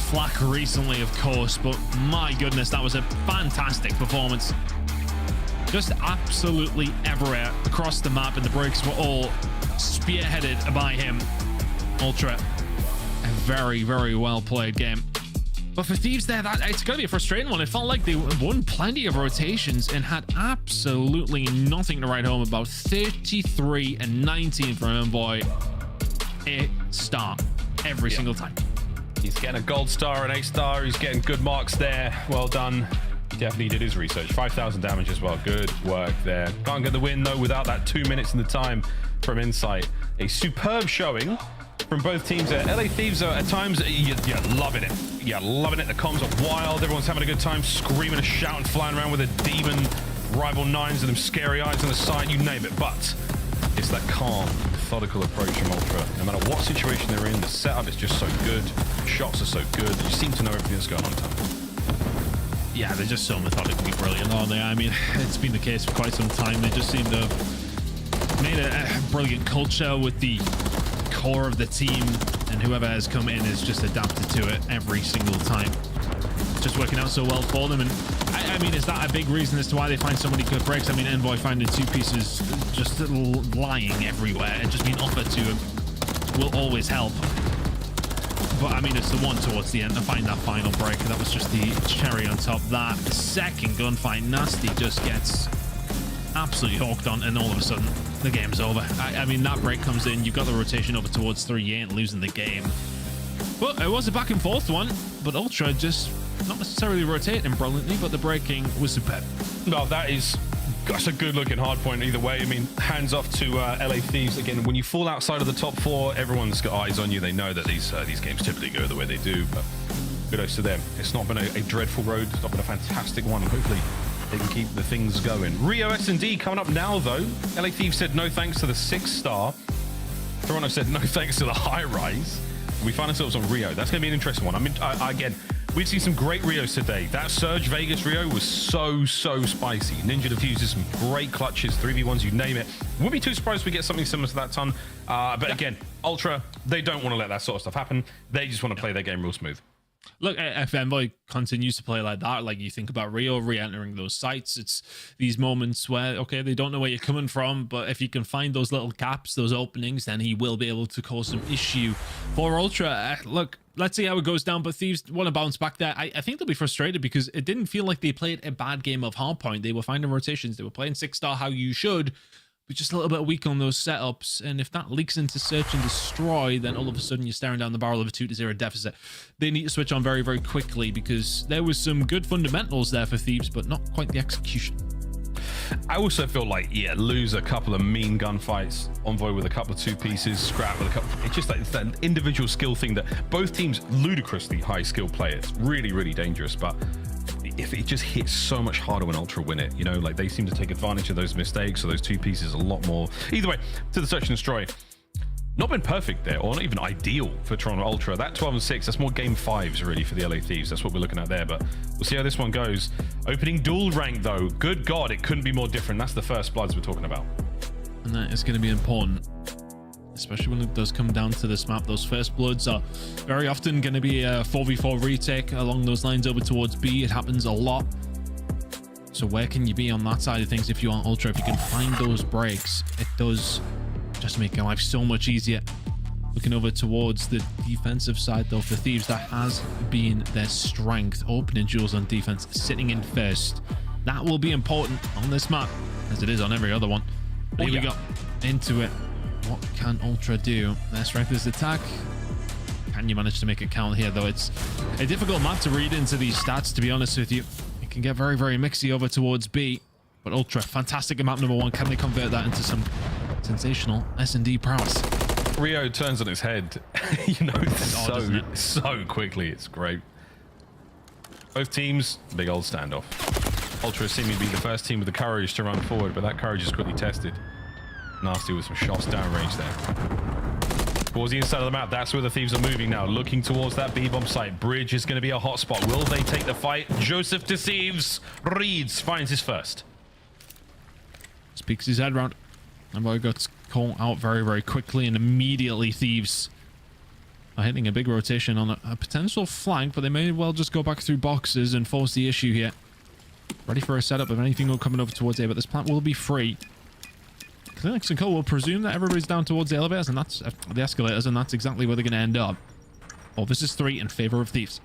Flack recently, of course, but my goodness, that was a fantastic performance. Just absolutely everywhere across the map, and the breaks were all spearheaded by him. Ultra, a very, very well played game. But for Thieves there, it's going to be a frustrating one. It felt like they won plenty of rotations and had absolutely nothing to write home about. 33 and 19 from Envoy. A star every single time. He's getting a gold star, an A-star. He's getting good marks there. Well done. Definitely did his research. 5,000 damage as well. Good work there. Can't get the win, though, without that 2 minutes in the time from Insight. A superb showing from both teams there. LA Thieves are at times, you're loving it. You're loving it. The comms are wild. Everyone's having a good time, screaming and shouting, flying around with a demon rival nines and them scary eyes on the side, you name it. But it's that calm, methodical approach from Ultra. No matter what situation they're in, the setup is just so good. Shots are so good. You seem to know everything that's going on, Tom. Yeah, they're just so methodically brilliant, aren't they? I mean, it's been the case for quite some time. They just seem to have made a brilliant culture with the core of the team, and whoever has come in has just adapted to it every single time. It's just working out so well for them, and I mean, is that a big reason as to why they find so many good breaks? I mean, Envoy finding two pieces just lying everywhere and just being offered to him will always help. But I mean, it's the one towards the end to find that final break. That was just the cherry on top. That second gunfight, Nasty just gets absolutely hawked on, and all of a sudden the game's over. I mean, that break comes in, you've got the rotation over towards 3, you ain't losing the game. But it was a back and forth one, but Ultra just not necessarily rotating brilliantly, but the breaking was superb. No, that's a good looking hard point either way. I mean, hands off to LA Thieves. Again, when you fall outside of the top 4, everyone's got eyes on you. They know that these games typically go the way they do, but kudos to them. It's not been a dreadful road. It's not been a fantastic one. Hopefully they can keep the things going. Rio S&D coming up now, though. LA Thieves said no thanks to the 6-star. Toronto said no thanks to the high rise. We find ourselves on Rio. That's going to be an interesting one. I mean, again, we've seen some great Rios today. That Surge Vegas Rio was so spicy. Ninja defuses some great clutches, 3v1s, you name it. Wouldn't be too surprised if we get something similar to that ton. But again, Ultra, they don't want to let that sort of stuff happen. They just want to play their game real smooth. Look, if Envoy continues to play like that, like you think about Rio re-entering those sites, it's these moments where, okay, they don't know where you're coming from, but if you can find those little gaps, those openings, then he will be able to cause some issue for Ultra. Look, let's see how it goes down, but Thieves want to bounce back there. I think they'll be frustrated because it didn't feel like they played a bad game of Hardpoint. They were finding rotations. They were playing 6-star how you should, but just a little bit weak on those setups. And if that leaks into search and destroy, then all of a sudden you're staring down the barrel of a 2-0 deficit. They need to switch on very, very quickly because there was some good fundamentals there for Thieves, but not quite the execution. I also feel like, yeah, lose a couple of mean gunfights, Envoy with a couple of 2 pieces, Scrap with a couple. It's just like it's that individual skill thing that both teams ludicrously high skill players, really dangerous. But if it just hits so much harder when Ultra win it, you know, like they seem to take advantage of those mistakes or those 2 pieces a lot more. Either way, to the search and destroy. Not been perfect there, or not even ideal for Toronto Ultra. That 12-6, that's more game 5s really for the LA Thieves. That's what we're looking at there, but we'll see how this one goes. Opening dual rank though, good God, it couldn't be more different. That's the first bloods we're talking about. And that is going to be important, especially when it does come down to this map. Those first bloods are very often going to be a 4v4 retake along those lines over towards B. It happens a lot. So where can you be on that side of things if you are Ultra? If you can find those breaks, it does just make your life so much easier. Looking over towards the defensive side though for Thieves, that has been their strength. Opening duels on defense, sitting in first. That will be important on this map as it is on every other one. But here we go into it. What can Ultra do? Their strength is attack. Can you manage to make it count here though? It's a difficult map to read into these stats, to be honest with you. It can get very mixy over towards B, but Ultra, fantastic at map number 1. Can they convert that into some sensational S&D prowess? Rio turns on its head, you know, so quickly. It's great. Both teams, big old standoff. Ultra seeming to be the first team with the courage to run forward, but that courage is quickly tested. Nasty with some shots downrange there. Towards the inside of the map, that's where the Thieves are moving now, looking towards that B-bomb site. Bridge is going to be a hot spot. Will they take the fight? Joseph deceives. Reeds finds his first. Speaks his head round. Envoy got caught out very quickly, and immediately Thieves are hitting a big rotation on a potential flank, but they may well just go back through boxes and force the issue here. Ready for a setup of anything will coming over towards A, but this plant will be free. Clinics and Cole will presume that everybody's down towards the elevators, and that's the escalators, and that's exactly where they're going to end up. Oh, this is 3 in favor of Thieves.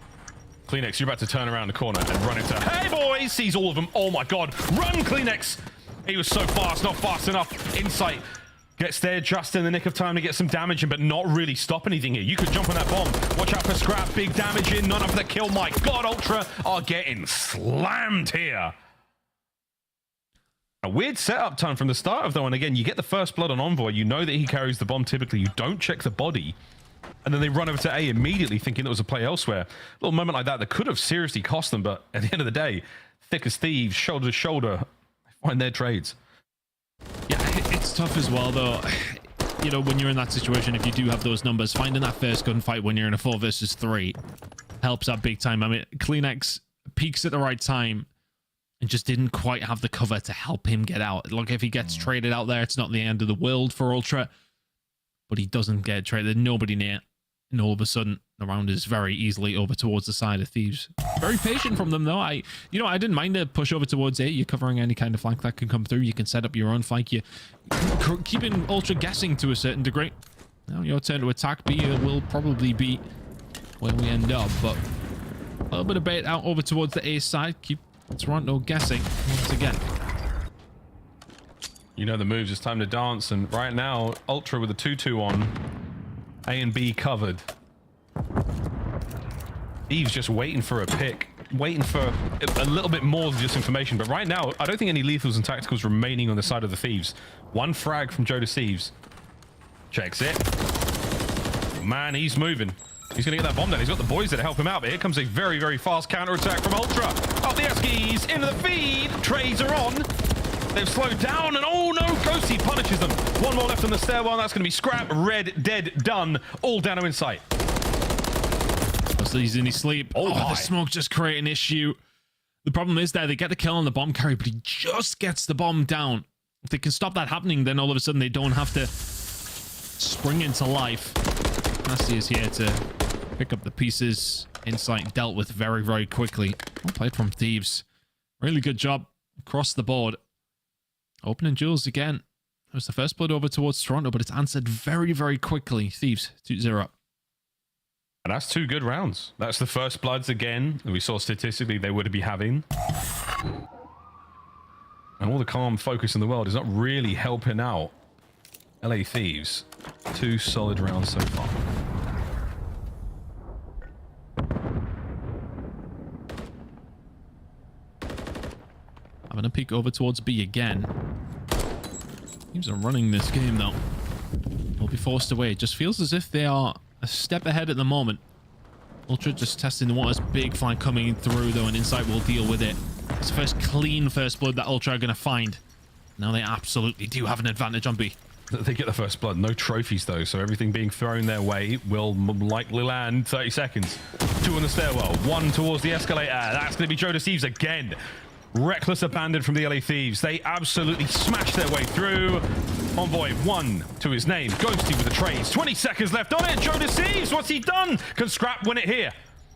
Kleenex, you're about to turn around the corner and run into... Hey, boys! Sees all of them. Oh, my God. Run, Kleenex! He was so fast, not fast enough. Insight gets there just in the nick of time to get some damage in, but not really stop anything here. You could jump on that bomb. Watch out for Scrap. Big damage in. None of the kill. My God, Ultra are getting slammed here. A weird setup ton from the start of though, and again, you get the first blood on Envoy. You know that he carries the bomb typically. You don't check the body. And then they run over to A immediately thinking there was a play elsewhere. A little moment like that could have seriously cost them, but at the end of the day, thick as thieves, shoulder to shoulder. find their trades. Yeah, it's tough as well, though. You know, when you're in that situation, if you do have those numbers, finding that first gunfight when you're in a 4 versus 3 helps out big time. I mean, Kleenex peaks at the right time and just didn't quite have the cover to help him get out. Look, if he gets traded out there, it's not the end of the world for Ultra, but he doesn't get traded. Nobody near. And all of a sudden, the round is very easily over towards the side of Thieves. Very patient from them, though. I didn't mind the push over towards A. You're covering any kind of flank that can come through. You can set up your own flank. You're keeping Ultra guessing to a certain degree. Now your turn to attack. B will probably be where we end up, but a little bit of bait out over towards the A side. Keep Toronto guessing once again. You know the moves. It's time to dance, and right now, Ultra with a 2-2 on. A and B covered. Eve's just waiting for a pick, waiting for a little bit more than just information. But right now, I don't think any lethals and tacticals remaining on the side of the Thieves. One frag from Joe Deceives. Checks it. Oh, man, he's moving. He's going to get that bomb down. He's got the boys there to help him out. But here comes a very, very fast counter-attack from Ultra. Up the Eskies, into the feed. Trades are on. They've slowed down, and oh no, Ghosty punishes them. One more left on the stairwell, and that's going to be Scrap, red, dead, done. All Dano in sight. So he's in his sleep. Oh, the smoke just created an issue. The problem is there, they get the kill on the bomb carry, but he just gets the bomb down. If they can stop that happening, then all of a sudden they don't have to spring into life. Nasty is here to pick up the pieces. Insight dealt with very, very quickly. Well played from Thieves. Really good job across the board. Opening duels again. It was the first blood over towards Toronto, but it's answered very, very quickly. Thieves 2-0 up. And that's 2 good rounds. That's the first bloods again that we saw statistically they would be having. And all the calm focus in the world is not really helping out LA Thieves. 2 solid rounds so far. Having a peek over towards B again. Teams are running this game, though. Will be forced away. It just feels as if they are a step ahead at the moment. Ultra just testing the waters. Big flank coming through, though, and Insight will deal with it. It's the first clean first blood that Ultra are going to find. Now they absolutely do have an advantage on B. They get the first blood. No trophies, though, so everything being thrown their way will likely land 30 seconds. 2 on the stairwell. 1 towards the escalator. That's going to be Joe Deceives again. Reckless abandon from the LA Thieves. They absolutely smashed their way through. Envoy 1 to his name. Ghosty with the trades. 20 seconds left on it. Joe Deceives. What's he done? Can Scrap win it here?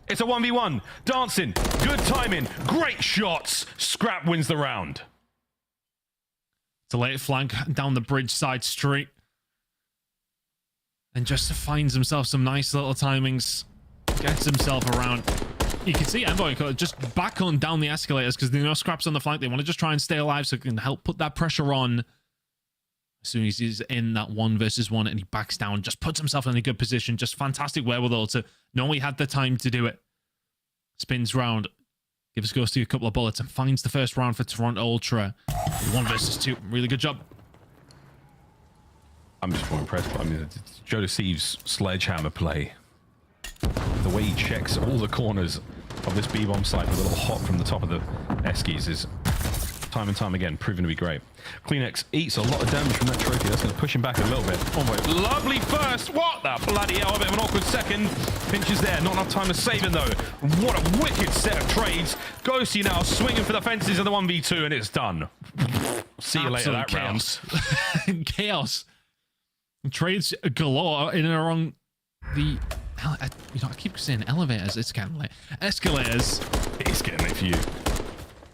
It's a 1v1. Dancing. Good timing. Great shots. Scrap wins the round. It's a late flank down the bridge side street. And just finds himself some nice little timings. Gets himself around. You can see Envoy just back on down the escalators because they know Scrap's on the flank. They want to just try and stay alive so it can help put that pressure on. As soon as he's in that 1 versus 1 and he backs down, just puts himself in a good position. Just fantastic wherewithal to know he had the time to do it. Spins round, gives Ghosty a couple of bullets and finds the first round for Toronto Ultra. 1 versus 2. Really good job. I'm just more impressed by Joe Deceives' sledgehammer play. The way he checks all the corners of this B-bomb site with a little hop from the top of the Eskies is time and time again proven to be great. Kleenex eats a lot of damage from that trophy. That's going to push him back a little bit. Oh, lovely first. What the bloody hell? A bit of an awkward second. Pinches there. Not enough time to save him, though. What a wicked set of trades. Ghosty now swinging for the fences of the 1v2, and it's done. See you later, that chaos. Round. Chaos. Trades galore in and around the... I keep saying elevators. It's getting late. Escalators. It's getting late for you.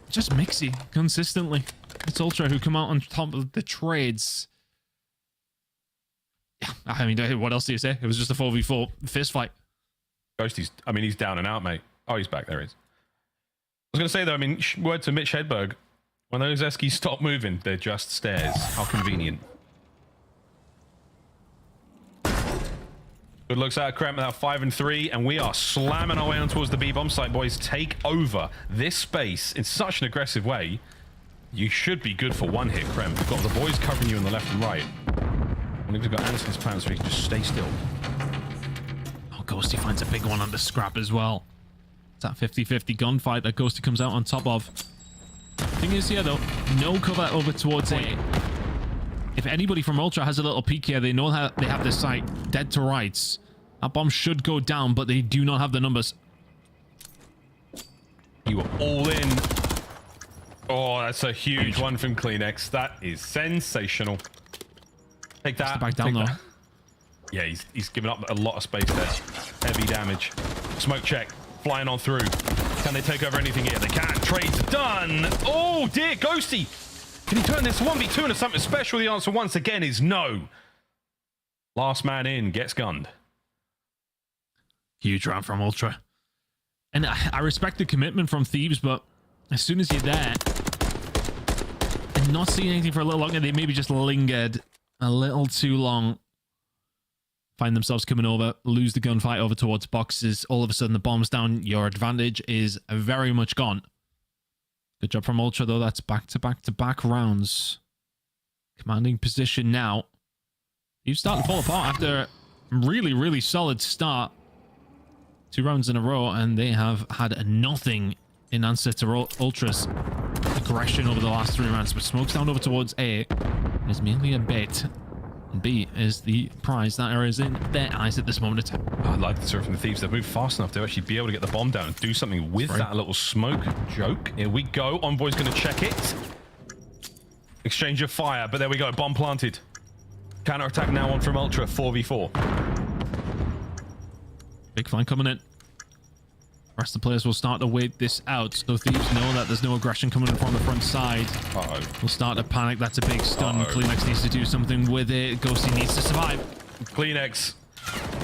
Just mixy consistently. It's Ultra who come out on top of the trades. Yeah, I mean, what else do you say? It was just a 4v4 fist fight. Ghosty's, I mean, he's down and out, mate. Oh, he's back. There he is. I was going to say, though, I mean, word to Mitch Hedberg. When those Eskies stop moving, they're just stairs. How convenient. Good looks out, Krem, now 5 and 3, and we are slamming our way on towards the B-bomb site, boys. Take over this space in such an aggressive way. You should be good for 1 hit, Krem. You've got the boys covering you on the left and right. I think we've got Anson's plan so we can just stay still. Oh, Ghosty finds a big one under Scrap as well. It's that 50-50 gunfight that Ghosty comes out on top of. Thing is here, though, no cover over towards A. If anybody from Ultra has a little peek here, they know how they have this site dead to rights. That bomb should go down, but they do not have the numbers. You were all in. Oh, that's a huge one from Kleenex. That is sensational. Take that. Back down, though. Yeah, he's giving up a lot of space there. Heavy damage. Smoke check. Flying on through. Can they take over anything here? They can. Trade's done. Oh, dear. Ghosty. Can he turn this 1v2 into something special? The answer once again is no. Last man in gets gunned. Huge round from Ultra. And I respect the commitment from Thieves, but as soon as you're there and not seeing anything for a little longer, they maybe just lingered a little too long. Find themselves coming over, lose the gunfight over towards boxes. All of a sudden, the bomb's down. Your advantage is very much gone. Good job from Ultra, though. That's back-to-back-to-back rounds. Commanding position now. You've started to fall apart after a really, really solid start. 2 rounds in a row, and they have had nothing in answer to Ultra's aggression over the last 3 rounds. But Smoke's down over towards A. It's merely a bait. And B is the prize that is in their eyes at this moment in time. I like the serve from the Thieves. They've moved fast enough to actually be able to get the bomb down and do something with that little smoke joke. Here we go. Envoy's going to check it. Exchange of fire, but there we go. Bomb planted. Counter-attack now on from Ultra. 4v4. Big flank coming in. The rest of the players will start to wait this out. So Thieves know that there's no aggression coming in from the front side. We'll start to panic. That's a big stun. Kleenex needs to do something with it. Ghosty needs to survive. Kleenex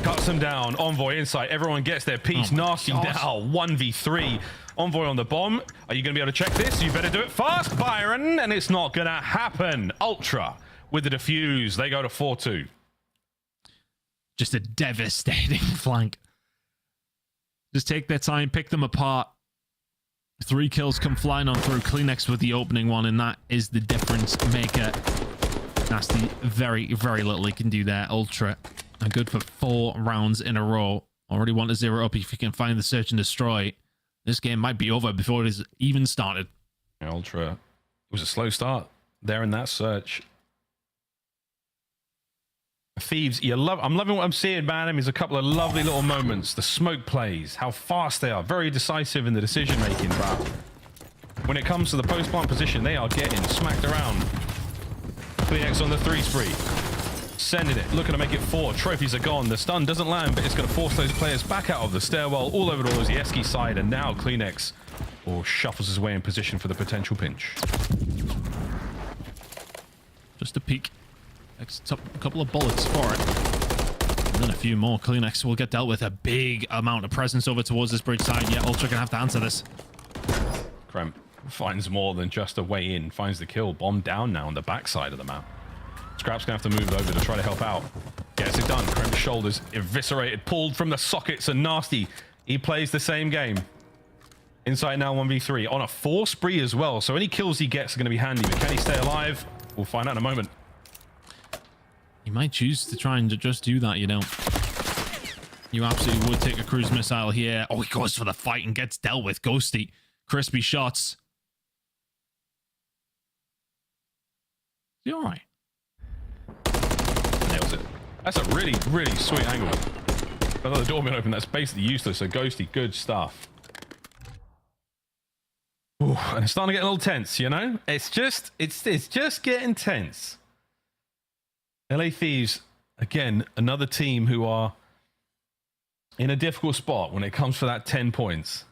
cuts him down. Envoy inside. Everyone gets their piece. Nasty now. 1v3. Envoy on the bomb. Are you going to be able to check this? You better do it fast, Byron. And it's not going to happen. Ultra with the defuse. They go to 4-2. Just a devastating flank. Just take their time, pick them apart. 3 kills come flying on through. Kleenex with the opening one, and that is the difference maker. Nasty, very, very little he can do there. Ultra are good for 4 rounds in a row. Already 1-0 up. If you can find the search and destroy, this game might be over before it is even started. Yeah, Ultra, it was a slow start there in that search. Thieves, I'm loving what I'm seeing, man. There's a couple of lovely little moments. The smoke plays, how fast they are, very decisive in the decision making. But when it comes to the post plant position, they are getting smacked around. Kleenex on the 3 spree, sending it, looking to make it 4. Trophies are gone. The stun doesn't land, but it's going to force those players back out of the stairwell, all over to Ozieski side, and now Kleenex shuffles his way in position for the potential pinch. Just a peek. Next up, a couple of bullets for it. And then a few more. Kleenex will get dealt with. A big amount of presence over towards this bridge side. Yeah, Ultra gonna have to answer this. Kremp finds more than just a way in. Finds the kill. Bomb down now on the backside of the map. Scrap's gonna have to move over to try to help out. Gets it done. Kremp's shoulders eviscerated. Pulled from the sockets, and Nasty. He plays the same game. Inside now 1v3. On a 4 spree as well. So any kills he gets are gonna be handy. But can he stay alive? We'll find out in a moment. You might choose to try and just do that, you know. You absolutely would take a cruise missile here. Oh, he goes for the fight and gets dealt with. Ghosty. Crispy shots. Is he alright? Nails it. That's a really, really sweet angle. Another door being open. That's basically useless. So Ghosty, good stuff. Ooh, and it's starting to get a little tense, you know? It's just getting tense. LA Thieves, again, another team who are in a difficult spot when it comes for that 10 points.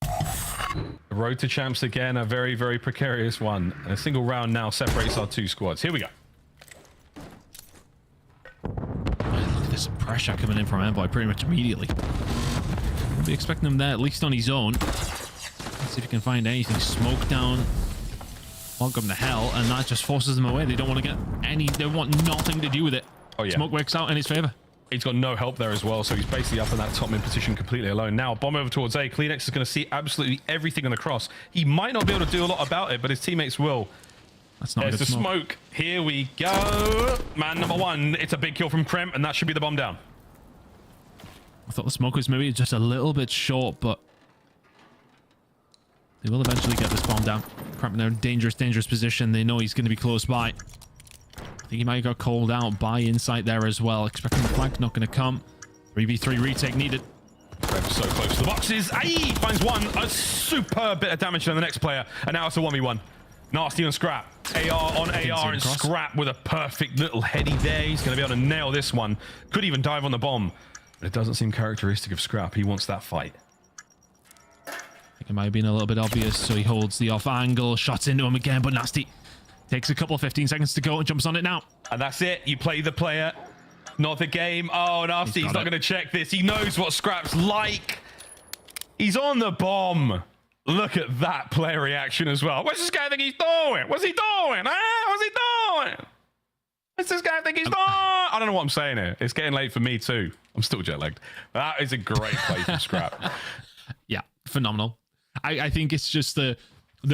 The road to champs again, a very, very precarious one. And a single round now separates our 2 squads. Here we go. Look at this pressure coming in from Envoy pretty much immediately. We'll be expecting him there, at least on his own. Let's see if he can find anything. Smoke down. Welcome to hell, and that just forces them away. They don't want to get they want nothing to do with it. Oh yeah. Smoke works out in his favor. He's got no help there as well, so he's basically up in that top mid position completely alone. Now, bomb over towards A. Kleenex is going to see absolutely everything on the cross. He might not be able to do a lot about it, but his teammates will. That's not There's the smoke. Here we go. Man number 1. It's a big kill from Kremp, and that should be the bomb down. I thought the smoke was maybe just a little bit short, but they will eventually get this bomb down. Crap, in a dangerous position. They know he's going to be close by. I think he might have got called out by Insight there as well. Expecting the flank, not going to come. 3v3 retake needed. So close to the boxes. Aye, finds one. A superb bit of damage to the next player. And now it's a 1v1. Nasty on Scrap. AR on AR and Scrap with a perfect little heady there. He's going to be able to nail this one. Could even dive on the bomb. But it doesn't seem characteristic of Scrap. He wants that fight. I think it might have been a little bit obvious, so he holds the off angle, shots into him again, but Nasty takes a couple of 15 seconds to go and jumps on it now. And that's it. You play the player, not the game. Oh, Nasty, he's not going to check this. He knows what Scrap's like. He's on the bomb. Look at that player reaction as well. What's this guy think he's doing? What's he doing? What's he doing? What's this guy think he's doing? I don't know what I'm saying here. It's getting late for me too. I'm still jet lagged. That is a great play from Scrap. Yeah, phenomenal. I think it's just the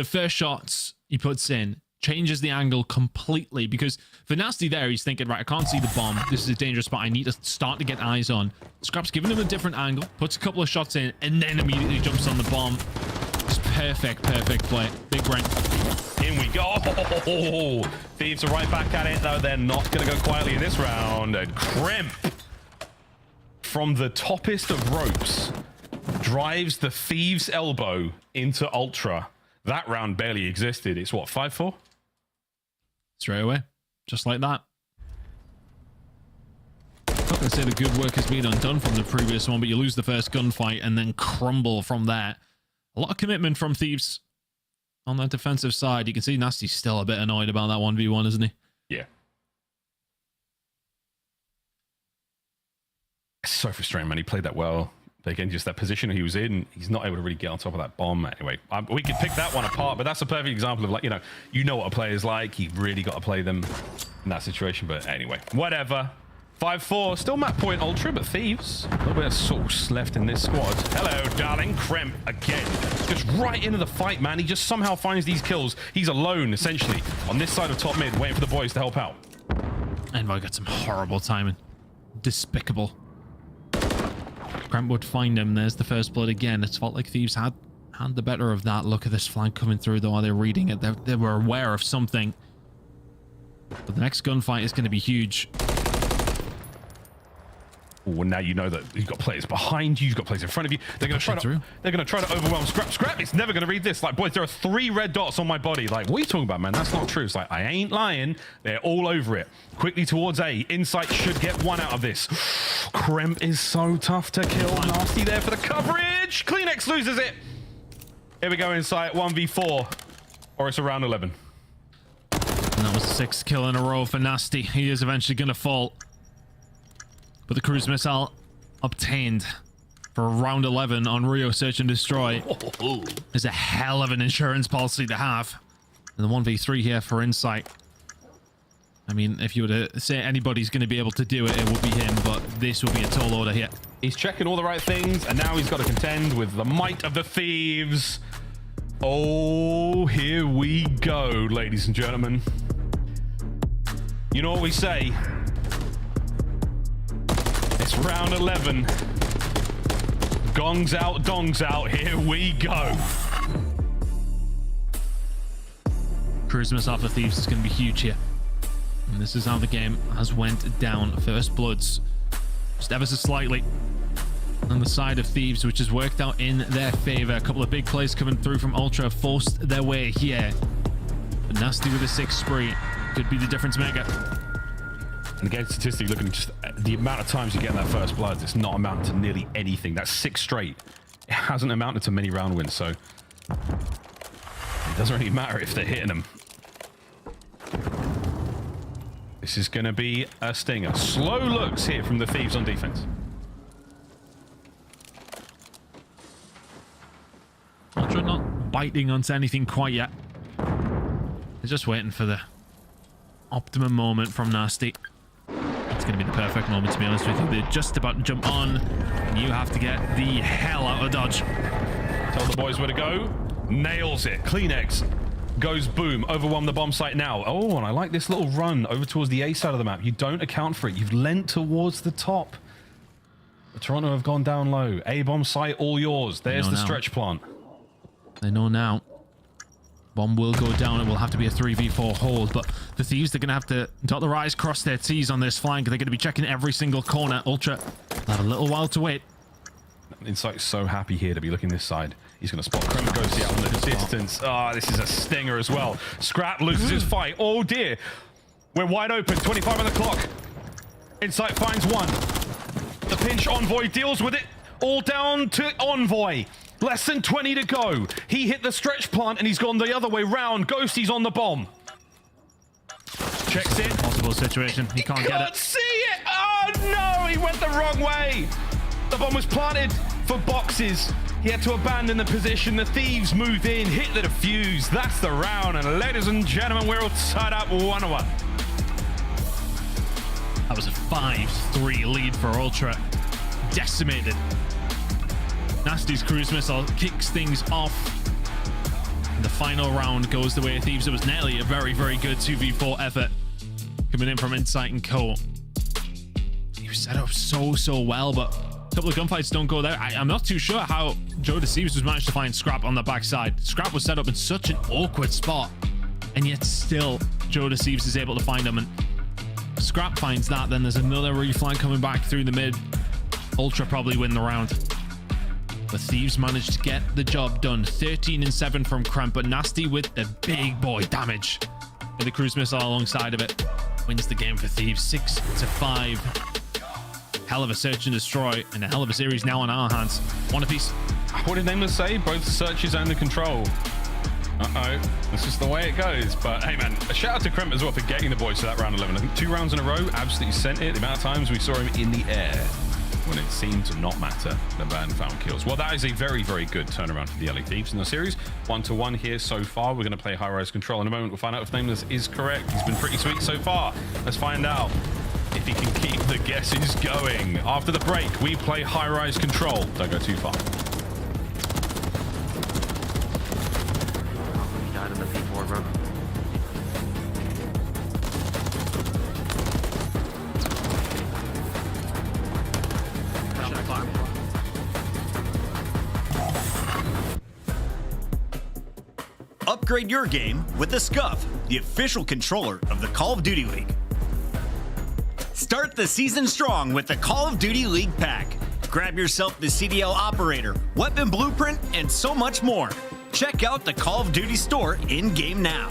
first shots he puts in changes the angle completely, because for Nasty there, he's thinking, right, I can't see the bomb. This is a dangerous spot. I need to start to get eyes on. Scrap's giving him a different angle, puts a couple of shots in, and then immediately jumps on the bomb. It's perfect play. Big brain. In we go. Thieves are right back at it, though. They're not going to go quietly in this round. And Crimp, from the toppest of ropes, drives the Thieves' elbow into Ultra. That round barely existed. It's what, 5-4? Straight away. Just like that. I'm not going to say the good work has been undone from the previous one, but you lose the first gunfight and then crumble from there. A lot of commitment from Thieves on that defensive side. You can see Nasty's still a bit annoyed about that 1v1, isn't he? Yeah. It's so frustrating, man. He played that well. Again, just that position he was in, he's not able to really get on top of that bomb. Anyway, we could pick that one apart, but that's a perfect example of, like, you know what a player's like. You've really got to play them in that situation. But anyway, whatever. 5-4, still map point Ultra, but Thieves. A little bit of sauce left in this squad. Hello, darling. Kremp again. Just right into the fight, man. He just somehow finds these kills. He's alone, essentially, on this side of top mid, waiting for the boys to help out. Envoy got some horrible timing. Despicable. Kremp would find him. There's the first blood again. It's felt like Thieves had the better of that. Look at this flank coming through, though. While they're reading it, they were aware of something. But the next gunfight is going to be huge. Well, now you know that you've got players behind you, you've got players in front of you. They're going to try to overwhelm Scrap. Scrap is never going to read this. Like, boys, there are 3 red dots on my body. Like, what are you talking about, man? That's not true. It's like, I ain't lying. They're all over it. Quickly towards A. Insight should get one out of this. Kremp is so tough to kill. Nasty there for the coverage. Kleenex loses it. Here we go, Insight. 1v4. Or it's a round 11. And that was 6th kill in a row for Nasty. He is eventually going to fall. But the cruise missile obtained for round 11 on Rio Search and Destroy is a hell of an insurance policy to have. And the 1v3 here for Insight. I mean, if you were to say anybody's going to be able to do it, it would be him, but this will be a tall order here. He's checking all the right things, and now he's got to contend with the might of the Thieves. Oh, here we go, ladies and gentlemen. You know what we say? It's round 11. Gongs out, dongs out. Here we go. Cruise missile for Thieves is going to be huge here. And this is how the game has went down. First bloods, just ever so slightly on the side of Thieves, which has worked out in their favor. A couple of big plays coming through from Ultra forced their way here. But Nasty with a 6th spree could be the difference maker. And again, statistically looking, just the amount of times you get that first blood, it's not amounted to nearly anything. That's 6 straight. It hasn't amounted to many round wins, so it doesn't really matter if they're hitting them. This is going to be a stinger. Slow looks here from the Thieves on defense. Ultra not biting onto anything quite yet. They're just waiting for the optimum moment from Nasty. It's going to be the perfect moment, to be honest with you. They're just about to jump on. You have to get the hell out of dodge. Tell the boys where to go. Nails it. Kleenex goes boom. Overwhelm the bomb site now. Oh, and I like this little run over towards the A side of the map. You don't account for it. You've lent towards the top. The Toronto have gone down low. A bomb site, all yours. There's the stretch plant. They know now. Bomb will go down. It will have to be a 3v4 hold, but the Thieves, they're going to have to dot their I's, cross their T's on this flank. They're going to be checking every single corner. Ultra, they'll have a little while to wait. Insight's so happy here to be looking this side. He's going to spot Krem Ghosty out in the distance. Ah, this is a stinger as well. Scrap loses his fight. Oh dear. We're wide open. 25 on the clock. Insight finds one. The pinch Envoy deals with it. All down to Envoy. Less than 20 to go. He hit the stretch plant and he's gone the other way round. Ghosty's on the bomb. Checks in. Possible situation. He can't get it. See it. Oh no, he went the wrong way. The bomb was planted for boxes. He had to abandon the position. The Thieves moved in, hit the defuse. That's the round. And ladies and gentlemen, we're all tied up 1-1. That was a 5-3 lead for Ultra. Decimated. Nasty's cruise missile kicks things off. And the final round goes the way of Thieves. It was nearly a very, very good 2v4 effort coming in from Insight and Co. He was set up so well, but a couple of gunfights don't go there. I'm not too sure how Joe Deceives was managed to find Scrap on the backside. Scrap was set up in such an awkward spot, and yet still Joe Deceives is able to find him. And Scrap finds that, then there's another reflank coming back through the mid. Ultra probably win the round. The Thieves managed to get the job done. 13-7 from Kremp, but Nasty with the big boy damage. With the cruise missile alongside of it. Wins the game for Thieves 6-5. Hell of a search and destroy, and a hell of a series now on our hands. One apiece. What did Nameless say? Both searches and the control. Uh-oh. That's just the way it goes. But hey, man, a shout out to Kremp as well for getting the boys to that round 11. I think 2 rounds in a row, absolutely sent it. The amount of times we saw him in the air when it seemed to not matter. The ban found kills. Well, that is a very, very good turnaround for the LA Thieves in the series. 1-1 here so far. We're going to play high-rise control in a moment. We'll find out if Nameless is correct. He's been pretty sweet so far. Let's find out if he can keep the guesses going. After the break, we play high-rise control. Don't go too far. He died in the P4, bro. Upgrade your game with the Scuff, the official controller of the Call of Duty League. Start the season strong with the Call of Duty League pack. Grab yourself the CDL operator, weapon blueprint, and so much more. Check out the Call of Duty store in-game now.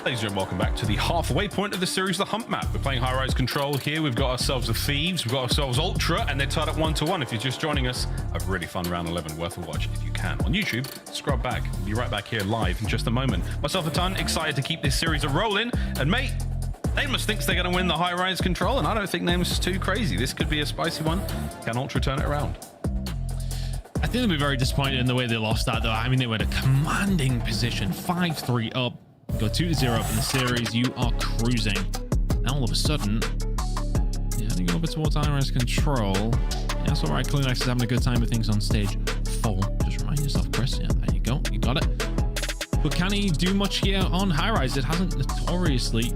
Ladies and gentlemen, welcome back to the halfway point of the series, the Hump map. We're playing high-rise control here. We've got ourselves the Thieves, we've got ourselves Ultra, and they're tied at 1-1. If you're just joining us, a really fun round 11, worth a watch if you can. On YouTube, scrub back. We'll be right back here live in just a moment. Myself a ton, excited to keep this series a-rolling. And mate, Nameless thinks they're going to win the high-rise control, and I don't think Nameless is too crazy. This could be a spicy one. Can Ultra turn it around? I think they'll be very disappointed in the way they lost that, though. I mean, they were in a commanding position, 5-3 up. Go 2-0 up in the series. You are cruising. Now all of a sudden, heading over towards high-rise control. Yeah, that's all right. Kleenex is having a good time with things on stage 4. Just remind yourself, Chris. Yeah, there you go. You got it. But can he do much here on high-rise? It hasn't notoriously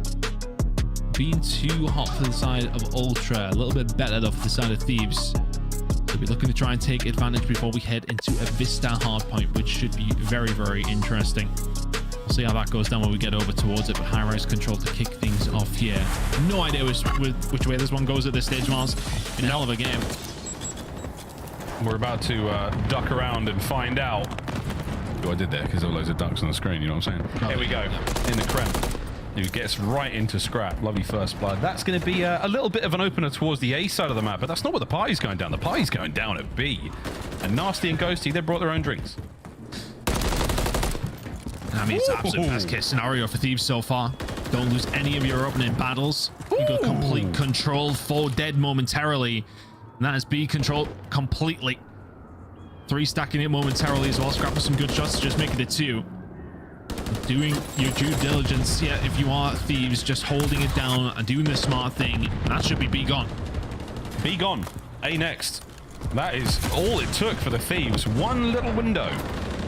been too hot for the side of Ultra. A little bit better, though, for the side of Thieves. So we're looking to try and take advantage before we head into a Vista hardpoint, which should be very, very interesting. We'll see how that goes down when we get over towards it, but high-rise control to kick things off here. No idea which way this one goes at this stage, Miles. In a hell of a game. We're about to duck around and find out. Oh, I did there because there were loads of ducks on the screen, you know what I'm saying? Oh, here we go, in the creme. Who gets right into scrap. Lovely first blood. That's going to be a little bit of an opener towards the A side of the map, but that's not what the party's going down. The party's going down at B. And Nasty and Ghosty, they brought their own drinks. I mean, it's an absolute best case scenario for Thieves so far. Don't lose any of your opening battles. You got complete control, 4 dead momentarily. And that is B control completely. 3 stacking it momentarily as well. Scrapping some good shots to just make it a 2. Doing your due diligence here if you are Thieves, just holding it down and doing the smart thing. That should be B gone. B gone. A next. That is all it took for the Thieves. One little window.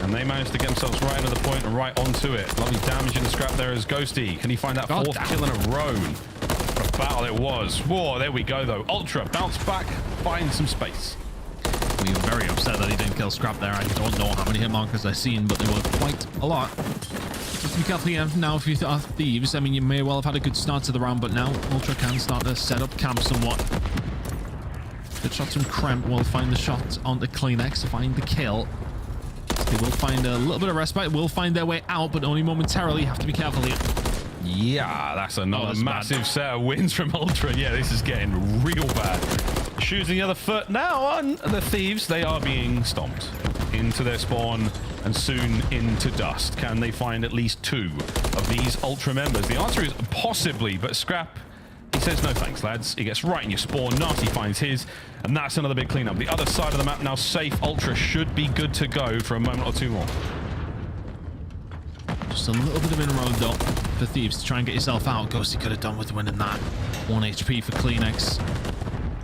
And they managed to get themselves right into the point and right onto it. Lovely damage in the scrap there as Ghosty. Can he find that 4th kill in a row? What a battle it was. Whoa, there we go though. Ultra, bounce back, find some space. We were very upset that he didn't kill Scrap there. I don't know how many hit markers I've seen, but there were quite a lot. Just be careful here now if you are Thieves. I mean, you may well have had a good start to the round, but now Ultra can start to set up camp somewhat. Good shots from Kremp will find the shot on the Kleenex to find the kill. They will find a little bit of respite, will find their way out, but only momentarily. You have to be careful here. Yeah, that's another massive set of wins from Ultra. Yeah, this is getting real bad. Shoes in the other foot now on the Thieves. They are being stomped into their spawn and soon into dust. Can they find at least 2 of these Ultra members? The answer is possibly, but Scrap, he says no thanks, lads. He gets right in your spawn. Nasty finds his, and that's another big cleanup. The other side of the map now safe. Ultra should be good to go for a moment or 2 more. Just a little bit of inroad though for Thieves to try and get yourself out. Ghosty could have done with winning that. 1 HP for Kleenex.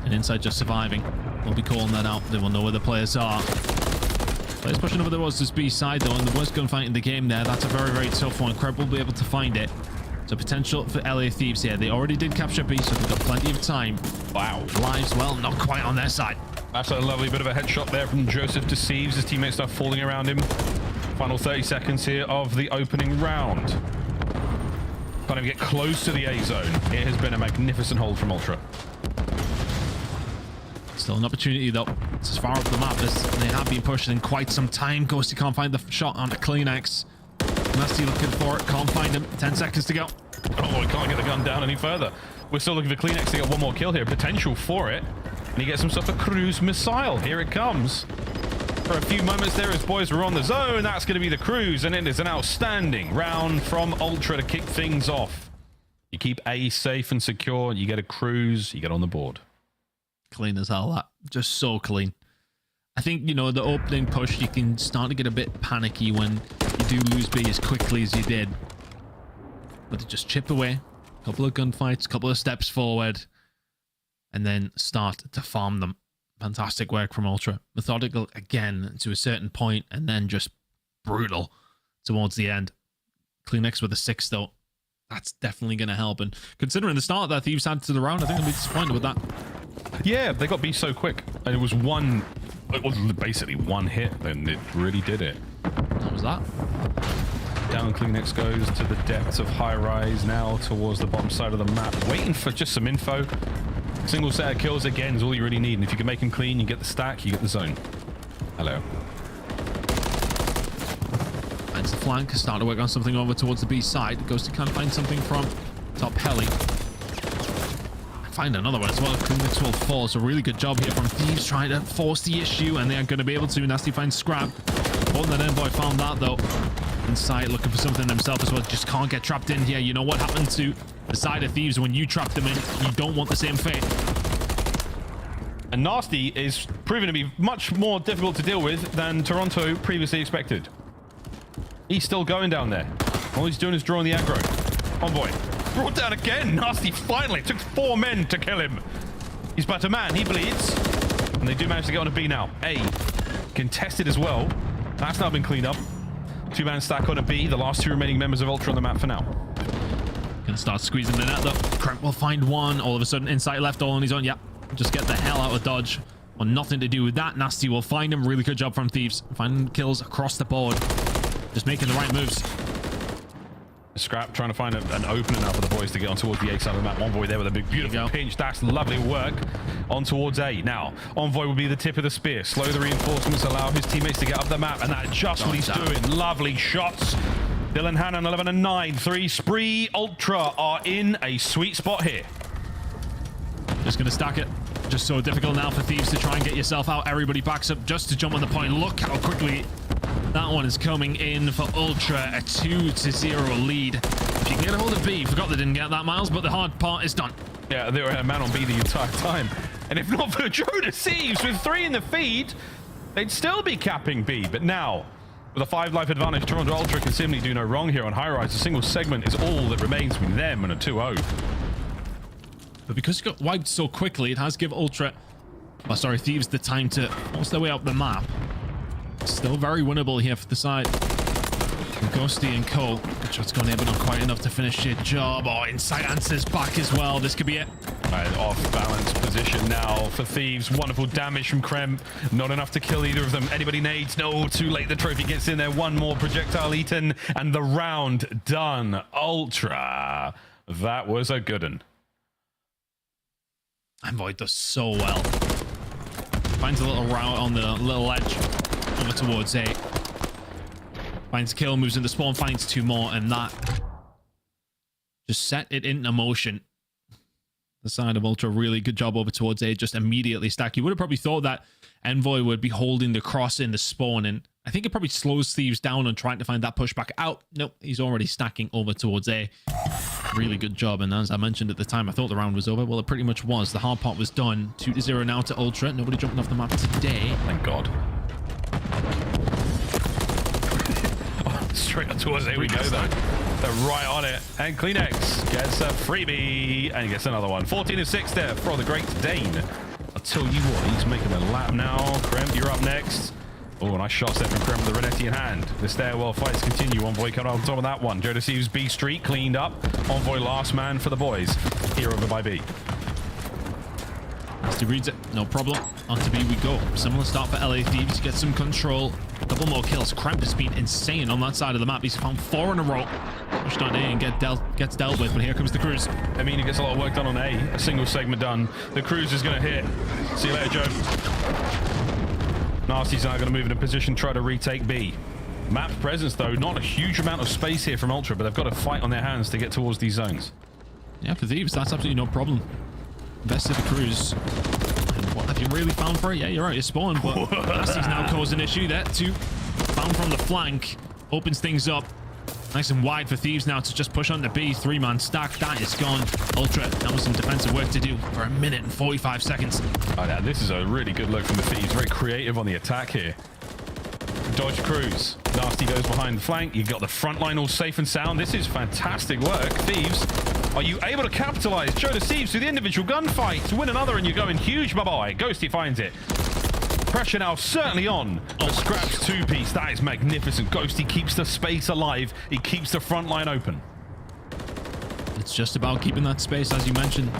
And Inside just surviving. We'll be calling that out. They will know where the players are. Players pushing over towards this B side though, and the worst gunfight in the game there. That's a very, very tough one. Kreb will be able to find it. So potential for LA Thieves here. They already did capture B, so they've got plenty of time. Wow. Lives, well, not quite on their side. That's a lovely bit of a headshot there from Joseph to Thieves. His teammates start falling around him. Final 30 seconds here of the opening round. Can't even get close to the A zone. It has been a magnificent hold from Ultra. Still an opportunity though. It's as far up the map as they have been pushing in quite some time. Ghosty can't find the shot on the Kleenex. Nasty looking for it, can't find him. 10 seconds to go. Oh, he can't get the gun down any further. We're still looking for Kleenex to get 1 more kill here. Potential for it. And he gets himself a cruise missile. Here it comes. For a few moments there, his boys were on the zone. That's going to be the cruise, and it is an outstanding round from Ultra to kick things off. You keep A safe and secure, you get a cruise, you get on the board. Clean as hell, that. Just so clean. I think, you know, the opening push, you can start to get a bit panicky when you do lose B as quickly as you did. But to just chip away, a couple of gunfights, a couple of steps forward, and then start to farm them. Fantastic work from Ultra. Methodical again to a certain point, and then just brutal towards the end. Kleenex with a 6 though. That's definitely going to help. And considering the start that Thieves had to the round, I think I'll be disappointed with that. Yeah, they got B so quick. And it was basically one hit, and it really did it. What was that? Down Kleenex goes to the depths of high rise, now towards the bottom side of the map, waiting for just some info. Single set of kills again is all you really need, and if you can make them clean, you get the stack, you get the zone. Hello. Finds the flank, start to work on something over towards the B side. Goes to kind of find something from top heli. Find another one as well. Kleenex will fall. So really good job here from Thieves trying to force the issue, and they are going to be able to. Nasty finds Scrap. One that Envoy found that though. Inside looking for something himself as well. Just can't get trapped in here. You know what happened to the side of Thieves when you trap them in? You don't want the same fate. And Nasty is proving to be much more difficult to deal with than Toronto previously expected. He's still going down there. All he's doing is drawing the aggro. Envoy brought down again. Nasty finally took 4 men to kill him. He's but a man. He bleeds. And they do manage to get on a B now. A contested as well. That's now been cleaned up. 2-man stack on a B. The last 2 remaining members of Ultra on the map for now. Gonna start squeezing the net though. Kremp will find one. All of a sudden, Insight left all on his own. Yep. Just get the hell out of dodge. Want nothing to do with that. Nasty will find him. Really good job from Thieves. Finding kills across the board. Just making the right moves. Scrap trying to find an opening now for the boys to get on towards the A side of the map. Envoy there with a big, beautiful pinch. That's lovely work on towards A. Now, Envoy will be the tip of the spear. Slow the reinforcements, allow his teammates to get up the map, and that's just what he's doing. Lovely shots. Dylan Hannon, 11 and 9. 3 Spree Ultra are in a sweet spot here. Just going to stack it. Just so difficult now for Thieves to try and get yourself out. Everybody backs up just to jump on the point. Look how quickly that one is coming in for Ultra. A 2-0 lead. If you can get a hold of B, forgot they didn't get that, Miles, but the hard part is done. Yeah, they were a man on B the entire time. And if not for Joe Thieves with 3 in the feed, they'd still be capping B. But now, with a 5-life advantage, Toronto Ultra can simply do no wrong here on high rise. A single segment is all that remains between them and a 2-0. But because it got wiped so quickly, it has given Thieves the time to force their way up the map. Still very winnable here for the side. And Ghosty and Cole. Good shot's gone in, but not quite enough to finish your job. Oh, Insight answers back as well. This could be it. Right, off balance position now for Thieves. Wonderful damage from Kremp. Not enough to kill either of them. Anybody nades? No, too late. The trophy gets in there. One more projectile eaten, and the round done. Ultra. That was a good one. Envoy does so well. Finds a little route on the little edge over towards A. Finds kill, moves into spawn, finds 2 more, and that just set it into motion. The side of Ultra, really good job over towards A, just immediately stack. You would have probably thought that Envoy would be holding the cross in the spawn, and I think it probably slows Thieves down on trying to find that pushback out. Nope, he's already stacking over towards A. Really good job, and as I mentioned at the time, I thought the round was over. Well, it pretty much was. The hard part was done. 2-0 now to Ultra. Nobody jumping off the map today. Thank God. Straight up towards A we go, though. They're right on it. And Kleenex gets a freebie and gets another one. 14 and 6 there for the Great Dane. I'll tell you what, he's making a lap now. Kremp, you're up next. Oh, nice shots there from Kremp with the Renetti in hand. The stairwell fights continue. Envoy cut on top of that one. Joe Deceives B Street cleaned up. Envoy last man for the boys. Here over by B. Nasty reads it. No problem. On to B we go. Similar start for LA Thieves. Get some control. A couple more kills. Kremp has been insane on that side of the map. He's found 4 in a row. Pushed on A and gets dealt with, but here comes the cruise. I mean, he gets a lot of work done on A. A single segment done. The cruise is going to hit. See you later, Joe. Nasty's now going to move in a position, try to retake B. Map presence, though, not a huge amount of space here from Ultra, but they've got to fight on their hands to get towards these zones. Yeah, for Thieves, that's absolutely no problem. Invested the cruise. And what have you really found for it? Yeah, you're right, it's spawned, but Nasty's now caused an issue there too. Found from the flank, opens things up. Nice and wide for Thieves now to just push on the B. 3-man stack. That is gone. Ultra, now with some defensive work to do for 1 minute and 45 seconds. Oh, yeah, this is a really good look from the Thieves. Very creative on the attack here. Dodge cruise. Nasty goes behind the flank. You got the front line all safe and sound. This is fantastic work. Thieves, are you able to capitalize? Joe Deceives through the individual gunfight to win another, and you're going huge. Bye-bye. Ghosty finds it. Pressure now certainly on. Oh, Scrap's 2-piece. That is magnificent. Ghosty keeps the space alive. He keeps the front line open. It's just about keeping that space, as you mentioned.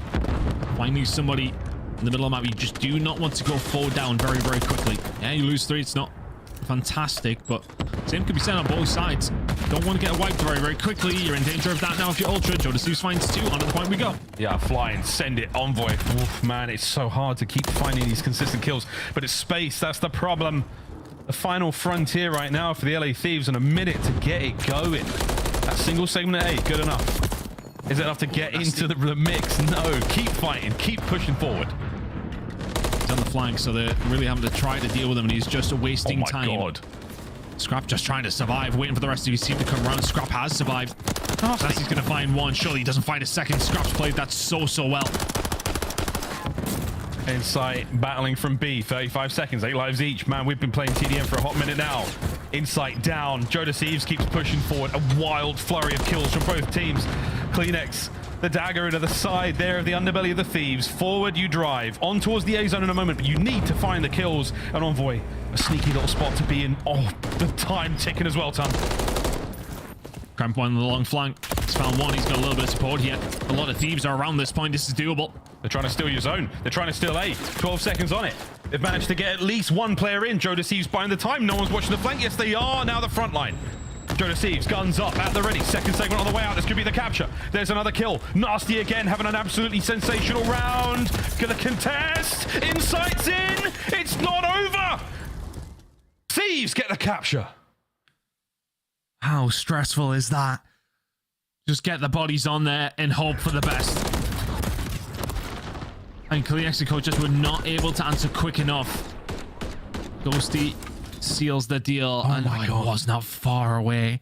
Finding somebody in the middle of the map. You just do not want to go 4 down very, very quickly. Yeah, you lose 3. It's not fantastic, but same could be said on both sides. Don't want to get wiped very, very quickly. You're in danger of that now if you're Ultra. Joe Deceives finds 2. On to the point we go. Yeah, fly and send it. Envoy. Oof, man, it's so hard to keep finding these consistent kills, but it's space. That's the problem. the final frontier right now for the LA Thieves and a minute to get it going. That single segment at A, good enough. Is it enough to get into the mix? No. Keep fighting. Keep pushing forward. He's on the flank, so they're really having to try to deal with him, and he's just wasting time. Oh my god. Scrap just trying to survive, waiting for the rest of his team to come around. Scrap has survived. That's he's going to find one. Surely he doesn't find a second. Scrap's played that so well. Insight battling from B, 35 seconds, 8 lives each. Man, we've been playing TDM for a hot minute now. Insight down. Joe Thieves keeps pushing forward. A wild flurry of kills from both teams. Kleenex, the dagger into the side there of the underbelly of the Thieves. Forward you drive. On towards the A zone in a moment, but you need to find the kills. And Envoy, a sneaky little spot to be in. Oh, the time ticking as well, Tom. Cramp one on the long flank. He's found one. He's got a little bit of support here. A lot of Thieves are around this point. This is doable. They're trying to steal your zone. They're trying to steal A. 12 seconds on it. They've managed to get at least one player in. Joe Thieves buying the time. No one's watching the flank. Yes, they are. Now the front line. Joe Thieves, guns up, at the ready. Second segment on the way out. This could be the capture. There's another kill. Nasty again, having an absolutely sensational round. Gonna contest. Insight's in. It's not over. Thieves get the capture. How stressful is that? Just get the bodies on there and hope for the best. And Kleenexico just were not able to answer quick enough. Ghosty seals the deal. Oh and my God. It was not far away.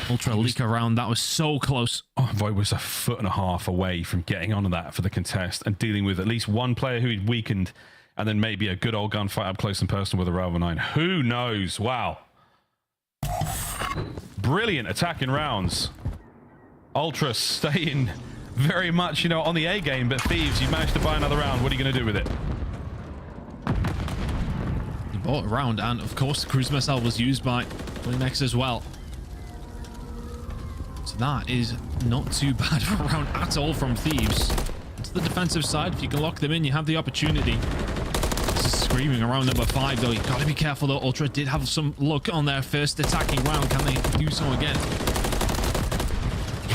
Ultra leak around. That was so close. Envoy was 1.5 feet away from getting onto that for the contest and dealing with at least one player who he'd weakened, and then maybe a good old gunfight up close and personal with a Ravel 9. Who knows? Wow. Brilliant attacking rounds. Ultra staying very much, you know, on the A game, but Thieves, you managed to buy another round. What are you going to do with it? He bought a round, and of course, the cruise missile was used by Kleenex as well. So that is not too bad of a round at all from Thieves. To the defensive side, if you can lock them in, you have the opportunity. This is screaming around number 5, though. You've got to be careful, though. Ultra did have some luck on their first attacking round. Can they do so again?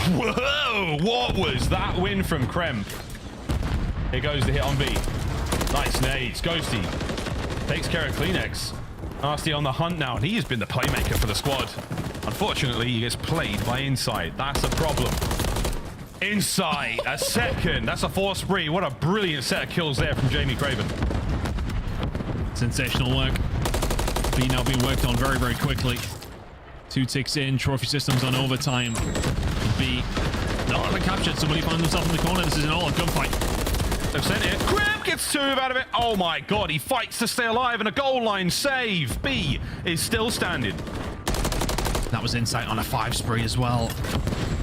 Whoa! What was that win from Krem? Here goes the hit on B. Nice nades. Ghosty takes care of Kleenex. Nasty on the hunt now, and he has been the playmaker for the squad. Unfortunately, he gets played by Insight. That's a problem. Insight, a second. That's a 4 spree. What a brilliant set of kills there from Jamie Craven. Sensational work. B now being worked on very, very quickly. 2 ticks in. Trophy systems on overtime. B. No, they captured. Somebody found themselves in the corner. This is an all-out gunfight. They've sent it. Krem gets 2 out of it. Oh my god, he fights to stay alive and a goal line save. B is still standing. That was Insight on a 5 spree as well.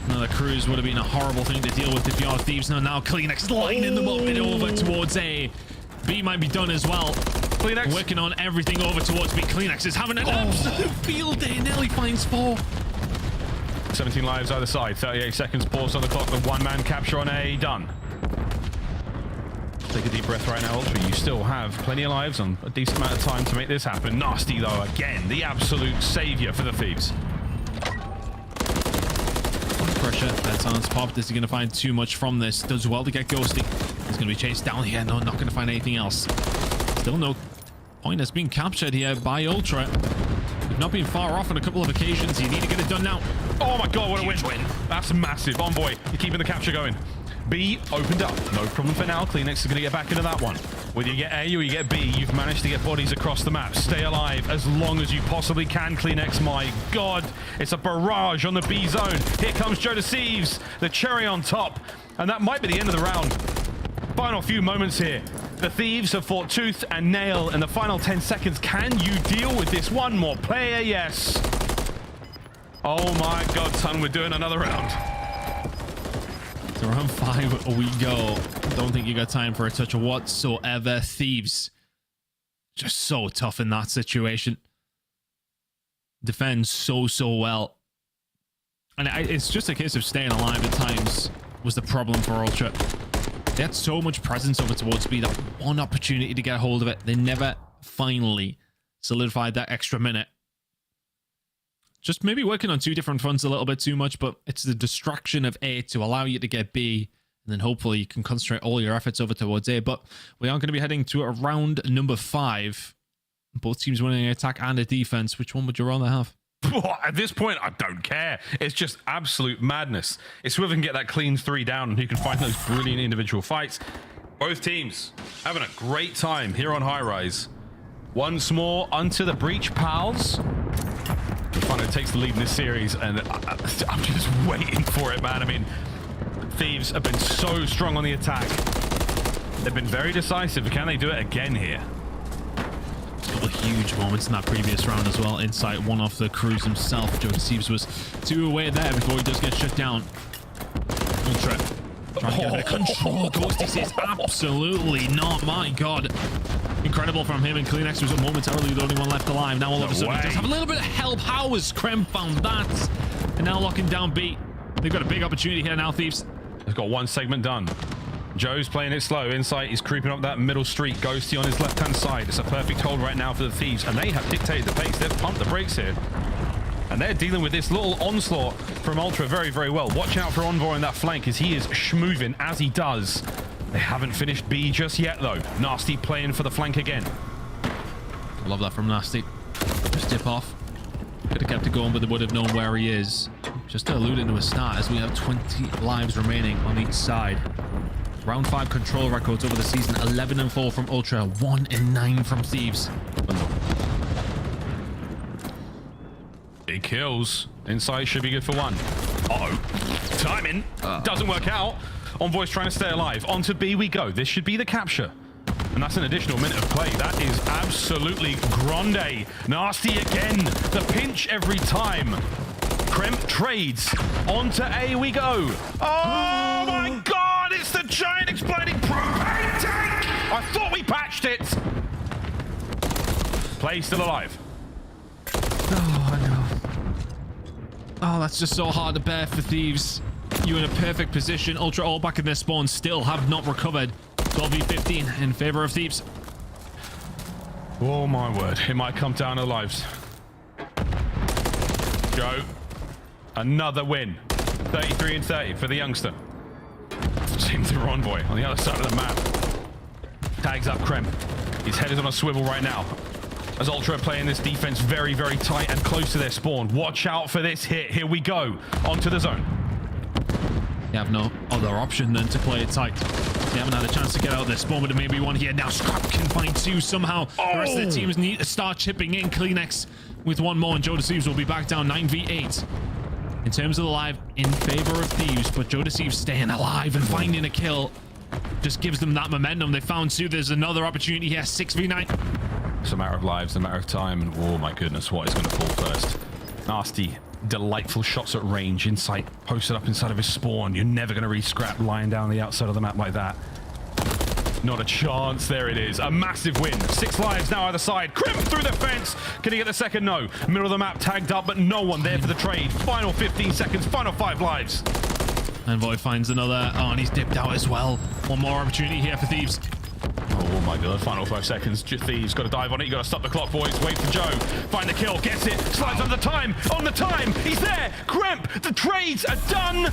Another cruise would have been a horrible thing to deal with if you are Thieves. Now Kleenex lining them up and over towards A. B might be done as well. Kleenex working on everything over towards B. Kleenex is having an absolute field day. Nearly finds 4. 17 lives either side. 38 seconds. Pause on the clock. The one-man capture on A. Done. Take a deep breath right now, Ultra. You still have plenty of lives on a decent amount of time to make this happen. Nasty, though, again, the absolute savior for the Thieves. Pressure. That's on its popped. Is he going to find too much from this? Does well to get Ghosty. He's going to be chased down here. No, not going to find anything else. Still no point has been captured here by Ultra. We've not been far off on a couple of occasions. You need to get it done now. Oh my god, what a win. That's massive. Envoy, you're keeping the capture going. B opened up. No problem for now. Kleenex is going to get back into that one. Whether you get A or you get B, you've managed to get bodies across the map. Stay alive as long as you possibly can, Kleenex. My god, it's a barrage on the B zone. Here comes Joe Thieves, the cherry on top. And that might be the end of the round. Final few moments here. The Thieves have fought tooth and nail in the final 10 seconds. Can you deal with this? One more player, yes. Oh my god, son, we're doing another round. So round 5 we go. Don't think you got time for a touch whatsoever. Thieves just so tough in that situation. Defends so well. And it's just a case of staying alive at times was the problem for Ultra. They had so much presence over towards B, that one opportunity to get a hold of it. They never finally solidified that extra minute. Just maybe working on 2 different fronts a little bit too much, but it's the distraction of A to allow you to get B, and then hopefully you can concentrate all your efforts over towards A. But we are going to be heading to round number 5. Both teams winning an attack and a defense. Which one would you rather have? At this point, I don't care. It's just absolute madness. It's whoever can get that clean 3 down and who can find those brilliant individual fights. Both teams having a great time here on High Rise. Once more onto the breach, pals. Finally takes the lead in this series, and I'm just waiting for it, man. I mean, Thieves have been so strong on the attack. They've been very decisive. Can they do it again here? A couple of huge moments in that previous round as well. Insight, one off the cruise himself. Thieves was 2 away there before he does get shut down. Ultra trying to get a bit of control. Ghosty says absolutely not. My God. Incredible from him, and Kleenex was momentarily the only one left alive. Now all of a sudden he does have a little bit of help. How has Krem found that? And now locking down B. They've got a big opportunity here now, Thieves. They've got one segment done. Joe's playing it slow. Insight is creeping up that middle street. Ghosty on his left-hand side. It's a perfect hold right now for the Thieves, and they have dictated the pace. They've pumped the brakes here. And they're dealing with this little onslaught from Ultra very, very well. Watch out for Envoy on that flank as he is schmoving as he does. They haven't finished B just yet, though. Nasty playing for the flank again. Love that from Nasty. Just dip off. Could have kept it going, but they would have known where he is. Just to allude into a start as we have 20 lives remaining on each side. Round 5 control records over the season. 11-4 from Ultra. 1-9 from Thieves. Big kills. Insight should be good for 1. Uh-oh. Timing. Doesn't work out. Envoy's trying to stay alive. Onto B we go. This should be the capture. And that's an additional minute of play. That is absolutely grande. Nasty again. The pinch every time. Krem trades. Onto A we go. Oh my God! It's the giant exploding propane tank! I thought we patched it. Play still alive. Oh, no. Oh, that's just so hard to bear for Thieves. You in a perfect position. Ultra all back in their spawn, still have not recovered. 12v15 in favor of Thieves. Oh my word, it might come down to lives. Joe, another win. 33-30 for the youngster. Same to Envoy on the other side of the map. Tags up Krem. His head is on a swivel right now. As Ultra playing this defense very, very tight and close to their spawn. Watch out for this hit. Here we go. Onto the zone. They have no other option than to play it tight. They haven't had a chance to get out of their spawn, but maybe one here. Now Scrap can find 2 somehow. The rest of the teams need to start chipping in. Kleenex with 1 more, and Joe Deceives will be back down 9v8. In terms of the live, in favor of Thieves, but Joe Deceives staying alive and finding a kill just gives them that momentum. They found 2. There's another opportunity here. 6v9. It's a matter of lives, a matter of time, and oh my goodness, what is going to fall first? Nasty, delightful shots at range. Insight posted up inside of his spawn. You're never going to reach Scrap lying down the outside of the map like that. Not a chance. There it is. A massive win. 6 lives now either side. Krem through the fence. Can he get the second? No. Middle of the map tagged up, but no one there for the trade. Final 15 seconds. Final 5 lives. Envoy finds another. Oh, and he's dipped out as well. 1 more opportunity here for Thieves. Oh my God, final 5 seconds. Thieves got to dive on it. You got to stop the clock, boys. Wait for Joe. Find the kill. Gets it. Slides on the time. On the time. He's there. Kremp. The trades are done.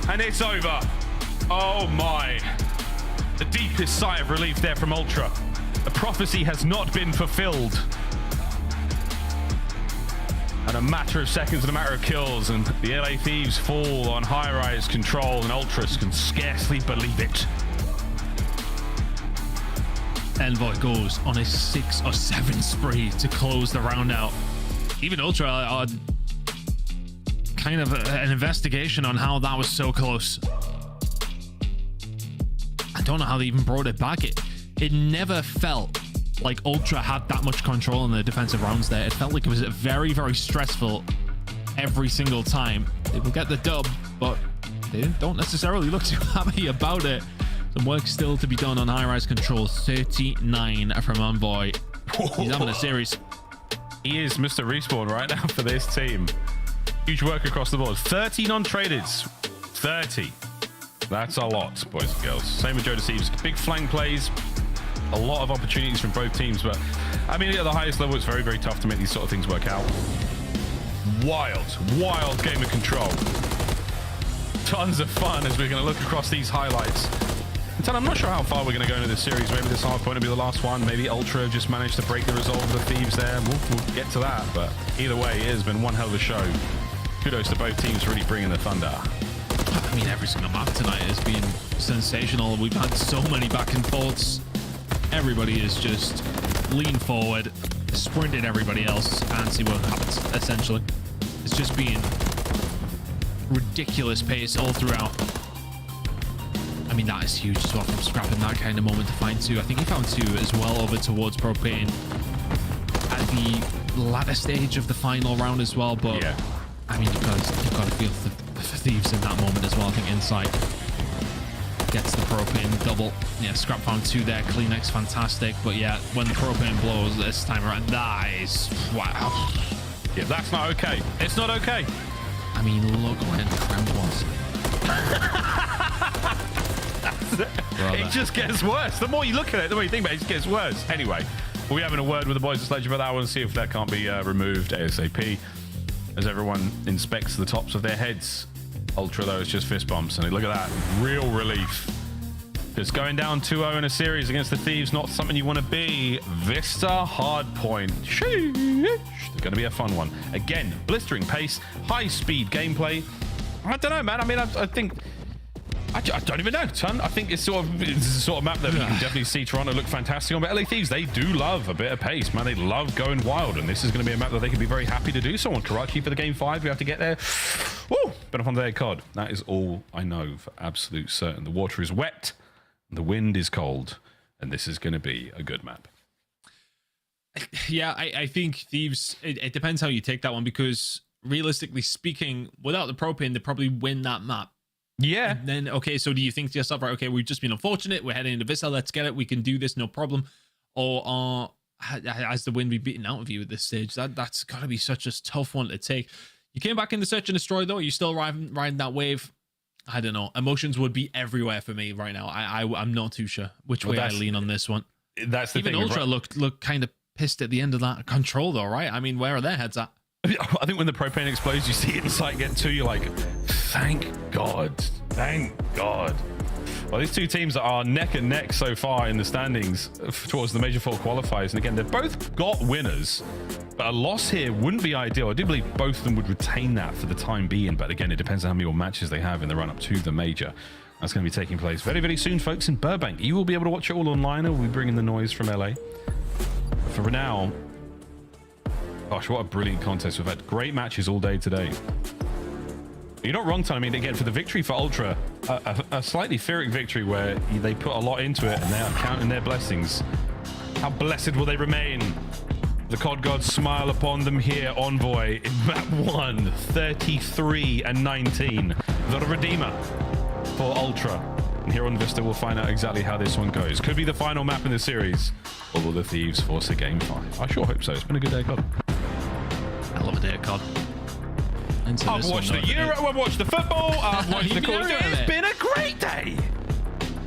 And it's over. Oh my. The deepest sigh of relief there from Ultra. The prophecy has not been fulfilled. And a matter of seconds and a matter of kills, and the LA Thieves fall on high-rise control, and Ultras can scarcely believe it. Envoy goes on a 6 or 7 spree to close the round out. Even Ultra are kind of an investigation on how that was so close. I don't know how they even brought it back. It never felt like Ultra had that much control in the defensive rounds there. It felt like it was very, very stressful every single time. They will get the dub, but they don't necessarily look too happy about it. Some work still to be done on high-rise control. 39 from Envoy. He's having a series. He is Mr. Respawn right now for this team. Huge work across the board. 30 non-tradeds. 30. That's a lot, boys and girls. Same with Joe Deceives. Big flank plays. A lot of opportunities from both teams, but I mean, at the highest level, it's very, very tough to make these sort of things work out. Wild game of control. Tons of fun as we're going to look across these highlights. So I'm not sure how far we're going to go into this series. Maybe this Hardpoint will be the last one. Maybe Ultra just managed to break the resolve of the Thieves there. We'll get to that. But either way, it has been one hell of a show. Kudos to both teams for really bringing the thunder. I mean, every single map tonight has been sensational. We've had so many back and forths. Everybody is just leaned forward, sprinted everybody else, and see what happens, essentially. It's just been ridiculous pace all throughout. I mean, that is huge as well from Scrap in that kind of moment to find 2. I think he found 2 as well over towards Propane at the latter stage of the final round as well. But yeah, I mean, you've got to feel the Thieves in that moment as well. I think Insight gets the Propane double. Yeah, Scrap found 2 there. Kleenex, fantastic. But yeah, when the Propane blows this time around, that is, wow. Yeah, that's not okay. It's not okay. I mean, look where Krem was. It just gets worse. The more you look at it, the more you think about it, it just gets worse. Anyway, we'll be having a word with the boys at Sledge about that one, see if that can't be removed ASAP. As everyone inspects the tops of their heads. Ultra, though, it's just fist bumps. And look at that. Real relief. Just going down 2-0 in a series against the Thieves, not something you want to be. Vista Hardpoint. Sheesh. It's going to be a fun one. Again, blistering pace, high-speed gameplay. I don't know, man. I mean, I think... I don't even know, Ton. I think it's the sort of map that you can definitely see Toronto look fantastic on. But LA Thieves, they do love a bit of pace, man. They love going wild, and this is going to be a map that they can be very happy to do so on. Karachi for the game 5, we have to get there. Woo! Been up on their COD. That is all I know for absolute certain. The water is wet, the wind is cold, and this is going to be a good map. Yeah, I think Thieves, it depends how you take that one, because realistically speaking, without the Propane, they probably win that map. Yeah. And then, okay, so do you think to yourself, right, okay, we've just been unfortunate, we're heading into Vista, let's get it, we can do this, no problem. Or has the wind been beaten out of you at this stage? That's got to be such a tough one to take. You came back in the Search and Destroy, though. Are you still riding that wave? I don't know. Emotions would be everywhere for me right now. I'm not too sure which way I lean on this one. That's the Even thing. Ultra looked kind of pissed at the end of that control, though, right? I mean, where are their heads at? I think when the Propane explodes, you see Insight get 2, you're like, thank God. Thank God. Well, these two teams are neck and neck so far in the standings towards the Major IV Qualifiers. And again, they've both got winners, but a loss here wouldn't be ideal. I do believe both of them would retain that for the time being. But again, it depends on how many more matches they have in the run-up to the Major. That's going to be taking place very, very soon, folks, in Burbank. You will be able to watch it all online. We'll be bringing the noise from LA. But for now, gosh, what a brilliant contest. We've had great matches all day today. You're not wrong, Tom. I mean, again, for the victory for Ultra, a slightly Pyrrhic victory where they put a lot into it and they are counting their blessings. How blessed will they remain? The COD gods smile upon them here, Envoy, in map 1, 33-19. The Redeemer for Ultra. And here on Vista, we'll find out exactly how this one goes. Could be the final map in the series. Or will the Thieves force a game 5? I sure hope so. It's been a good day, COD. I love a day of COD. I've watched the Euro, I've watched the football, I've watched the Call of Duty. It's been a great day.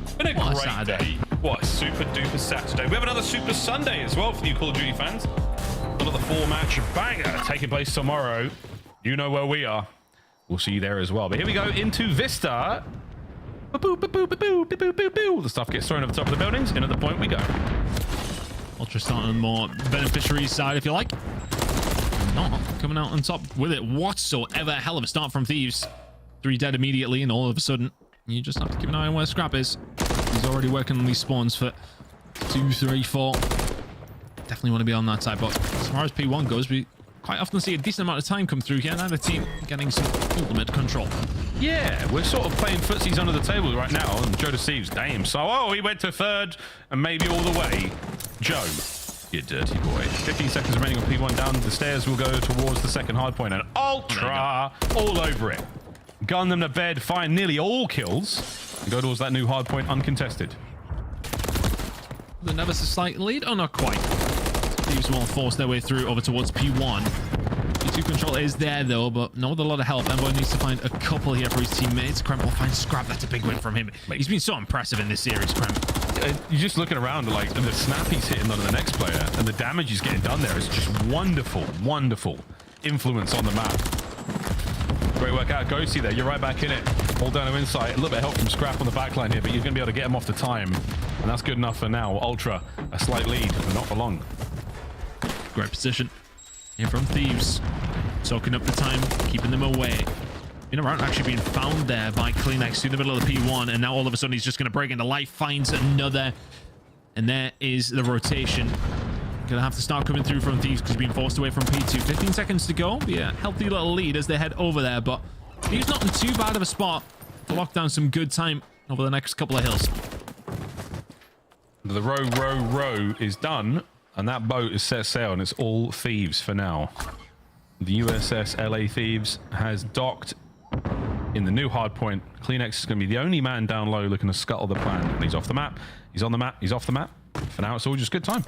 It's been a great day. What a super duper Saturday. We have another super Sunday as well for you Call of Duty fans. Another 4-match banger taking place tomorrow. You know where we are. We'll see you there as well. But here we go into Vista. The stuff gets thrown over the top of the buildings. In at the point we go. Ultra starting on the more beneficiary side, if you like. Not coming out on top with it whatsoever. Hell of a start from Thieves. 3 dead immediately, and all of a sudden, you just have to keep an eye on where Scrap is. He's already working on these spawns for 2, 3, 4. Definitely want to be on that side, but as far as P1 goes, we quite often see a decent amount of time come through here. Neither team getting some ultimate control. Yeah, we're sort of playing footsies under the table right now, and Joe deceives. Damn, so, he went to 3rd, and maybe all the way. Joe. You dirty boy. 15 seconds remaining on P1 down the stairs. We'll go towards the second hard point, and Ultra all over it. Gun them to bed, find nearly all kills, and go towards that new hard point uncontested. The Nevis a slight lead? Oh, not quite. Thieves will force their way through over towards P1. P2 control is there though, but not with a lot of help. Envoy needs to find a couple here for his teammates. Krem will find Scrap. That's a big win from him. He's been so impressive in this series, Krem. You're just looking around like the snap he's hitting on the next player and the damage he's getting done there is just wonderful, wonderful influence on the map. Great work out, Ghosty there. You're right back in it. All down to Insight. A little bit of help from Scrap on the back line here, but you're going to be able to get him off the time. And that's good enough for now. Ultra, a slight lead, but not for long. Great position here from Thieves. Soaking up the time, keeping them away. Around actually being found there by Kleenex through the middle of the P1, and now all of a sudden he's just going to break into life, finds another, and there is the rotation. Gonna have to start coming through from Thieves because he's being forced away from P2. 15 seconds to go. Be a healthy little lead as they head over there, but Thieves not in too bad of a spot to lock down some good time over the next couple of hills. The row is done, and that boat is set sail, and it's all Thieves for now. The USS LA Thieves has docked in the new hardpoint. Kleenex is going to be the only man down low looking to scuttle the plan. And he's off the map. He's on the map. He's off the map. For now, it's all just good time.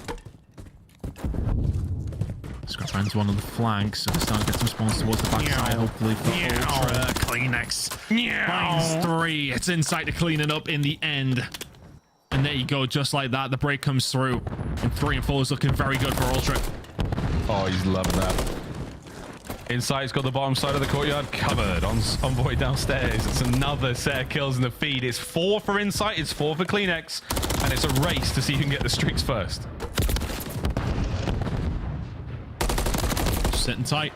Scrap finds one on the flank, so they start to get some spawns towards the backside. Hopefully for Ultra. Kleenex finds 3. It's Insight to clean it up in the end. And there you go, just like that. The break comes through. And 3 and 4 is looking very good for Ultra. Oh, he's loving that. Insight's got the bottom side of the courtyard covered. Envoy downstairs. It's another set of kills in the feed. It's 4 for Insight. It's 4 for Kleenex. And it's a race to see who can get the streaks first. Sitting tight.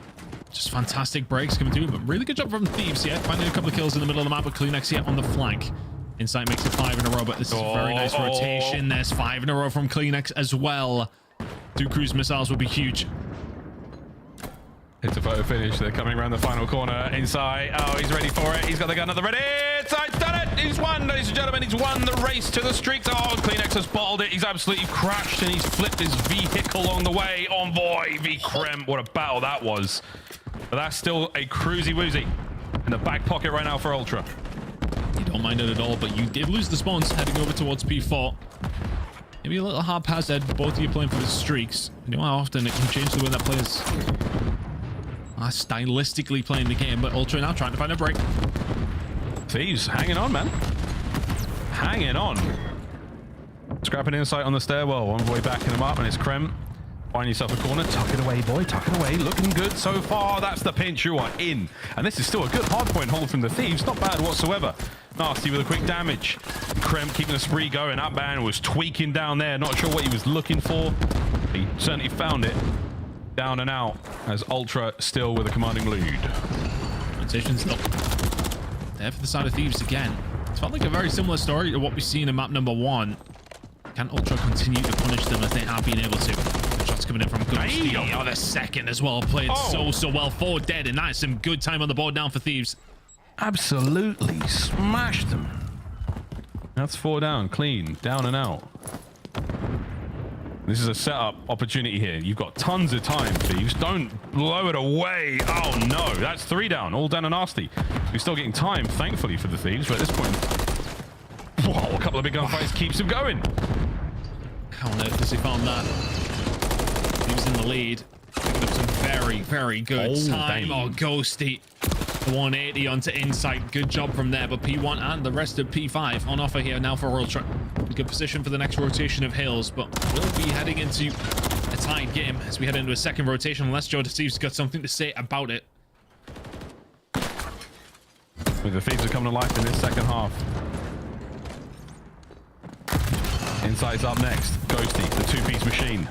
Just fantastic breaks coming through, but really good job from Thieves here. Finding a couple of kills in the middle of the map, but Kleenex here on the flank. Insight makes it 5 in a row, but this is a very nice rotation. There's 5 in a row from Kleenex as well. 2 cruise missiles would be huge. It's a photo finish. They're coming around the final corner. Insight. Oh, he's ready for it. He's got the gun at the ready. Insight's done it. He's won, ladies and gentlemen. He's won the race to the streaks. Oh, Kleenex has bottled it. He's absolutely crashed, and he's flipped his vehicle along the way. Envoy v Krem. What a battle that was. But that's still a cruisy woozy in the back pocket right now for Ultra. You don't mind it at all, but you did lose the spawns heading over towards P4. Maybe a little haphazard. Both of you playing for the streaks. You know how often it can change the way that players are stylistically playing the game, but Ultra now trying to find a break. Thieves hanging on, man. Hanging on. Scrapping Insight on the stairwell. Envoy backing him up, and it's Krem. Find yourself a corner. Tuck it away, boy. Tuck it away. Looking good so far. That's the pinch. You are in. And this is still a good hardpoint hold from the Thieves. Not bad whatsoever. Nasty with a quick damage. Krem keeping the spree going. That man was tweaking down there. Not sure what he was looking for. He certainly found it. Down and out as Ultra still with a commanding lead. Rotation's up there for the side of Thieves again. It felt like a very similar story to what we've seen in map number 1. Can Ultra continue to punish them as they have been able to? The shots coming in from Ghosty. Oh, the second as well. Played so well. 4 dead, and that is some good time on the board down for Thieves. Absolutely smashed them. That's 4 down. Clean. Down and out. This is a setup opportunity here. You've got tons of time, Thieves. Don't blow it away. Oh, no. That's 3 down. All down and nasty. We're still getting time, thankfully, for the Thieves. But at this point... Whoa, a couple of big gunfights keeps them going. How on earth has he found that? Thieves in the lead. Picking up some very good time. Oh, Ghosty. 180 onto Insight. Good job from there. But P1 and the rest of P5 on offer here now for Ultra. Good position for the next rotation of hills, but we'll be heading into a tied game as we head into a second rotation, unless Joe Steve's got something to say about it. With the Thieves are coming to life in this second half. Insight's up next. Ghosty, the 2-piece machine.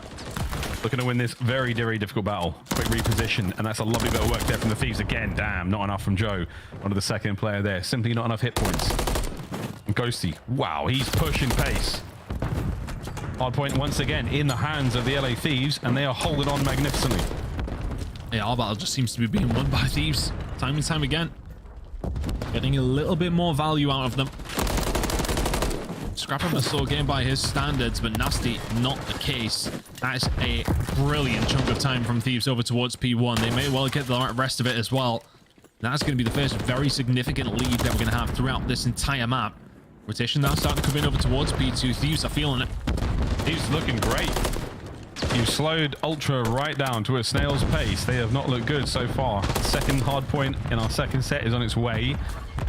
Looking to win this very difficult battle. Quick reposition, and that's a lovely bit of work there from the Thieves again. Damn, not enough from Joe. Onto the second player there. Simply not enough hit points. And Ghosty, wow, he's pushing pace. Hardpoint once again in the hands of the LA Thieves, and they are holding on magnificently. Yeah, our battle just seems to be being won by Thieves time and time again. Getting a little bit more value out of them. Scrapper a slow game by his standards, but Nasty, not the case. That is a brilliant chunk of time from Thieves over towards P1. They may well get the rest of it as well. That's going to be the first very significant lead that we're going to have throughout this entire map. Rotation now starting to come in over towards P2. Thieves are feeling it. Thieves looking great. You've slowed Ultra right down to a snail's pace. They have not looked good so far. Second hard point in our second set is on its way.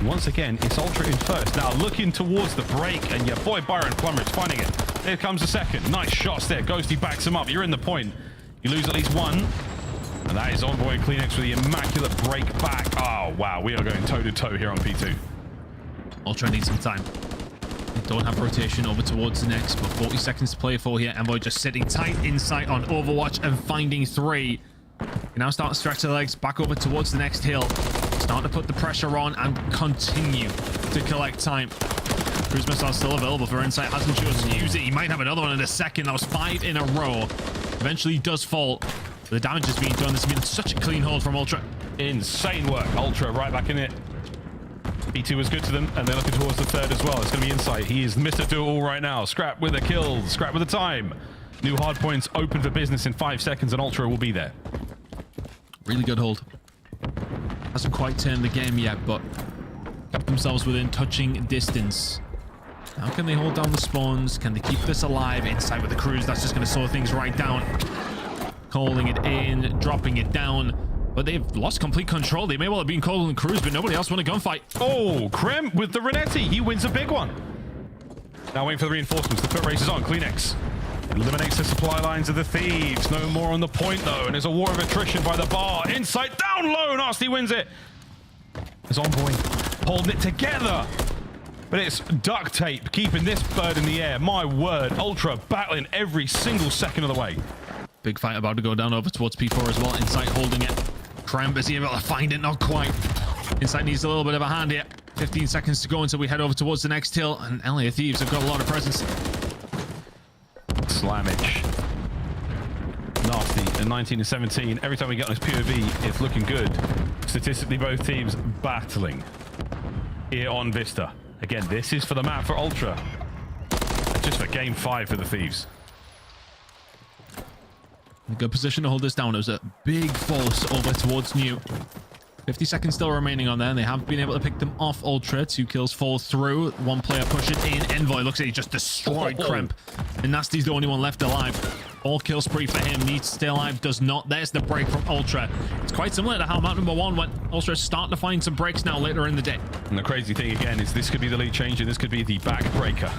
Once again, it's Ultra in first. Now looking towards the break, and your boy Byron Plummer is finding it. Here comes the second. Nice shots there. Ghosty backs him up. You're in the point. You lose at least one. And that is Envoy and Kleenex with the immaculate break back. Oh, wow. We are going toe-to-toe here on P2. Ultra needs some time. They don't have rotation over towards the next, but 40 seconds to play for here. Envoy just sitting tight in sight on Overwatch and finding 3. You now start to stretch the legs back over towards the next hill. Start to put the pressure on and continue to collect time. Cruise missile still available for Insight. Hasn't chosen to use it. He might have another one in a second. That was 5 in a row. Eventually does fall. The damage is being done. This has been such a clean hold from Ultra. Insane work. Ultra right back in it. P2 was good to them, and they're looking towards the third as well. It's going to be Insight. He is Mr. Do-It-All right now. Scrap with a kill. Scrap with a time. New hard points open for business in 5 seconds, and Ultra will be there. Really good hold. Hasn't quite turned the game yet, but kept themselves within touching distance. How can they hold down the spawns? Can they keep this alive? Insight with the cruise. That's just going to slow things right down. Calling it in, dropping it down. But they've lost complete control. They may well have been calling cruise, but nobody else won a gunfight. Oh, Krem with the Renetti. He wins a big one. Now waiting for the reinforcements. The foot race is on. Kleenex eliminates the supply lines of the Thieves. No more on the point, though. And there's a war of attrition by the bar. Insight down low. Nasty wins it. There's Envoy holding it together. But it's duct tape keeping this bird in the air. My word. Ultra battling every single second of the way. Big fight about to go down over towards P4 as well. Insight holding it. Krem, is he able to find it? Not quite. Insight needs a little bit of a hand here. 15 seconds to go until we head over towards the next hill. And LA Thieves have got a lot of presence. Slammage. Nasty. And 19 to 17. Every time we get on this POV, it's looking good. Statistically, both teams battling here on Vista. Again, this is for the map for Ultra. Just for game 5 for the Thieves. A good position to hold this down. It was a big force over towards New. 50 seconds still remaining on there, and they have been able to pick them off Ultra. 2 kills fall through. 1 player push it in. Envoy looks like he just destroyed Kremp. And Nasty's the only one left alive. All kill spree for him. Needs to stay alive. Does not. There's the break from Ultra. It's quite similar to how map number 1 went. Ultra's starting to find some breaks now later in the day. And the crazy thing again is this could be the lead changer. This could be the backbreaker.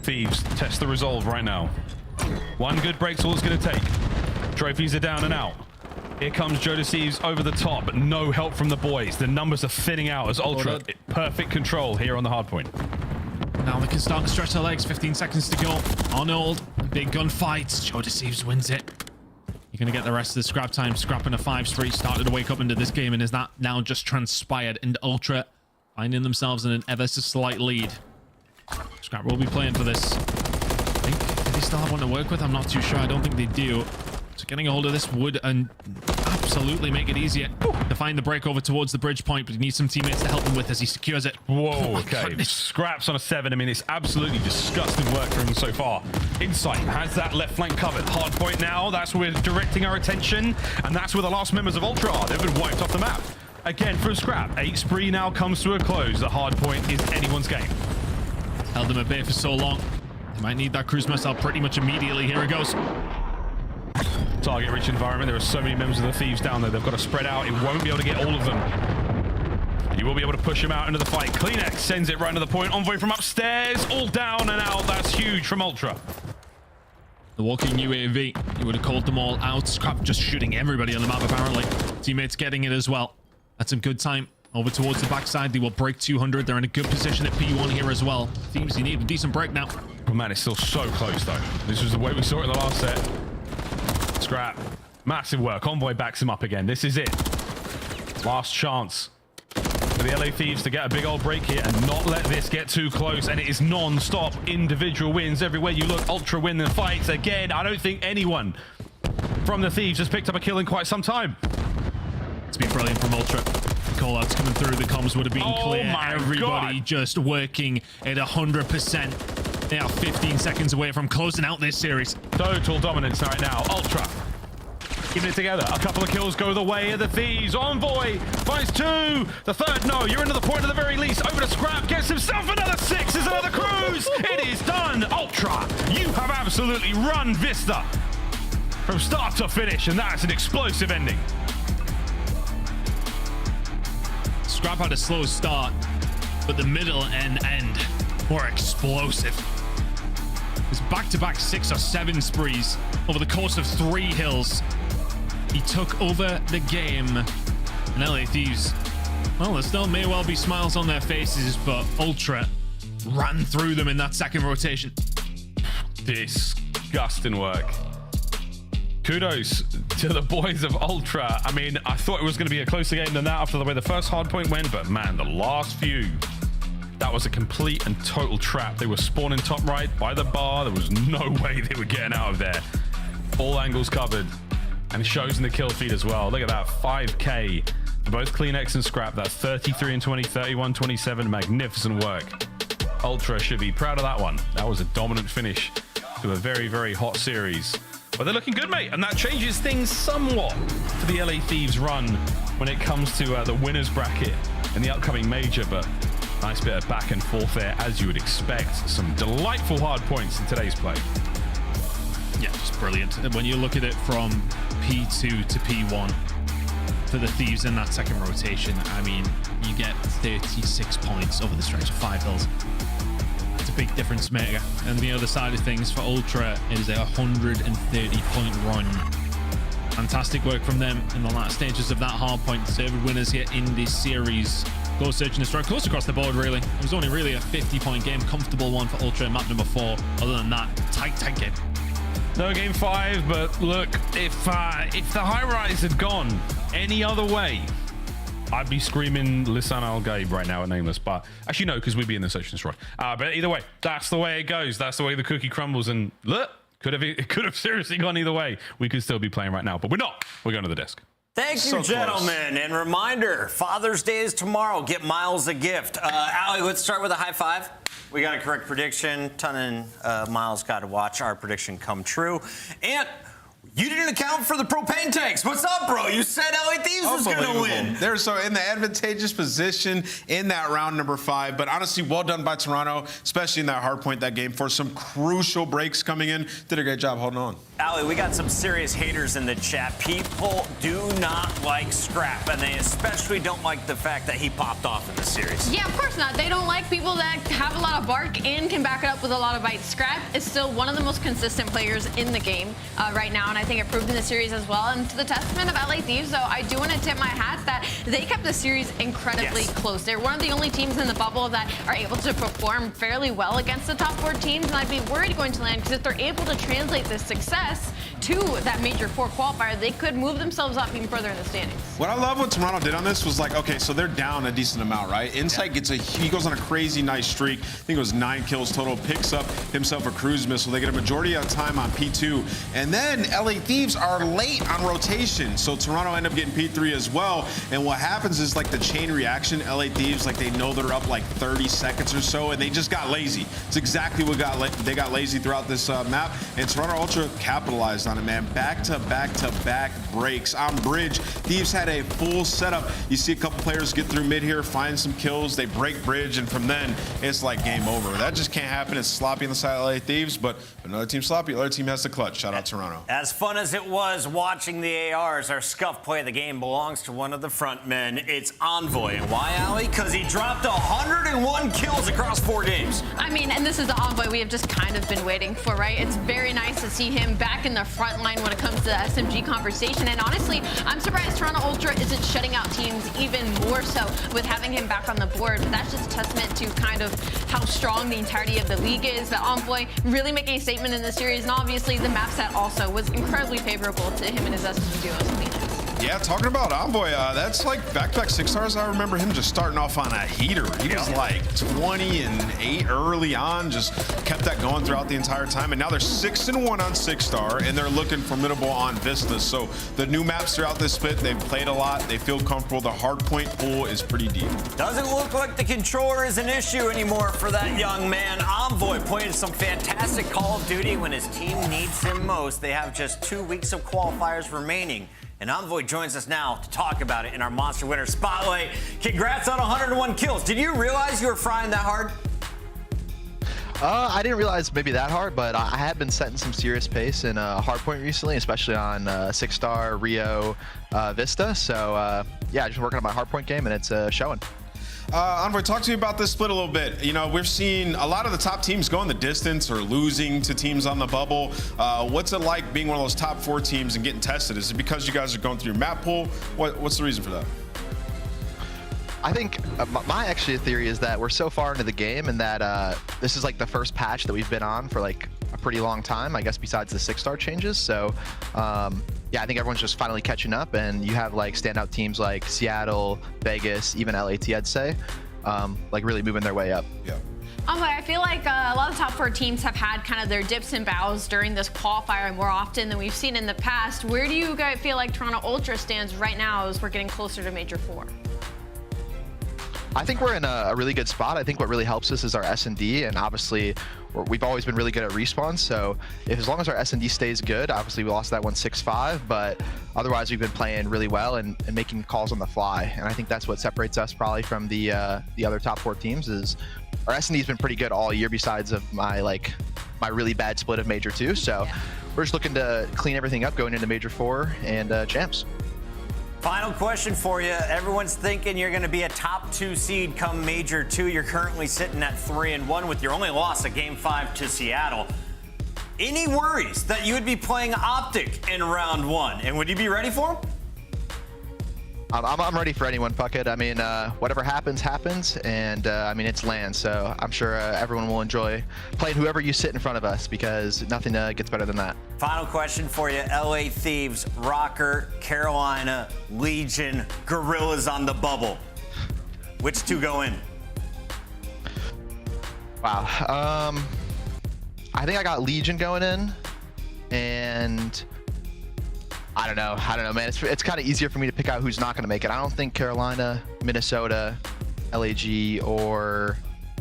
Thieves test the resolve right now. 1 good break's all it's going to take. Trophies are down and out. Here comes Joe Deceives over the top, but no help from the boys. The numbers are thinning out as Ultra perfect control here on the hard point. Now they can start to stretch their legs. 15 seconds to go. Arnold, big gunfight. Joe Deceives wins it. You're going to get the rest of the scrap time. Scrapping a 5 streak started to wake up into this game, and is that now just transpired? And Ultra finding themselves in an ever so slight lead. Scrap will be playing for this. I think, do they still have one to work with? I'm not too sure. I don't think they do. So getting a hold of this would absolutely make it easier to find the break over towards the bridge point, but he needs some teammates to help him with as he secures it. Whoa, okay. Scraps on a 7. I mean, it's absolutely disgusting work for him so far. Insight has that left flank covered. Hard point now. That's where we're directing our attention, and that's where the last members of Ultra are. They've been wiped off the map. Again, for a Scrap. 8 spree now comes to a close. The hard point is anyone's game. Held them at bay for so long. They might need that cruise missile pretty much immediately. Here it goes. Target rich environment. There are so many members of the Thieves down there. They've got to spread out. It won't be able to get all of them. And you will be able to push him out into the fight. Kleenex sends it right to the point. Envoy from upstairs. All down and out. That's huge from Ultra. The walking UAV. You would have called them all out. Scrap just shooting everybody on the map, apparently. Teammates getting it as well. That's some good time. Over towards the backside. They will break 200. They're in a good position at P1 here as well. Thieves, you need a decent break now. Oh, man, it's still so close, though. This was the way we saw it in the last set. Scrap. Massive work. Envoy backs him up again. This is it. Last chance for the LA Thieves to get a big old break here and not let this get too close. And it is non-stop individual wins. Everywhere you look, Ultra win the fights. Again, I don't think anyone from the Thieves has picked up a kill in quite some time. It's been brilliant from Ultra. Call-outs coming through. The comms would have been clear. Everybody just working at 100%. They are 15 seconds away from closing out this series. Total dominance right now. Ultra keeping it together. A couple of kills go the way of the Thieves. Envoy finds 2. The third, no. You're into the point at the very least. Over to Scrap. Gets himself another 6. There's another cruise. It is done. Ultra, you have absolutely run Vista from start to finish, and that's an explosive ending. Scrap had a slow start, but the middle and end were explosive. It's back-to-back 6 or 7 sprees over the course of 3 hills. He took over the game. And LA Thieves, well, there still may well be smiles on their faces, but Ultra ran through them in that second rotation. Disgusting work. Kudos to the boys of Ultra. I mean, I thought it was going to be a closer game than that after the way the first hardpoint went, but man, the last few, that was a complete and total trap. They were spawning top right by the bar. There was no way they were getting out of there. All angles covered, and it shows in the kill feed as well. Look at that, 5K for both CleanX and Scrap. That's 33 and 20, 31, 27. Magnificent work. Ultra should be proud of that one. That was a dominant finish to a very, very hot series. But they're looking good, mate, and that changes things somewhat for the LA Thieves run when it comes to the winners bracket in the upcoming major. But nice bit of back and forth there, as you would expect. Some delightful hard points in today's play. Yeah, just brilliant. And when you look at it from P2 to P1 for the Thieves in that second rotation, I mean, you get 36 points over the stretch of 5 hills. It's a big difference maker. And the other side of things for Ultra is a 130-point run. Fantastic work from them in the last stages of that hardpoint. Deserved winners here in this series. Go search and destroy close across the board, really. It was only really a 50-point game. Comfortable one for Ultra in map number 4. Other than that, tight game. No game 5, but look, if the high rise had gone any other way, I'd be screaming Lisan Al Gaib right now at Nameless, but actually no, because we'd be in the search and destroy. But either way, that's the way it goes. That's the way the cookie crumbles, and look, it could have seriously gone either way. We could still be playing right now, but we're not. We're going to the desk. Thank you, gentlemen. And reminder, Father's Day is tomorrow. Get Miles a gift. Allie, let's start with a high five. We got a correct prediction. Ton and Miles got to watch our prediction come true. And you didn't account for the propane tanks. What's up, bro? You said LA Thieves was going to win. They're so in the advantageous position in that round number 5. But honestly, well done by Toronto, especially in that hardpoint that game for some crucial breaks coming in. Did a great job holding on. Allie, we got some serious haters in the chat. People do not like Scrap, and they especially don't like the fact that he popped off in the series. Yeah, of course not. They don't like people that have a lot of bark and can back it up with a lot of bites. Scrap is still one of the most consistent players in the game right now, and I think it proved in the series as well. And to the testament of LA Thieves, though, I do want to tip my hat that they kept the series incredibly close. They're one of the only teams in the bubble that are able to perform fairly well against the top 4 teams, and I'd be worried going to land, because if they're able to translate this success to that Major IV qualifier, they could move themselves up even further in the standings. What I love what Toronto did on this was like, okay, so they're down a decent amount, right? Insight gets he goes on a crazy nice streak. I think it was 9 kills total, picks up himself a cruise missile. They get a majority of the time on P2. And then LA Thieves are late on rotation. So Toronto end up getting P3 as well. And what happens is like the chain reaction, LA Thieves, like they know they're up like 30 seconds or so, and they just got lazy. It's exactly what they got lazy throughout this map. And Toronto Ultra capitalized on it, man. Back-to-back breaks on bridge. Thieves had a full setup. You see a couple players get through mid here, find some kills, they break bridge, and from then it's like game over. That just can't happen. It's sloppy on the side of LA Thieves, but another team sloppy, other team has the clutch. Shout out Toronto. As fun as it was watching the ARs, our scuff play of the game belongs to one of the front men. It's Envoy. And why, Allie? Because he dropped 101 kills across 4 games. I mean, and this is the Envoy we have just kind of been waiting for, right? It's very nice to see him back in the front line when it comes to the SMG conversation. And honestly, I'm surprised Toronto Ultra isn't shutting out teams even more so with having him back on the board. But that's just a testament to kind of how strong the entirety of the league is. The Envoy really making a statement in the series, and obviously the map set also was incredibly favorable to him and his SMG duos. Yeah, talking about Envoy, that's like back-to-back 6 stars. I remember him just starting off on a heater. He was like 20 and 8 early on, just kept that going throughout the entire time. And now they're 6-1 on 6 star, and they're looking formidable on Vista. So the new maps throughout this split, they've played a lot. They feel comfortable. The hardpoint pool is pretty deep. Doesn't look like the controller is an issue anymore for that young man. Envoy playing some fantastic Call of Duty when his team needs him most. They have just 2 weeks of qualifiers remaining. And Envoy joins us now to talk about it in our Monster Winner Spotlight. Congrats on 101 kills. Did you realize you were frying that hard? I didn't realize maybe that hard, but I have been setting some serious pace in Hardpoint recently, especially on 6-star, Rio, Vista. So, yeah, just working on my Hardpoint game, and it's showing. Envoy, talk to me about this split a little bit. You know, we're seeing a lot of the top teams going the distance or losing to teams on the bubble. What's it like being one of those top 4 teams and getting tested? Is it because you guys are going through your map pool? What's the reason for that? I think my actually theory is that we're so far into the game and that this is like the first patch that we've been on for like a pretty long time, I guess, besides the 6-star changes. So yeah, I think everyone's just finally catching up, and you have like standout teams like Seattle, Vegas, even LAT, I'd say, like really moving their way up. Yeah. I feel like a lot of top 4 teams have had kind of their dips and bows during this qualifier more often than we've seen in the past. Where do you guys feel like Toronto Ultra stands right now as we're getting closer to Major 4? I think we're in a really good spot. I think what really helps us is our S&D, and obviously we've always been really good at respawn. So as long as our S&D stays good, obviously we lost that one 6-5, but otherwise we've been playing really well and making calls on the fly. And I think that's what separates us probably from the other top 4 teams is our S&D has been pretty good all year besides of my really bad split of Major 2. So we're just looking to clean everything up going into Major 4 and champs. Final question for you. Everyone's thinking you're going to be a top 2 seed come Major 2. You're currently sitting at 3-1 with your only loss at Game 5 to Seattle. Any worries that you would be playing Optic in round 1? And would you be ready for them? I'm ready for anyone, Puckett. I mean, whatever happens, happens. And I mean, it's LAN, so I'm sure everyone will enjoy playing whoever you sit in front of us because nothing gets better than that. Final question for you. LA Thieves, Rocker, Carolina, Legion, Guerrillas on the bubble. Which 2 go in? Wow. I think I got Legion going in, and I don't know, man. It's kind of easier for me to pick out who's not going to make it. I don't think Carolina, Minnesota, LAG, or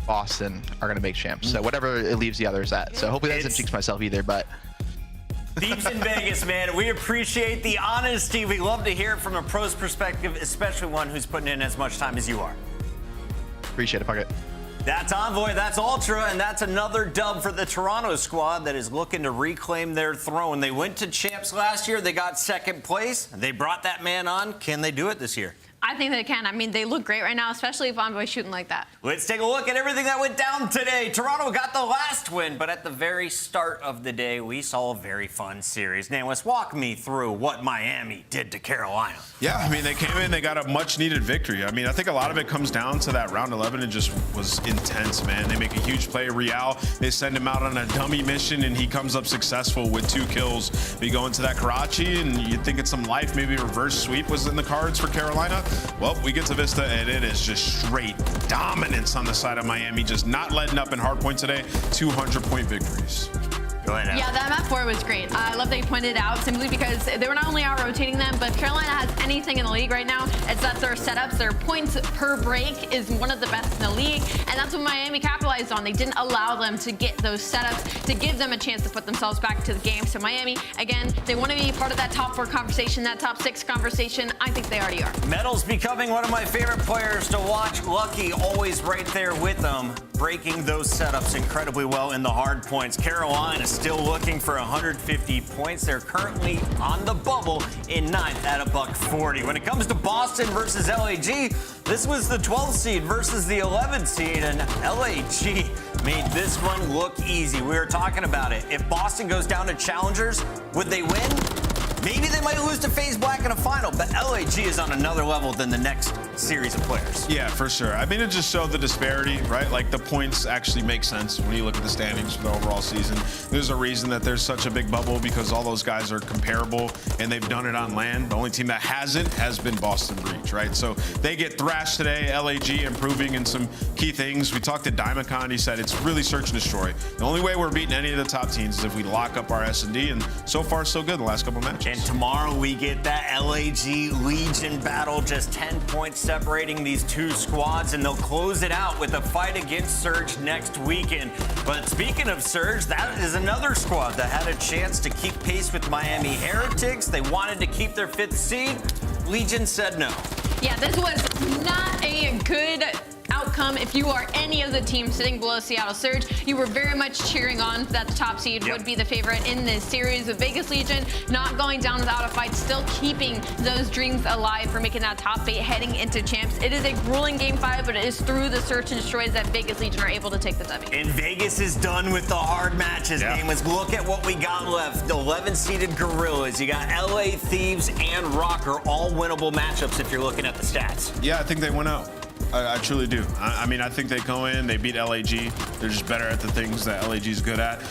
Boston are going to make champs. So whatever it leaves the others at. So hopefully that doesn't jinx myself either, but... Thieves in Vegas, man. We appreciate the honesty. We love to hear it from a pro's perspective, especially one who's putting in as much time as you are. Appreciate it, Puckett. That's Envoy, that's Ultra, and that's another dub for the Toronto squad that is looking to reclaim their throne. They went to champs last year. They got 2nd place. They brought that man on. Can they do it this year? I think they can. I mean, they look great right now, especially if Envoy's shooting like that. Let's take a look at everything that went down today. Toronto got the last win, but at the very start of the day, we saw a very fun series. Nameless, walk me through what Miami did to Carolina. Yeah, I mean, they came in, they got a much-needed victory. I mean, I think a lot of it comes down to that round 11. It just was intense, man. They make a huge play. Real, they send him out on a dummy mission, and he comes up successful with 2 kills. We go into that Karachi, and you'd think it's some life. Maybe a reverse sweep was in the cards for Carolina. Well, we get to Vista, and it is just straight dominance on the side of Miami, just not letting up in Hardpoint today. 200-point victories. Go ahead. Yeah, that map 4 was great. I love that you pointed it out simply because they were not only out-rotating them, but Carolina has anything in the league right now. It's that their setups, their points per break is one of the best in the league, and that's what Miami capitalized on. They didn't allow them to get those setups to give them a chance to put themselves back to the game. So Miami, again, they want to be part of that top 4 conversation, that top 6 conversation. I think they already are. Metal's becoming one of my favorite players to watch. Lucky always right there with them, breaking those setups incredibly well in the hard points. Carolina still looking for 150 points. They're currently on the bubble in 9th at $140. When it comes to Boston versus LAG, this was the 12th seed versus the 11th seed, and LAG made this one look easy. We were talking about it. If Boston goes down to challengers, would they win? Maybe they might lose to FaZe Black in a final, but LAG is on another level than the next series of players. Yeah, for sure. I mean, it just showed the disparity, right? Like, the points actually make sense when you look at the standings for the overall season. There's a reason that there's such a big bubble because all those guys are comparable, and they've done it on LAN. The only team that hasn't has been Boston Breach, right? So they get thrashed today. LAG improving in some key things. We talked to Diamondcon. He said it's really search and destroy. The only way we're beating any of the top teams is if we lock up our S&D, and so far, so good the last couple matches. And tomorrow we get that LAG Legion battle, just 10 points separating these 2 squads, and they'll close it out with a fight against Surge next weekend. But speaking of Surge, that is another squad that had a chance to keep pace with Miami Heretics. They wanted to keep their 5th seed. Legion said no. Yeah, this was not a good outcome outcome. If you are any of the teams sitting below Seattle Surge, you were very much cheering on that the top seed would be the favorite in this series. With Vegas Legion not going down without a fight, still keeping those dreams alive for making that top 8 heading into champs. It is a grueling game 5, but it is through the search and destroys that Vegas Legion are able to take the W. And Vegas is done with the hard matches, Nameless. Look at what we got left. The 11-seeded Guerrillas. You got LA Thieves and Rocker, all winnable matchups if you're looking at the stats. Yeah, I think they went out. I truly do. I mean, I think they go in, they beat LAG. They're just better at the things that LAG is good at.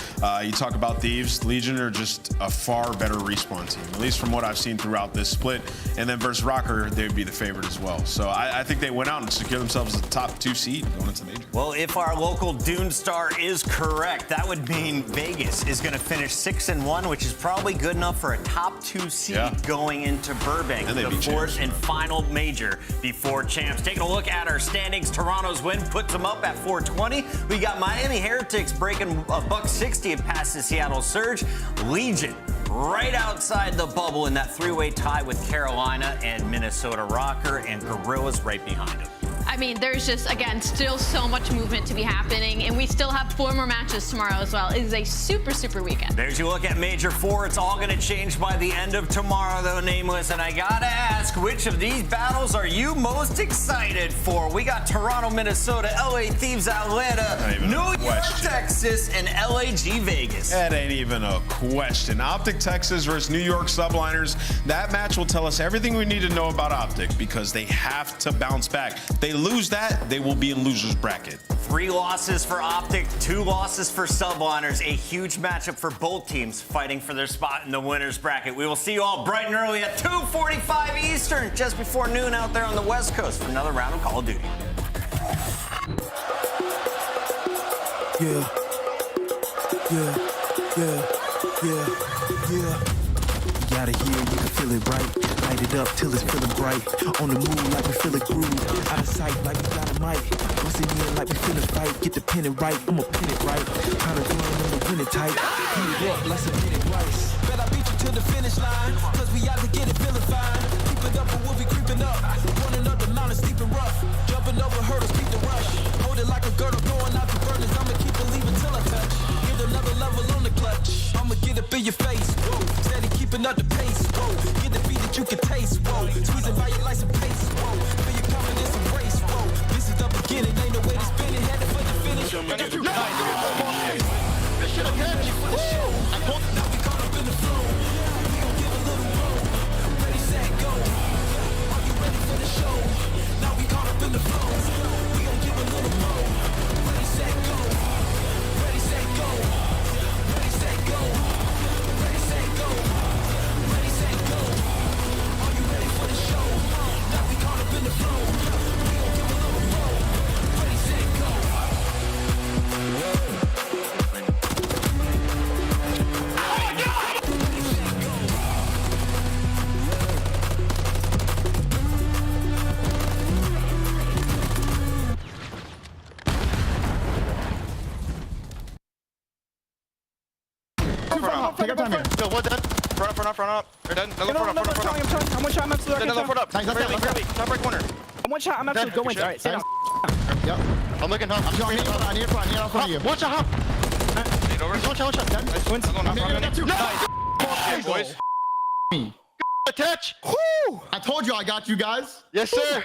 You talk about Thieves, Legion are just a far better respawn team, at least from what I've seen throughout this split. And then versus Rocker, they would be the favorite as well. So I think they went out and secured themselves the top 2 seed going into Major. Well, if our local Dune Star is correct, that would mean Vegas is going to finish 6-1, which is probably good enough for a top 2 seed going into Burbank, and the 4th and final Major before champs. Taking a look at our standings, Toronto's win puts them up at 420. We got Miami Heretics breaking a $160 and past the Seattle Surge. Legion right outside the bubble in that 3-way tie with Carolina and Minnesota Rocker, and Guerrillas right behind them. I mean, there's just, again, still so much movement to be happening, and we still have 4 more matches tomorrow as well. It is a super, super weekend. There's your look at Major 4. It's all going to change by the end of tomorrow, though, Nameless. And I got to ask, which of these battles are you most excited for? We got Toronto, Minnesota, LA Thieves, Atlanta, New York, Texas, and LAG Vegas. That ain't even a question. Optic Texas versus New York Subliners. That match will tell us everything we need to know about Optic because they have to bounce back. They lose that, they will be in loser's bracket. 3 losses for Optic, 2 losses for Subliners. A huge matchup for both teams fighting for their spot in the winner's bracket. We will see you all bright and early at 2:45 Eastern, just before noon out there on the West Coast for another round of Call of Duty. Yeah. You gotta hear, you can feel it right. Light it up till it's feeling bright. On the move like we feel it groove. Out of sight like we got a mic. Bustin' in like we finna fight. Get the pin it right, I'ma pin it right. Kinda going on the winning tight. Heat it up, let's hit it rice. Bet I beat you to the finish line. Cause we out to get it feeling fine. Keep it up or we'll be creeping up. Running up the mountain, sleeping rough. Jumping over hurdles, keep the rush. Hold it like a girdle, going out the burners. I'ma keep believing till I touch. Get another level on the clutch. I'ma get up in your face. Whoa. Steady keeping up the pace. Whoa. Get the beat that you can taste. Whoa. Squeezing by your lights and pace. Whoa. Feel your confidence and race. Whoa. This is the beginning. Ain't no way to spin it. Headed for the finish. I told you now we caught up in the flow. We gon' give a little roll. Ready, set, go. Are you ready for the show? Now we caught up in the flow. We gon' give a little roll. Ready, set, go. Ready, set, go. Ready, set, go. Ready, set, go. Ready, set, go. Are you ready for the show? Now we caught up in the flow. We gon' give a little roll. Ready, set, go. Take your time here. Yo, what dead? Front up. You're dead. No, I'm one shot, I'm absolutely. Another front up. Nice, Top right corner. I'm one shot, I'm absolutely. Go in. Alright, sit down. Yep. I'm looking up. I need it in front of you. One shot, hop. One shot. Dead. Nice, boys. Attach. I told you I got you guys. Yes, sir.